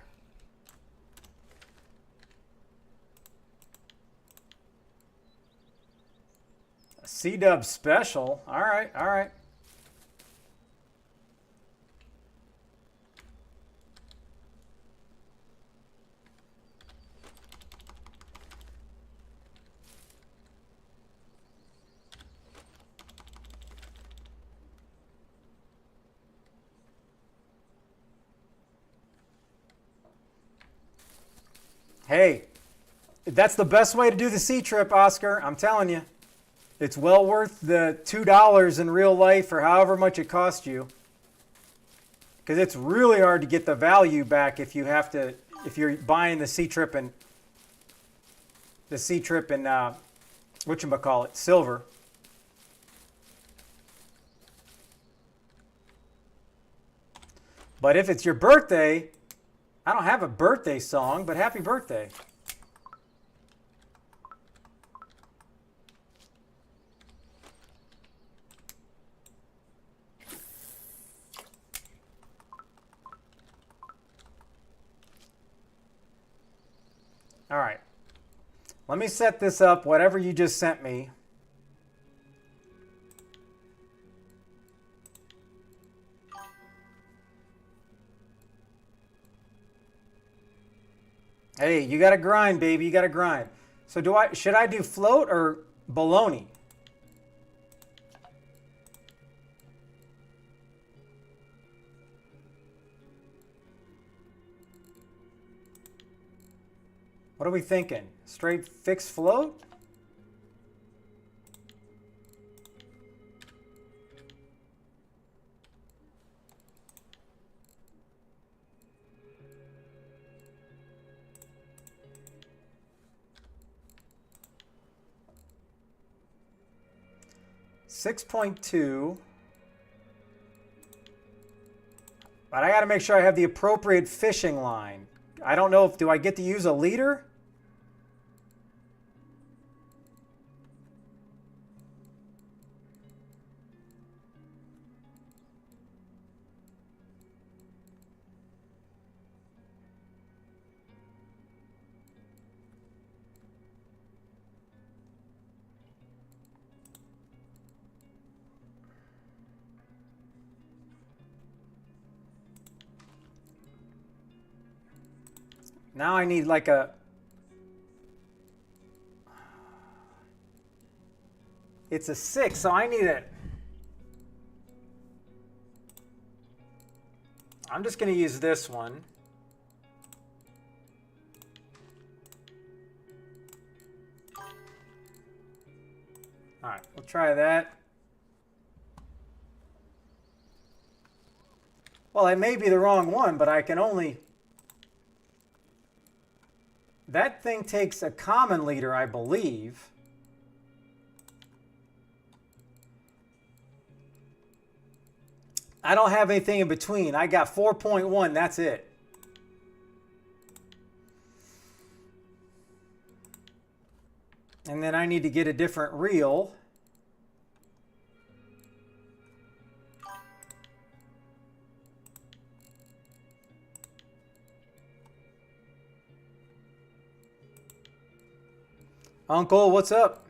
A C-dub special. All right, all right. Hey, that's the best way to do the sea trip, Oscar. I'm telling you. It's well worth the $2 in real life or however much it cost you. Because it's really hard to get the value back if you're buying the sea trip in whatchamacallit, silver. But if it's your birthday, I don't have a birthday song, but happy birthday. All right. Let me set this up, whatever you just sent me. Hey, you got to grind, baby. You got to grind. So should I do float or bologna? What are we thinking? Straight fixed float? $6.2. But I got to make sure I have the appropriate fishing line. I don't know if, do I get to use a leader? Now I need like a... It's a 6, so I need it. I'm just going to use this one. All right, we'll try that. Well, it may be the wrong one, but I can only... That thing takes a common leader, I believe. I don't have anything in between. I got 4.1, that's it. And then I need to get a different reel. Uncle, what's up?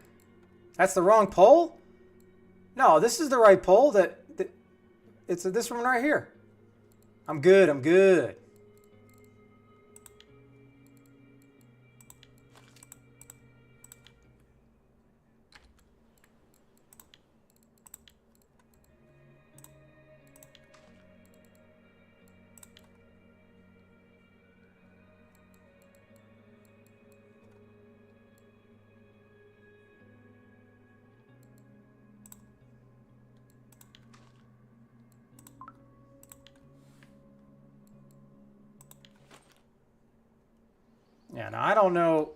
That's the wrong pole? No, this is the right pole. It's this one right here. I'm good, I'm good. Yeah, now I don't know.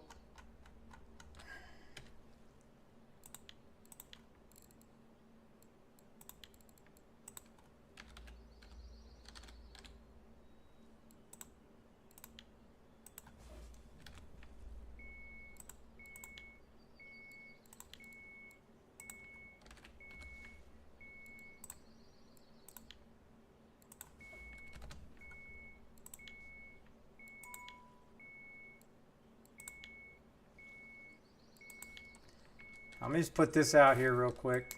Let me just put this out here real quick.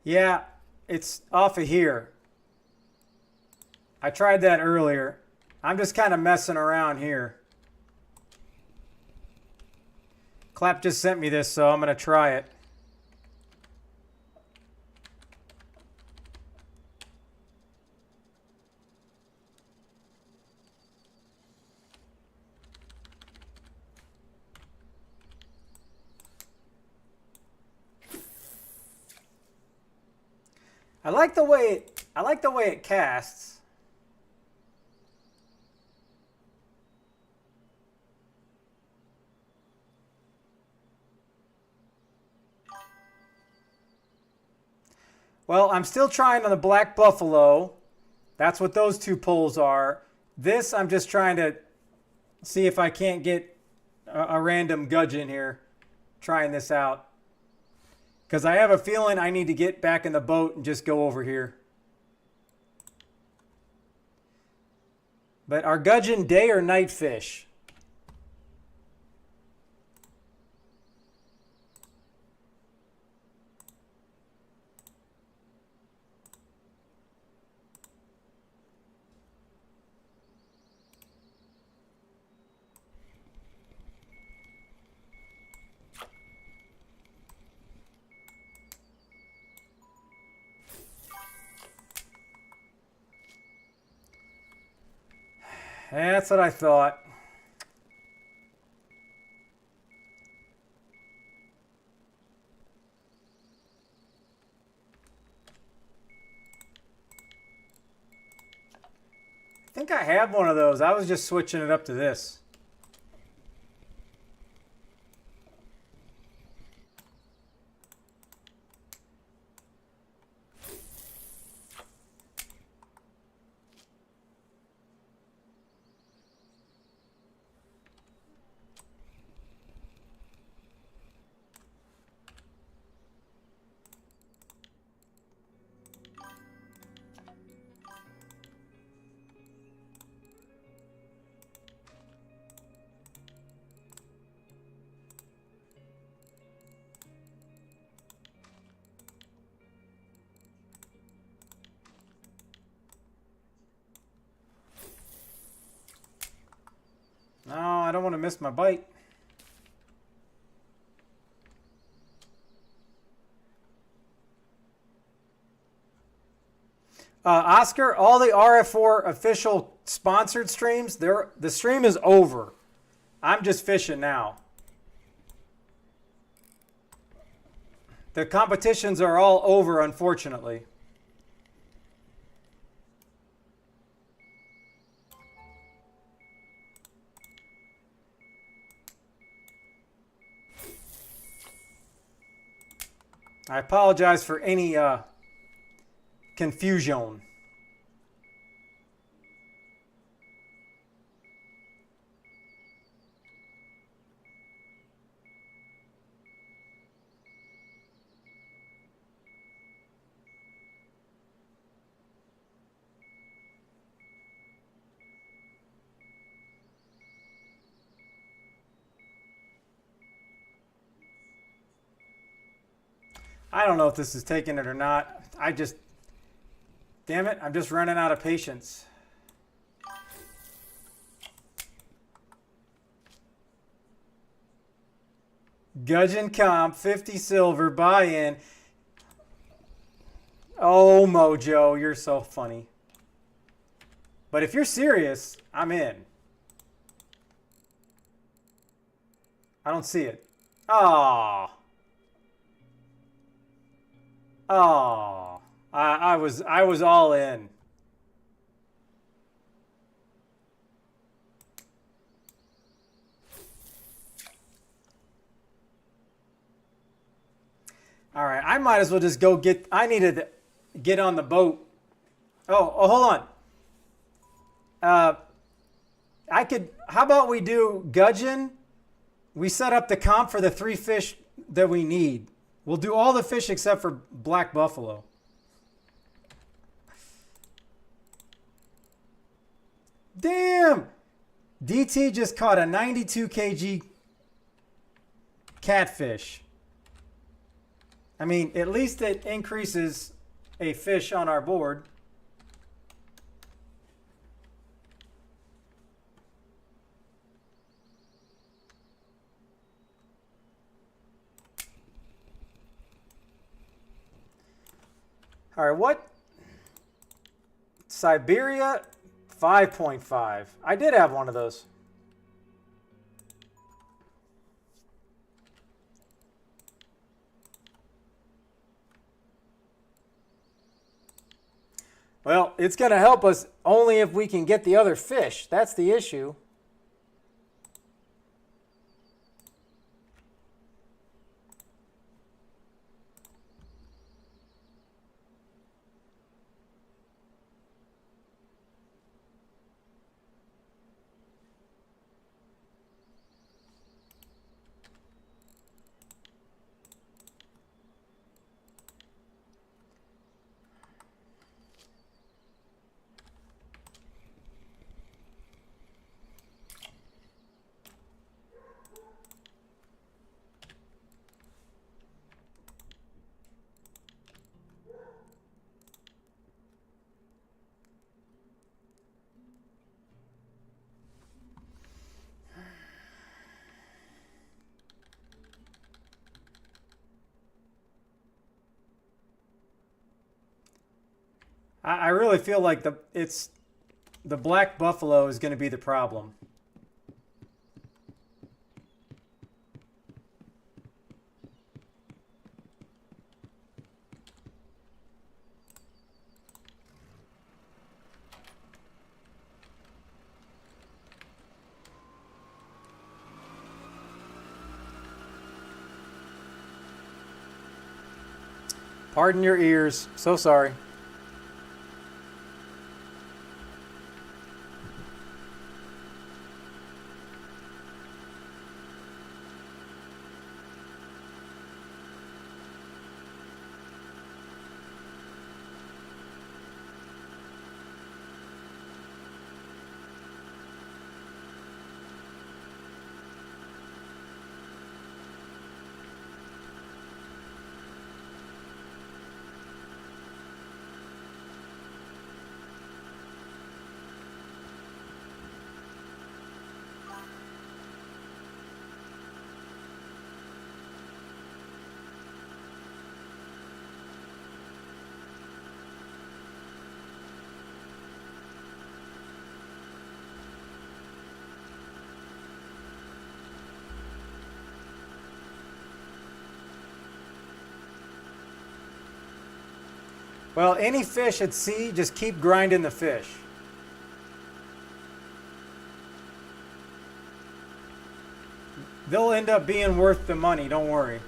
Yeah, it's off of here. I tried that earlier. I'm just kind of messing around here. Clap just sent me this, so I'm going to try it. I like the way it casts. Well, I'm still trying on the black buffalo. That's what those two poles are. This, I'm just trying to see if I can't get a random gudgeon here trying this out. Because I have a feeling I need to get back in the boat and just go over here. But are gudgeon day or night fish? That's what I thought. I think I have one of those. I was just switching it up to this. No, I don't want to miss my bite. Oscar, all the RF4 official sponsored streams, the stream is over. I'm just fishing now. The competitions are all over, unfortunately. I apologize for any confusion. I don't know if this is taking it or not. Damn it, I'm just running out of patience. Gudgeon comp, 50 silver, buy-in. Oh, Mojo, you're so funny. But if you're serious, I'm in. I don't see it. Ah. Oh, I was all in. All right, I might as well just go get. I needed to get on the boat. Oh, hold on. I could. How about we do gudgeon? We set up the comp for the 3 fish that we need. We'll do all the fish except for black buffalo. Damn! DT just caught a 92 kg catfish. I mean, at least it increases a fish on our board. All right, what? Siberia 5.5. I did have one of those. Well, it's going to help us only if we can get the other fish. That's the issue. I really feel like the black buffalo is going to be the problem. Pardon your ears. So sorry. Well, any fish at sea, just keep grinding the fish. They'll end up being worth the money, don't worry.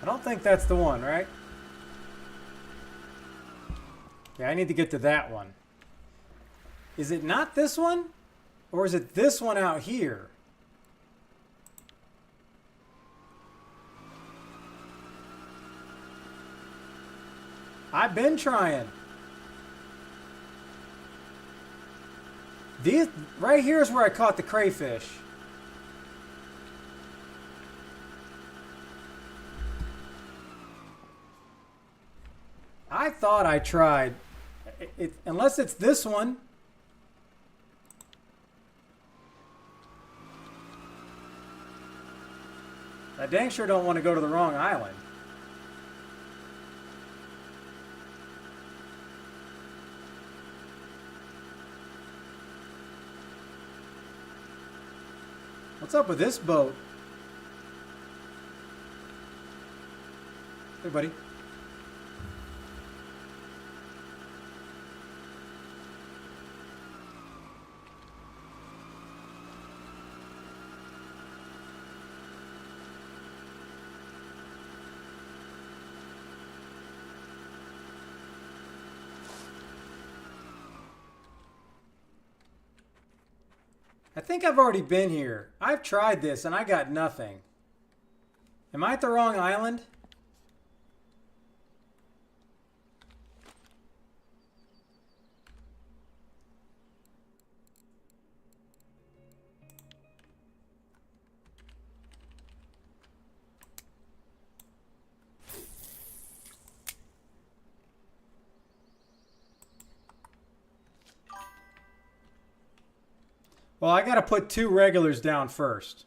I don't think that's the one, right? Yeah, I need to get to that one. Is it not this one? Or is it this one out here? I've been trying. These right here is where I caught the crayfish. I thought I tried. Unless it's this one. I dang sure don't want to go to the wrong island. What's up with this boat? Hey, buddy. I think I've already been here. I've tried this and I got nothing. Am I at the wrong island? Well, I got to put 2 regulars down first.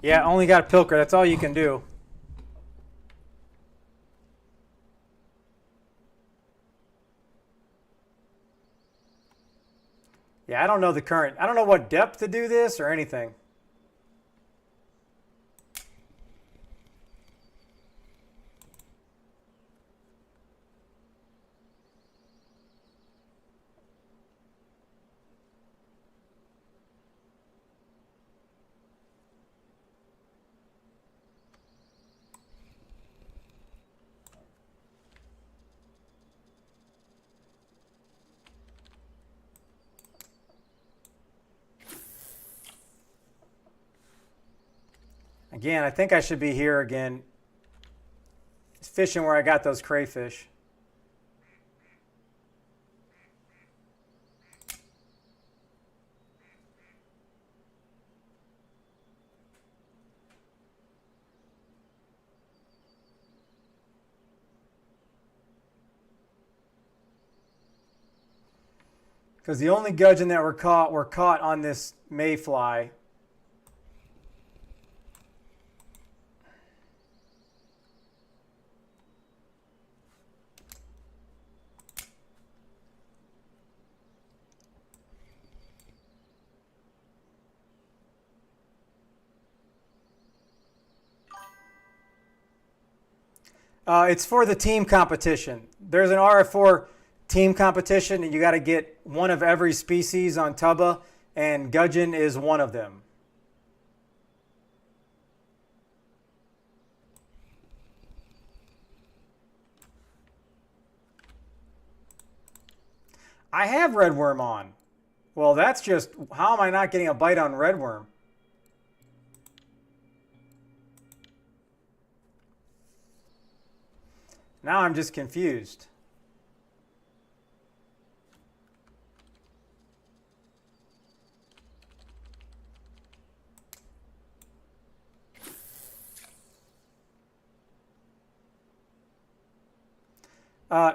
Yeah, only got a pilker. That's all you can do. Yeah, I don't know the current. I don't know what depth to do this or anything. Again, I think I should be here again. Fishing where I got those crayfish. Because the only gudgeon that were caught on this mayfly. It's for the team competition. There's an RF4 team competition, and you got to get one of every species on Tubba, and gudgeon is one of them. I have redworm on. Well, that's just, how am I not getting a bite on redworm? Now I'm just confused.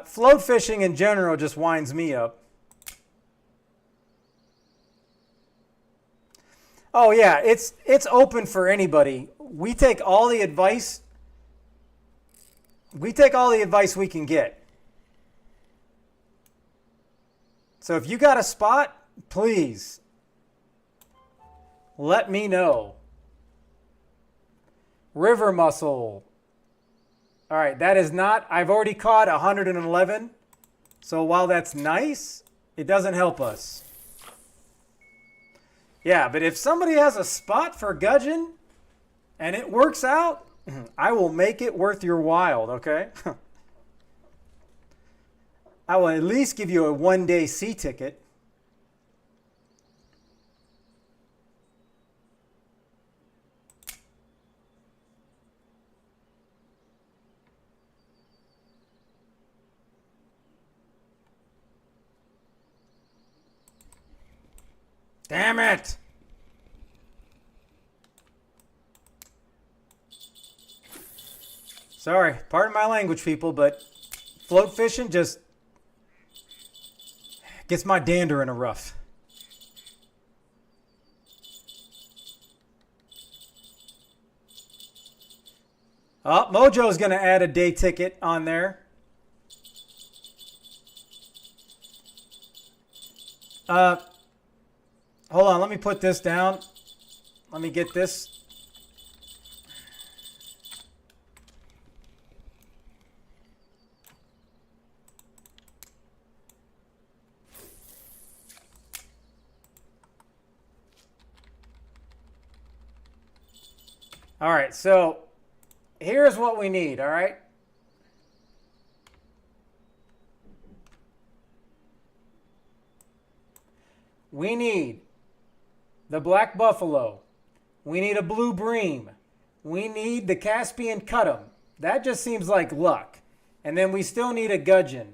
Float fishing in general just winds me up. Oh yeah, it's open for anybody. We take all the advice. We take all the advice we can get. So if you got a spot, please let me know. River mussel. All right, that is not, I've already caught 111. So while that's nice, it doesn't help us. Yeah, but if somebody has a spot for gudgeon and it works out, I will make it worth your while, okay? I will at least give you a one-day sea ticket. Damn it! Sorry, pardon my language, people, but float fishing just gets my dander in a rough. Oh, Mojo's going to add a day ticket on there. Hold on, let me put this down. Let me get this. All right, so here's what we need, all right? We need the black buffalo. We need a blue bream. We need the Caspian cutum. That just seems like luck. And then we still need a gudgeon.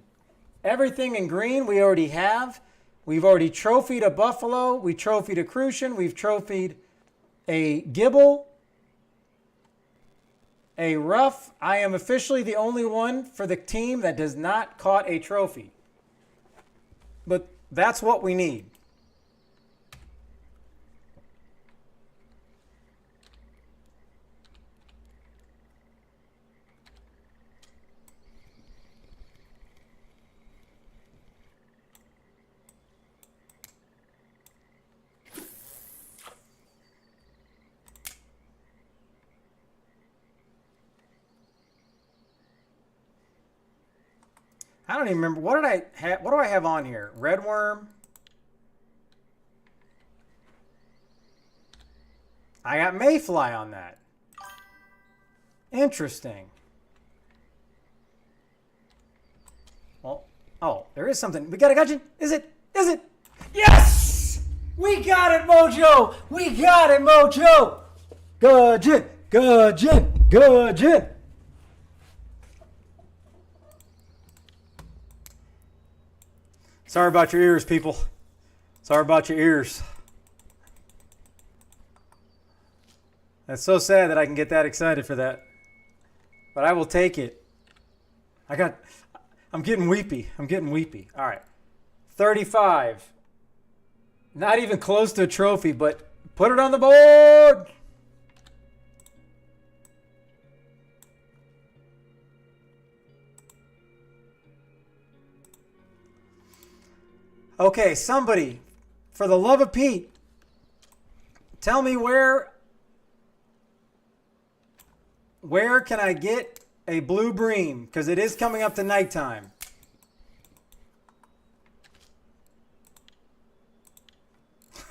Everything in green we already have. We've already trophied a buffalo. We trophied a crucian. We've trophied a gibble, a ruff. I am officially the only one for the team that does not caught a trophy. But that's what we need. I don't even remember. What did I have? What do I have on here? Redworm. I got mayfly on that. Interesting. Well, oh, there is something. We got a gudgeon. Is it? Is it? Yes! We got it, Mojo! We got it, Mojo! Gudgeon! Gudgeon! Gudgeon! Sorry about your ears, people. Sorry about your ears. That's so sad that I can get that excited for that. But I will take it. I'm getting weepy. I'm getting weepy. All right. 35. Not even close to a trophy, but put it on the board. Okay, somebody, for the love of Pete, tell me where can I get a blue bream? Because it is coming up to nighttime.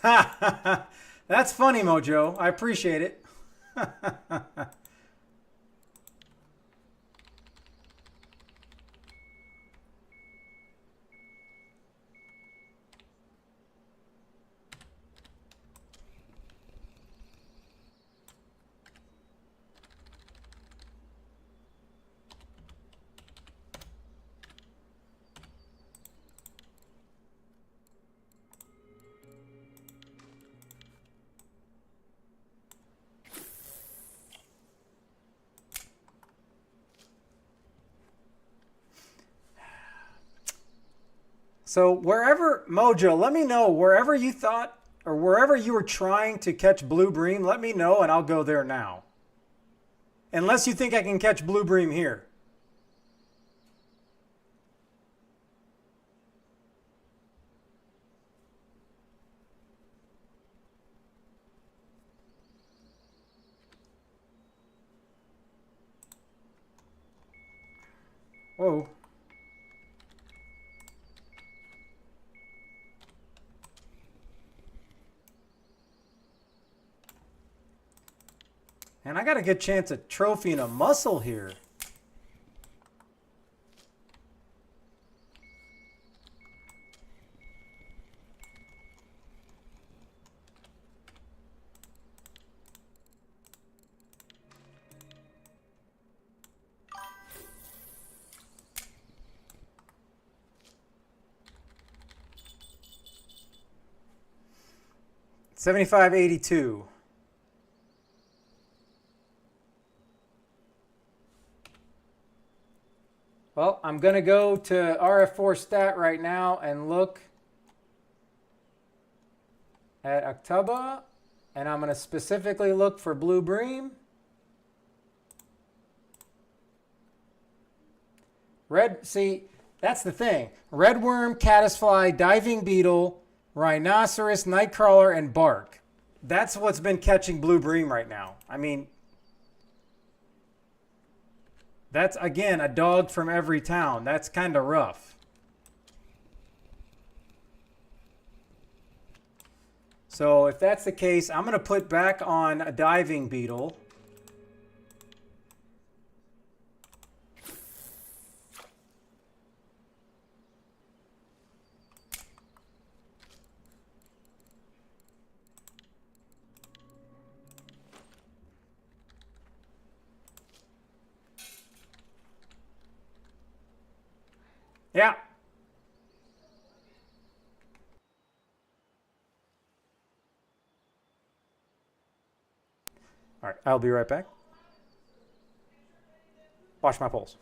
That's funny, Mojo. I appreciate it. So wherever, Mojo, let me know wherever you thought or wherever you were trying to catch blue bream, let me know and I'll go there now. Unless you think I can catch blue bream here. Whoa. And I got a good chance at trophy and a muscle here. $75.82. Well, I'm going to go to RF4 stat right now and look at October. And I'm going to specifically look for blue bream. See, that's the thing. Redworm, caddisfly, diving beetle, rhinoceros, nightcrawler, and bark. That's what's been catching blue bream right now. I mean, that's, again, a dog from every town. That's kind of rough. So if that's the case, I'm going to put back on a diving beetle. Yeah. All right, I'll be right back. Wash my poles.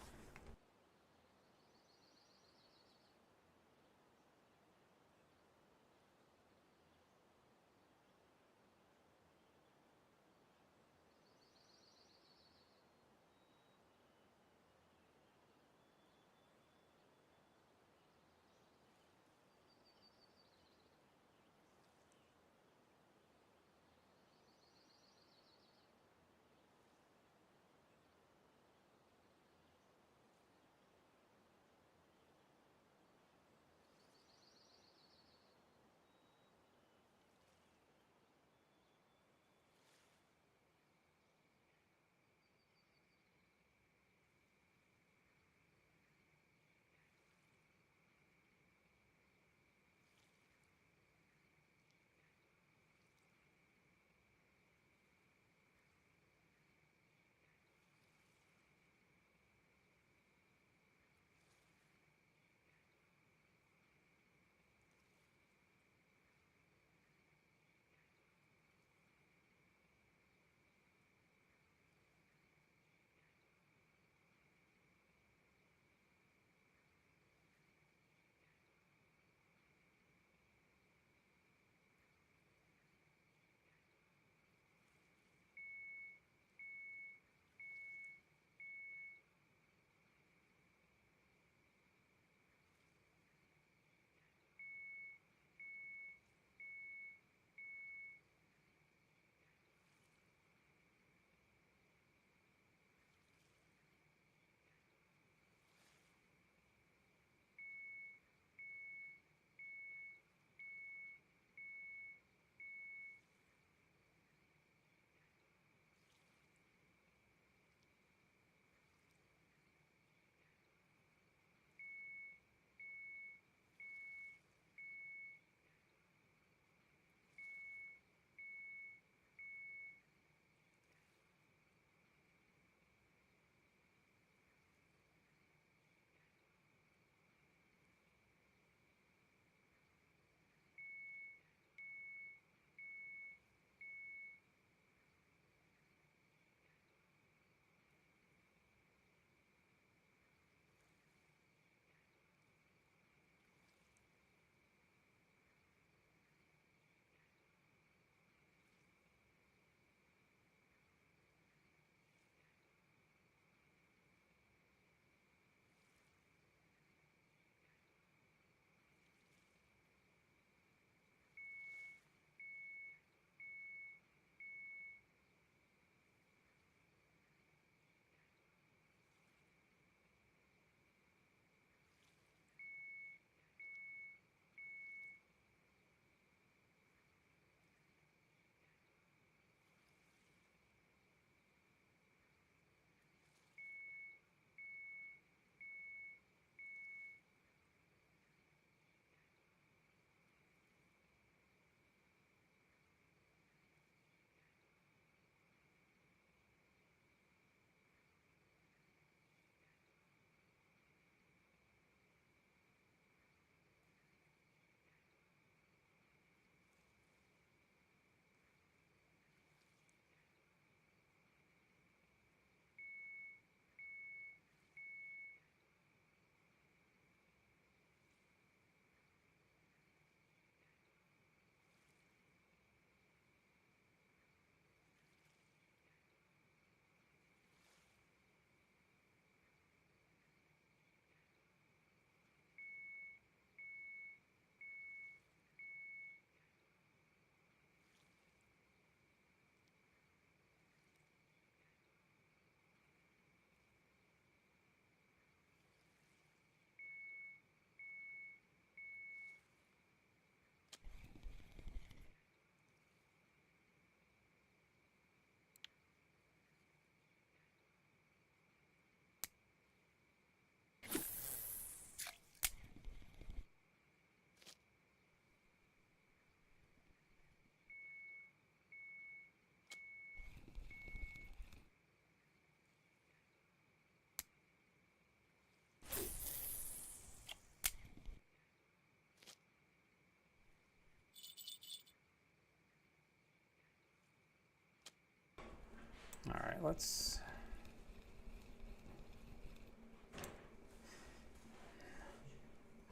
All right, let's.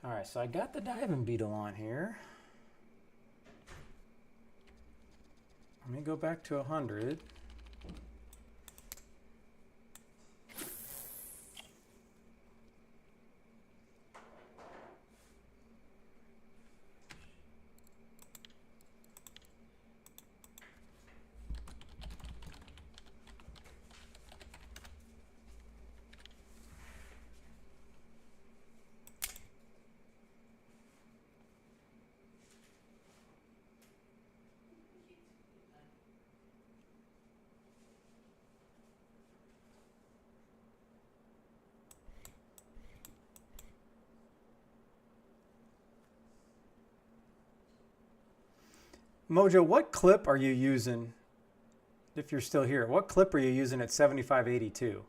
All right, so I got the diving beetle on here. Let me go back to 100. Mojo, what clip are you using, if you're still here? What clip are you using at 7582?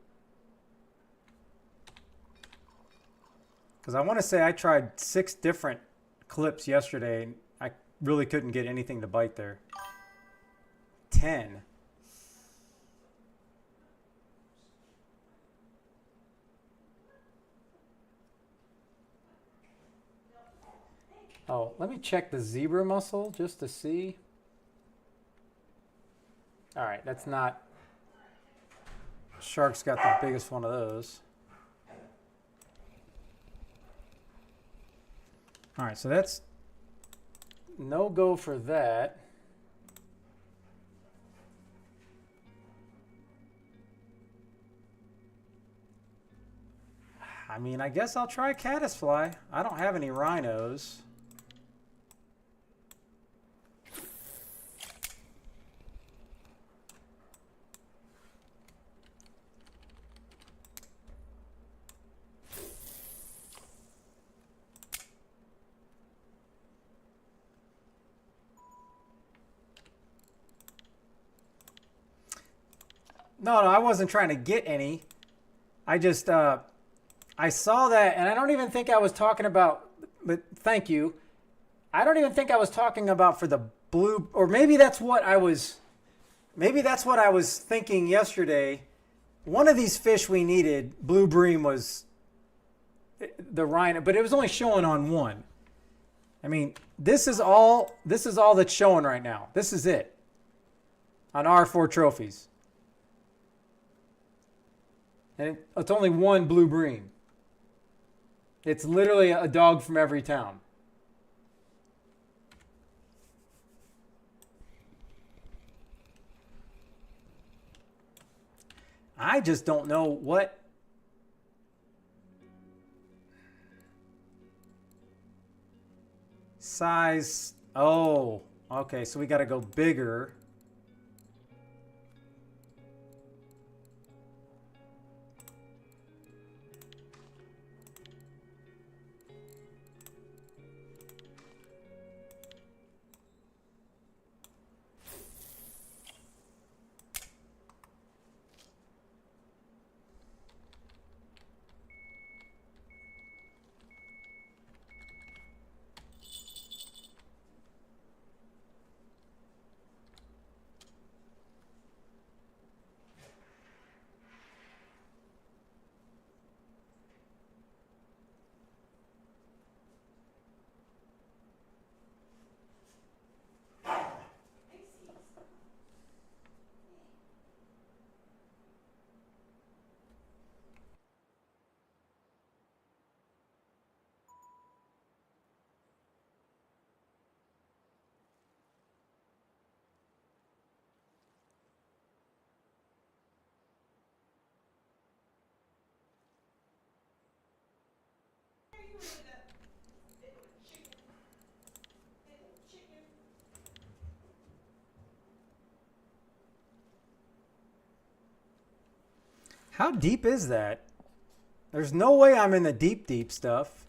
Because I want to say I tried 6 different clips yesterday, and I really couldn't get anything to bite there. 10. Oh, let me check the zebra mussel just to see. All right, that's not. Shark's got the biggest one of those. All right, so that's no go for that. I mean, I guess I'll try caddisfly. I don't have any rhinos. No, I wasn't trying to get any. I just, I saw that, and I don't even think I was talking about, but thank you. I don't even think I was talking about for the blue, or maybe that's what I was thinking yesterday. One of these fish we needed, blue bream, was the rhino, but it was only showing on one. I mean, this is all that's showing right now. This is it on RF4 trophies. And it's only one blue bream. It's literally a dog from every town. I just don't know what size. Oh, okay, so we got to go bigger. How deep is that? There's no way I'm in the deep, deep stuff.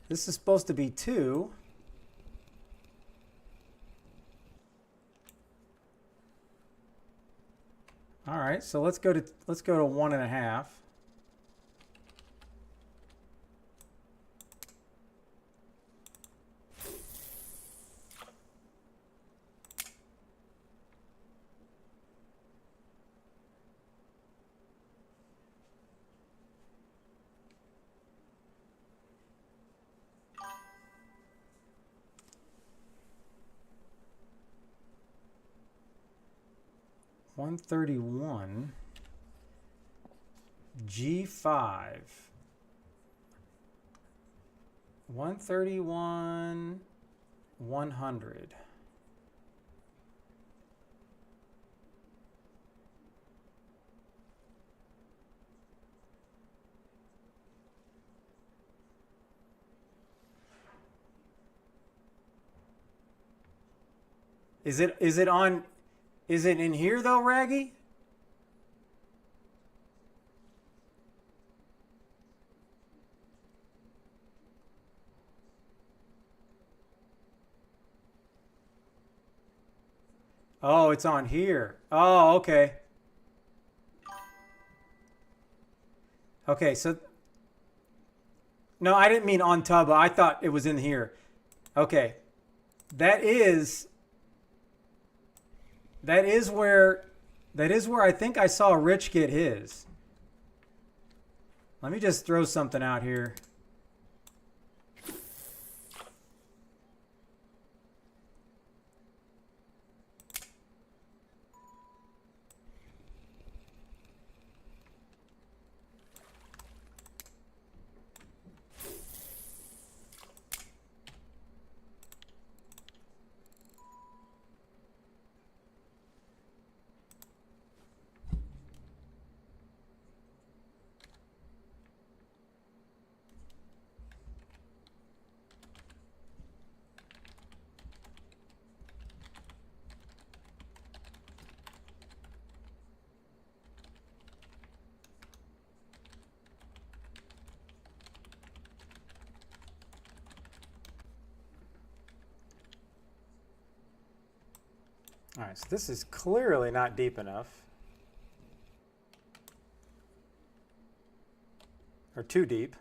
This is supposed to be 2. All right, so let's go to 1.5. 131 G5. 131 100. Is it in here though, Raggy? Oh, it's on here. Oh, okay. Okay, so no, I didn't mean on Tubba. I thought it was in here. Okay. That is where I think I saw Rich get his. Let me just throw something out here. All right, so this is clearly not deep enough. Or too deep.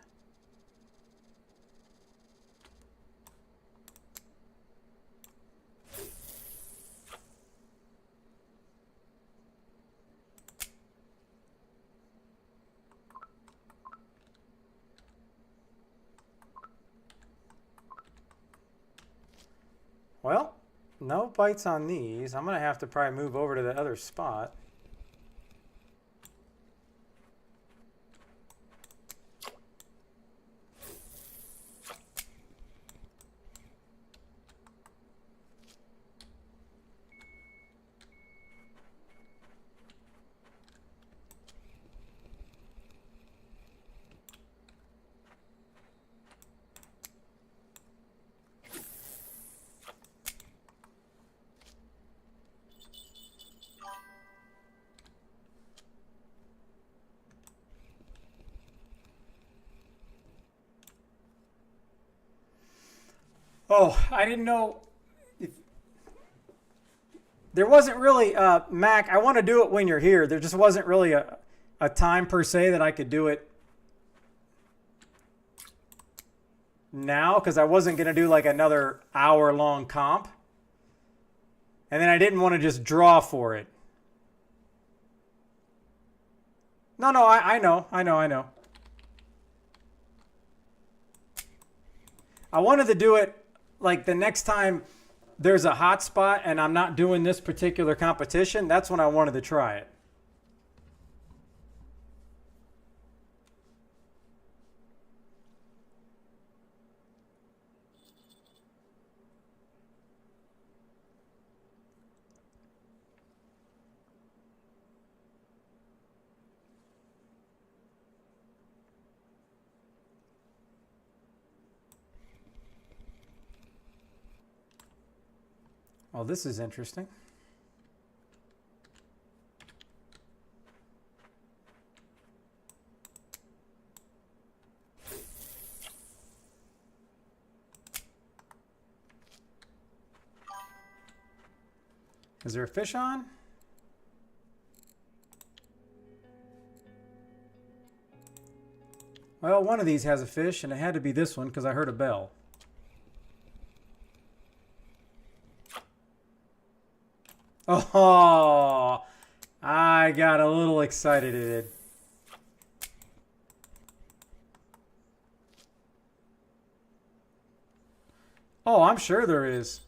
Well, no bites on these. I'm going to have to probably move over to the other spot. Oh, I didn't know. There wasn't really, Mac, I want to do it when you're here. There just wasn't really a time per se that I could do it now because I wasn't going to do like another hour-long comp. And then I didn't want to just draw for it. No, I know. I wanted to do it like the next time there's a hot spot and I'm not doing this particular competition. That's when I wanted to try it. Oh, this is interesting. Is there a fish on? Well, one of these has a fish, and it had to be this one because I heard a bell. Oh, I got a little excited, it did. Oh, I'm sure there is.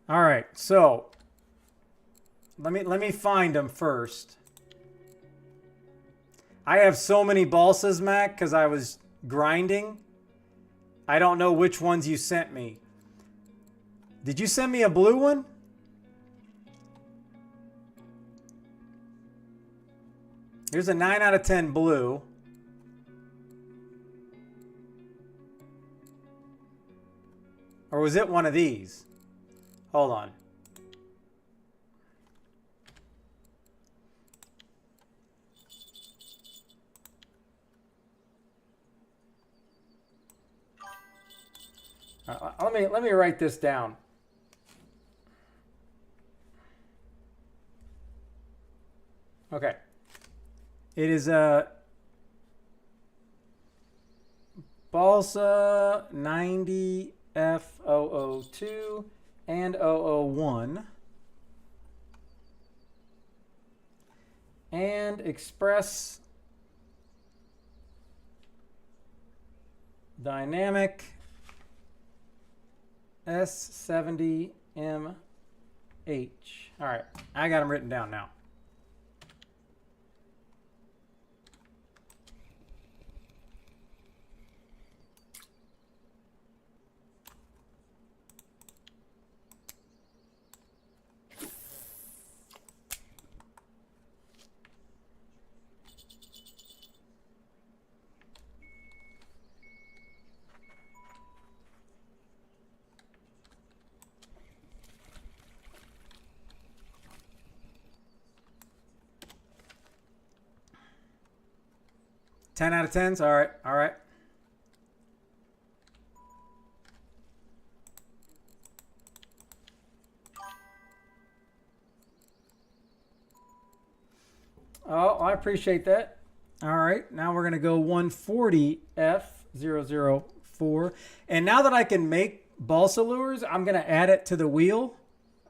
All right, so Let me find them first. I have so many balsas, Mac, because I was grinding. I don't know which ones you sent me. Did you send me a blue one? Here's a 9 out of 10 blue. Or was it one of these? Hold on. Let me write this down. Okay. It is a balsa 90 F002 and 001 and Express Dynamic S70MH. All right, I got them written down now. Ten out of 10s. All right. All right. Oh, I appreciate that. All right. Now we're going to go 140F004. And now that I can make balsa lures, I'm going to add it to the wheel.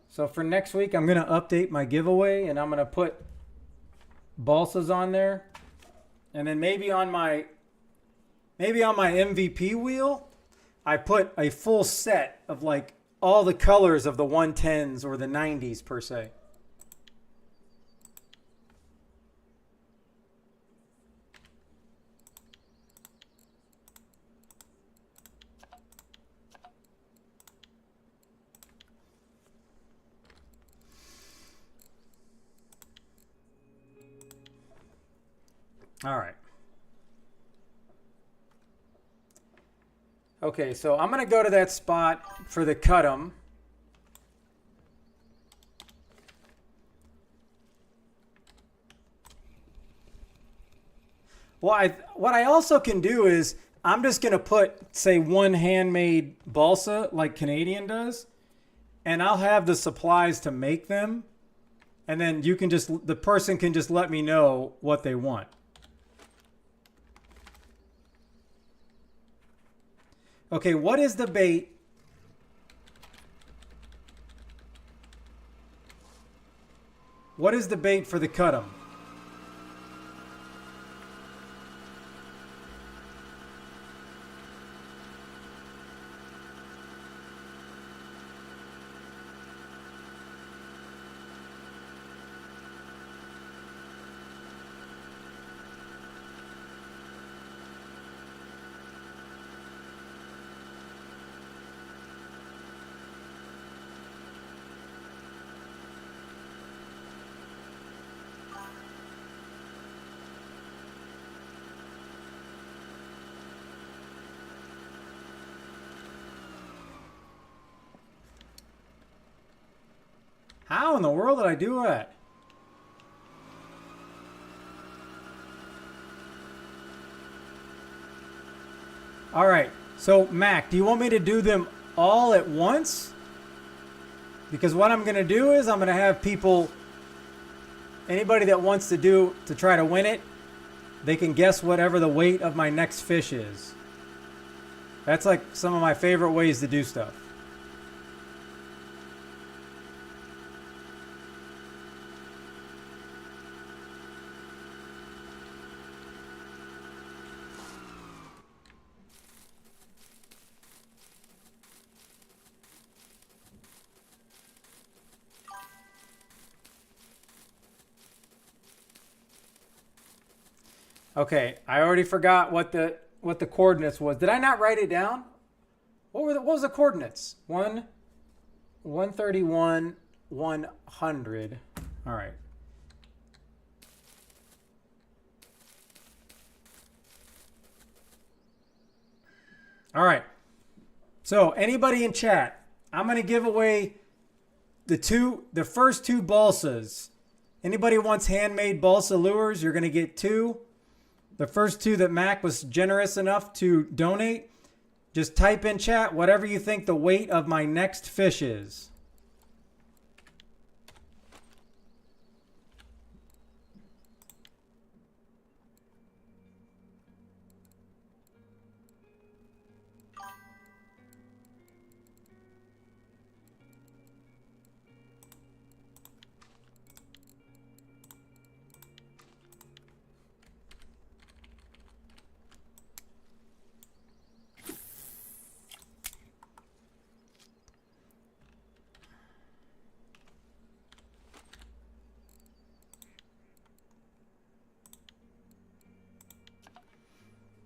So for next week, I'm going to update my giveaway and I'm going to put balsas on there. And then maybe on my MVP wheel, I put a full set of like all the colors of the 110s or the 90s per se. All right. Okay, so I'm going to go to that spot for the cut 'em. Well, what I also can do is I'm just going to put, say, one handmade balsa like Canadian does, and I'll have the supplies to make them, and then the person can just let me know what they want. Okay, what is the bait? What is the bait for the cut 'em? How in the world did I do that? All right. So, Mac, do you want me to do them all at once? Because what I'm going to do is I'm going to have people, anybody that wants to try to win it, they can guess whatever the weight of my next fish is. That's like some of my favorite ways to do stuff. Okay, I already forgot what the coordinates was. Did I not write it down? What was the coordinates? 131, 100. All right. All right. So anybody in chat, I'm going to give away the first two balsas. Anybody wants handmade balsa lures, you're going to get two. The first two that Mac was generous enough to donate. Just type in chat whatever you think the weight of my next fish is.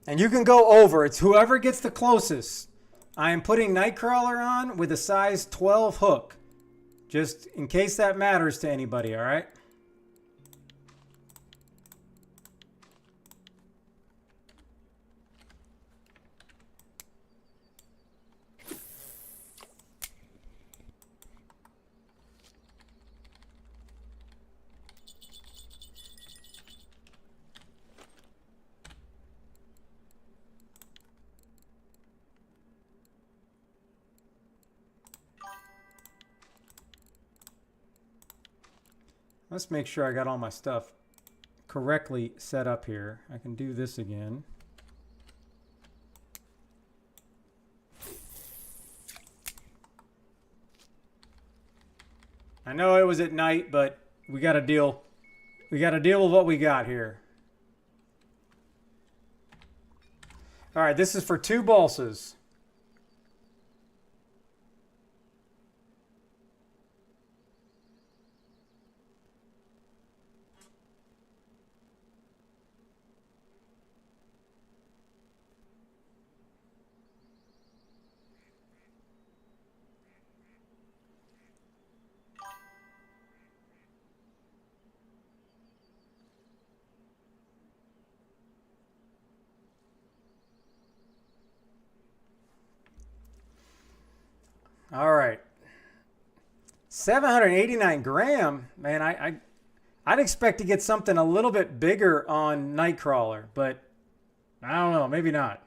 And you can go over. It's whoever gets the closest. I am putting Nightcrawler on with a size 12 hook. Just in case that matters to anybody, all right? Let's make sure I got all my stuff correctly set up here. I can do this again. I know it was at night, but we got to deal. We got to deal with what we got here. All right, this is for 2 balsas. All right. 789 gram. Man, I'd expect to get something a little bit bigger on Nightcrawler, but I don't know. Maybe not.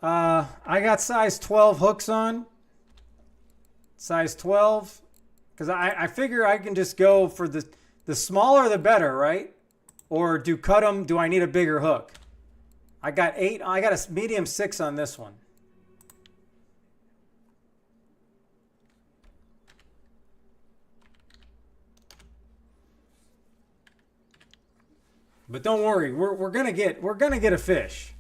I got size 12 hooks on. Size 12. Because I figure I can just go for the smaller the better, right? Or do I need a bigger hook? I got a medium 6 on this one. But don't worry, we're gonna get a fish.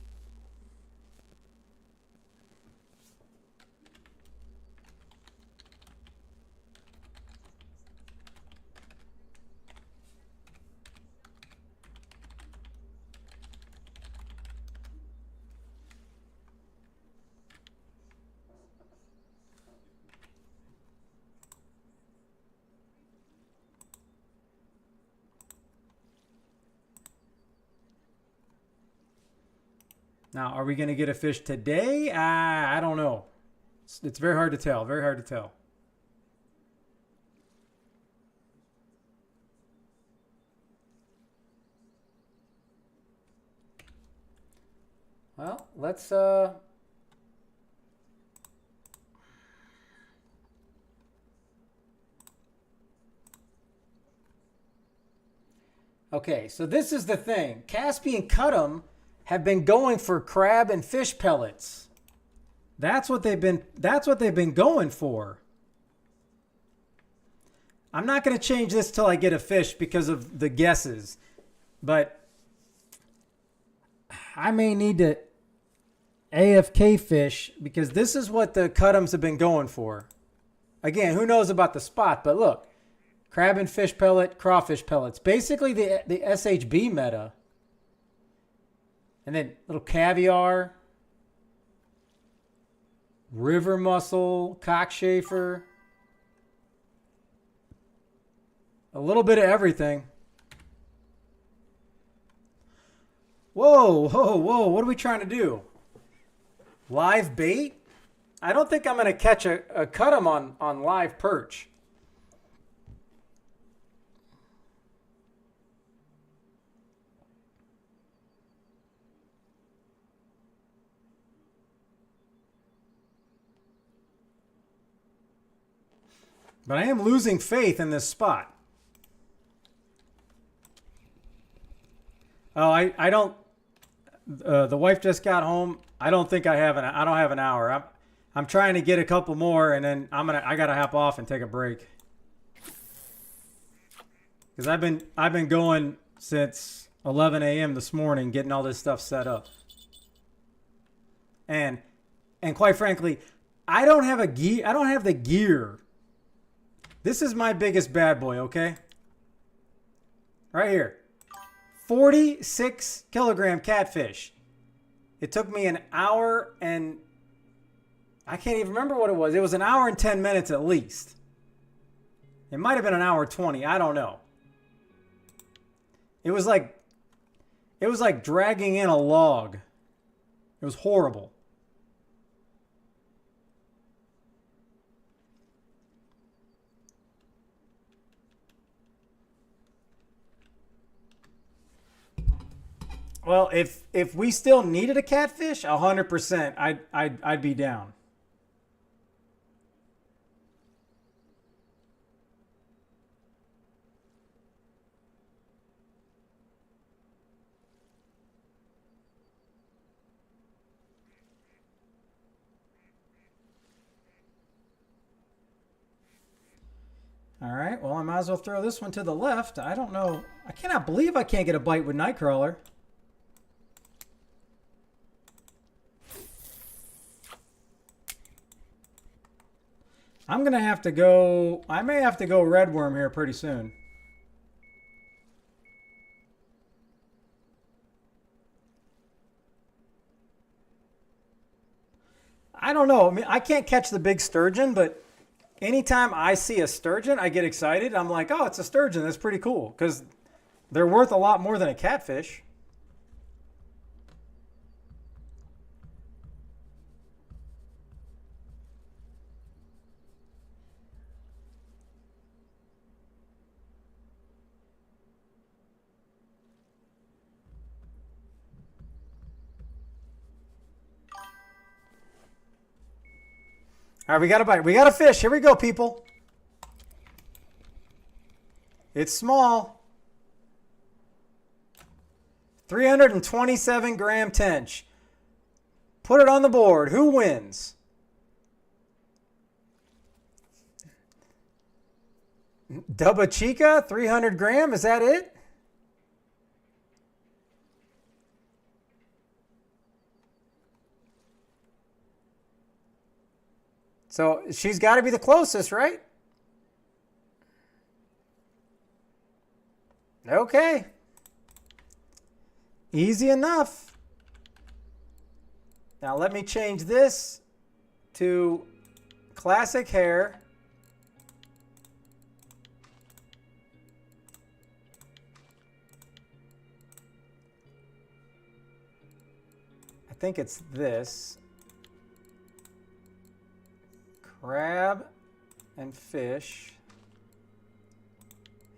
Now, are we going to get a fish today? I don't know. It's very hard to tell. Very hard to tell. Well, let's Okay, so this is the thing. Caspian Cutum have been going for crab and fish pellets. That's what they've been going for. I'm not going to change this till I get a fish because of the guesses. But I may need to AFK fish because this is what the cut'ems have been going for. Again, who knows about the spot, but look. Crab and fish pellet, crawfish pellets. Basically the SHB meta. And then little caviar. River mussel, cockchafer. A little bit of everything. Whoa, whoa, whoa. What are we trying to do? Live bait? I don't think I'm going to catch a cut'em on live perch. But I am losing faith in this spot. Oh, I don't. The wife just got home. I don't think I have I don't have an hour. I'm trying to get a couple more, and then I gotta hop off and take a break. Because I've been going since 11 a.m. this morning, getting all this stuff set up. And quite frankly, I don't have the gear. This is my biggest bad boy, okay? Right here. 46 kilogram catfish. It took me an hour and I can't even remember what it was. It was an hour and 10 minutes at least. It might have been an hour 20. I don't know. It was like dragging in a log. It was horrible. Well, if we still needed a catfish, 100%, I'd be down. All right, well, I might as well throw this one to the left. I don't know. I cannot believe I can't get a bite with Nightcrawler. I'm going to have to go, I may have to go red worm here pretty soon. I don't know. I mean, I can't catch the big sturgeon, but anytime I see a sturgeon, I get excited. I'm like, oh, it's a sturgeon. That's pretty cool because they're worth a lot more than a catfish. All right, we got a bite. We got a fish. Here we go, people. It's small. 327 gram tench. Put it on the board. Who wins? Dubba Chica, 300 gram. Is that it? So she's got to be the closest, right? Okay. Easy enough. Now let me change this to classic hair. I think it's this. Crab and fish,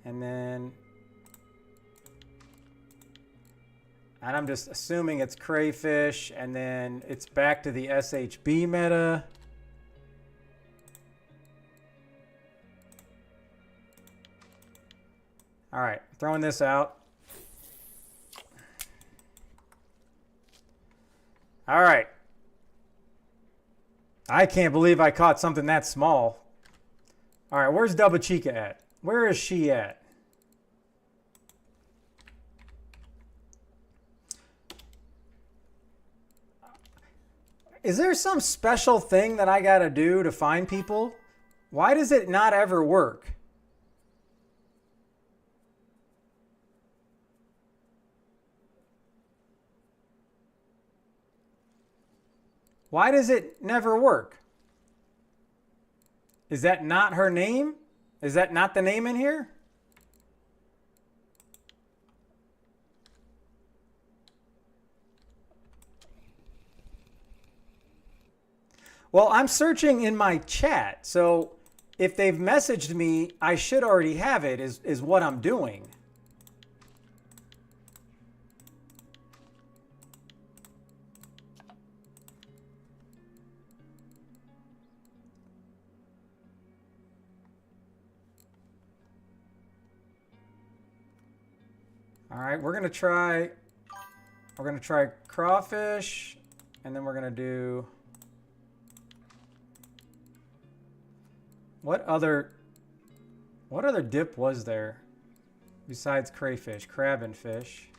and I'm just assuming it's crayfish, and then it's back to the SHB meta. All right, throwing this out. All right. I can't believe I caught something that small. All right, where's Dubba Chica at? Where is she at? Is there some special thing that I gotta do to find people? Why does it not ever work? Why does it never work? Is that not her name? Is that not the name in here? Well, I'm searching in my chat, so if they've messaged me, I should already have it, is what I'm doing. All right, we're gonna try crawfish, and then we're gonna do, what other dip was there besides crayfish? Crab and fish.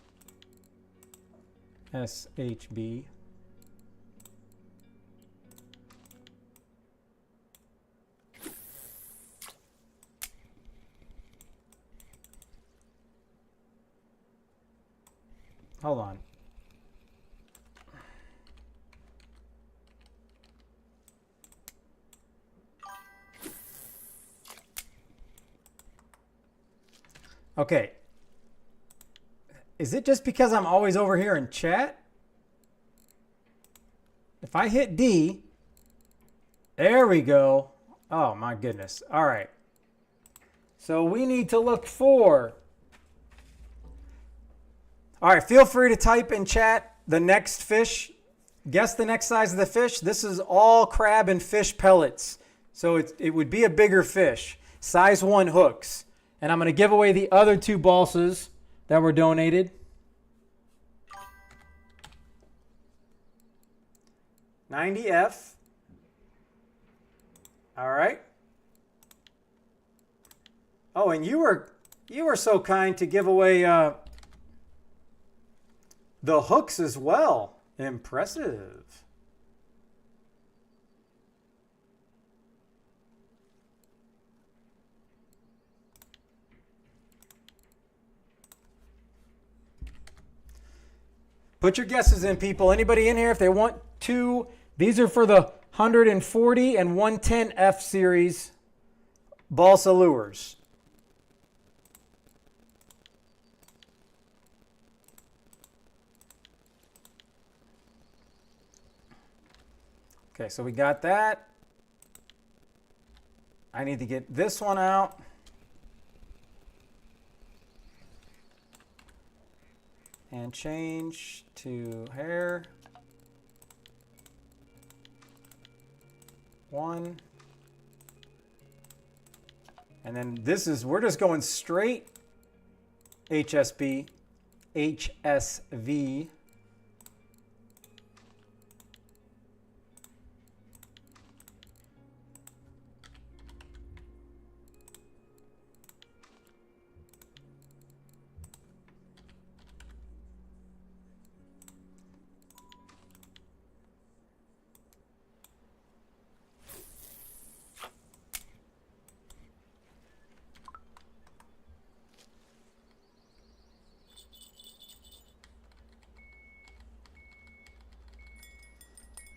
SHB. Hold on. Okay. Is it just because I'm always over here in chat? If I hit D, there we go. Oh my goodness. All right. So we need to look for, all right, feel free to type in chat the next fish. Guess the next size of the fish. This is all crab and fish pellets. So it would be a bigger fish. Size 1 hooks. And I'm going to give away the other 2 balsas that were donated. $90F. All right. Oh, and you were so kind to give away the hooks as well. Impressive. Put your guesses in, people. Anybody in here, if they want to, these are for the 140 and 110F series balsa lures. Okay, so we got that. I need to get this one out. And change to hair. 1. And then this is, we're just going straight HSV.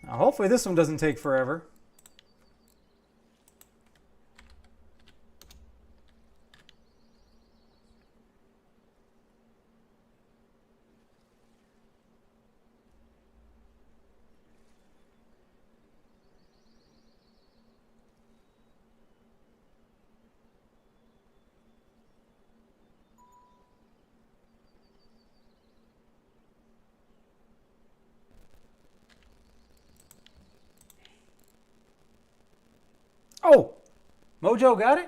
Now, hopefully this one doesn't take forever. Oh, Mojo got it?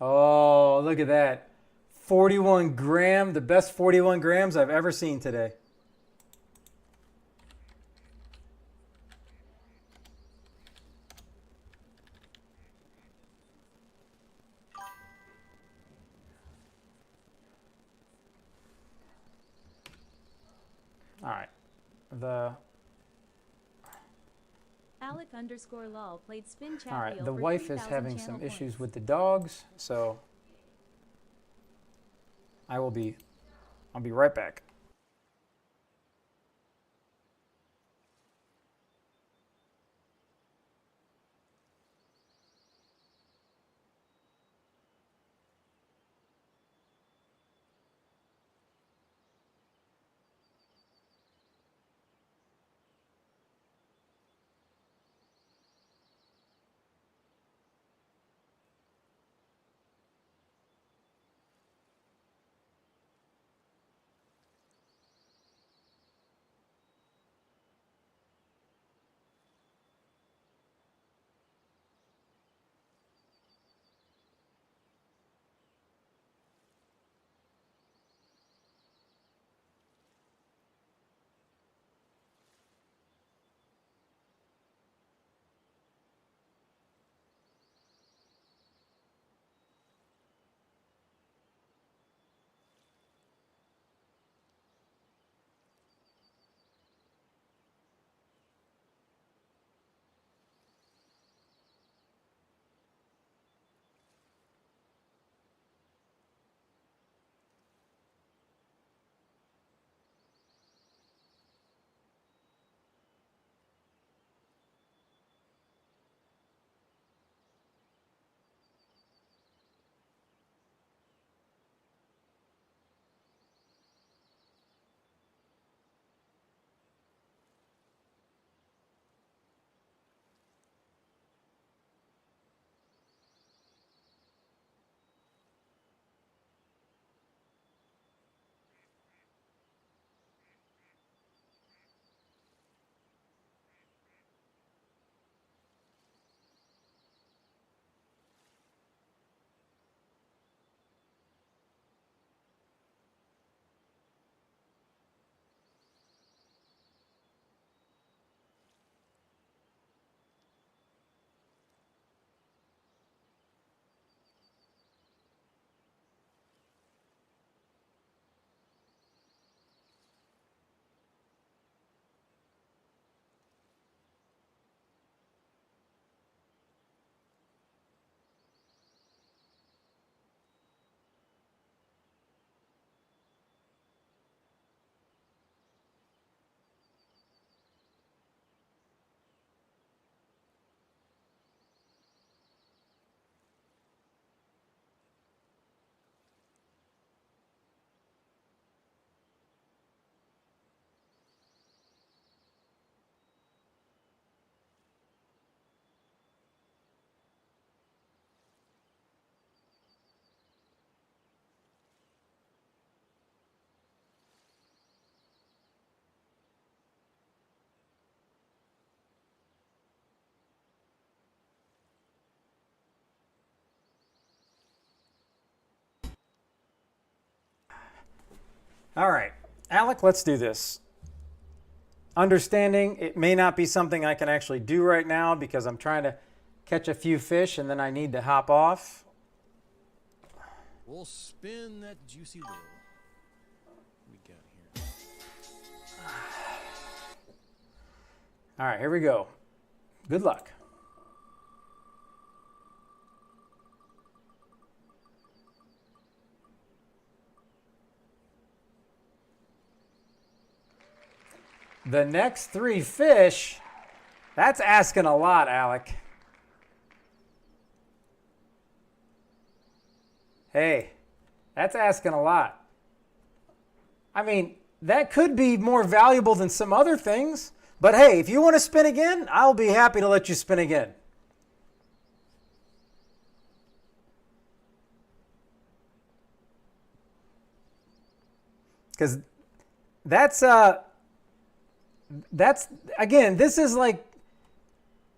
Oh, look at that. 41 gram, the best 41 grams I've ever seen today. the... Alec_lol played spin chat All right, wheel the for wife is 3,000 having channel some issues points. with the dogs, so I'll be right back. All right, Alec, let's do this. Understanding it may not be something I can actually do right now because I'm trying to catch a few fish and then I need to hop off. We'll spin that juicy lil. What we got here? All right, here we go. Good luck. The next 3 fish, that's asking a lot, Alec. Hey, that's asking a lot. I mean, that could be more valuable than some other things. But hey, if you want to spin again, I'll be happy to let you spin again. Because that's again, this is like,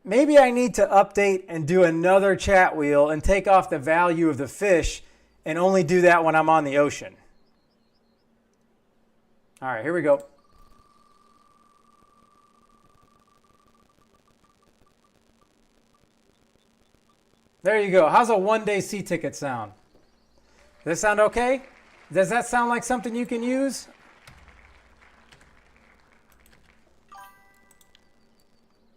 maybe I need to update and do another chat wheel and take off the value of the fish and only do that when I'm on the ocean. All right, here we go. There you go. How's a one-day sea ticket sound? Does that sound okay? Does that sound like something you can use?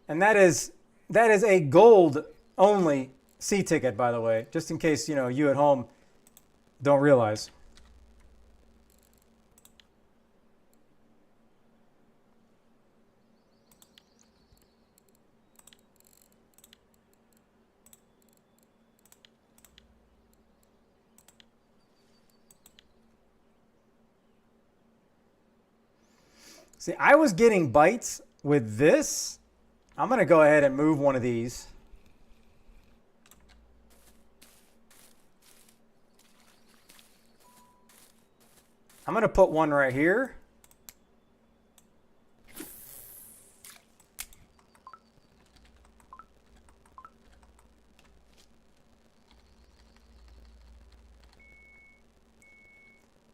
And that is a gold only sea ticket, by the way, just in case, you at home don't realize. See, I was getting bites with this. I'm going to go ahead and move one of these. I'm going to put one right here.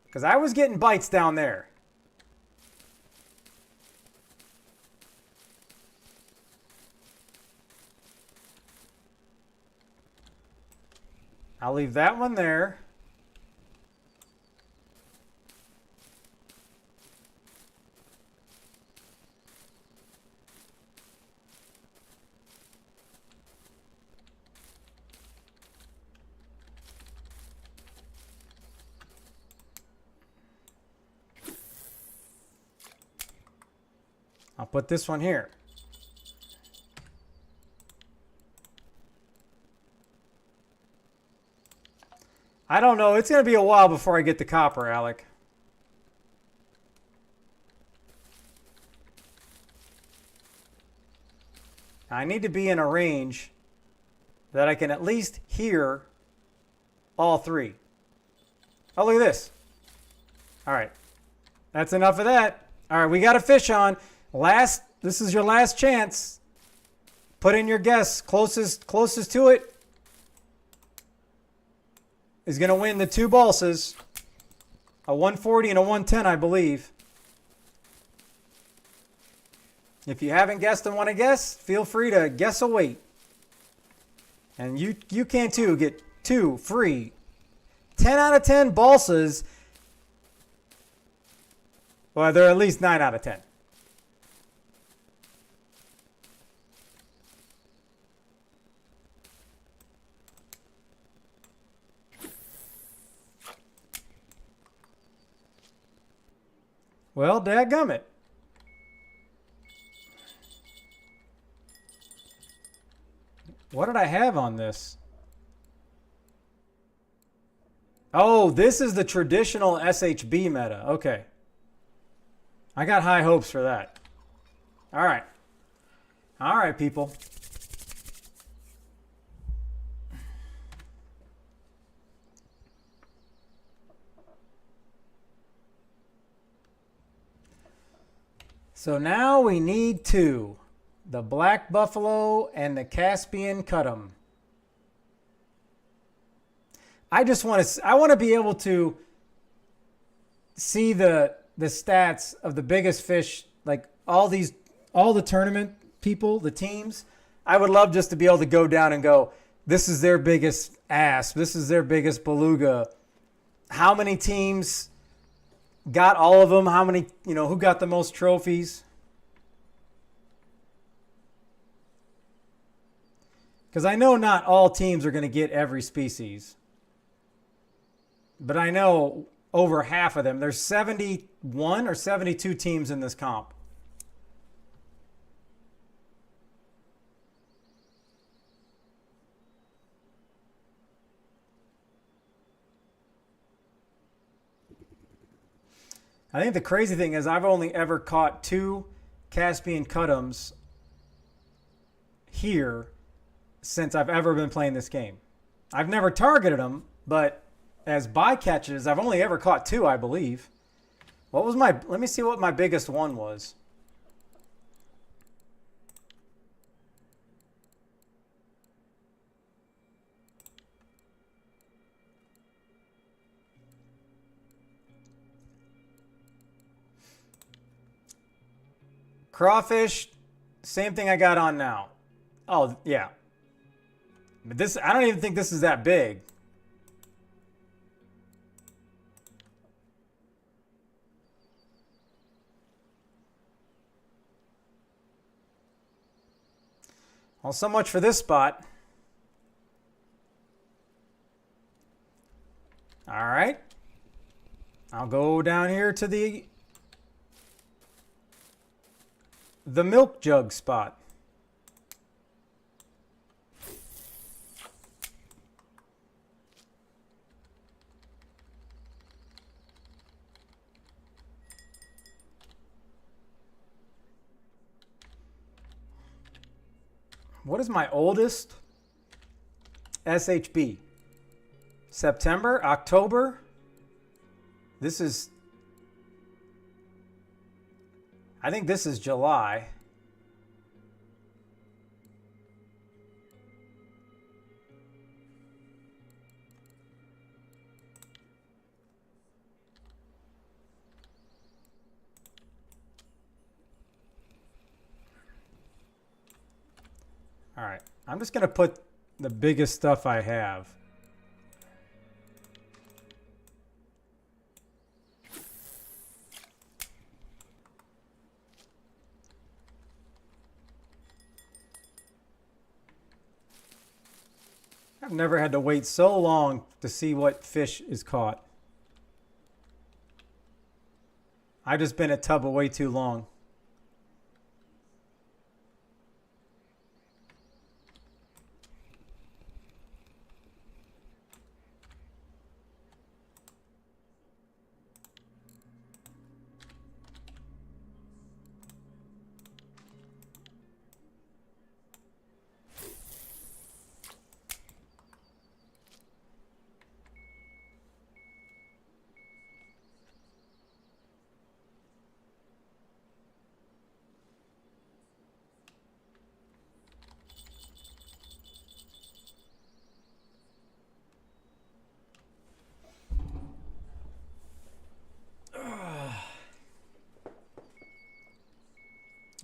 Because I was getting bites down there. I'll leave that one there. I'll put this one here. I don't know. It's going to be a while before I get the copper, Alec. I need to be in a range that I can at least hear all three. Oh, look at this. All right. That's enough of that. All right, we got a fish on. This is your last chance. Put in your guess. Closest to it is going to win the two balsas. A 140 and a 110, I believe. If you haven't guessed and want to guess, feel free to guess a weight. And you can too. Get 2 free 10 out of 10 balsas. Well, they're at least 9 out of 10. Well, dadgummit. What did I have on this? Oh, this is the traditional SHB meta. Okay. I got high hopes for that. All right. All right, people. So now we need 2. The Black Buffalo and the Caspian Cutum. I want to be able to see the stats of the biggest fish, like all the tournament people, the teams. I would love just to be able to go down and go, this is their biggest asp, this is their biggest beluga. How many teams got all of them? How many, who got the most trophies? Because I know not all teams are going to get every species. But I know over half of them. There's 71 or 72 teams in this comp. I think the crazy thing is I've only ever caught 2 Caspian Cutums here since I've ever been playing this game. I've never targeted them, but as bycatches, I've only ever caught 2, I believe. Let me see what my biggest one was. Crawfish, same thing I got on now. Oh, yeah. But I don't even think this is that big. Well, so much for this spot. All right. I'll go down here to the milk jug spot. What is my oldest SHB? September, October? This is, I think this is July. All right, I'm just gonna put the biggest stuff I have. I've never had to wait so long to see what fish is caught. I've just been at Tubba way too long.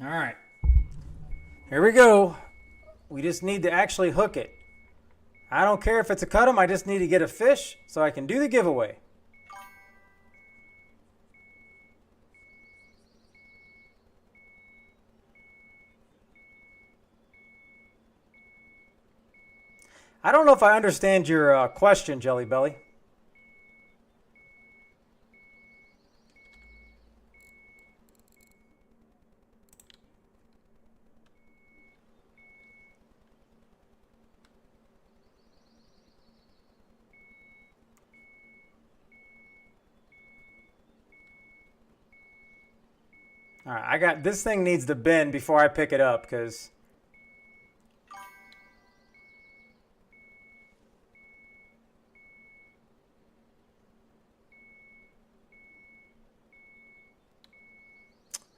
All right, here we go. We just need to actually hook it. I don't care if it's a cut 'em, I just need to get a fish so I can do the giveaway. I don't know if I understand your question, Jelly Belly. All right, I got this thing needs to bend before I pick it up because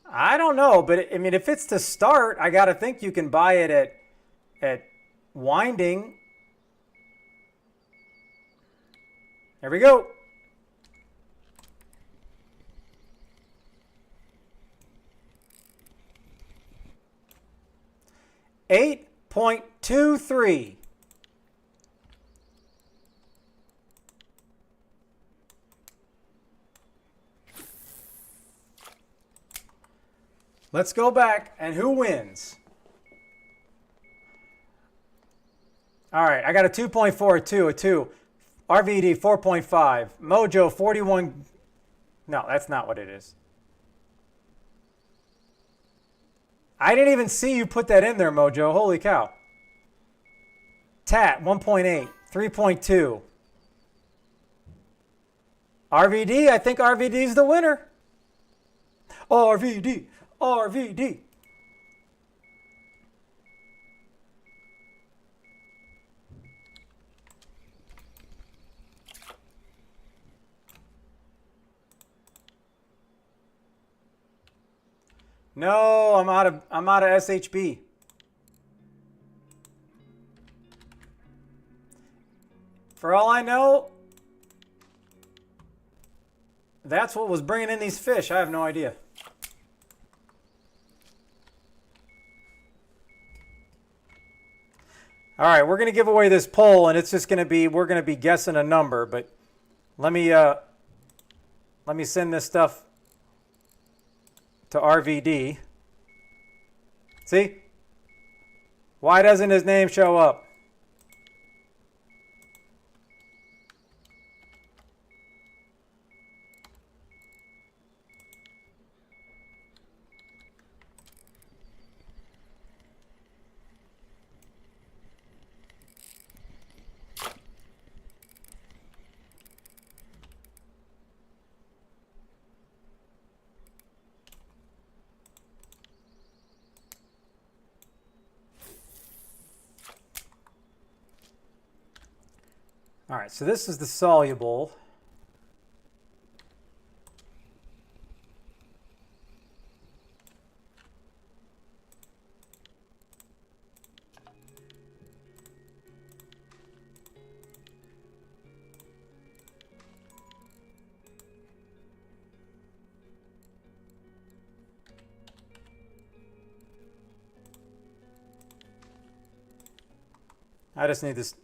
I don't know, but I mean, if it's to start, I gotta think you can buy it at winding. There we go. $8.23. Let's go back and who wins? All right, I got a 2.4, a 2, RVD 4.5, Mojo 41. No, that's not what it is. I didn't even see you put that in there, Mojo. Holy cow. TAT 1.8, 3.2. RVD, I think RVD is the winner. RVD, RVD. No, I'm out of SHB. For all I know, that's what was bringing in these fish. I have no idea. All right, we're going to give away this poll, and it's just going to be, we're going to be guessing a number, but let me send this stuff to RVD. See? Why doesn't his name show up? All right, so this is the soluble.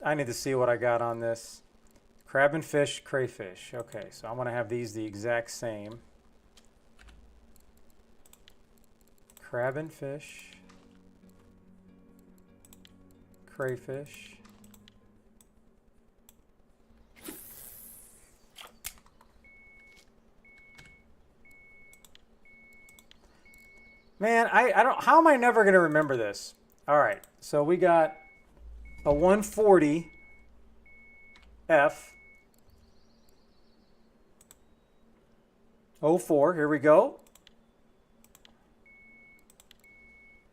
I need to see what I got on this. Crab and fish, crayfish. Okay, so I want to have these the exact same. Crab and fish. Crayfish. Man, I don't, how am I never going to remember this? All right, so we got a 140 F 04, here we go.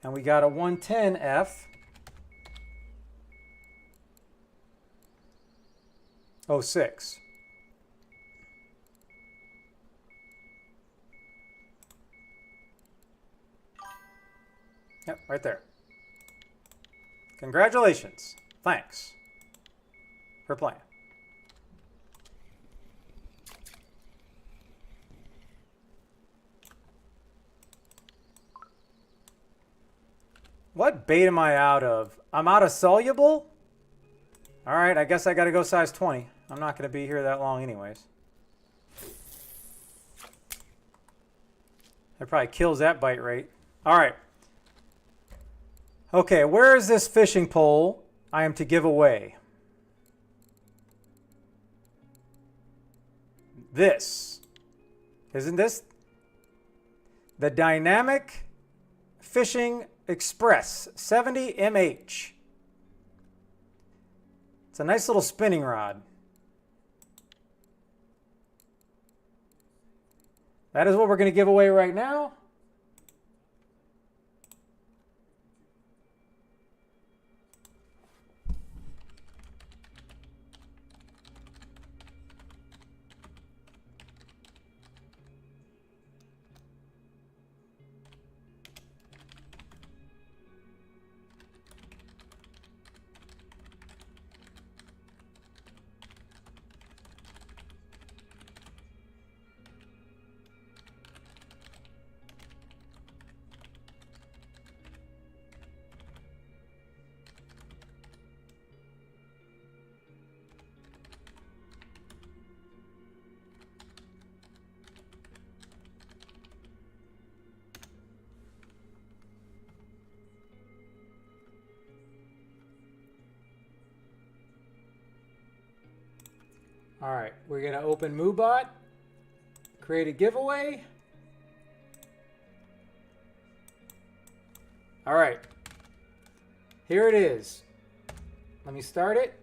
And we got a 110 F 06. Yep, right there. Congratulations. Thanks for playing. What bait am I out of? I'm out of soluble? All right, I guess I got to go size 20. I'm not going to be here that long anyways. That probably kills that bite rate. All right. Okay, where is this fishing pole I am to give away? This. Isn't this the Dynamic Fishing Express 70 mH? It's a nice little spinning rod. That is what we're going to give away right now. All right, we're going to open MooBot, create a giveaway. All right, here it is. Let me start it.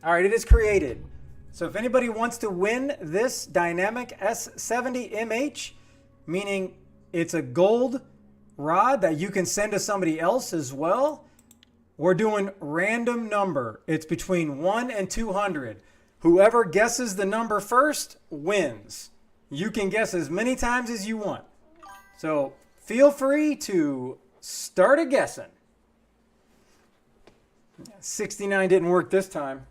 All right, it is created. So if anybody wants to win this Dynamic S70MH, meaning it's a gold rod that you can send to somebody else as well, we're doing random number. It's between 1 and 200. Whoever guesses the number first wins. You can guess as many times as you want. So feel free to start a guessing. 69 didn't work this time.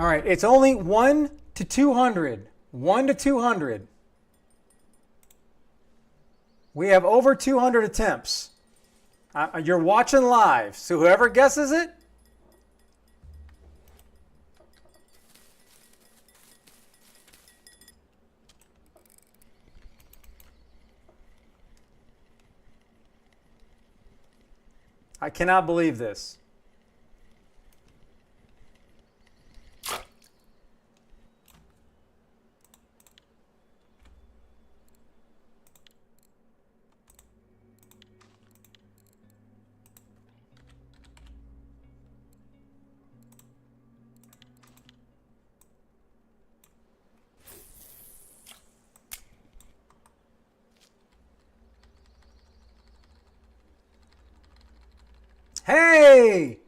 All right, it's only 1 to 200. 1 to 200. We have over 200 attempts. You're watching live, so whoever guesses it, I cannot believe this. Hey,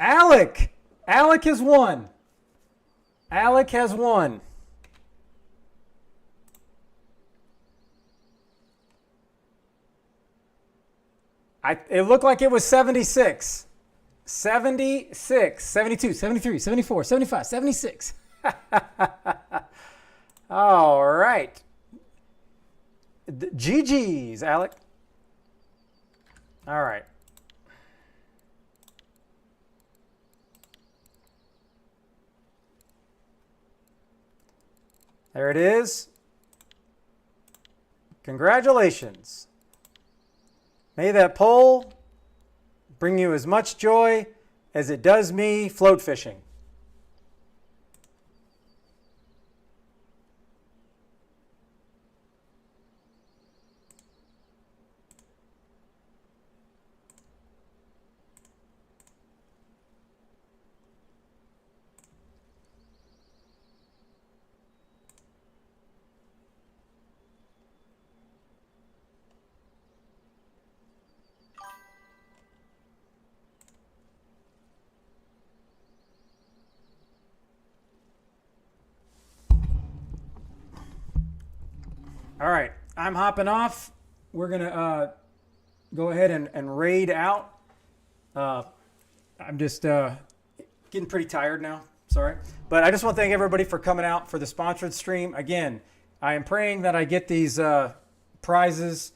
Alec. Alec has won. Alec has won. It looked like it was 76. 76, 72, 73, 74, 75, 76. All right. GG's, Alec. All right. There it is. Congratulations. May that pole bring you as much joy as it does me float fishing. All right, I'm hopping off. We're going to go ahead and raid out. I'm just getting pretty tired now. Sorry. But I just want to thank everybody for coming out for the sponsored stream. Again, I am praying that I get these prizes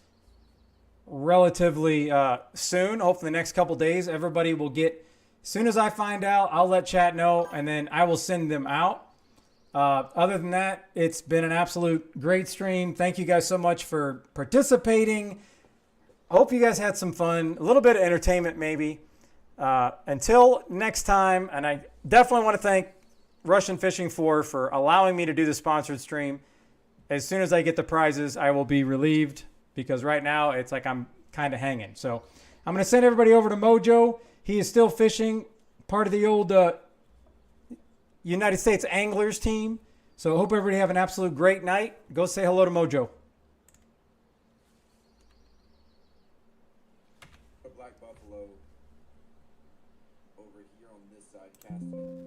relatively soon. Hopefully the next couple days. Everybody will get, as soon as I find out, I'll let chat know, and then I will send them out. Other than that, it's been an absolute great stream. Thank you guys so much for participating. Hope you guys had some fun, a little bit of entertainment maybe. Until next time, and I definitely want to thank Russian Fishing 4 for allowing me to do the sponsored stream. As soon as I get the prizes, I will be relieved, because right now it's like I'm kind of hanging. So I'm going to send everybody over to Mojo. He is still fishing, part of the old United States Anglers team. So I hope everybody have an absolute great night. Go say hello to Mojo. Black Buffalo over here on this side casting.